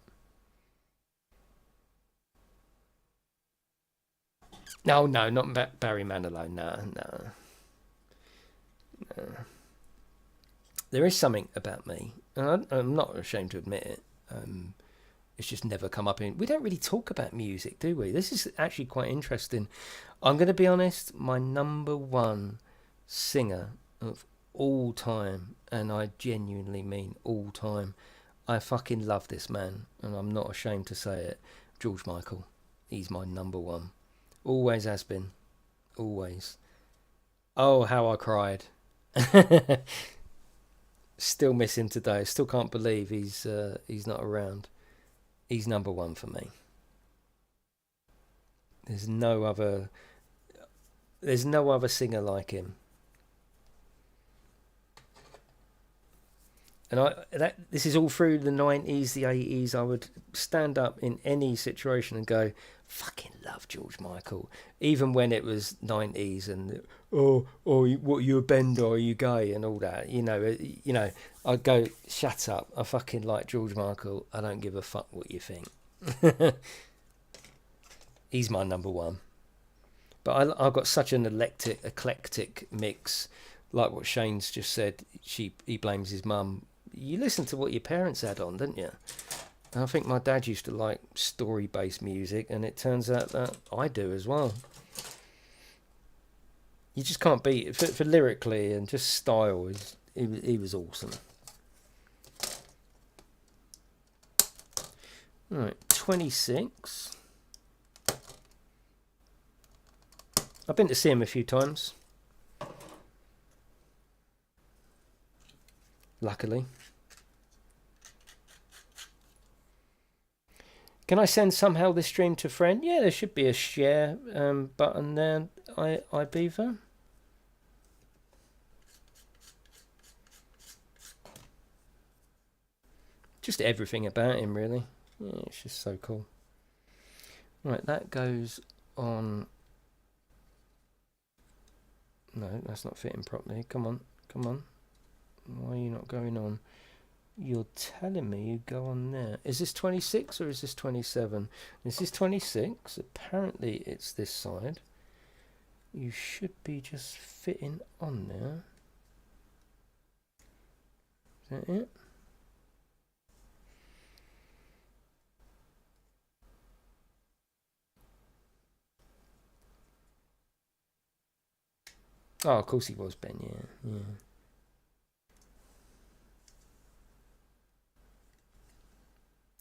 No, not Barry Manilow. No. There is something about me, and I'm not ashamed to admit it. It's just never come up in. We don't really talk about music, do we? This is actually quite interesting. I'm going to be honest. My number one singer of all time, and I genuinely mean all time. I fucking love this man, and I'm not ashamed to say it. George Michael. He's my number one. Always has been. Always. Oh, how I cried. Still miss him today. Still can't believe he's not around. He's number one for me. There's no other singer like him. And this is all through the 90s, the 80s. I would stand up in any situation and go, fucking love George Michael. Even when it was 90s and, what, you a bender, are you gay and all that. You know, I'd go, shut up. I fucking like George Michael. I don't give a fuck what you think. He's my number one. But I've got such an eclectic mix. Like what Shane's just said, he blames his mum. You listen to what your parents had on, didn't you? And I think my dad used to like story-based music, and it turns out that I do as well. You just can't beat it for lyrically and just style. He was awesome. All right, 26. I've been to see him a few times. Luckily. Can I send somehow this stream to friend? Yeah, there should be a share button there, Beaver. Just everything about him, really. Yeah, it's just so cool. Right, that goes on. No, that's not fitting properly. Come on, come on. Why are you not going on? You're telling me you go on there. Is this 26 or is this 27? This is 26. Apparently it's this side. You should be just fitting on there. Is that it? Oh, of course he was, Ben, yeah.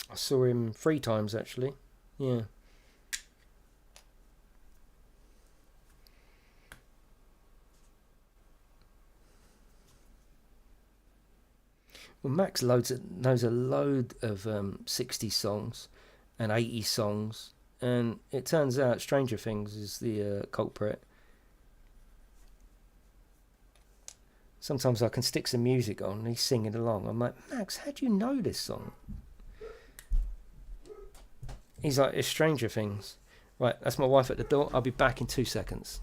I saw him 3 times, actually. Yeah. Well, Max knows a load of 60 songs and 80 songs, and it turns out Stranger Things is the culprit. Sometimes I can stick some music on and he's singing along. I'm like, Max, how do you know this song? He's like, it's Stranger Things. Right, that's my wife at the door. I'll be back in 2 seconds.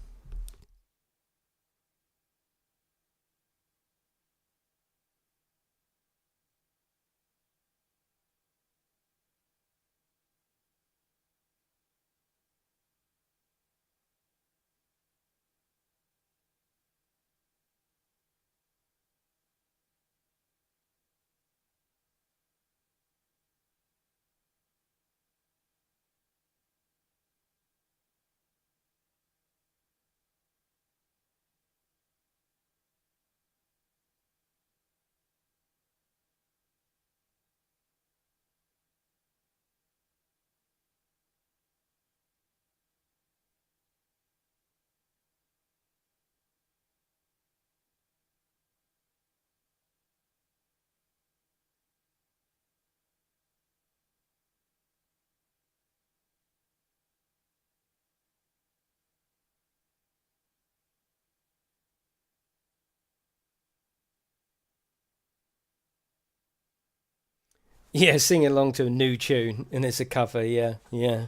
Yeah, sing along to a new tune, and it's a cover. Yeah. Yeah,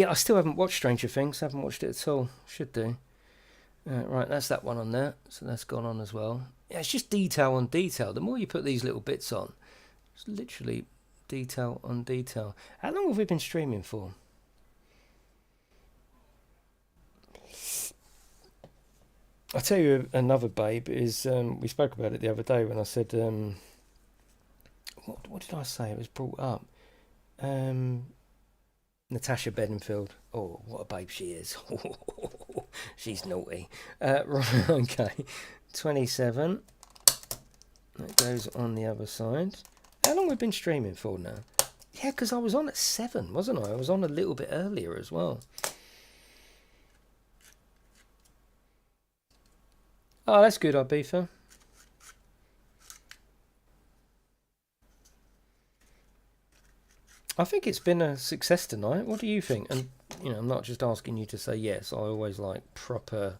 I still haven't watched Stranger Things. Haven't watched it at all. Should do. Right, that's that one on there. So that's gone on as well. Yeah, it's just detail on detail. The more you put these little bits on, it's literally detail on detail. How long have we been streaming for? I'll tell you another babe is we spoke about it the other day when I said what did I say? It was brought up. Natasha Bedingfield. Oh, what a babe she is. She's naughty. Right, okay. 27. That goes on the other side. How long have we been streaming for now? Yeah, because I was on at 7, wasn't I? I was on a little bit earlier as well. Oh, that's good, Ibiza. I think it's been a success tonight. What do you think? And, I'm not just asking you to say yes. I always like proper,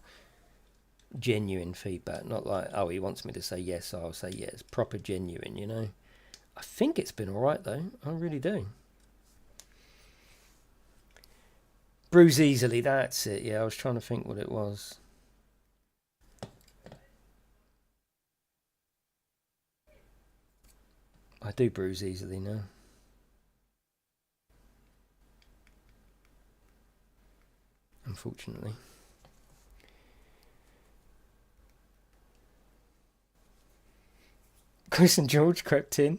genuine feedback. Not like, oh, he wants me to say yes, so I'll say yes. Proper, genuine, I think it's been all right, though. I really do. Bruise easily, that's it. Yeah, I was trying to think what it was. I do bruise easily now. Unfortunately. Chris and George crept in.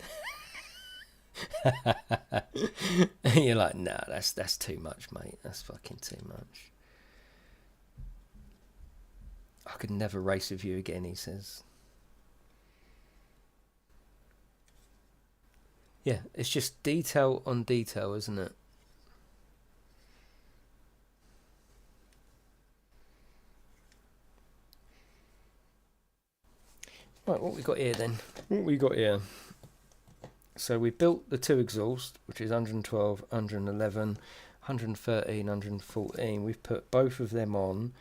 You're like, nah, that's too much, mate. That's fucking too much. I could never race with you again, he says. Yeah, it's just detail on detail, isn't it? Right, what we got here then? What we got here? So we built the 2 exhaust, which is 112, 111, 113, 114. We've put both of them on,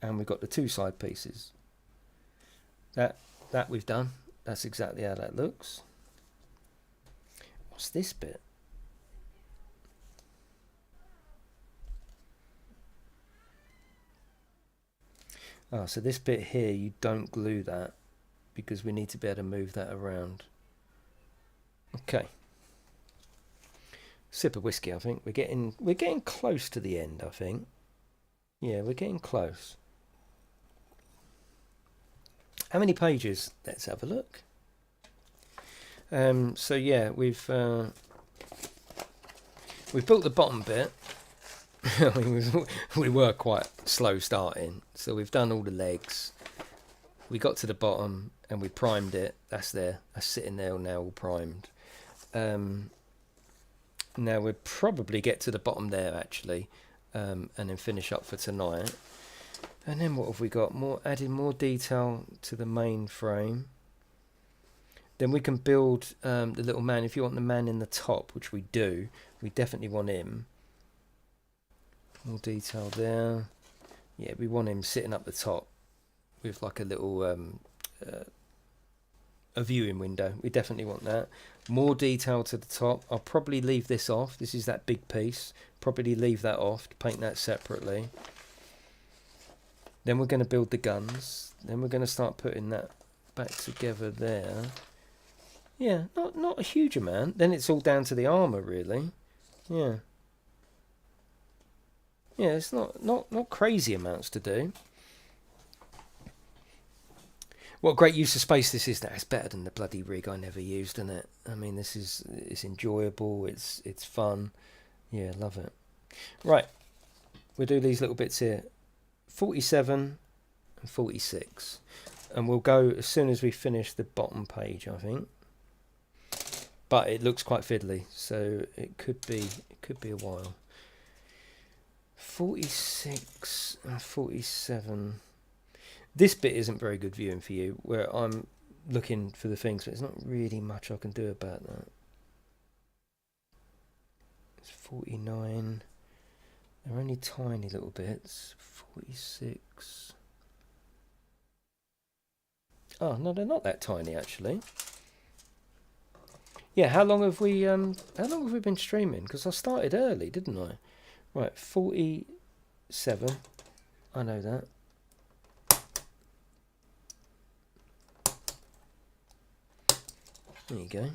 and we've got the 2 side pieces. That we've done. That's exactly how that looks. What's this bit? Oh, so this bit here, you don't glue that because we need to be able to move that around. Okay. Sip of whiskey, I think. We're getting close to the end, I think. Yeah, we're getting close. How many pages? Let's have a look. So yeah, we've built the bottom bit. I mean, we were quite slow starting, so we've done all the legs. We got to the bottom and we primed it. That's there. That's sitting there now, all primed. Now we'll probably get to the bottom there actually, and then finish up for tonight. And then what have we got? Adding more detail to the main frame. Then we can build the little man. If you want the man in the top, which we do, we definitely want him. More detail there. Yeah, we want him sitting up the top with like a little a viewing window. We definitely want that. More detail to the top. I'll probably leave this off. This is that big piece. Probably leave that off to paint that separately. Then we're going to build the guns. Then we're going to start putting that back together there. Yeah, not a huge amount. Then it's all down to the armor, really. Yeah. Yeah, it's not crazy amounts to do. What a great use of space this is. That's better than the bloody rig I never used, isn't it? I mean, it's enjoyable. It's fun. Yeah, love it. Right, we'll do these little bits here. 47 and 46, and we'll go as soon as we finish the bottom page, I think. But it looks quite fiddly, so it could be a while. 46 and 47. This bit isn't very good viewing for you, where I'm looking for the things, but there's not really much I can do about that. It's 49. They're only tiny little bits. 46. Oh no, they're not that tiny actually. Yeah, how long have we been streaming? Because I started early, didn't I? Right, 47. I know that. There you go.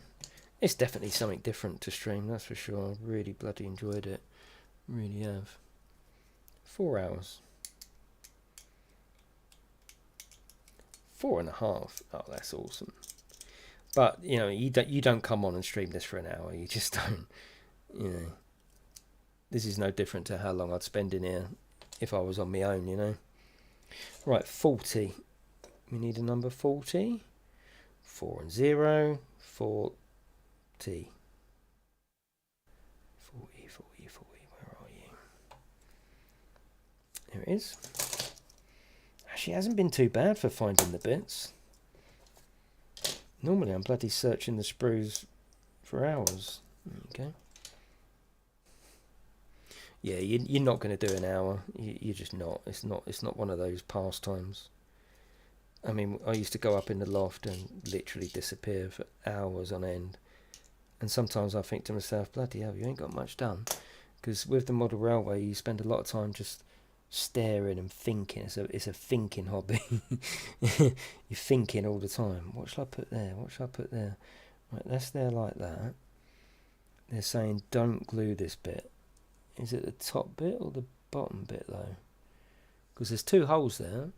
It's definitely something different to stream, that's for sure. I really bloody enjoyed it. Really have. 4 hours. 4.5. Oh, that's awesome. But you know, you don't come on and stream this for an hour. You just don't. You know, this is no different to how long I'd spend in here if I was on my own. You know. Right, 40. We need a number 40. 4 and 0. 40. 40. 40. Where are you? There it is. Actually, hasn't been too bad for finding the bits. Normally I'm bloody searching the sprues for hours. Okay. Yeah, you're not going to do an hour. You're just not. It's not one of those pastimes. I mean, I used to go up in the loft and literally disappear for hours on end. And sometimes I think to myself, bloody hell, you ain't got much done. Because with the model railway, you spend a lot of time just staring and thinking. It's a thinking hobby. You're thinking all the time. What shall I put there? What shall I put there? Right, that's there like that. They're saying don't glue this bit. Is it the top bit or the bottom bit though? Because there's 2 holes there.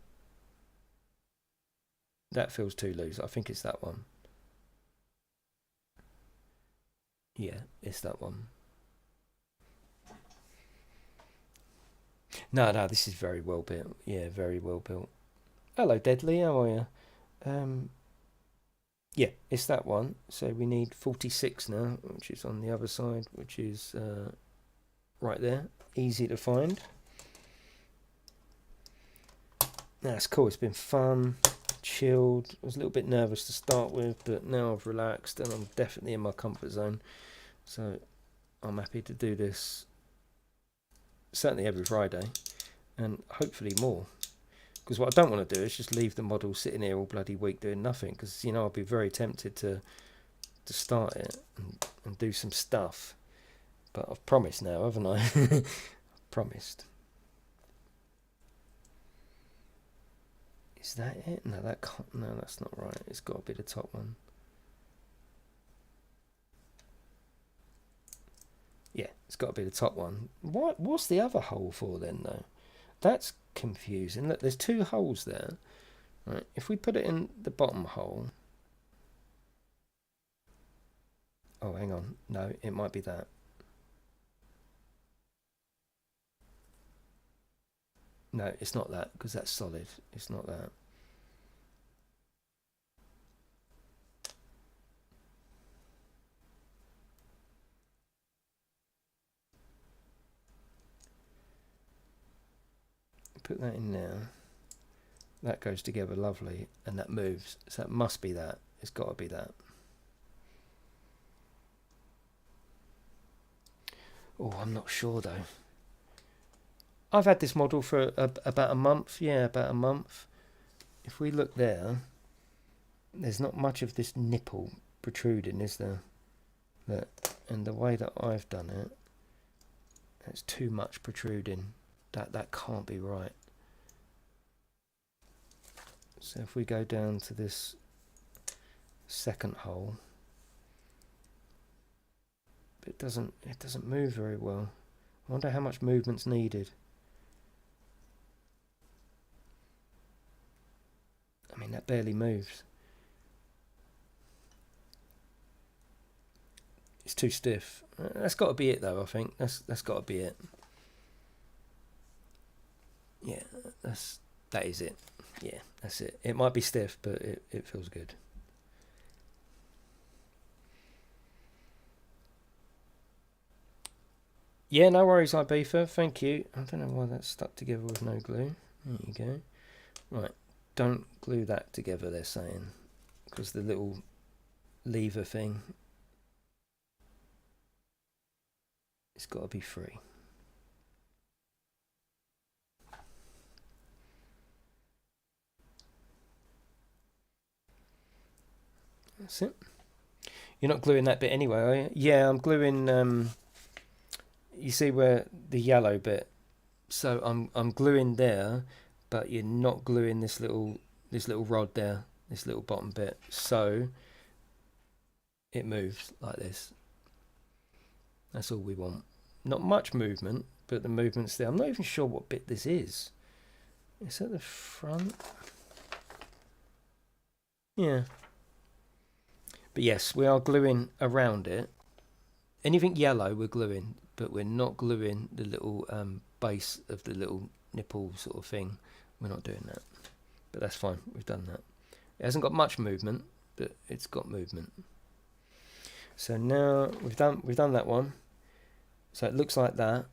That feels too loose. I think it's that one. Yeah, it's that one. No, this is very well built. Yeah, very well built. Hello, Deadly. How are you? Yeah, it's that one. So we need 46 now, which is on the other side, which is right there. Easy to find. That's cool. It's been fun chilled. I was a little bit nervous to start with, but now I've relaxed and I'm definitely in my comfort zone. So I'm happy to do this certainly every Friday and hopefully more. Because what I don't want to do is just leave the model sitting here all bloody week doing nothing, because you know I'll be very tempted to start it and do some stuff. But I've promised now, haven't I? Promised. Is that it? No, that can't. No, that's not right. It's got to be the top one. Yeah, it's got to be the top one. What's the other hole for then, though? That's confusing. Look, there's two holes there. Right. If we put it in the bottom hole. Oh, hang on. No, it might be that. No, it's not that, because that's solid. It's not that. Put that in there. That goes together lovely, and that moves. So it must be that. It's got to be that. Oh, I'm not sure though. I've had this model for about a month. Yeah, about a month. If we look there, there's not much of this nipple protruding, is there? Look, and the way that I've done it, it's too much protruding. That can't be right. So if we go down to this second hole, it doesn't move very well. I wonder how much movement's needed. I mean, that barely moves. It's too stiff. That's got to be it, though. I think that's got to be it. Yeah, that is it. Yeah, that's it. It might be stiff, but it feels good. Yeah, no worries, Ibiza. Thank you. I don't know why that's stuck together with no glue. There you go. Right, don't glue that together, they're saying, because the little lever thing, it's got to be free. That's it. You're not gluing that bit anyway, are you? Yeah, I'm gluing. You see where the yellow bit? So I'm gluing there, but you're not gluing this little rod there, this little bottom bit. So it moves like this. That's all we want. Not much movement, but the movement's there. I'm not even sure what bit this is. Is that the front? Yeah. But yes, we are gluing around it. Anything yellow we're gluing, but we're not gluing the little base of the little nipple sort of thing. We're not doing that. But that's fine, we've done that. It hasn't got much movement, but it's got movement. So now we've done that one. So it looks like that.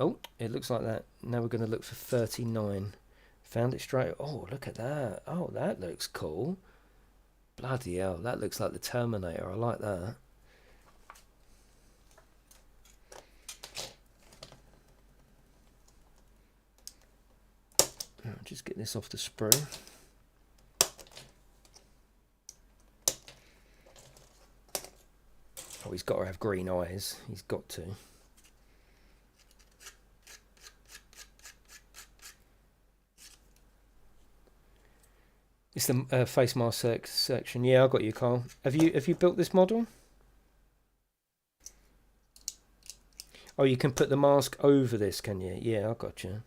Oh, it looks like that. Now we're going to look for 39. Found it straight. Oh, look at that. Oh, that looks cool. Bloody hell, that looks like the Terminator. I like that. I'll just get this off the sprue. Oh, he's got to have green eyes. He's got to. It's the face mask section. Yeah, I got you, Carl. Have you built this model? Oh, you can put the mask over this, can you? Yeah, I got you.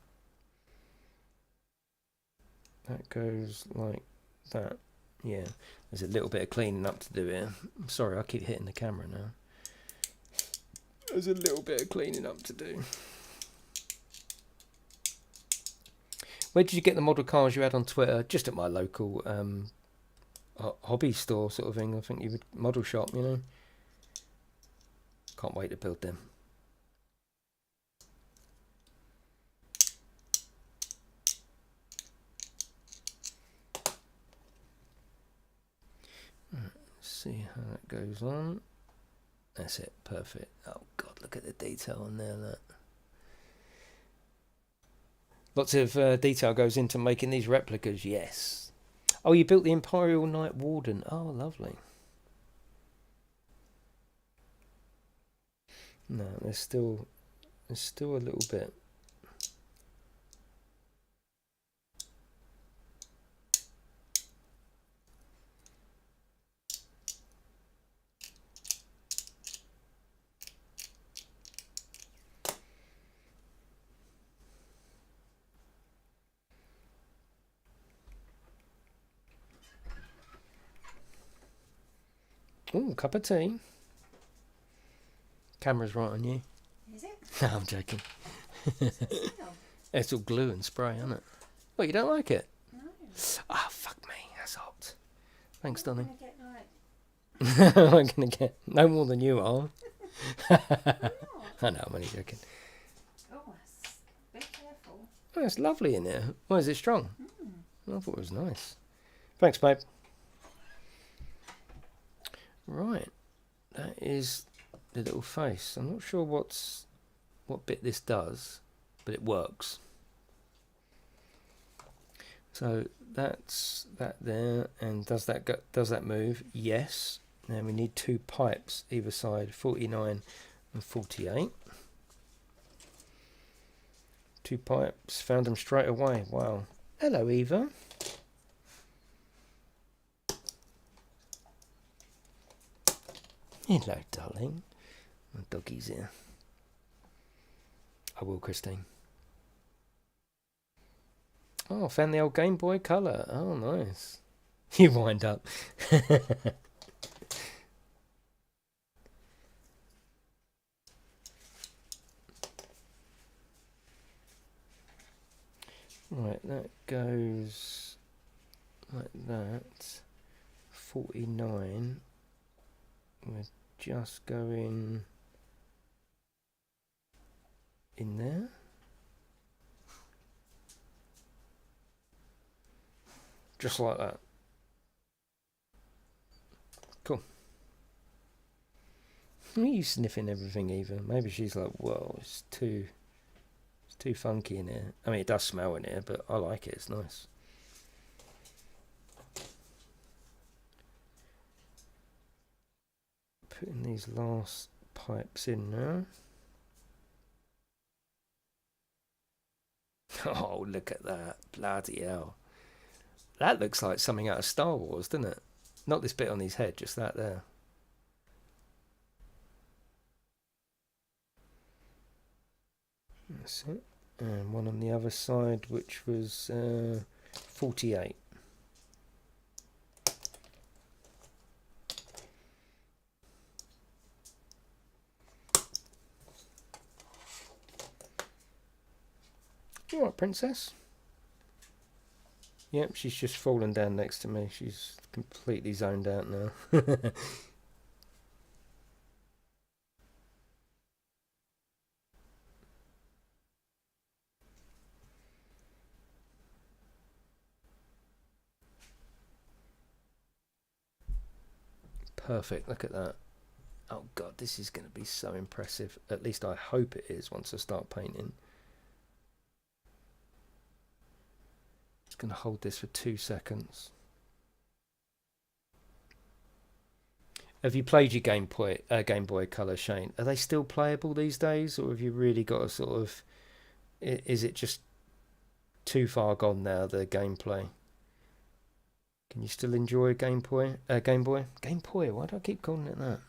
That goes like that. Yeah, there's a little bit of cleaning up to do here. I'm sorry, I keep hitting the camera now. There's a little bit of cleaning up to do. Where did you get the model cars you had on Twitter? Just at my local hobby store sort of thing. I think you would model shop, you know. Can't wait to build them. see how that goes on. That's it, perfect. Oh god, look at the detail on there. That lots of detail goes into making these replicas. Yes. Oh, you built the Imperial Knight Warden. Oh, lovely. No, there's still a little bit. Ooh, cup of tea. Camera's right on you. Is it? No, I'm joking. It's all glue and spray, isn't it? Well, you don't like it? No. Ah, fuck me. That's hot. Thanks, darling. I'm gonna get like... I'm going to get no more than you are. I know, I'm only joking. Oh, be careful. Oh, it's lovely in there. Why is it strong? Mm. I thought it was nice. Thanks, babe. Right. That is the little face. I'm not sure what bit this does, but it works. So that's that there, and does that move? Yes. Now we need two pipes either side, 49 and 48. Two pipes, found them straight away. Wow. Hello, Eva. Hello, darling. My doggy's here. I will, Christine. Oh, found the old Game Boy Color. Oh, nice. You wind up. Right, that goes like that. 49. We're just going in there. Just like that. Cool. Are you sniffing everything, Eva? Maybe she's like, whoa, it's too funky in here. I mean, it does smell in here, but I like it. It's nice. Putting these last pipes in now. Oh, look at that. Bloody hell. That looks like something out of Star Wars, doesn't it? Not this bit on his head, just that there. That's it. And one on the other side, which was 48. You alright, princess? Yep, she's just fallen down next to me. She's completely zoned out now. Perfect, look at that. Oh god, this is going to be so impressive. At least I hope it is once I start painting. Just going to hold this for 2 seconds. Have you played your Game Boy Color, Shane? Are they still playable these days, or have you really got a sort of... Is it just too far gone now, the gameplay? Can you still enjoy Game Boy? Game Boy? Why do I keep calling it that?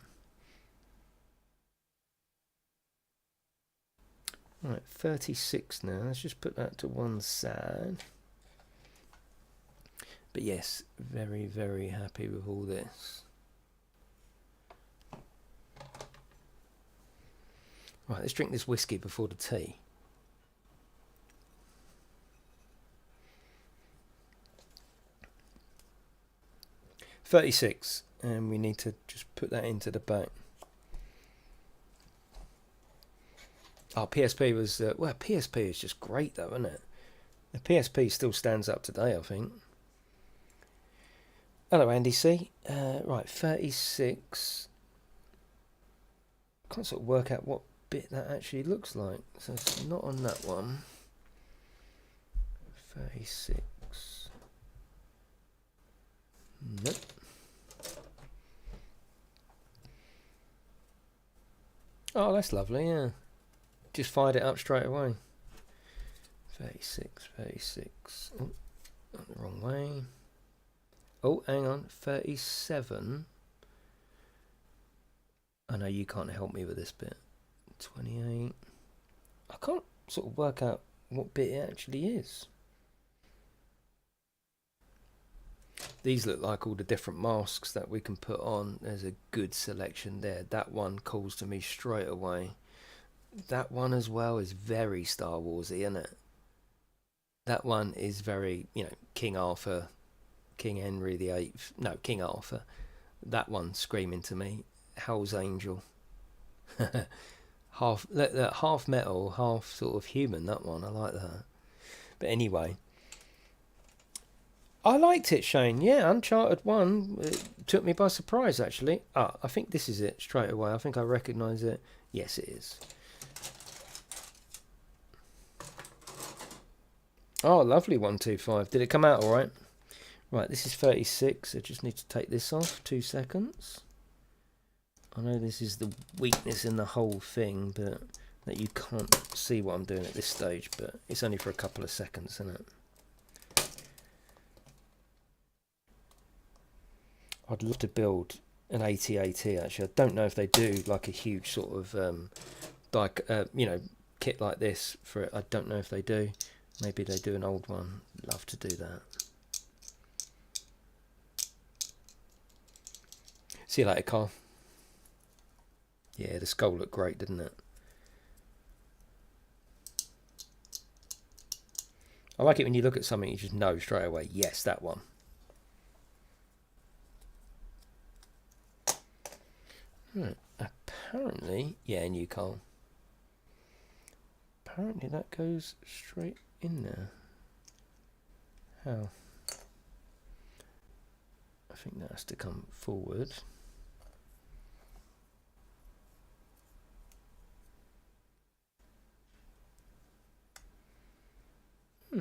Right, 36 now. Let's just put that to one side. But yes, very, very happy with all this. Right, let's drink this whiskey before the tea. $36, and we need to just put that into the back. Oh, PSP was well. PSP is just great, though, isn't it? The PSP still stands up today, I think. Hello, Andy C. Right, 36. Can't sort of work out what bit that actually looks like. So it's not on that one. 36. Nope. Oh, that's lovely, yeah. Just fired it up straight away. 36, 36. Oh, the wrong way. Oh, hang on. 37. I know you can't help me with this bit. 28. I can't sort of work out what bit it actually is. These look like all the different masks that we can put on. There's a good selection there. That one calls to me straight away. That one as well is very Star Warsy, isn't it? That one is very, you know, King Arthur, King Henry VIII. No, King Arthur. That one screaming to me. Hell's Angel. half metal, half sort of human. That one, I like that. But anyway, I liked it, Shane. Yeah, Uncharted 1 it took me by surprise, actually. Ah, I think this is it straight away. I think I recognise it. Yes, it is. Oh, lovely 125. Did it come out all right? Right, this is 36. I just need to take this off. 2 seconds. I know this is the weakness in the whole thing, but that you can't see what I'm doing at this stage, but it's only for a couple of seconds, isn't it? I'd love to build an AT-AT, actually. I don't know if they do like a huge sort of you know, kit like this for it. I don't know if they do. Maybe they do an old one. Love to do that. See you later, Carl. Yeah, the skull looked great, didn't it? I like it when you look at something, you just know straight away, yes, that one. Apparently, yeah, new Carl. Apparently that goes straight in there. How? I think that has to come forward. I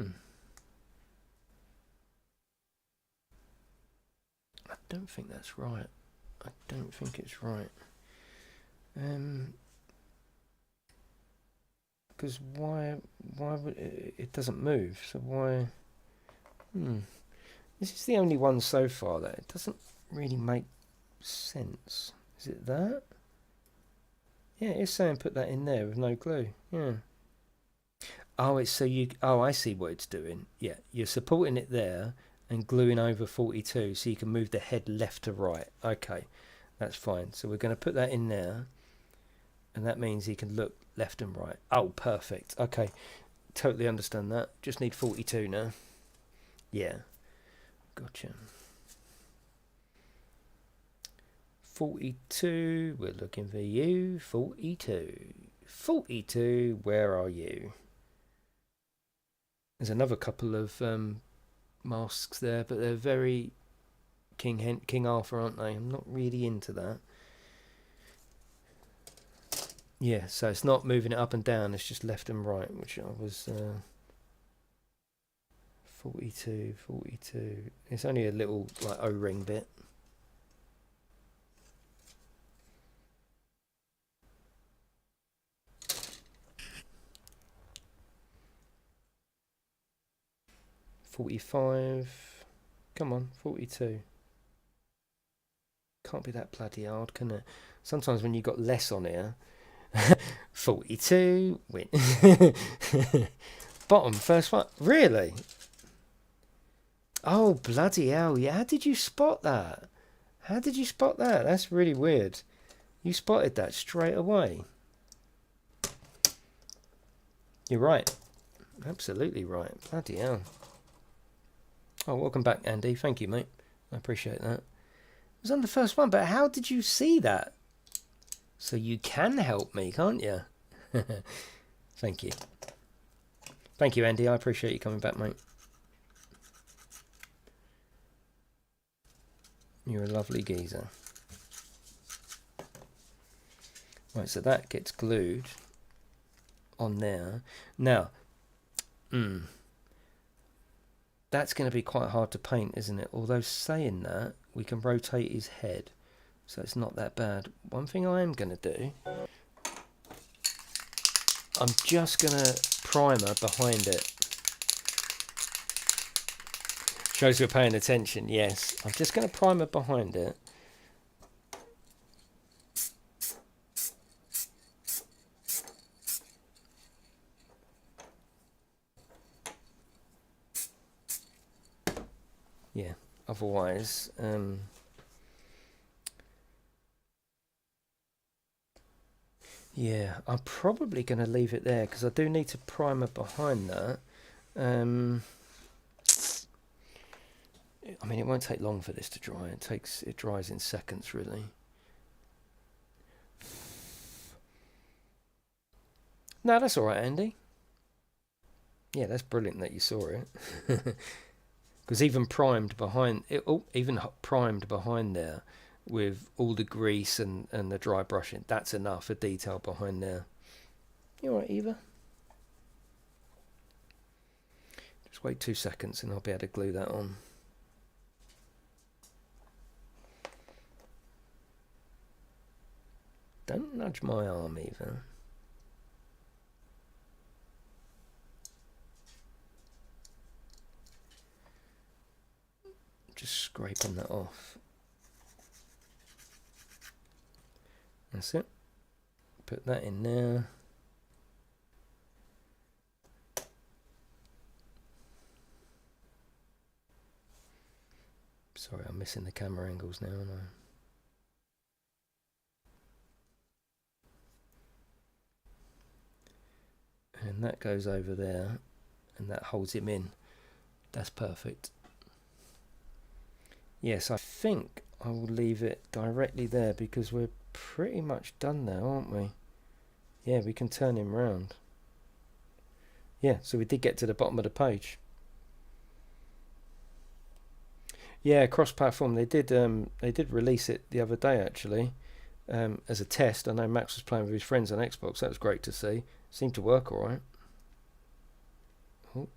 don't think that's right. I don't think it's right. Because why would it doesn't move? So why? This is the only one so far that it doesn't really make sense. Is it that? Yeah, it's saying put that in there with no glue. Yeah. Oh, it's so you. Oh, I see what it's doing. Yeah, you're supporting it there and gluing over 42, so you can move the head left to right. Okay, that's fine. So we're going to put that in there, and that means he can look left and right. Oh, perfect. Okay, totally understand that. Just need 42 now. Yeah, gotcha. 42, we're looking for you. 42. 42, where are you? There's another couple of masks there, but they're very King Arthur, aren't they? I'm not really into that. Yeah, so it's not moving it up and down, it's just left and right, which I was 42, 42. It's only a little like O-ring bit. $45. Come on, 42. Can't be that bloody hard, can it? Sometimes when you've got less on here. 42. Win. Bottom, first one. Really? Oh, bloody hell. Yeah, how did you spot that? How did you spot that? That's really weird. You spotted that straight away. You're right. Absolutely right. Bloody hell. Oh, welcome back, Andy. Thank you, mate. I appreciate that. It was on the first one, but how did you see that? So you can help me, can't you? Thank you. Thank you, Andy. I appreciate you coming back, mate. You're a lovely geezer. Right, so that gets glued on there. Now, that's going to be quite hard to paint, isn't it? Although saying that, we can rotate his head, so it's not that bad. One thing I am going to do, I'm just going to primer behind it. Shows we're paying attention, yes. I'm just going to primer behind it. Yeah, otherwise, yeah, I'm probably going to leave it there because I do need to primer behind that. I mean, it won't take long for this to dry. It dries in seconds, really. No, that's all right, Andy. Yeah, that's brilliant that you saw it. Because even primed behind it, even primed behind there with all the grease and the dry brushing, that's enough for detail behind there. You all right, Eva? Just wait 2 seconds and I'll be able to glue that on. Don't nudge my arm, Eva. Just scraping that off. That's it. Put that in there. Sorry, I'm missing the camera angles now, aren't I? And that goes over there, and that holds him in. That's perfect. Yes, I think I will leave it directly there because we're pretty much done now, aren't we? Yeah, we can turn him round. Yeah, so we did get to the bottom of the page. Yeah, cross-platform. They did release it the other day actually, as a test. I know Max was playing with his friends on Xbox. That was great to see. Seemed to work all right. Oh.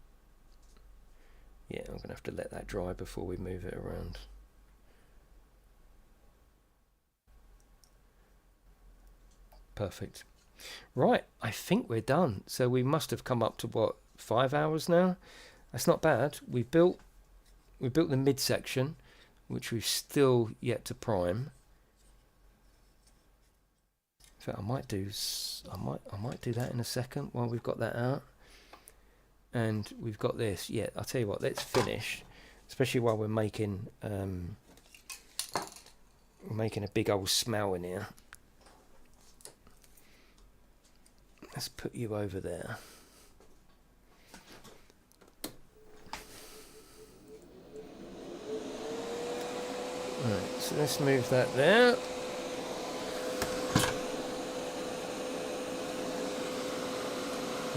Yeah, I'm gonna have to let that dry before we move it around. Perfect. Right, I think we're done. So we must have come up to what, 5 hours now? That's not bad. We built the midsection, which we've still yet to prime. In fact, I might do that in a second while we've got that out. And we've got this. Yeah, I'll tell you what, let's finish, especially while we're making a big old smell in here. Let's put you over there. Right, so let's move that there.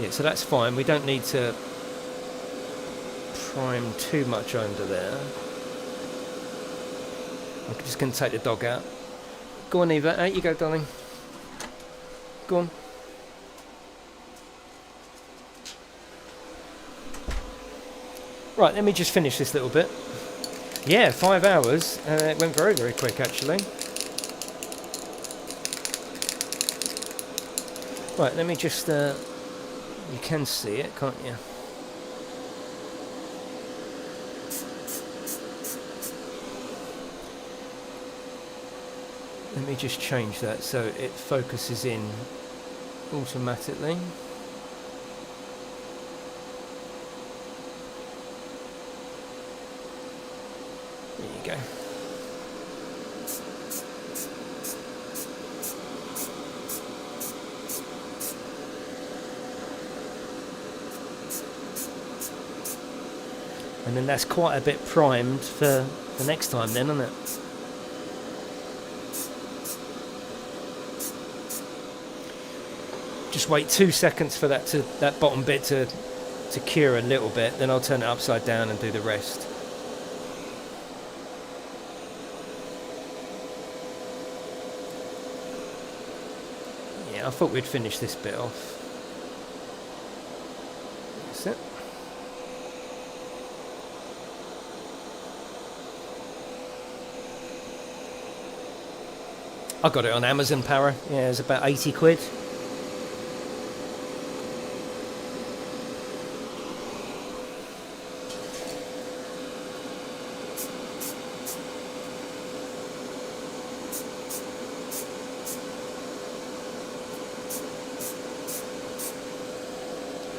Yeah, so that's fine. We don't need to prime too much under there. I'm just going to take the dog out. Go on, Eva. Out you go, darling. Go on. Right, let me just finish this little bit. Yeah, 5 hours. It went very, very quick, actually. Right, let me just... you can see it, can't you? Let me just change that so it focuses in automatically. There you go. And then that's quite a bit primed for the next time then, isn't it? Just wait 2 seconds for that bottom bit to cure a little bit, then I'll turn it upside down and do the rest. Yeah, I thought we'd finish this bit off. That's it. I got it on Amazon Para. Yeah, it's about 80 quid.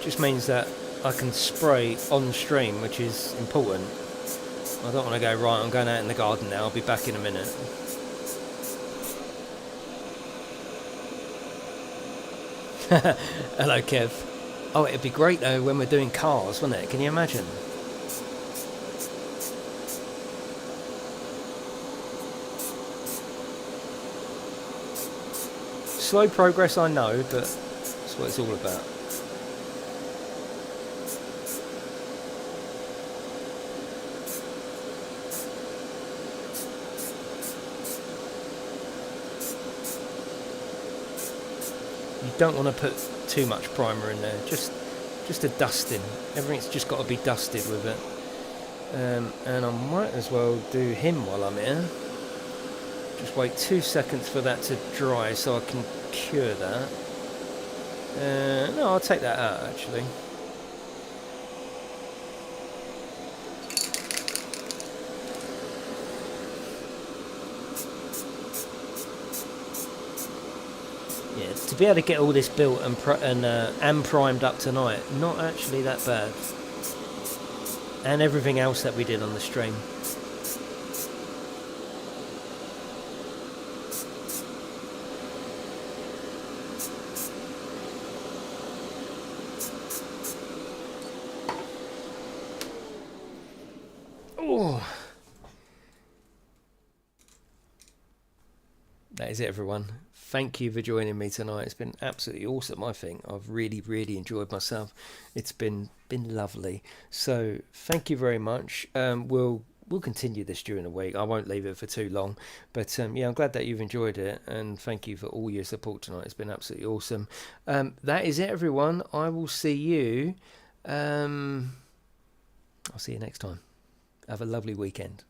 Just means that I can spray on stream, which is important. I don't want to go, right, I'm going out in the garden now, I'll be back in a minute. Hello, Kev. Oh, it'd be great though when we're doing cars, wouldn't it? Can you imagine? Slow progress, I know, but that's what it's all about. You don't want to put too much primer in there, just a dusting. Everything's just got to be dusted with it. And I might as well do him while I'm here. Just wait 2 seconds for that to dry so I can cure that. No, I'll take that out actually. Yeah, to be able to get all this built and primed up tonight, not actually that bad. And everything else that we did on the stream. Oh. That is it, everyone. Thank you for joining me tonight. It's been absolutely awesome, I think. I've really enjoyed myself. It's been lovely. So thank you very much. We'll continue this during the week. I won't leave it for too long. But yeah, I'm glad that you've enjoyed it. And thank you for all your support tonight. It's been absolutely awesome. That is it, everyone. I will see you. I'll see you next time. Have a lovely weekend.